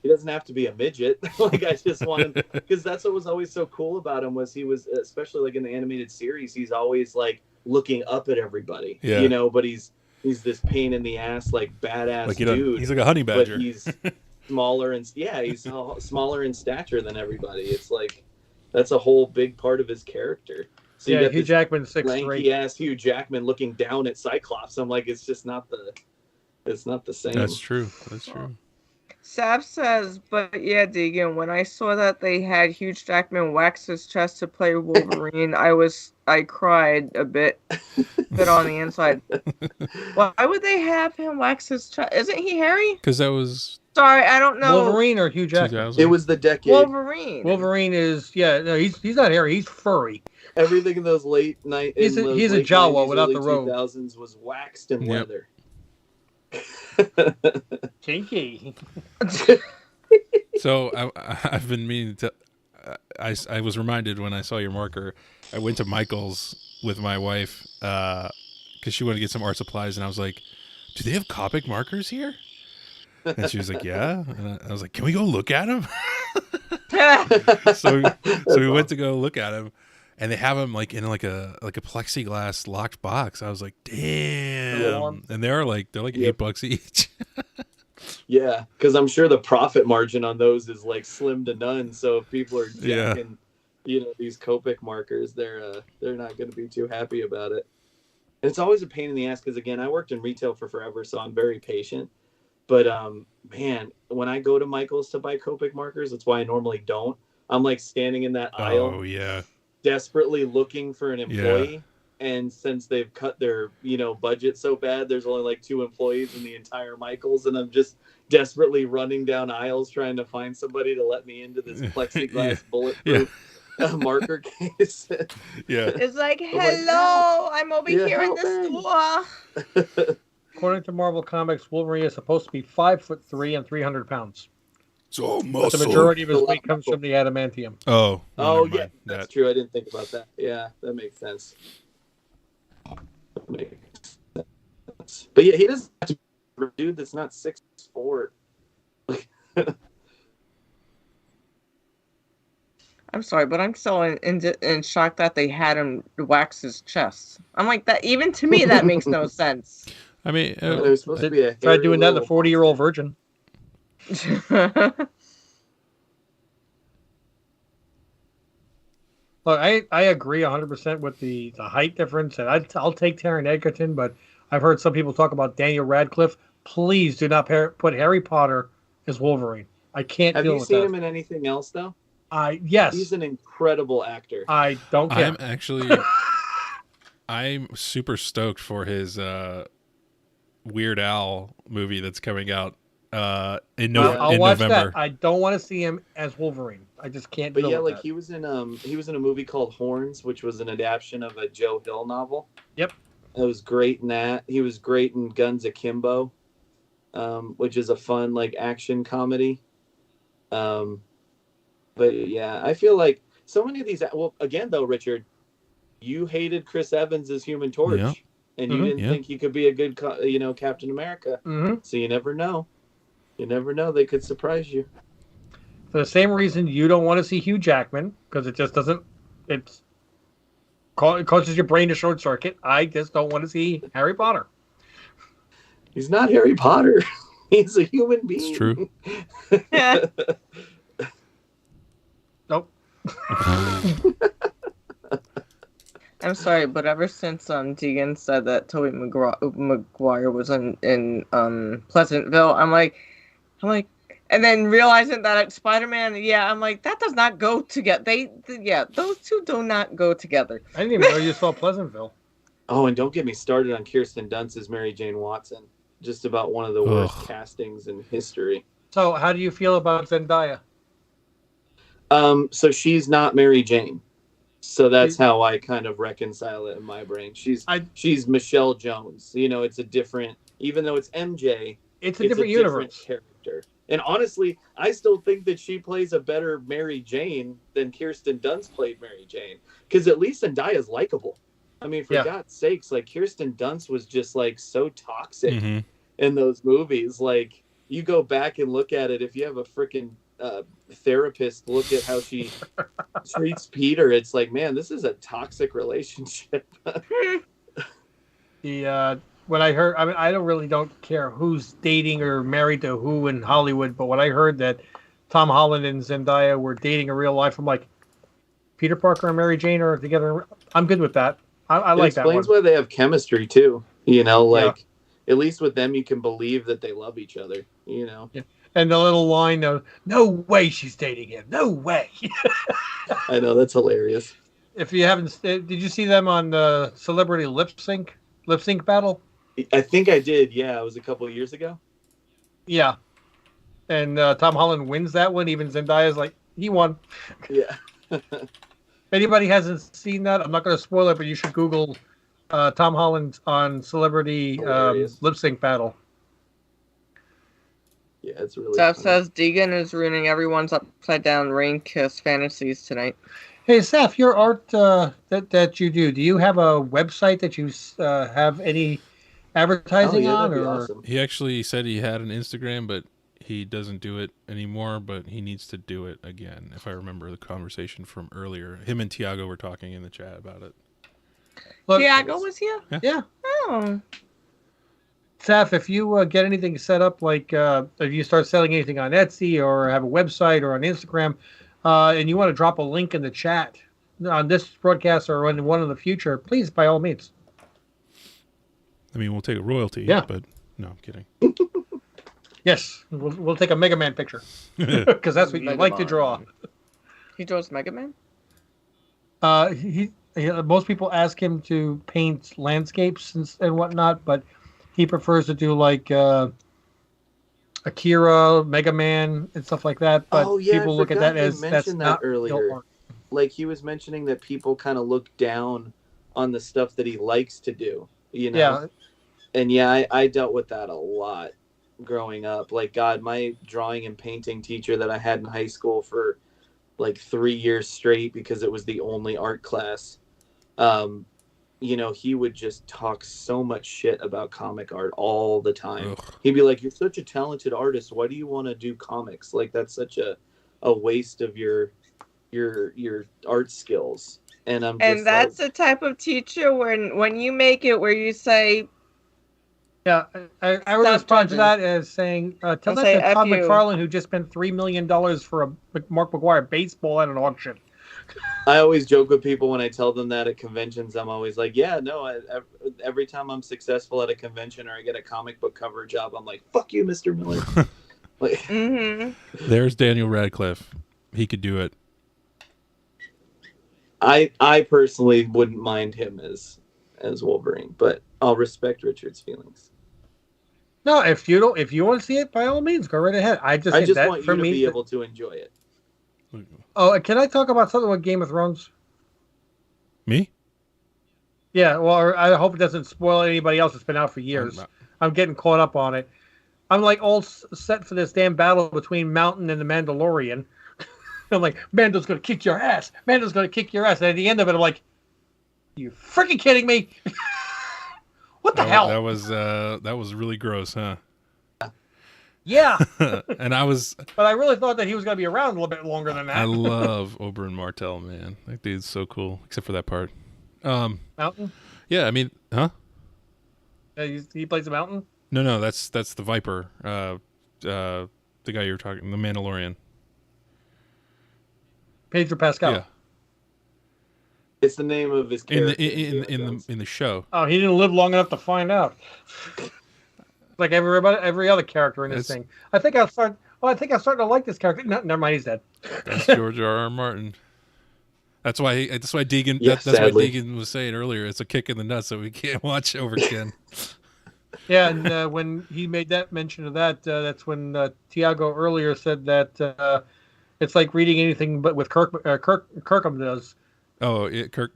He doesn't have to be a midget. Like I just want him because that's what was always so cool about him was he was especially like in the animated series, he's always like looking up at everybody. Yeah. But he's this pain in the ass like badass like dude. He's like a honey badger. But he's smaller and he's smaller in stature than everybody. It's like that's a whole big part of his character. So you got Hugh Jackman 6'3", lanky ass Hugh Jackman looking down at Cyclops. I'm like, it's just not the same. That's true. Saf says, but yeah, Deegan, when I saw that they had Hugh Jackman wax his chest to play Wolverine, I cried a bit on the inside. Why would they have him wax his chest? Isn't he hairy? Because that was... Sorry, I don't know. Wolverine or Hugh Jackman? 2000. It was the decade. Wolverine is, he's not hairy, he's furry. Everything in those late night... He's a Jawa without the robe. 2000s was waxed in leather. Kinky. So I've been meaning to. I was reminded when I saw your marker. I went to Michael's with my wife because she wanted to get some art supplies, and I was like, "Do they have Copic markers here?" And she was like, "Yeah." And I was like, "Can we go look at them?" so we went to go look at them, and they have them like in like a plexiglass locked box. I was like, "Damn!" And they're like $8 each. Yeah, because I'm sure the profit margin on those is like slim to none. So if people are jacking, these Copic markers, they're not going to be too happy about it. And it's always a pain in the ass because, again, I worked in retail for forever, so I'm very patient. But man, when I go to Michael's to buy Copic markers, that's why I normally don't. I'm like standing in that aisle, desperately looking for an employee. Yeah. And since they've cut their, budget so bad, there's only like 2 employees in the entire Michael's, and I'm just desperately running down aisles trying to find somebody to let me into this plexiglass bulletproof marker case. It's like, hello, I'm over here in the store. According to Marvel Comics, Wolverine is supposed to be 5'3" and 300 pounds. So muscle. But the majority of his weight comes from the adamantium. Oh, yeah, that's true. I didn't think about that. Yeah, that makes sense. But yeah, he doesn't have to be a dude that's not 6'4". I'm sorry, but I'm still in shock that they had him wax his chest. I'm like, that. Even to me, that makes no sense. I mean, there's supposed to be a try doing that, the 40-year-old virgin. Look, I agree 100% with the height difference, and I'll take Taron Egerton, but I've heard some people talk about Daniel Radcliffe. Please do not put Harry Potter as Wolverine. I can't deal with that. Have you seen him in anything else, though? Yes. He's an incredible actor. I don't care. I'm super stoked for his Weird Al movie that's coming out in watch November. That. I don't want to see him as Wolverine. I just can't. But yeah, like that. he was in a movie called Horns, which was an adaptation of a Joe Hill novel. Yep. It was great in that. He was great in Guns Akimbo, which is a fun like action comedy. But yeah, I feel like so many of these. Well, again though, Richard, you hated Chris Evans as Human Torch, and you didn't think he could be a good, Captain America. Mm-hmm. So you never know. You never know. They could surprise you. For the same reason you don't want to see Hugh Jackman, because it just doesn't. It causes your brain to short circuit. I just don't want to see Harry Potter. He's not Harry Potter. He's a human being. It's true. Nope. I'm sorry, but ever since Deegan said that Tobey Maguire was in Pleasantville, I'm like, and then realizing that it's Spider-Man, I'm like, that does not go together. Those two do not go together. I didn't even know you saw Pleasantville. Oh, and don't get me started on Kirsten Dunst as Mary Jane Watson. Just about one of the worst castings in history. So, how do you feel about Zendaya? So she's not Mary Jane. So that's how I kind of reconcile it in my brain. She's Michelle Jones. It's a different, even though it's MJ, it's a different universe character. And honestly, I still think that she plays a better Mary Jane than Kirsten Dunst played Mary Jane. Because at least Zendaya's likable. I mean, for God's sakes, like Kirsten Dunst was just like so toxic in those movies. Like you go back and look at it, if you have a freaking therapist look at how she treats Peter, it's like, man, this is a toxic relationship. When I heard, I don't care who's dating or married to who in Hollywood, but when I heard that Tom Holland and Zendaya were dating in real life, I'm like, Peter Parker and Mary Jane are together. I'm good with that. I like that one. It explains why they have chemistry too. At least with them, you can believe that they love each other. Yeah. And the little line of, no way she's dating him. No way. I know, that's hilarious. If you haven't, did you see them on the Celebrity Lip Sync Battle? I think I did. Yeah, it was a couple of years ago. Yeah. And Tom Holland wins that one. Even Zendaya's like, he won. Yeah. If anybody hasn't seen that, I'm not going to spoil it, but you should Google Tom Holland on Celebrity Lip Sync Battle. Yeah, it's really. Seth says Deegan is ruining everyone's upside down rain kiss fantasies tonight. Hey, Seth, your art that you do you have a website that you have any advertising on? Or awesome. He actually said he had an Instagram, but he doesn't do it anymore, but he needs to do it again, if I remember the conversation from earlier. Him and Tiago were talking in the chat about it. Look, Tiago was here? Yeah. Oh. Seth, if you get anything set up, like if you start selling anything on Etsy or have a website or on Instagram, and you want to drop a link in the chat on this broadcast or on one in the future, please, by all means. I mean, we'll take a royalty, yeah. But no, I'm kidding. Yes, we'll take a Mega Man picture because that's what you like to draw. He draws Mega Man? He most people ask him to paint landscapes and whatnot, but he prefers to do like Akira, Mega Man, and stuff like that. But people look at that as that's not earlier. Like he was mentioning that people kind of look down on the stuff that he likes to do, you know? Yeah. And yeah, I dealt with that a lot growing up. Like, God, my drawing and painting teacher that I had in high school for like 3 years straight, because it was the only art class, you know, he would just talk so much shit about comic art all the time. Ugh. He'd be like, "You're such a talented artist. Why do you want to do comics? Like, that's such a waste of your art skills." And I'm just and that's the type of teacher when you make it where you say, yeah, I would respond to that as saying, tell that to Todd McFarlane, who just spent $3 million for a Mark McGuire baseball at an auction. I always joke with people when I tell them that at conventions. I'm always like, yeah, no, every time I'm successful at a convention or I get a comic book cover job, I'm like, fuck you, Mr. Miller. Like, There's Daniel Radcliffe. He could do it. I personally wouldn't mind him as Wolverine, but I'll respect Richard's feelings. No, if you want to see it, by all means, go right ahead. I just want you to be able to enjoy it. Oh, can I talk about something with Game of Thrones? Me? Yeah, well, I hope it doesn't spoil anybody else. It's been out for years. I'm getting caught up on it. I'm like all set for this damn battle between Mountain and the Mandalorian. I'm like, Mando's going to kick your ass. Mando's going to kick your ass. And at the end of it, I'm like, you freaking kidding me? What the hell? That was really gross, huh? Yeah. And but I really thought that he was going to be around a little bit longer than that. I love Oberyn Martell, man. That dude's so cool, except for that part. Mountain? Yeah, I mean, huh? He plays the Mountain? No, that's the Viper. The guy you were talking, the Mandalorian. Pedro Pascal. Yeah. It's the name of his character in the show. Oh, he didn't live long enough to find out. Like every other character in this thing. I think I'm starting to like this character. No, never mind, he's dead. That's George R.R. Martin. That's why Deegan. Yes, that's why Deegan was saying earlier. It's a kick in the nuts that we can't watch over again. Yeah, and when he made that mention of that, that's when Tiago earlier said that it's like reading anything but with Kirkham does. Oh,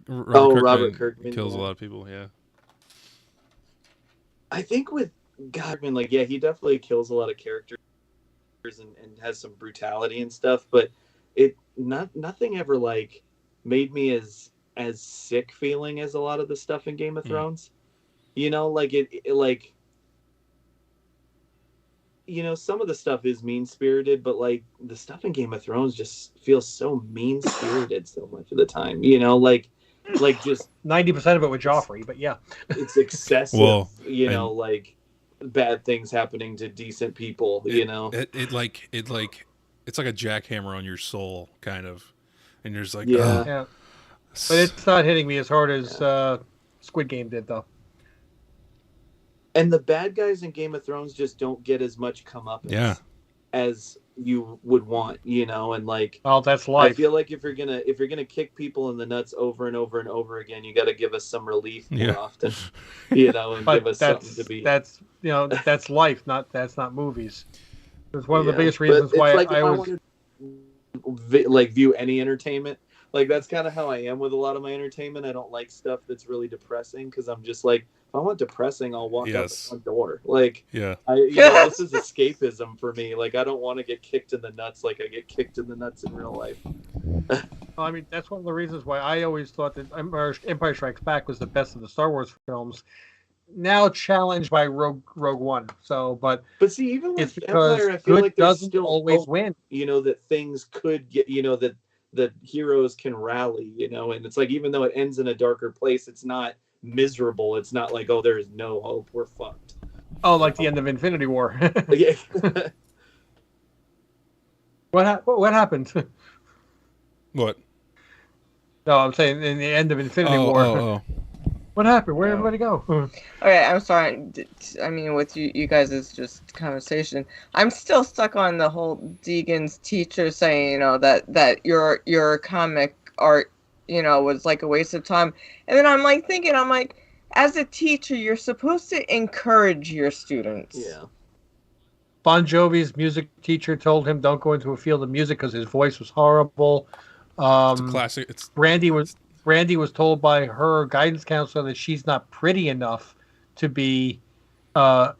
Robert Kirkman kills a lot of people. Yeah, I think with Kirkman, like, yeah, he definitely kills a lot of characters and has some brutality and stuff. But nothing ever like made me as sick feeling as a lot of the stuff in Game of Thrones. You know, like it like. You know, some of the stuff is mean-spirited, but like the stuff in Game of Thrones just feels so mean-spirited so much of the time. You know, like just 90% of it with Joffrey, but yeah, it's excessive. Well, you know, like bad things happening to decent people. You know, it's like a jackhammer on your soul, kind of, and you're just like, yeah. But it's not hitting me as hard as Squid Game did, though. And the bad guys in Game of Thrones just don't get as much comeuppance as you would want, you know, and like, well, that's life. I feel like if you're gonna kick people in the nuts over and over and over again, you got to give us some relief more often, you know, and give us something to be. That's that's life, that's not movies. It's one of the biggest reasons why like I want to like view any entertainment. Like that's kind of how I am with a lot of my entertainment. I don't like stuff that's really depressing because I'm just like, If I want depressing, I'll walk out the Yes. front door. Like, Yeah. This is escapism for me. Like, I don't want to get kicked in the nuts like I get kicked in the nuts in real life. I mean, that's one of the reasons why I always thought that Empire Strikes Back was the best of the Star Wars films. Now challenged by Rogue One. So, but see, even with it's because Empire, I feel like there's doesn't still always hope, win. you know, that things could get, you know, that heroes can rally, you know, and it's like, even though it ends in a darker place, it's not miserable. It's not like, oh, there is no hope, we're fucked. Oh, like the end of Infinity War. Yeah. What happened? What? No, I'm saying in the end of Infinity War. What happened? Where'd everybody go? Okay, I'm sorry. I mean, with you guys' just conversation, I'm still stuck on the whole Deegan's teacher saying, you know, that your comic art, you know, was like a waste of time. And then I'm like thinking, as a teacher, you're supposed to encourage your students. Yeah. Bon Jovi's music teacher told him don't go into a field of music because his voice was horrible. It's a classic. Randy was told by her guidance counselor that she's not pretty enough to be a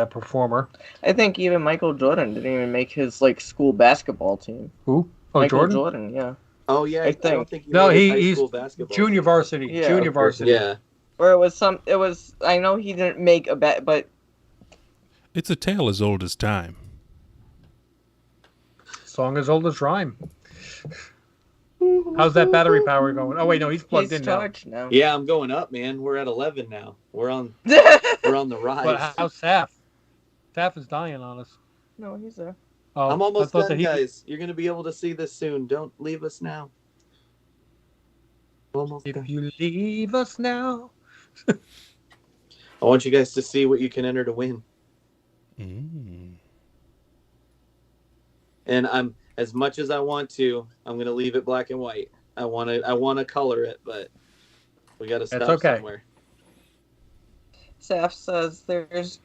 performer. I think even Michael Jordan didn't even make his like school basketball team. Who? Oh, Michael Jordan, yeah. Oh yeah, I don't think he's junior varsity. Yeah. Junior varsity. Yeah. Or it was I know he didn't make a bet, but it's a tale as old as time. Song as old as rhyme. How's that battery power going? Oh wait, no, he's plugged in now. Yeah, I'm going up, man. We're at 11 now. We're on the rise. But how's Saf? Saf is dying on us. No, he's there. Oh, I'm almost done, guys. You're gonna be able to see this soon. Don't leave us now. Almost if done. you leave us now. I want you guys to see what you can enter to win. And I'm, as much as I want to, I'm gonna leave it black and white. I want to color it, but we got to stop somewhere. Saf says there's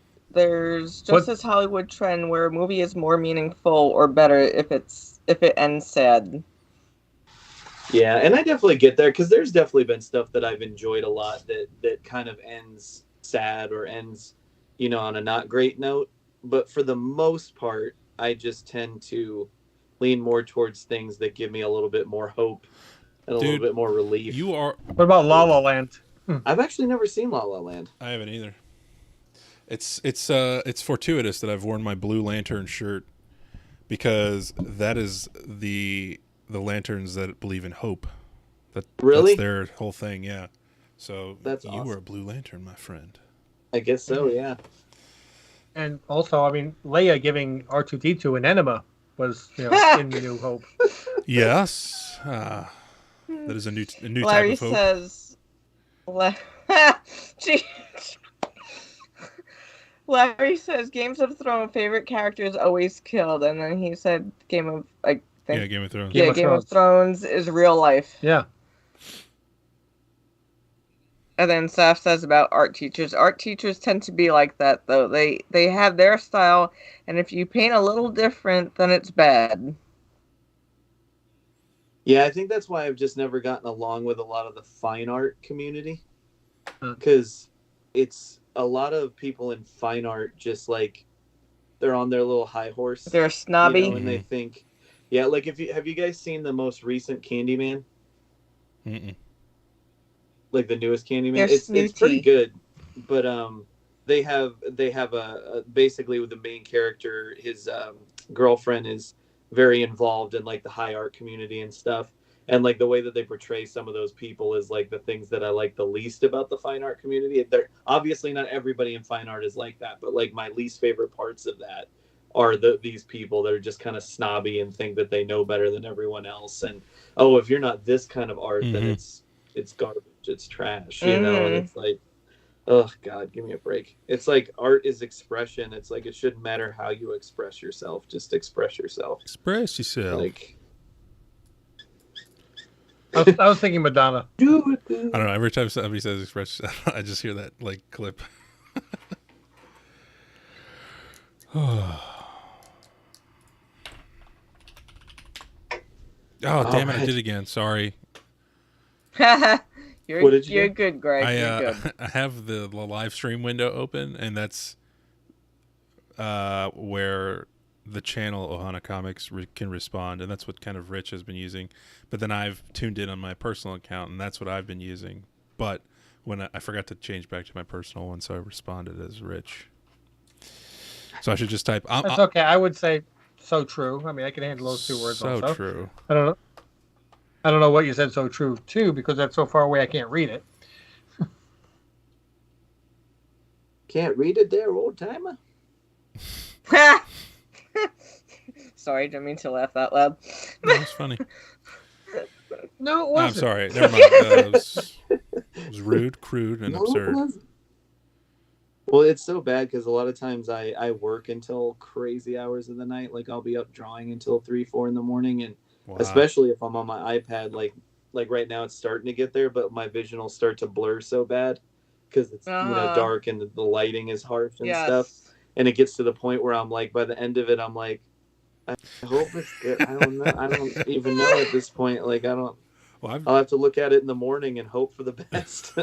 just this Hollywood trend where a movie is more meaningful or better if it ends sad. Yeah, and I definitely get there because there's definitely been stuff that I've enjoyed a lot that kind of ends sad or ends, you know, on a not great note. But for the most part, I just tend to lean more towards things that give me a little bit more hope and a little bit more relief. What about La La Land? I've actually never seen La La Land. I haven't either. It's fortuitous that I've worn my Blue Lantern shirt because that is the lanterns that believe in hope. Really? That's their whole thing, yeah. So that's you were a Blue Lantern, my friend. I guess so, yeah. And also, I mean, Leia giving R2-D2 an enema was, you know, in the New Hope. Yes. That is a new Larry type of hope. Says, Larry says, Games of Thrones favorite characters always killed, and then he said Game of Thrones. Yeah, Game of Thrones is real life. Yeah. And then Saf says about art teachers. Art teachers tend to be like that, though. They have their style, and if you paint a little different, then it's bad. Yeah, I think that's why I've just never gotten along with a lot of the fine art community. Because it's a lot of people in fine art just like they're on their little high horse. They're snobby. You know, and they think, yeah, like have you guys seen the most recent Candyman? Mm-mm. Like the newest Candyman, it's pretty good, but they have a basically with the main character, his girlfriend is very involved in like the high art community and stuff, and like the way that they portray some of those people is like the things that I like the least about the fine art community. They're obviously not everybody in fine art is like that, but like my least favorite parts of that are these people that are just kind of snobby and think that they know better than everyone else, and if you're not this kind of art, then it's garbage. It's trash, you know, and it's like, oh God, give me a break. It's like art is expression. It's like it shouldn't matter how you express yourself. Just express yourself. Express yourself. Like, I was thinking Madonna. Do it. I don't know. Every time somebody says express yourself, I just hear that like clip. Oh, damn it! I did it again. Sorry. You're good, Greg. You're good. I have the live stream window open, and that's where the channel Ohana Comics can respond, and that's what kind of Rich has been using. But then I've tuned in on my personal account, and that's what I've been using. But when I forgot to change back to my personal one, so I responded as Rich. So I should just type. That's okay. I would say so true. I mean, I can handle those two words. So also. True. I don't know what you said. So true too, because that's so far away I can't read it. Can't read it there, old timer. Sorry, didn't mean to laugh that loud. No, it's funny. No, it wasn't. I'm sorry. Never mind. It was rude, crude, and absurd. Well, it's so bad because a lot of times I work until crazy hours of the night. Like I'll be up drawing until 3, 4 in the morning, and especially if I'm on my iPad, like right now it's starting to get there, but my vision will start to blur so bad because it's dark and the lighting is harsh and stuff. And it gets to the point where I'm like, by the end of it, I'm like, I hope it's good. I don't know. I don't even know at this point. Like I don't. Well, I'll have to look at it in the morning and hope for the best.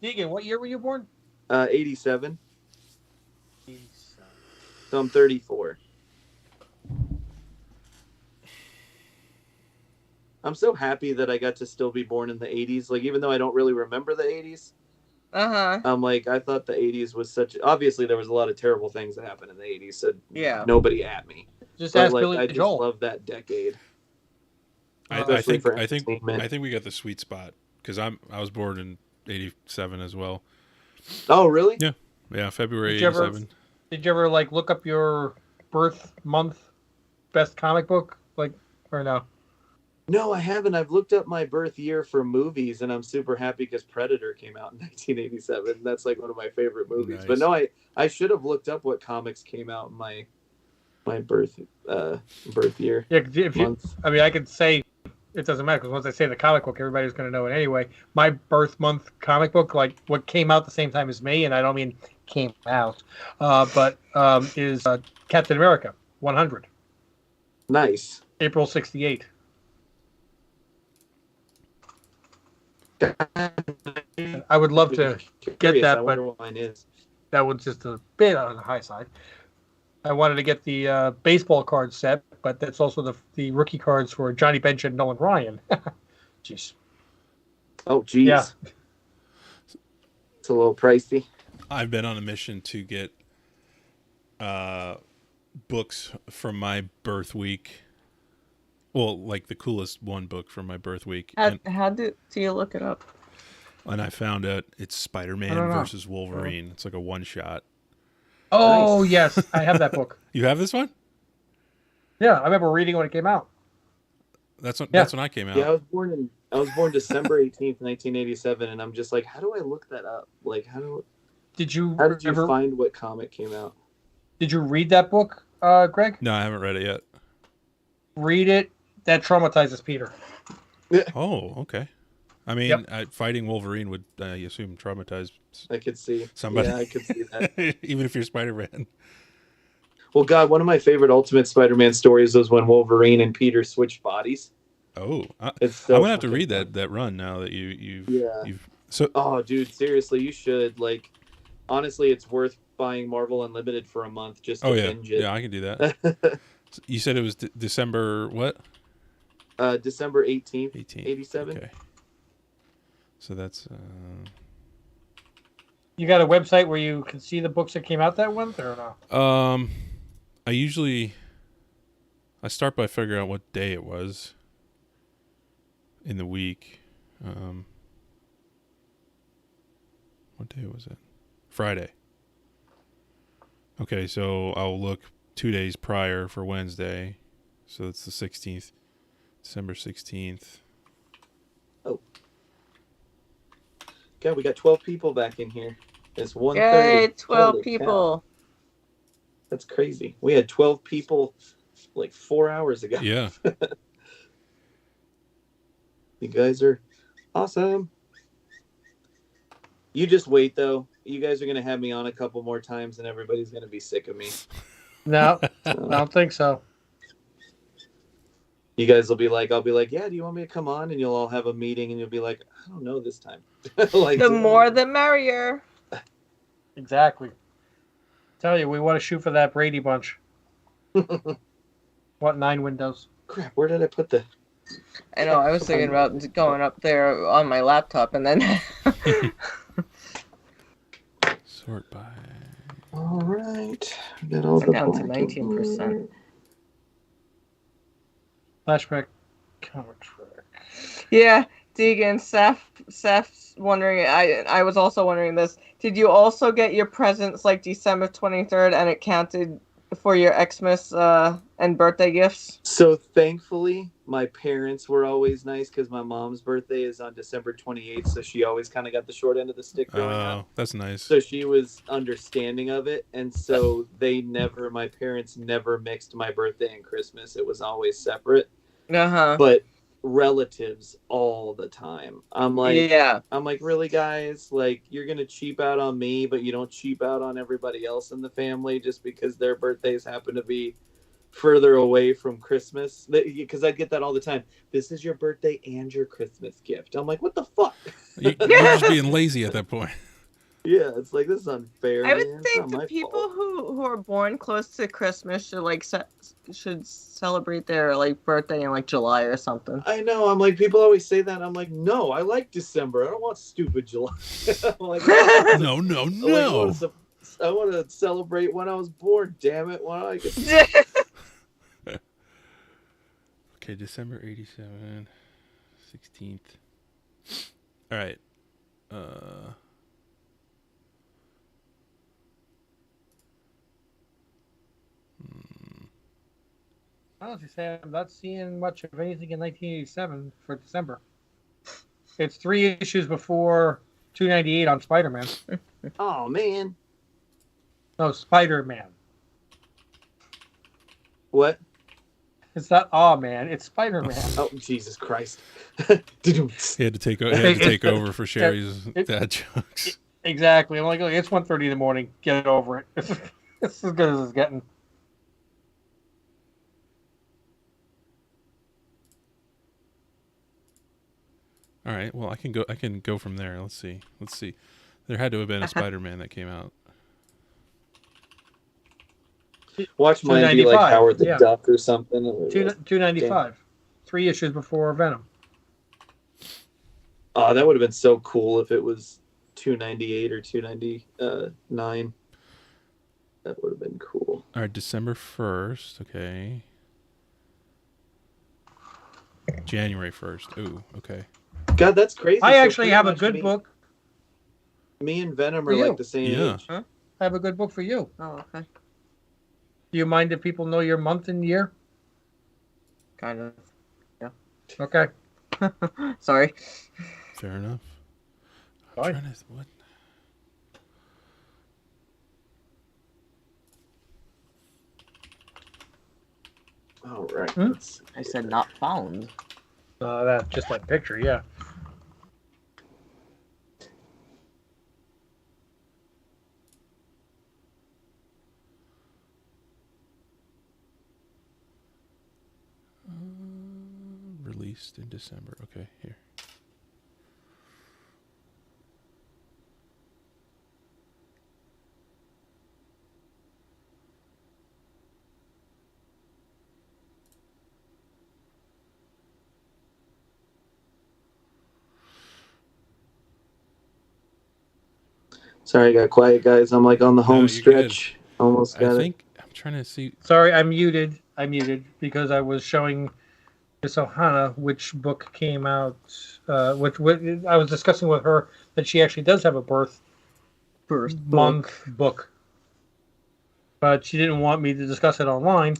Deegan, what year were you born? 87. So I'm 34. I'm so happy that I got to still be born in the 80s. Like, even though I don't really remember the 80s. I'm like, I thought the 80s was such... Obviously, there was a lot of terrible things that happened in the 80s. So nobody at me. Just ask Billy I Joel. just love that decade. I think we got the sweet spot because I was born in 87 as well. Oh, really? Yeah, February 87. Did you ever look up your birth month best comic book or no? No, I haven't. I've looked up my birth year for movies, and I'm super happy because Predator came out in 1987. That's one of my favorite movies. Nice. But no, I should have looked up what comics came out in my birth year. Yeah, I could say it doesn't matter because once I say the comic book, everybody's going to know it anyway. My birth month comic book, what came out the same time as me, and I don't mean came out, but is Captain America 100. Nice. April 68. I would love to get that, but that was just a bit on the high side. I wanted to get the baseball card set, but that's also the rookie cards for Johnny Bench and Nolan Ryan. Jeez. Oh, geez. Yeah. It's a little pricey. I've been on a mission to get books from my birth week. Well, the coolest one book from my birth week. How do you look it up? And I found out it's Spider-Man versus Wolverine. It's like a one-shot. Oh, nice. Yes. I have that book. You have this one? Yeah, I remember reading when it came out. That's when I came out. Yeah, I was born December 18th, 1987, and I'm just like, how do I look that up? Did you find what comic came out? Did you read that book, Greg? No, I haven't read it yet. Read it. That traumatizes Peter. Oh, okay. I mean, fighting Wolverine would, I assume, traumatize. I could see somebody. Yeah, I could see that. Even if you're Spider-Man. Well, God, one of my favorite Ultimate Spider-Man stories was when Wolverine and Peter switched bodies. Oh, I'm gonna have to read that run now that you've. Oh, dude, seriously, you should. Honestly, it's worth buying Marvel Unlimited for a month just to binge it. Yeah, I can do that. You said it was December what? December 18th, 87. Okay. So that's. You got a website where you can see the books that came out that month, or no? I start by figuring out what day it was in the week. What day was it? Friday. Okay, so I'll look 2 days prior for Wednesday. So it's the 16th, December 16th. Oh. God, we got 12 people back in here. It's 1:30. Yay, 12 people. Cow. That's crazy. We had 12 people 4 hours ago. Yeah. You guys are awesome. You just wait, though. You guys are going to have me on a couple more times, and everybody's going to be sick of me. No, I don't think so. you guys will be like, I'll be like, yeah, do you want me to come on? And you'll all have a meeting, and you'll be like, I don't know this time. Like, the more the merrier. Exactly. Tell you, we want to shoot for that Brady Bunch. What 9 windows? Crap, where did I put the... I know, I was thinking about going up there on my laptop and then... Sort by... All right. Got all I'm down to 19%. Flashback comic track. Yeah, Deegan, Seth's wondering, I was also wondering this. Did you also get your presents like December 23rd and it counted for your Xmas and birthday gifts? So thankfully, my parents were always nice because my mom's birthday is on December 28th, so she always kind of got the short end of the stick growing up. That's nice. So she was understanding of it, and so my parents never mixed my birthday and Christmas. It was always separate. Uh-huh. But relatives all the time. I'm like, really, guys? Like, you're gonna cheap out on me, but you don't cheap out on everybody else in the family just because their birthdays happen to be further away from Christmas? Because I get that all the time. This is your birthday and your Christmas gift. I'm like, what the fuck? You're just being lazy at that point. Yeah, it's like, this is unfair. I would think the people who are born close to Christmas should celebrate their like birthday in like July or something. I know. I'm like, people always say that. I'm like, no, I like December. I don't want stupid July. I'm like, no. Like, I want to celebrate when I was born. Damn it! Why don't I get... Okay, December 87, 16th. All right. Honestly, say I'm not seeing much of anything in 1987 for December. It's 3 issues before 298 on Spider-Man. Oh, man. No, Spider-Man. What? It's not man, it's Spider-Man. Oh, Jesus Christ. He had to take over for Sherry's dad jokes. Exactly. I'm like, it's 1:30 in the morning. Get over it. It's as good as it's getting. All right. Well, I can go from there. Let's see. There had to have been a Spider-Man that came out. Watch mine be like Howard the Duck or something. 295. 3 issues before Venom. Oh, that would have been so cool if it was 298 or 299. That would have been cool. All right, December 1st. Okay. January 1st. Ooh, okay. God, that's crazy. I actually have a good book. Me and Venom are like the same age. Huh? I have a good book for you. Oh, okay. Do you mind if people know your month and year? Kind of. Yeah. Okay. Sorry. Fair enough. Fine. What? All right. I said not found. That picture, yeah. Released in December. Okay, here. Sorry, I got quiet, guys. I'm like on the home stretch. Good. Almost got it. I'm trying to see. Sorry, I muted because I was showing Miss Ohana which book came out. Which I was discussing with her that she actually does have a birth month book, but she didn't want me to discuss it online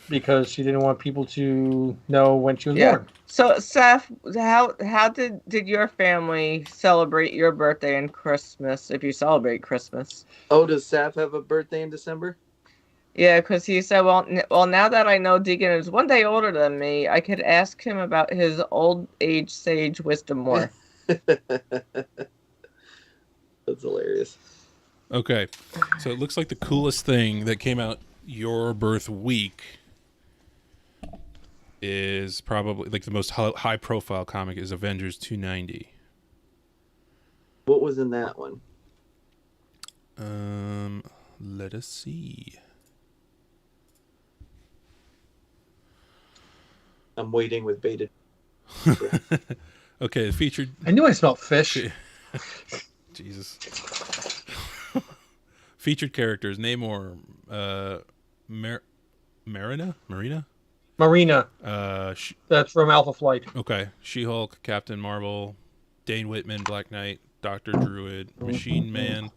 because she didn't want people to know when she was born. So, Seth, how did your family celebrate your birthday and Christmas, if you celebrate Christmas? Oh, does Seth have a birthday in December? Yeah, because he said, well, now that I know Deegan is 1 day older than me, I could ask him about his old age sage wisdom more. That's hilarious. Okay, so it looks like the coolest thing that came out your birth week is probably like the most high profile comic is Avengers 290. What was in that one? Let us see. I'm waiting with bated. Okay, featured. I knew I smelled fish. Jesus. Featured characters: Namor, Marina. That's from Alpha Flight. Okay, She-Hulk, Captain Marvel, Dane Whitman, Black Knight, Doctor Druid, Machine Man,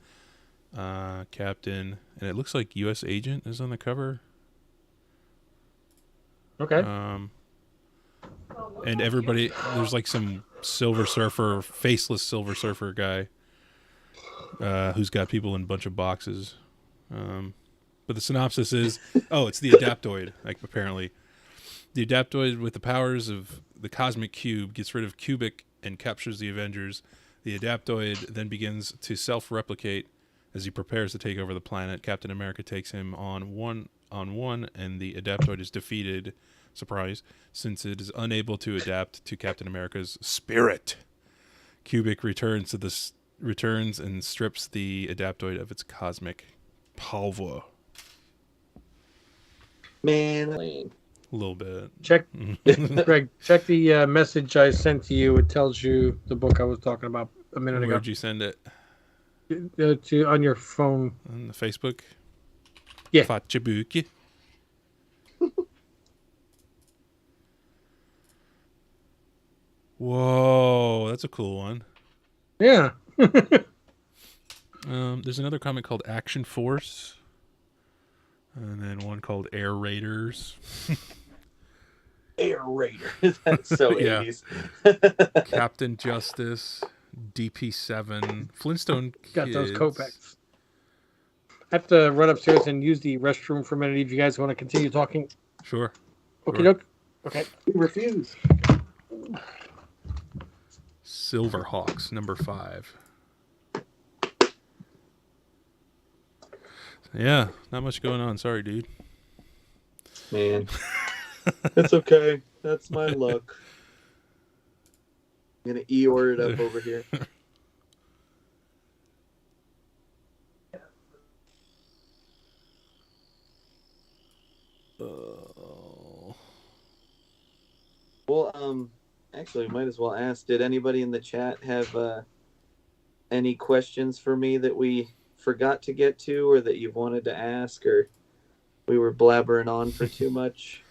Captain, and it looks like U.S. Agent is on the cover. Okay. And everybody, there's like some Silver Surfer, faceless Silver Surfer guy, who's got people in a bunch of boxes. But the synopsis is, it's the Adaptoid, like apparently. The Adaptoid, with the powers of the Cosmic Cube, gets rid of Cubic and captures the Avengers. The Adaptoid then begins to self-replicate as he prepares to take over the planet. Captain America takes him on one, and the Adaptoid is defeated. Surprise, since it is unable to adapt to Captain America's spirit. Cubic returns and strips the Adaptoid of its cosmic power. Man, a little bit. Check, Greg. Check the message I sent to you. It tells you the book I was talking about a minute ago. Where'd you send it? On your phone. On the Facebook. Yeah. Fatchabuki. Whoa, that's a cool one. Yeah. There's another comic called Action Force. And then one called Air Raiders. Air Raiders. That's so 80s. Captain Justice, DP7, Flintstone Kids. Got those Copex. I have to run upstairs and use the restroom for a minute if you guys want to continue talking. Sure. Okay, doke. Okay. We refuse. Silverhawks, number 5. Yeah, not much going on. Sorry, dude. Man. It's okay. That's my luck. I'm going to E-order it up over here. Well, actually, might as well ask, did anybody in the chat have any questions for me that we forgot to get to or that you wanted to ask, or we were blabbering on for too much?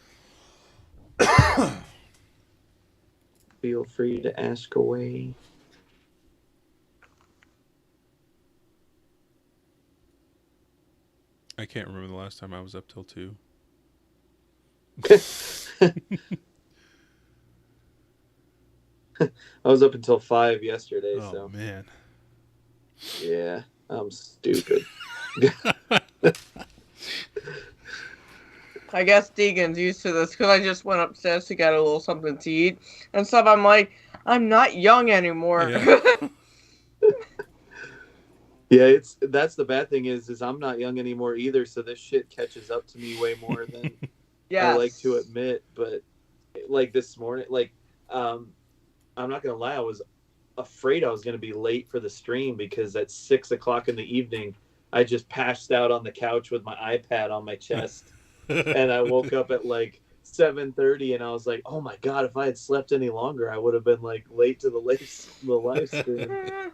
Feel free to ask away. I can't remember the last time I was up till 2. I was up until 5 yesterday. Oh, man. Yeah, I'm stupid. I guess Deegan's used to this because I just went upstairs to get a little something to eat and stuff. I'm like, I'm not young anymore. Yeah. Yeah, that's the bad thing is I'm not young anymore either, so this shit catches up to me way more than I like to admit. But like this morning, I'm not gonna lie, I was afraid I was gonna be late for the stream because at 6 o'clock in the evening, I just passed out on the couch with my iPad on my chest, and I woke up at like 7:30, and I was like, "Oh my god! If I had slept any longer, I would have been like late to the live stream."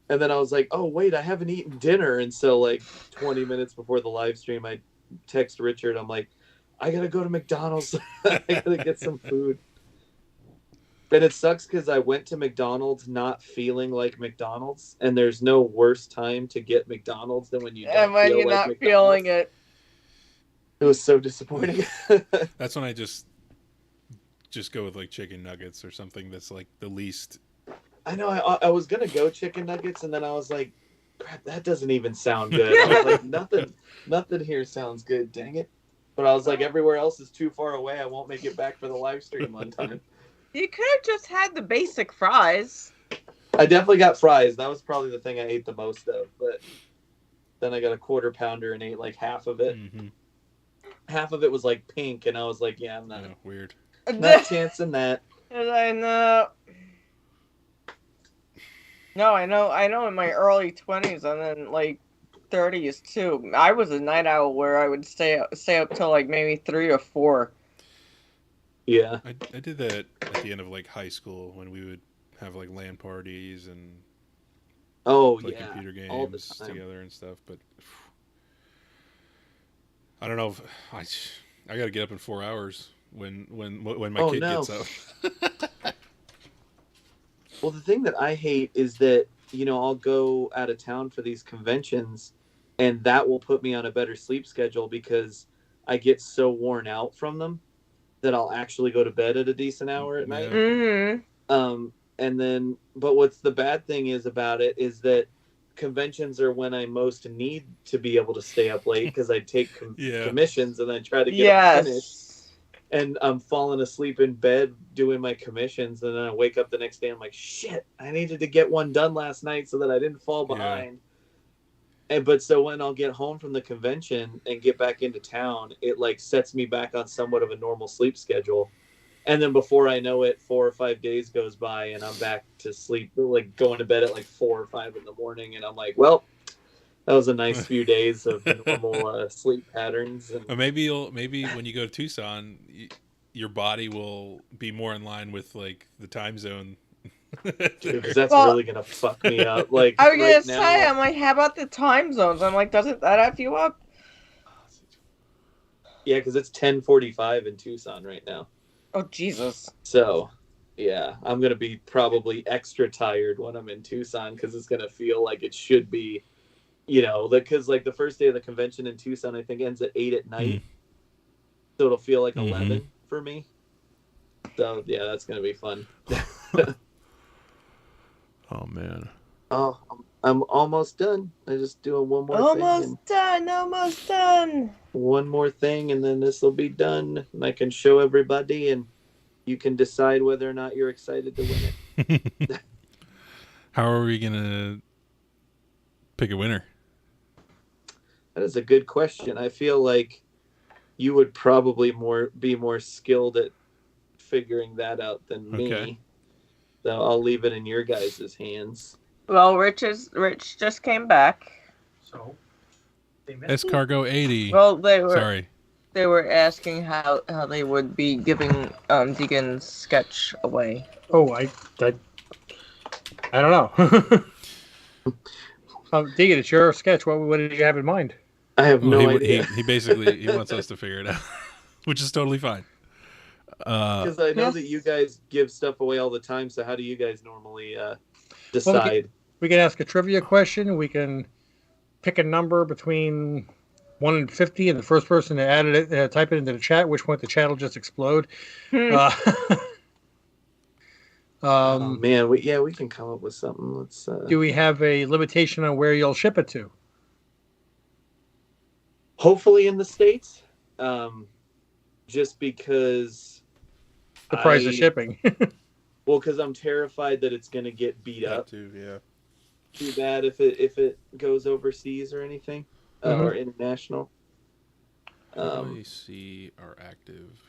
And then I was like, "Oh wait, I haven't eaten dinner," and so like 20 minutes before the live stream, I text Richard. I'm like, "I gotta go to McDonald's. I gotta get some food." And it sucks because I went to McDonald's not feeling like McDonald's, and there's no worse time to get McDonald's than when you don't when feel you're like not McDonald's. feeling it. It was so disappointing. That's when I just go with like chicken nuggets or something that's like the least. I know. I was gonna go chicken nuggets, and then I was like, "Crap, that doesn't even sound good." I was like, nothing here sounds good. Dang it! But I was like, everywhere else is too far away. I won't make it back for the live stream on time. You could have just had the basic fries. I definitely got fries. That was probably the thing I ate the most of. But then I got a quarter pounder and ate like half of it. Mm-hmm. half of it was like pink, and I was like, yeah, I'm not weird. Not chancing that. I know. No, I know. In my early 20s and then like 30s too, I was a night owl where I would stay up till like maybe 3 or 4. Yeah, I did that at the end of like high school when we would have like LAN parties and play computer games together and stuff. But I don't know if I got to get up in 4 hours when my kid gets up. Well, the thing that I hate is that, you know, I'll go out of town for these conventions, and that will put me on a better sleep schedule because I get so worn out from them that I'll actually go to bed at a decent hour at night. Mm-hmm. And then, but what's the bad thing is about it is that conventions are when I most need to be able to stay up late because I take commissions and then try to get them finished. And I'm falling asleep in bed doing my commissions, and then I wake up the next day. I'm like, shit, I needed to get one done last night so that I didn't fall behind. But so when I'll get home from the convention and get back into town, it like sets me back on somewhat of a normal sleep schedule. And then before I know it, 4 or 5 days goes by and I'm back to sleep, like going to bed at like 4 or 5 in the morning. And I'm like, well, that was a nice few days of normal sleep patterns. And... Or maybe when you go to Tucson, your body will be more in line with like the time zone. Because that's really gonna fuck me up. Like I was gonna say, I'm like, how about the time zones? I'm like, doesn't that F you up? Yeah, because it's 10:45 in Tucson right now. Oh Jesus! So, yeah, I'm gonna be probably extra tired when I'm in Tucson because it's gonna feel like it should be, you know, because like the first day of the convention in Tucson, I think ends at 8 at night, so it'll feel like 11 for me. So yeah, that's gonna be fun. Oh man. Oh, I'm almost done. I'm just doing one more thing. Almost done. One more thing, and then this will be done. And I can show everybody, and you can decide whether or not you're excited to win it. How are we gonna pick a winner? That is a good question. I feel like you would probably be more skilled at figuring that out than me. So I'll leave it in your guys' hands. Well, Rich just came back. So Escargot 80. Well, they were asking how they would be giving Deegan's sketch away. Oh, I don't know. Deegan, it's your sketch. What did you have in mind? I have no idea. He basically wants us to figure it out, which is totally fine. Because I know that you guys give stuff away all the time. So how do you guys normally decide? Well, we can ask a trivia question. We can pick a number between 1 and 50, and the first person to add it, type it into the chat. At which point the chat will just explode. Oh man, we can come up with something. Let's. Do we have a limitation on where you'll ship it to? Hopefully in the States. Just because. The price of shipping. Well, because I'm terrified that it's going to get beat up. Too, yeah. Too bad if it goes overseas or anything, or international. Let me see our active.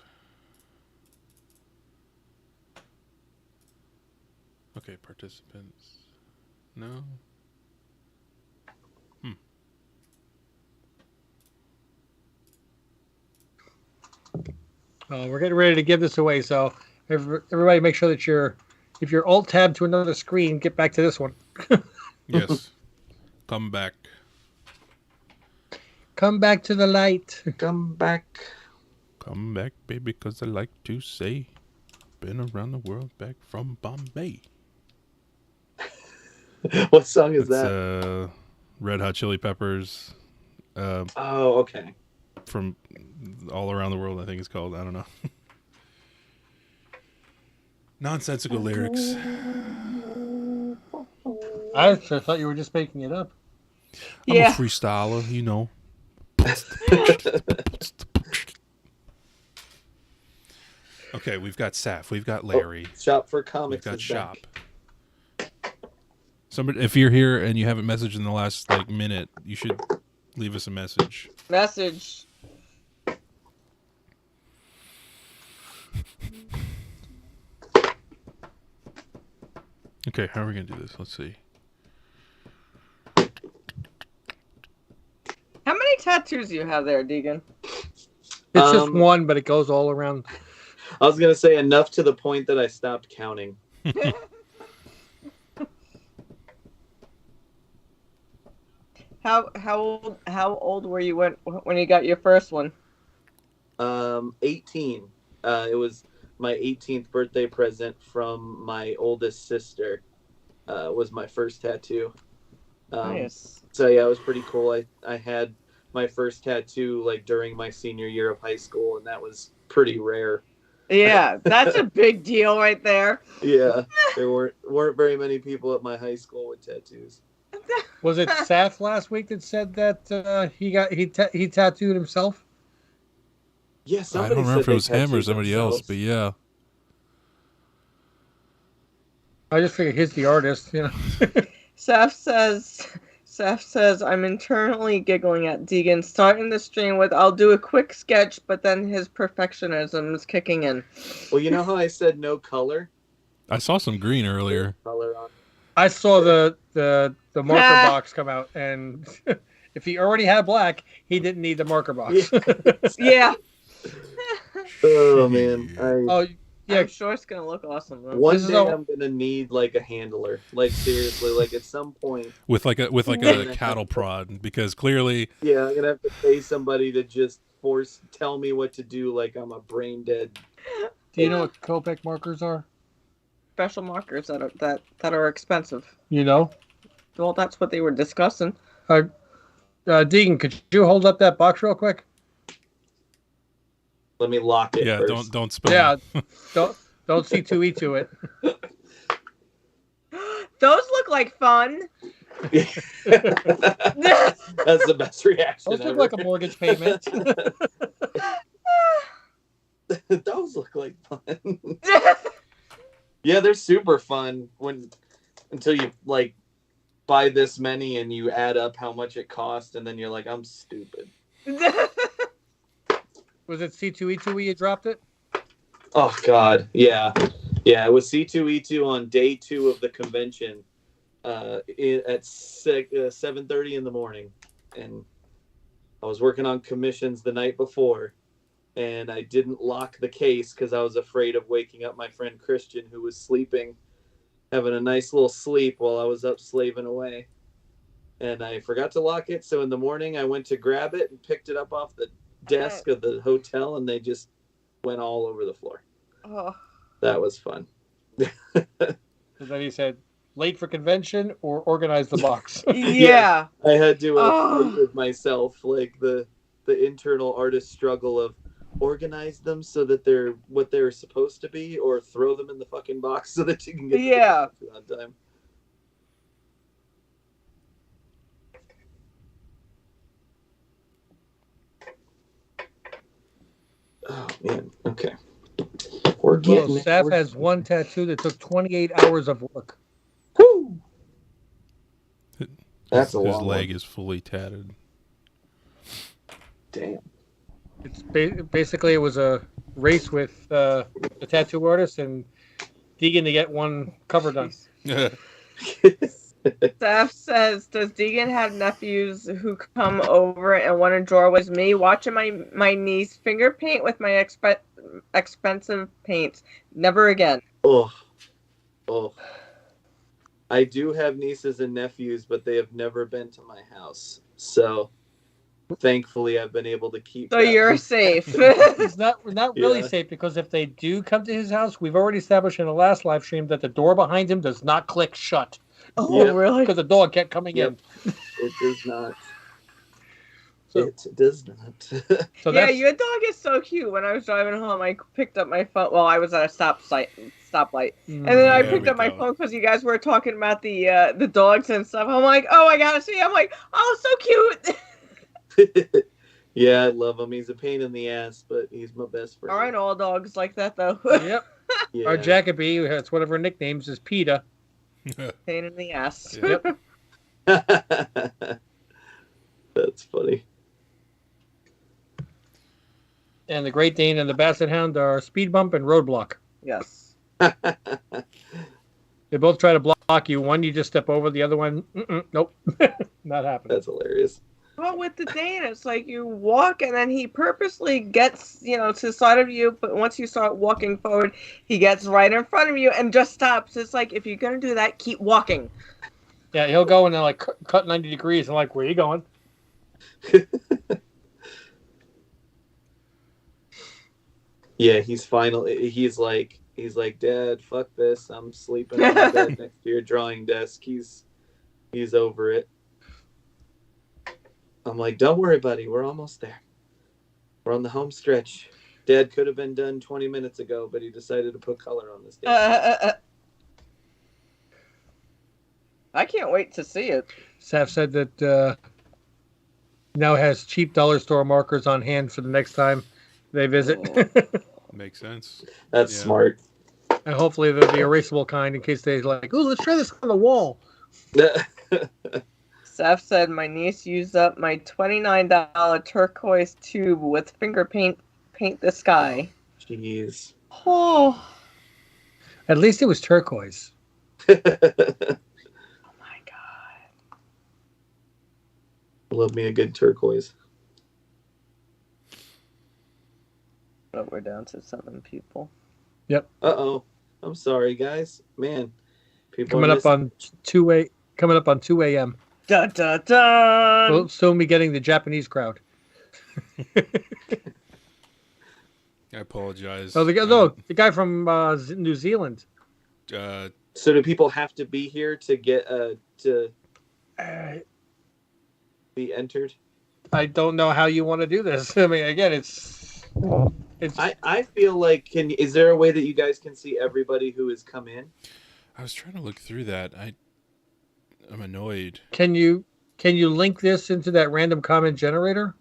Okay, participants. No. We're getting ready to give this away, so everybody make sure that if you're alt-tab to another screen, get back to this one. Yes. Come back. Come back to the light. Come back. Come back, baby, because I like to say, been around the world back from Bombay. What song is that? Red Hot Chili Peppers. Okay. From All Around the World, I think it's called. I don't know. Nonsensical lyrics. I thought you were just making it up. I'm a freestyler, you know. Okay, we've got Saf, we've got Larry. Shop for Comics. We've got Shop. Somebody, if you're here and you haven't messaged in the last minute, you should leave us a message. Okay, how are we gonna do this? Let's see. How many tattoos do you have there, Deegan? It's just one, but it goes all around. I was gonna say enough to the point that I stopped counting. How old were you when you got your first one? 18. It was my 18th birthday present from my oldest sister. Was my first tattoo. Nice. So yeah, it was pretty cool. I had my first tattoo like during my senior year of high school, and that was pretty rare. Yeah, that's a big deal right there. Yeah, there weren't very many people at my high school with tattoos. Was it Saf last week that said that he tattooed himself? Yeah, I don't remember if it was him or somebody else, but yeah. I just figured he's the artist, you know. Saf says, I'm internally giggling at Deegan, starting the stream with, I'll do a quick sketch, but then his perfectionism is kicking in. Well, you know how I said no color? I saw some green earlier. Color on. I saw the marker box come out, and if he already had black, he didn't need the marker box. Yeah. Oh, man. Yeah, I'm sure it's gonna look awesome though. One day I'm gonna need like a handler, like seriously, like at some point with like a cattle prod, because clearly, yeah, I'm gonna have to pay somebody to just tell me what to do, like I'm a brain dead. Do you know what Copic markers are? Special markers that are expensive. You know? Well, that's what they were discussing. Deegan, could you hold up that box real quick? Let me lock it. Yeah, first. don't spill. Yeah, don't C2E2 it. Those look like fun. That's the best reaction. Those look like a mortgage payment. Those look like fun. Yeah, they're super fun until you like buy this many and you add up how much it cost, and then you're like, I'm stupid. Was it C2E2 where you dropped it? Oh God, yeah. It was C2E2 on day 2 of the convention, at 7:30 in the morning, and I was working on commissions the night before, and I didn't lock the case because I was afraid of waking up my friend Christian, who was sleeping, having a nice little sleep while I was up slaving away, and I forgot to lock it. So in the morning, I went to grab it and picked it up off the desk of the hotel, and they just went all over the floor. Oh. That was fun. So then he said, late for convention or organize the box. Yeah. I had to fight with myself, like the internal artist struggle of organize them so that they're what they're supposed to be, or throw them in the fucking box so that you can get them on time. Oh man, okay. We're getting it. Saf has one tattoo that took 28 hours of work. Woo! That's a long His leg one. is fully tatted. Damn. It's basically it was a race with the tattoo artist and Deegan to get one cover done. Saf says, does Deegan have nephews who come over and want to draw with me? Watching my niece finger paint with my expensive paints. Never again. Oh. I do have nieces and nephews, but they have never been to my house. So thankfully I've been able to keep So you're safe. It's not really safe, because if they do come to his house, we've already established in the last live stream that the door behind him does not click shut. Oh, really? Because the dog kept coming in. It does not. So, it does not. So yeah, your dog is so cute. When I was driving home, I picked up my phone. Well, I was at a stoplight, and then I picked up my phone because you guys were talking about the dogs and stuff. I'm like, oh, I gotta see. I'm like, oh, so cute. Yeah, I love him. He's a pain in the ass, but he's my best friend. Aren't all dogs like that though? Yep. Yeah. Our Jacoby, that's one of her nicknames, is PETA. Pain in the ass. Yep. That's funny. And the Great Dane and the Basset Hound are Speed Bump and Roadblock. Yes. They both try to block block you. One, you just step over. The other one, nope, not happening. That's hilarious. Well, with the Dane, it's like you walk and then he purposely gets, to the side of you, but once you start walking forward, he gets right in front of you and just stops. It's like, if you're going to do that, keep walking. Yeah, he'll go and then like cut 90 degrees and like, where are you going? Yeah, he's like, Dad, fuck this. I'm sleeping on the bed next to your drawing desk. He's over it. I'm like, don't worry, buddy. We're almost there. We're on the home stretch. Dad could have been done 20 minutes ago, but he decided to put color on this day. I can't wait to see it. Saf said that now has cheap dollar store markers on hand for the next time they visit. Makes sense. That's smart. And hopefully they're the erasable kind in case they like, ooh, let's try this on the wall. Seth said my niece used up my $29 turquoise tube with finger paint the sky. Jeez. Oh. At least it was turquoise. Oh my God. Love me a good turquoise. Oh, we're down to 7 people. Yep. Uh-oh. I'm sorry, guys. Man. People coming up on 2 a.m. Dun, dun, dun. We'll soon be getting the Japanese crowd. I apologize. Oh, the guy from New Zealand. So do people have to be here to get to be entered? I don't know how you want to do this. I mean, again, it's. I feel like is there a way that you guys can see everybody who has come in? I was trying to look through that. I'm annoyed. Can you link this into that random comment generator?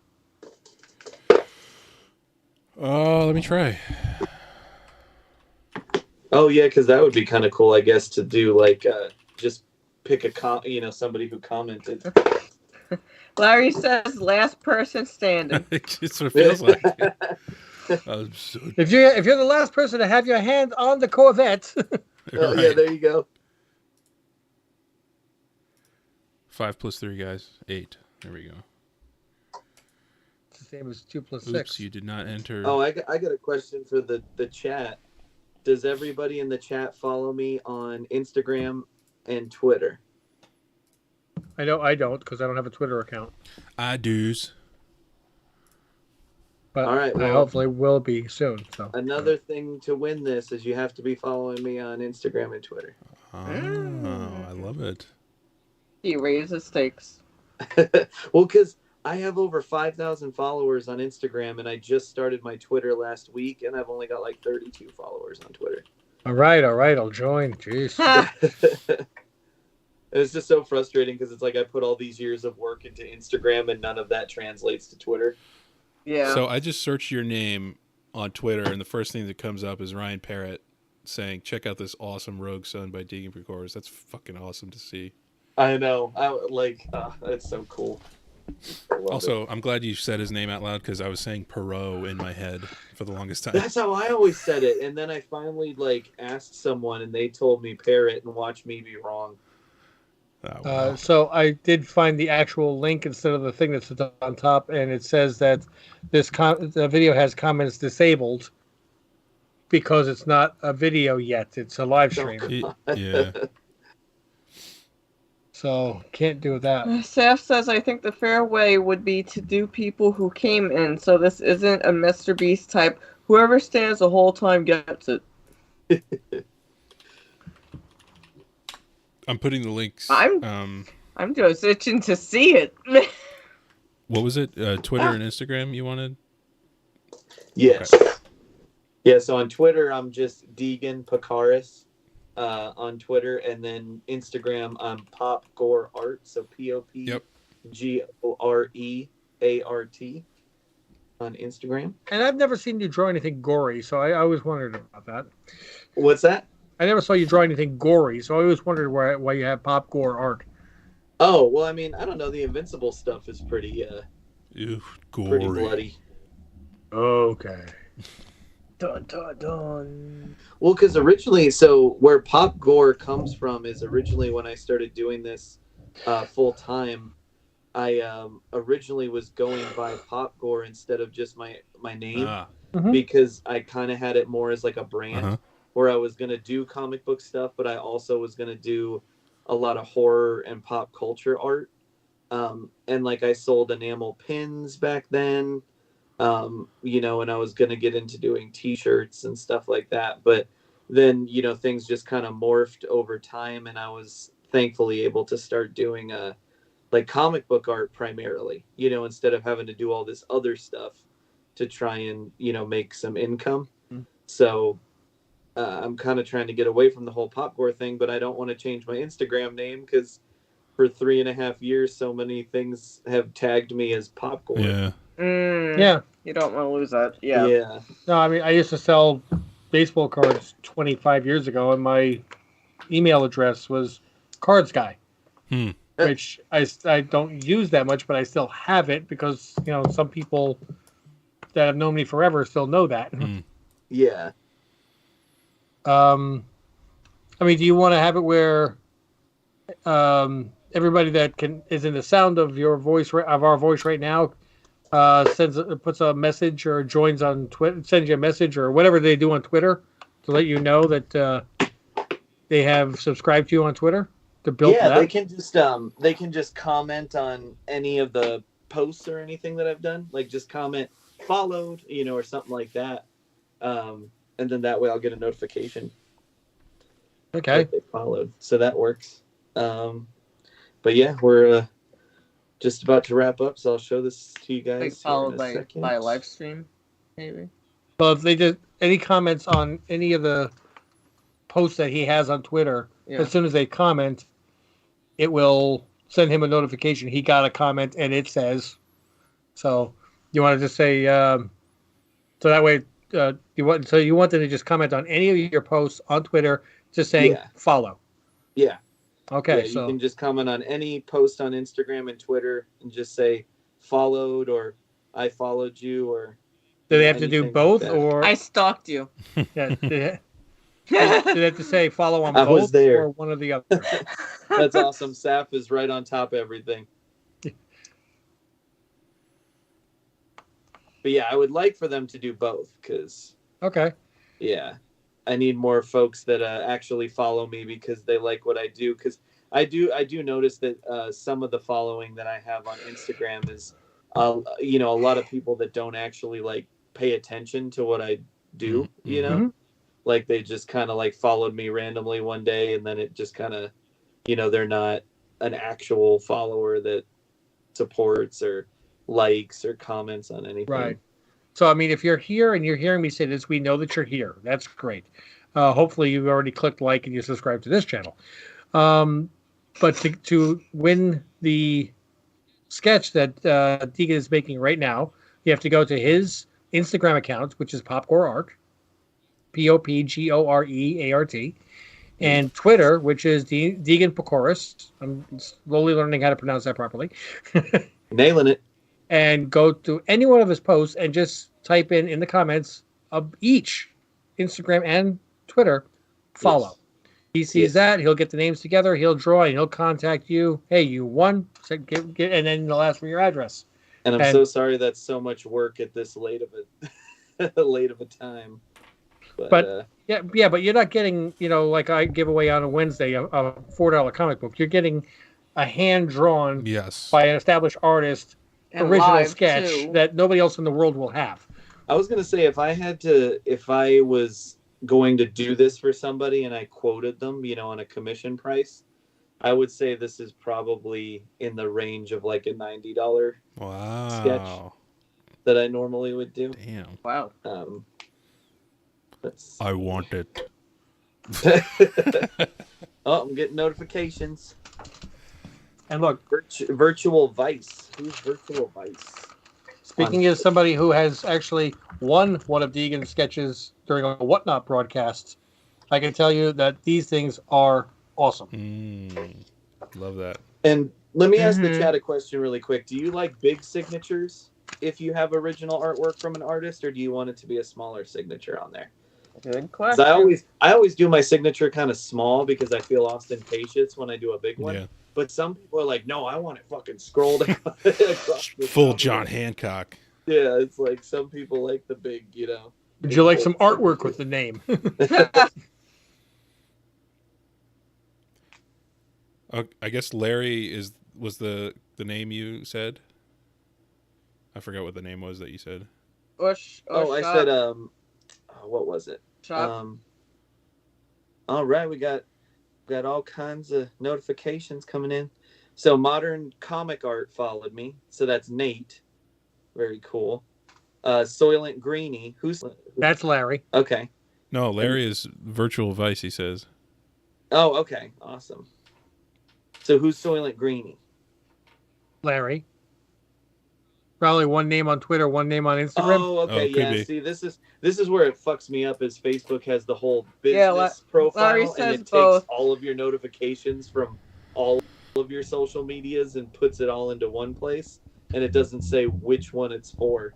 Let me try. Oh yeah, because that would be kind of cool, I guess, to do like just pick somebody who commented. Larry says last person standing. It's what it feels like. If you're the last person to have your hand on the Corvette. Oh, right. Yeah, there you go. 5 plus 3, guys. 8. There we go. It's the same as 2 plus 6. Oops, you did not enter. Oh, I got a question for the chat. Does everybody in the chat follow me on Instagram and Twitter? I know I don't, because I don't have a Twitter account. I do's. But all right, I hopefully will be soon. So another thing to win this is you have to be following me on Instagram and Twitter. Oh, I love it. He raises stakes. Well, because I have over 5,000 followers on Instagram, and I just started my Twitter last week, and I've only got like 32 followers on Twitter. All right, I'll join. Jeez. It's just so frustrating because it's like I put all these years of work into Instagram, and none of that translates to Twitter. Yeah. So I just searched your name on Twitter, and the first thing that comes up is Ryan Parrott saying, "Check out this awesome Rogue Sun by Deegan Puchkors." That's fucking awesome to see. I know. It's so cool. Also, I'm glad you said his name out loud because I was saying Perot in my head for the longest time. That's how I always said it, and then I finally asked someone, and they told me Parrot, and watched me be wrong. Oh, wow. So I did find the actual link instead of the thing that's on top, and it says that the video has comments disabled because it's not a video yet; it's a live stream. Yeah. So can't do that. Seth says, I think the fair way would be to do people who came in, so this isn't a Mr. Beast type. Whoever stands the whole time gets it. I'm putting the links. I'm just itching to see it. What was it? Twitter and Instagram you wanted? Yes. Okay. Yeah, so on Twitter, I'm just Deegan Puchkors on Twitter, and then Instagram, I'm Pop Gore Art, so POPGOREART on Instagram. And I've never seen you draw anything gory, so I always wondered about that. What's that? I never saw you draw anything gory, so I always wondered why you have Pop Gore Art. Oh, well, I mean, I don't know. The Invincible stuff is pretty gory. Pretty bloody. Okay. Dun, dun, dun. Well, because originally, so where Pop Gore comes from is originally when I started doing this full time. I originally was going by Pop Gore instead of just my name because I kind of had it more as like a brand where I was gonna do comic book stuff, but I also was gonna do a lot of horror and pop culture art. And like I sold enamel pins back then. You know, and I was going to get into doing t-shirts and stuff like that. But then, you know, things just kind of morphed over time, and I was thankfully able to start doing like comic book art primarily, you know, instead of having to do all this other stuff to try and, you know, make some income. So I'm kind of trying to get away from the whole Pop Gore thing, but I don't want to change my Instagram name because for 3.5 years, so many things have tagged me as Pop Gore. Yeah. Yeah. You don't want to lose that. Yeah. Yeah. No, I mean, I used to sell baseball cards 25 years ago, and my email address was Cards Guy, which I don't use that much, but I still have it because, you know, some people that have known me forever still know that. Yeah. I mean, do you want to have it where everybody that is in the sound of your voice, of our voice right now, puts a message or joins on Twitter, sends you a message or whatever they do on Twitter to let you know that they have subscribed to you on Twitter to build that? They can just comment on any of the posts or anything that I've done, like just comment followed, you know, or something like that, and then that way I'll get a notification. Okay, that they followed, so that works. But yeah, we're just about to wrap up, so I'll show this to you guys. Like followed by a live stream, maybe. Well, if they did any comments on any of the posts that he has on Twitter, as soon as they comment, it will send him a notification. He got a comment, and it says. So you want to just say, so that way, you want them to just comment on any of your posts on Twitter, just saying follow. Yeah. Okay, yeah, so you can just comment on any post on Instagram and Twitter and just say followed or I followed you, or do they have to do both like or I stalked you? Yeah, do they have to say follow on both was there. or one or the other? That's awesome. Saf is right on top of everything. But yeah, I would like for them to do both because yeah, I need more folks that actually follow me because they like what I do. Because I do notice that some of the following that I have on Instagram is, you know, a lot of people that don't actually like pay attention to what I do. You know, like they just kind of like followed me randomly one day, and then it just kind of, you know, they're not an actual follower that supports or likes or comments on anything. Right. So, I mean, if you're here and you're hearing me say this, we know that you're here. That's great. Hopefully, you've already clicked like and you subscribe to this channel. But to win the sketch that Deegan is making right now, you have to go to his Instagram account, which is Popgore Art, Popgoreart, and Twitter, which is Deegan Puchkors. I'm slowly learning how to pronounce that properly. Nailing it. And go to any one of his posts and just type in the comments of each Instagram and Twitter, follow. Yes. He sees that, he'll get the names together, he'll draw, and he'll contact you. Hey, you won, and then they'll ask for your address. And I'm so sorry that's so much work at this late of a time. But yeah, but you're not getting, you know, like I give away on a Wednesday a $4 comic book. You're getting a hand drawn by an established artist. And original sketch that nobody else in the world will have. I was going to say, if I was going to do this for somebody and I quoted them, you know, on a commission price, I would say this is probably in the range of like a $90 sketch that I normally would do. Damn. Wow. I want it. Oh, I'm getting notifications. And look, Virtual Vice. Who's Virtual Vice? Speaking as somebody who has actually won one of Deegan's sketches during a Whatnot broadcast, I can tell you that these things are awesome. Love that. And let me ask the chat a question really quick. Do you like big signatures if you have original artwork from an artist, or do you want it to be a smaller signature on there? Good question. I always do my signature kind of small because I feel ostentatious when I do a big one. Yeah. But some people are like, no, I want it fucking scrolled across the full top John Hancock. Yeah, it's like some people like the big, you know. Would you like some artwork with the name? I guess Larry was the name you said. I forgot what the name was that you said. I said what was it? Shop. All right, we got all kinds of notifications coming in. So Modern Comic Art followed me. So that's Nate. Very cool. Soylent Greenie. That's Larry. Okay. No, Larry is Virtual Vice, he says. Oh, okay. Awesome. So who's Soylent Greenie? Larry. Probably one name on Twitter, one name on Instagram. Oh, okay. Oh, yeah. be. See, this is where it fucks me up is Facebook has the whole business profile and it takes all of your notifications from all of your social medias and puts it all into one place, and it doesn't say which one it's for.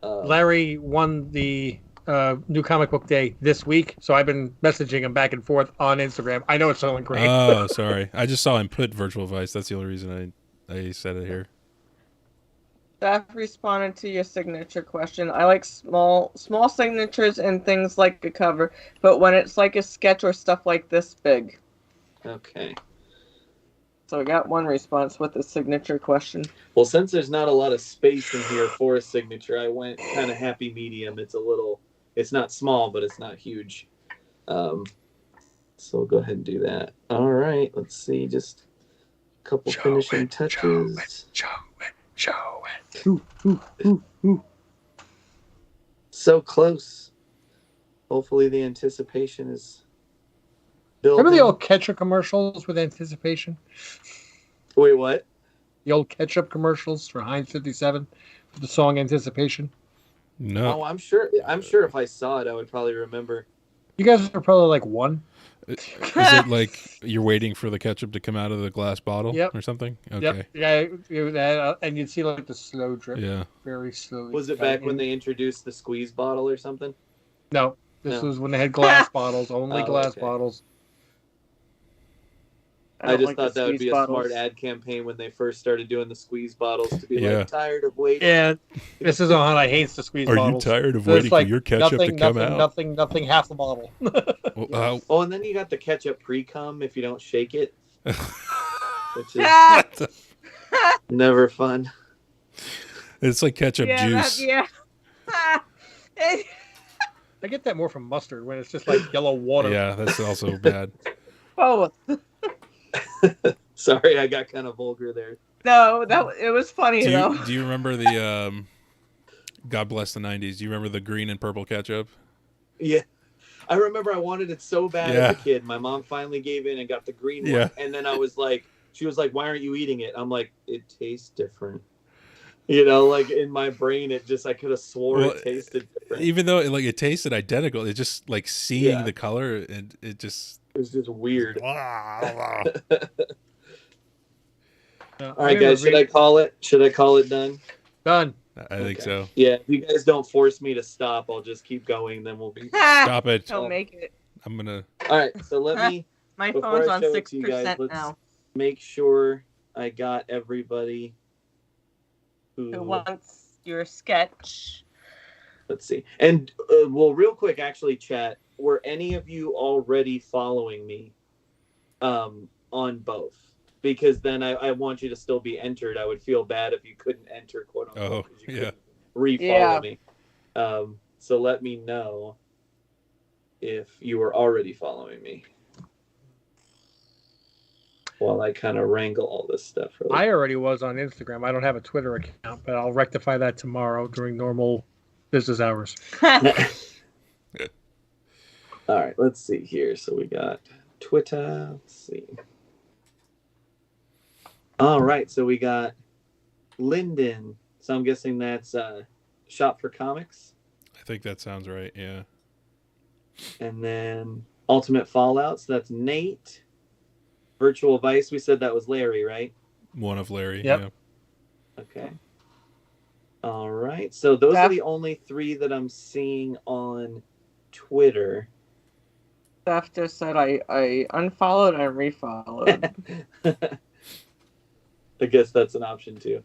Larry won the New Comic Book Day this week, so I've been messaging him back and forth on Instagram. I know it's so great. Oh, sorry. I just saw him put Virtual Vice. That's the only reason I said it here. Steph responded to your signature question. I like small signatures and things like a cover, but when it's like a sketch or stuff like this big. Okay. So I got one response with the signature question. Well, since there's not a lot of space in here for a signature, I went kind of happy medium. It's not small, but it's not huge. So we'll go ahead and do that. All right. Let's see. Just a couple finishing touches. Show it. So close. Hopefully the anticipation is building. Remember the old ketchup commercials with anticipation? Wait, what? The old ketchup commercials for Heinz 57 for the song Anticipation? No. Oh, I'm sure if I saw it, I would probably remember. You guys are probably like one. Is it like you're waiting for the ketchup to come out of the glass bottle or something? Okay. Yep. Yeah, and you'd see like the slow drip. Yeah. Very slowly. Was it back when they introduced the squeeze bottle or something? No. This was when they had glass bottles, only glass bottles. I just thought that would be a smart ad campaign when they first started doing the squeeze bottles to be like, tired of waiting. Yeah, this is Ohana hates the squeeze bottles. Are you tired of waiting for your ketchup to come out? Nothing, half the bottle. Oh, and then you got the ketchup pre-cum if you don't shake it. Which is never fun. It's like ketchup juice. I get that more from mustard when it's just like yellow water. Yeah, that's also bad. Oh. Sorry, I got kind of vulgar there. No, it was funny though. Do you remember the God bless the 90s? Do you remember the green and purple ketchup? Yeah. I remember I wanted it so bad as a kid. My mom finally gave in and got the green one. And then she was like, why aren't you eating it? I'm like, it tastes different. You know, like in my brain, I could have swore it tasted different. Even though it tasted identical, it just like seeing the color, and it was just weird. All All right, guys, should I call it done? Done. I think so. Yeah, if you guys don't force me to stop, I'll just keep going. Then we'll be. Stop it. Don't make it. I'm gonna. All right, so let me. My phone's on 6% now. Make sure I got everybody who wants your sketch. Let's see. And well, real quick, actually, chat. Were any of you already following me on both? Because then I want you to still be entered. I would feel bad if you couldn't enter, quote unquote. Oh, yeah. Refollow me. So let me know if you were already following me. While I kind of wrangle all this stuff. I already was on Instagram. I don't have a Twitter account, but I'll rectify that tomorrow during normal business hours. All right, let's see here. So we got Twitter. Let's see. All right, so we got Lyndon. So I'm guessing that's Shop for Comics. I think that sounds right, yeah. And then Ultimate Fallout. So that's Nate. Virtual Vice, we said that was Larry, right? One of Larry, yep. Yeah. Okay. All right. So those are the only 3 that I'm seeing on Twitter. Steph just said I unfollowed and refollowed. I guess that's an option too.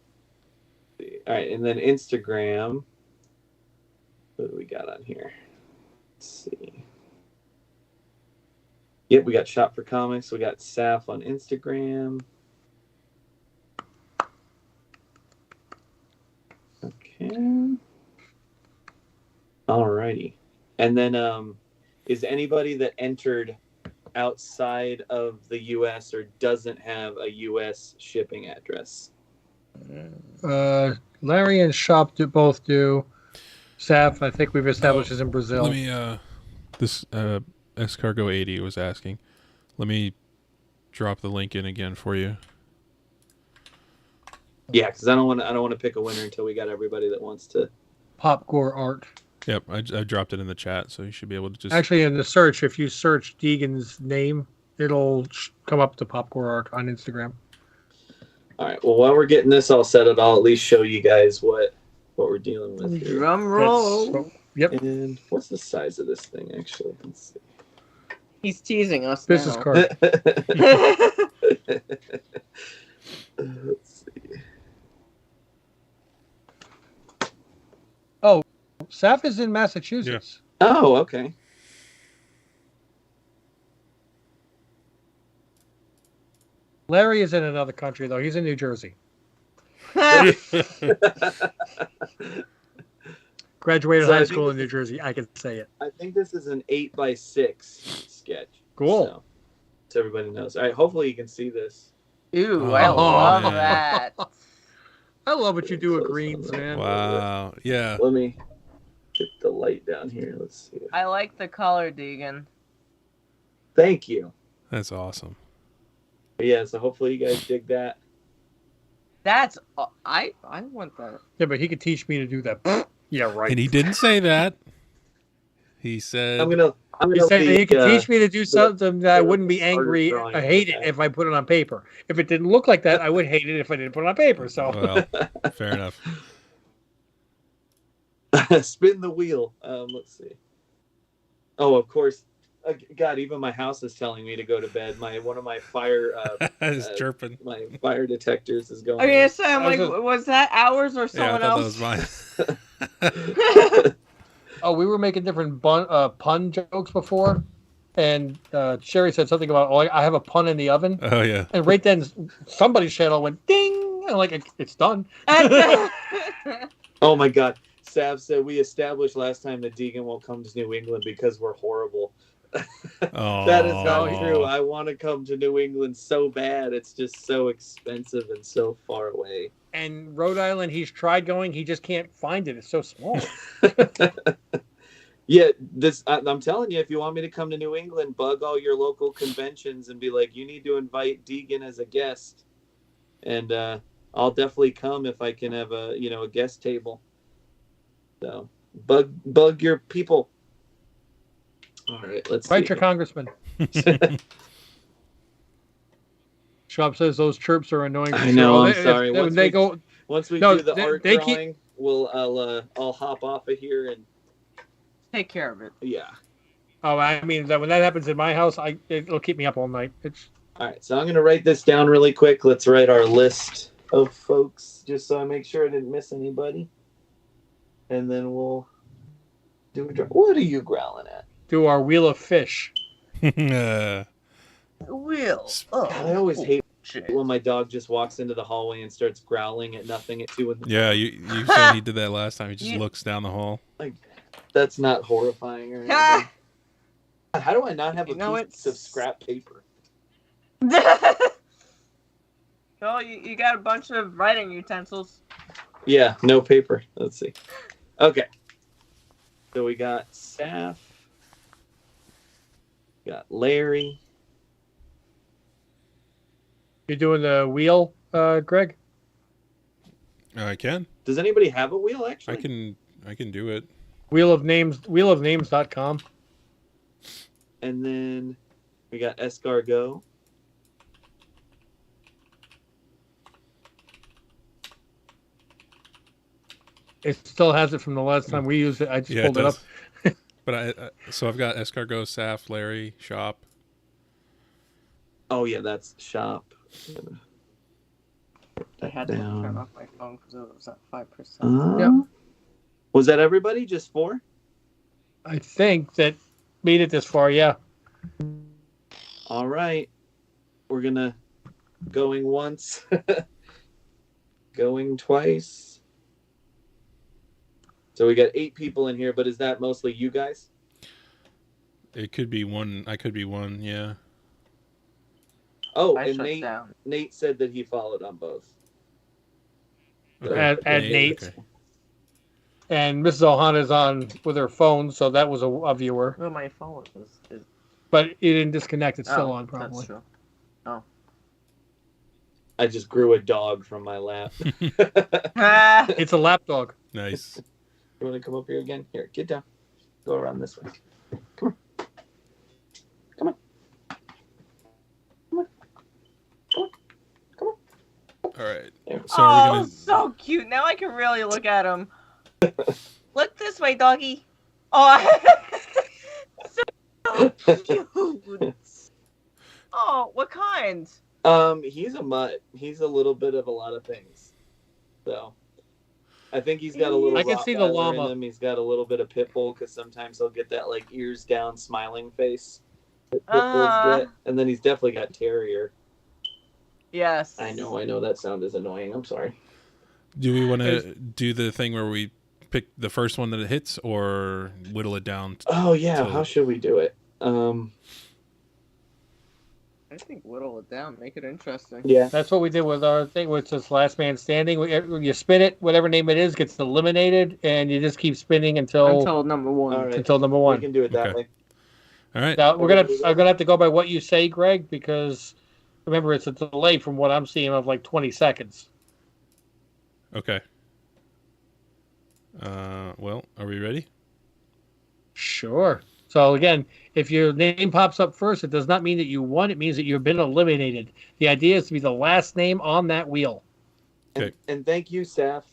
All right, and then Instagram. What do we got on here? Let's see. Yep, we got Shop for Comics. We got Saf on Instagram. Okay. Alrighty. And then is anybody that entered outside of the US or doesn't have a US shipping address? Larry and Shop both do. Saf, I think we've established is in Brazil. Let me this Escargo 80 was asking. Let me drop the link in again for you. Yeah, because I don't want to pick a winner until we got everybody that wants to. Popcore Art. Yep, I dropped it in the chat, so you should be able to just. Actually, in the search, if you search Deegan's name, it'll come up to Popcore Art on Instagram. All right. Well, while we're getting this all set up, I'll at least show you guys what we're dealing with here. Drum roll. Yep. And what's the size of this thing, actually? Let's see. He's teasing us. Business now. card. Let's see. Oh, Saf is in Massachusetts. Yeah. Oh, okay. Larry is in another country, though. He's in New Jersey. Graduated high school in New Jersey. I can say it. I think this is an 8x6 sketch. Cool. So everybody knows. All right. Hopefully you can see this. Ooh, I love man. that. I love what you do with greens, man. Wow. Yeah. Let me get the light down here. Let's see. I like the color, Deegan. Thank you. That's awesome. But yeah, so hopefully you guys dig that. That's I want that. Yeah, but he could teach me to do that. Yeah, right. And he didn't say that. He said. I'm gonna He said he could teach me to do something that I wouldn't be started angry drawing or hate it if I put it on paper. If it didn't look like that, I would hate it if I didn't put it on paper. So, Well, fair enough. Spin the wheel. Let's see. Oh, of course. God, even my house is telling me to go to bed. One of my fire is chirping. My fire detectors is going. I mean, so I'm like, was that ours or someone else? Yeah, I thought that was mine. oh, we were making different pun jokes before, and Sherry said something about, I have a pun in the oven. Oh yeah. And right then, somebody's channel went ding, and like it's done. Oh my God. Sav said we established last time that Deegan won't come to New England because we're horrible. That is not true. I want to come to New England so bad. It's just so expensive and so far away. And Rhode Island, he's tried going. He just can't find it. It's so small. Yeah, I'm telling you, if you want me to come to New England, bug all your local conventions and be like, you need to invite Deegan as a guest. And I'll definitely come if I can have a guest table. So bug your people. All right, let's Write see. your congressman. Schwab says those chirps are annoying. I know. I'm sorry. Once we do the art drawing, I'll hop off of here and take care of it. Yeah. Oh, I mean, when that happens in my house, it'll keep me up all night. All right, so I'm gonna write this down really quick. Let's write our list of folks, just so I make sure I didn't miss anybody, and then we'll do a draw. What are you growling at? Do our wheel of fish. Wheel. I always hate when my dog just walks into the hallway and starts growling at nothing at 2 in the Yeah, you said he did that last time. He just looks down the hall. Like, that's not horrifying or anything. How do I not have a piece of scrap paper? Well, you got a bunch of writing utensils. Yeah, no paper. Let's see. Okay. So we got Saf. Got Larry. You doing the wheel, Greg? I can. Does anybody have a wheel, actually? I can do it. Wheelofnames.com. And then we got Escargot. It still has it from the last time we used it. I just pulled it up. But so I've got Escargot, Saf, Larry, Shop. Oh yeah, that's Shop. I had to turn off my phone because it was at 5%. Yep. Was that everybody? Just 4? I think that made it this far. Yeah. All right. We're gonna going once, going twice. So we got 8 people in here, but is that mostly you guys? It could be one. I could be one. Yeah. Oh, and Nate said that he followed on both. Okay. Add Nate. Okay. And Mrs. Ohana is on with her phone, so that was a viewer. Well, my phone is... But it didn't disconnect. It's still on, probably. That's true. Oh. I just grew a dog from my lap. It's a lap dog. Nice. You want to come up here again? Here, get down. Go around this way. Come on. Come on. Come on. Come on. Come on. All right. So so cute. Now I can really look at him. Look this way, doggy. Oh, so cute. Oh, what kind? He's a mutt. He's a little bit of a lot of things. So, I think he's got a little. I can see the llama. In him. He's got a little bit of pit bull because sometimes he'll get that like ears down, smiling face that pit bulls get, and then he's definitely got terrier. Yes. I know that sound is annoying. I'm sorry. Do we want to do the thing where we pick the first one that it hits, or whittle it down? Oh yeah, how should we do it? I think whittle it down, make it interesting. Yeah, that's what we did with our thing, which is Last Man Standing. You spin it, whatever name it is gets eliminated, and you just keep spinning until number 1. All right. Until number 1. We can do it that way. All right. Now I'm gonna have to go by what you say, Greg, because remember it's a delay from what I'm seeing of like 20 seconds. Okay. Well, are we ready? Sure. So again, if your name pops up first, it does not mean that you won. It means that you've been eliminated. The idea is to be the last name on that wheel. Okay. And thank you, Saf.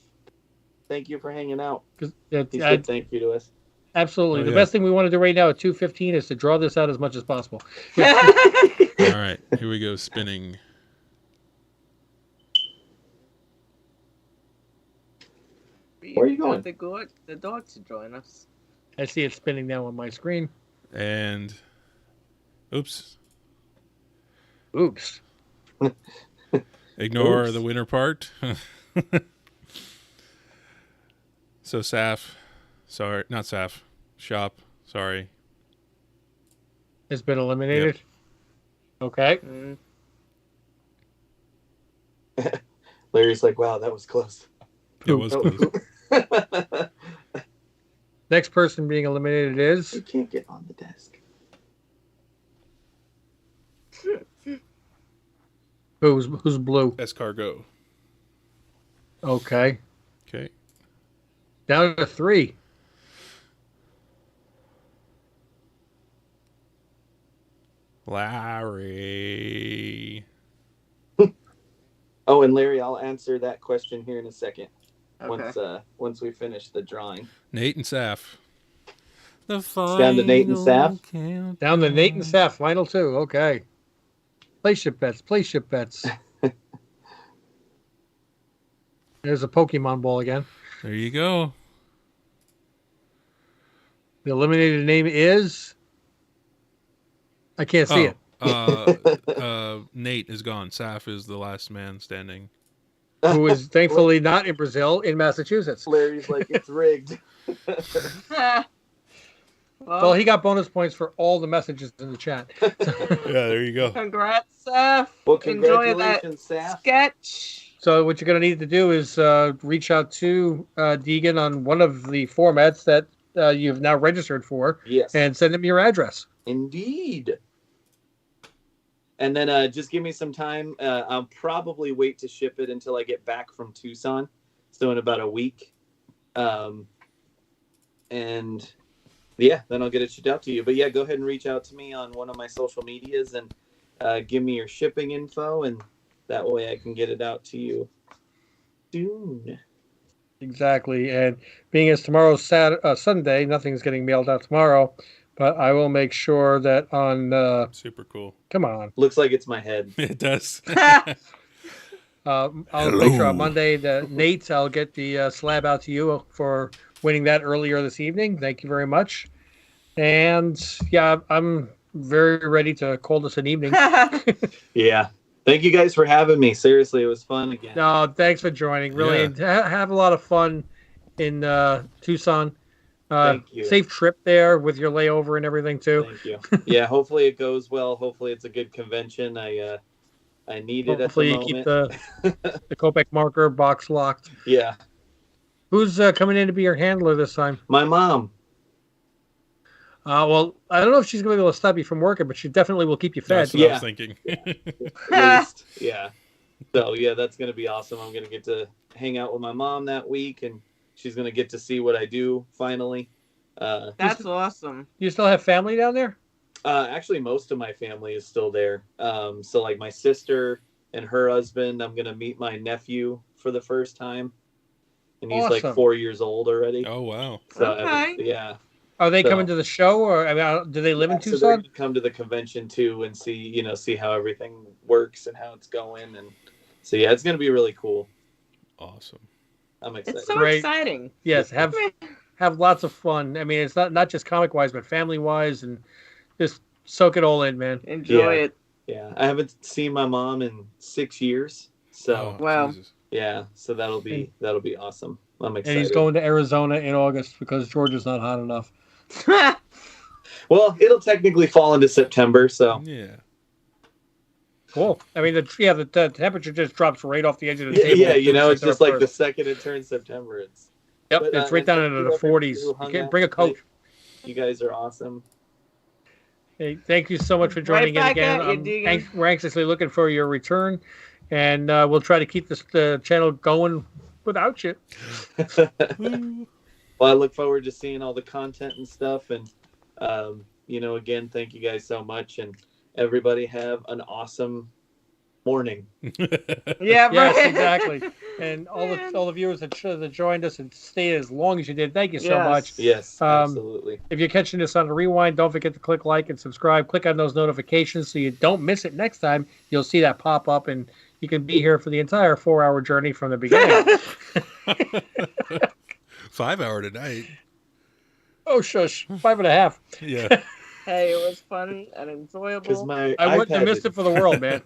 Thank you for hanging out. He said thank you to us. Absolutely. The best thing we want to do right now at 2:15 is to draw this out as much as possible. All right. Here we go. Spinning. Where are you going? The dog to join us. I see it spinning now on my screen. And oops. Ignore the winner part. So Saf, sorry, not Saf, Shop, sorry. Has been eliminated. Yep. Okay. Larry's like, wow, that was close. It was close. Next person being eliminated is... You can't get on the desk. Who's blue? Escargot. Okay. Okay. Down to 3. Larry. Oh, and Larry, I'll answer that question here in a second. Okay. Once we finish the drawing. Nate and Saf. It's down to Nate and Saf. Down to Nate and Saf. Final 2. Okay. Place ship bets. There's a Pokemon ball again. There you go. The eliminated name is... I can't see it. Nate is gone. Saf is the last man standing. Who is thankfully not in Brazil, in Massachusetts. Larry's like, it's rigged. Well, he got bonus points for all the messages in the chat. Yeah, there you go. Congrats, Saf. Well, congratulations, Saf. Sketch. So what you're going to need to do is reach out to Deegan on one of the formats that you've now registered for. Yes. And send him your address. Indeed. And then just give me some time. I'll probably wait to ship it until I get back from Tucson. So in about a week. And yeah, then I'll get it shipped out to you. But yeah, go ahead and reach out to me on one of my social medias and give me your shipping info. And that way I can get it out to you soon. Exactly. And being as tomorrow's Sunday, nothing's getting mailed out tomorrow. But I will make sure that on. Super cool. Come on. Looks like it's my head. It does. I'll make sure on Monday that Nate, I'll get the slab out to you for winning that earlier this evening. Thank you very much. And yeah, I'm very ready to call this an evening. Yeah. Thank you guys for having me. Seriously, it was fun again. No, thanks for joining. Really, have a lot of fun in Tucson. Thank you. Safe trip there with your layover and everything too. Thank you. Yeah, hopefully it goes well. Hopefully it's a good convention. I need it. Hopefully at the you moment. keep the Copic marker box locked. Yeah. Who's coming in to be your handler this time? My mom. Well, I don't know if she's going to be able to stop you from working, but she definitely will keep you fed. That's what I was thinking. Yeah. So, yeah, that's going to be awesome. I'm going to get to hang out with my mom that week, and she's going to get to see what I do finally. That's awesome. You still have family down there? Actually, most of my family is still there. So, like my sister and her husband, I'm going to meet my nephew for the first time. And he's like 4 years old already. Oh, wow. So, Okay. Yeah. Are they coming to the show, or do they live in Tucson? So they're gonna come to the convention too and see how everything works and how it's going, and so yeah, it's gonna be really cool. Awesome. I'm excited. It's so exciting. Yes, have lots of fun. I mean, it's not just comic wise, but family wise, and just soak it all in, man. Enjoy it. Yeah, I haven't seen my mom in 6 years, so wow. Yeah, so that'll be awesome. I'm excited. And he's going to Arizona in August because Georgia's not hot enough. Well, it'll technically fall into September, so yeah. Cool. I mean, the temperature just drops right off the edge of the table. Yeah, it's just like the second it turns September, it's it's right down into the 40s. You can bring a coat. You guys are awesome. Hey, thank you so much for joining in again. We're anxiously looking for your return, and we'll try to keep this channel going without you. Well, I look forward to seeing all the content and stuff. And, again, thank you guys so much. And everybody have an awesome morning. Yeah, right. Yes, exactly. And all the viewers that joined us and stayed as long as you did, thank you so much. Yes, absolutely. If you're catching this on the rewind, don't forget to click like and subscribe. Click on those notifications so you don't miss it next time. You'll see that pop up, and you can be here for the entire 4-hour journey from the beginning. 5 hour tonight. Oh, shush. 5.5. Yeah. Hey, it was fun and enjoyable. I wouldn't have missed it for the world, man.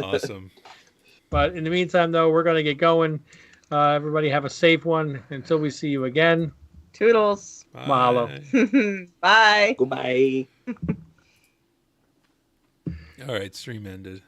Awesome. But in the meantime, though, we're going to get going. Everybody have a safe one until we see you again. Toodles. Bye. Mahalo. Bye. Goodbye. All right, stream ended.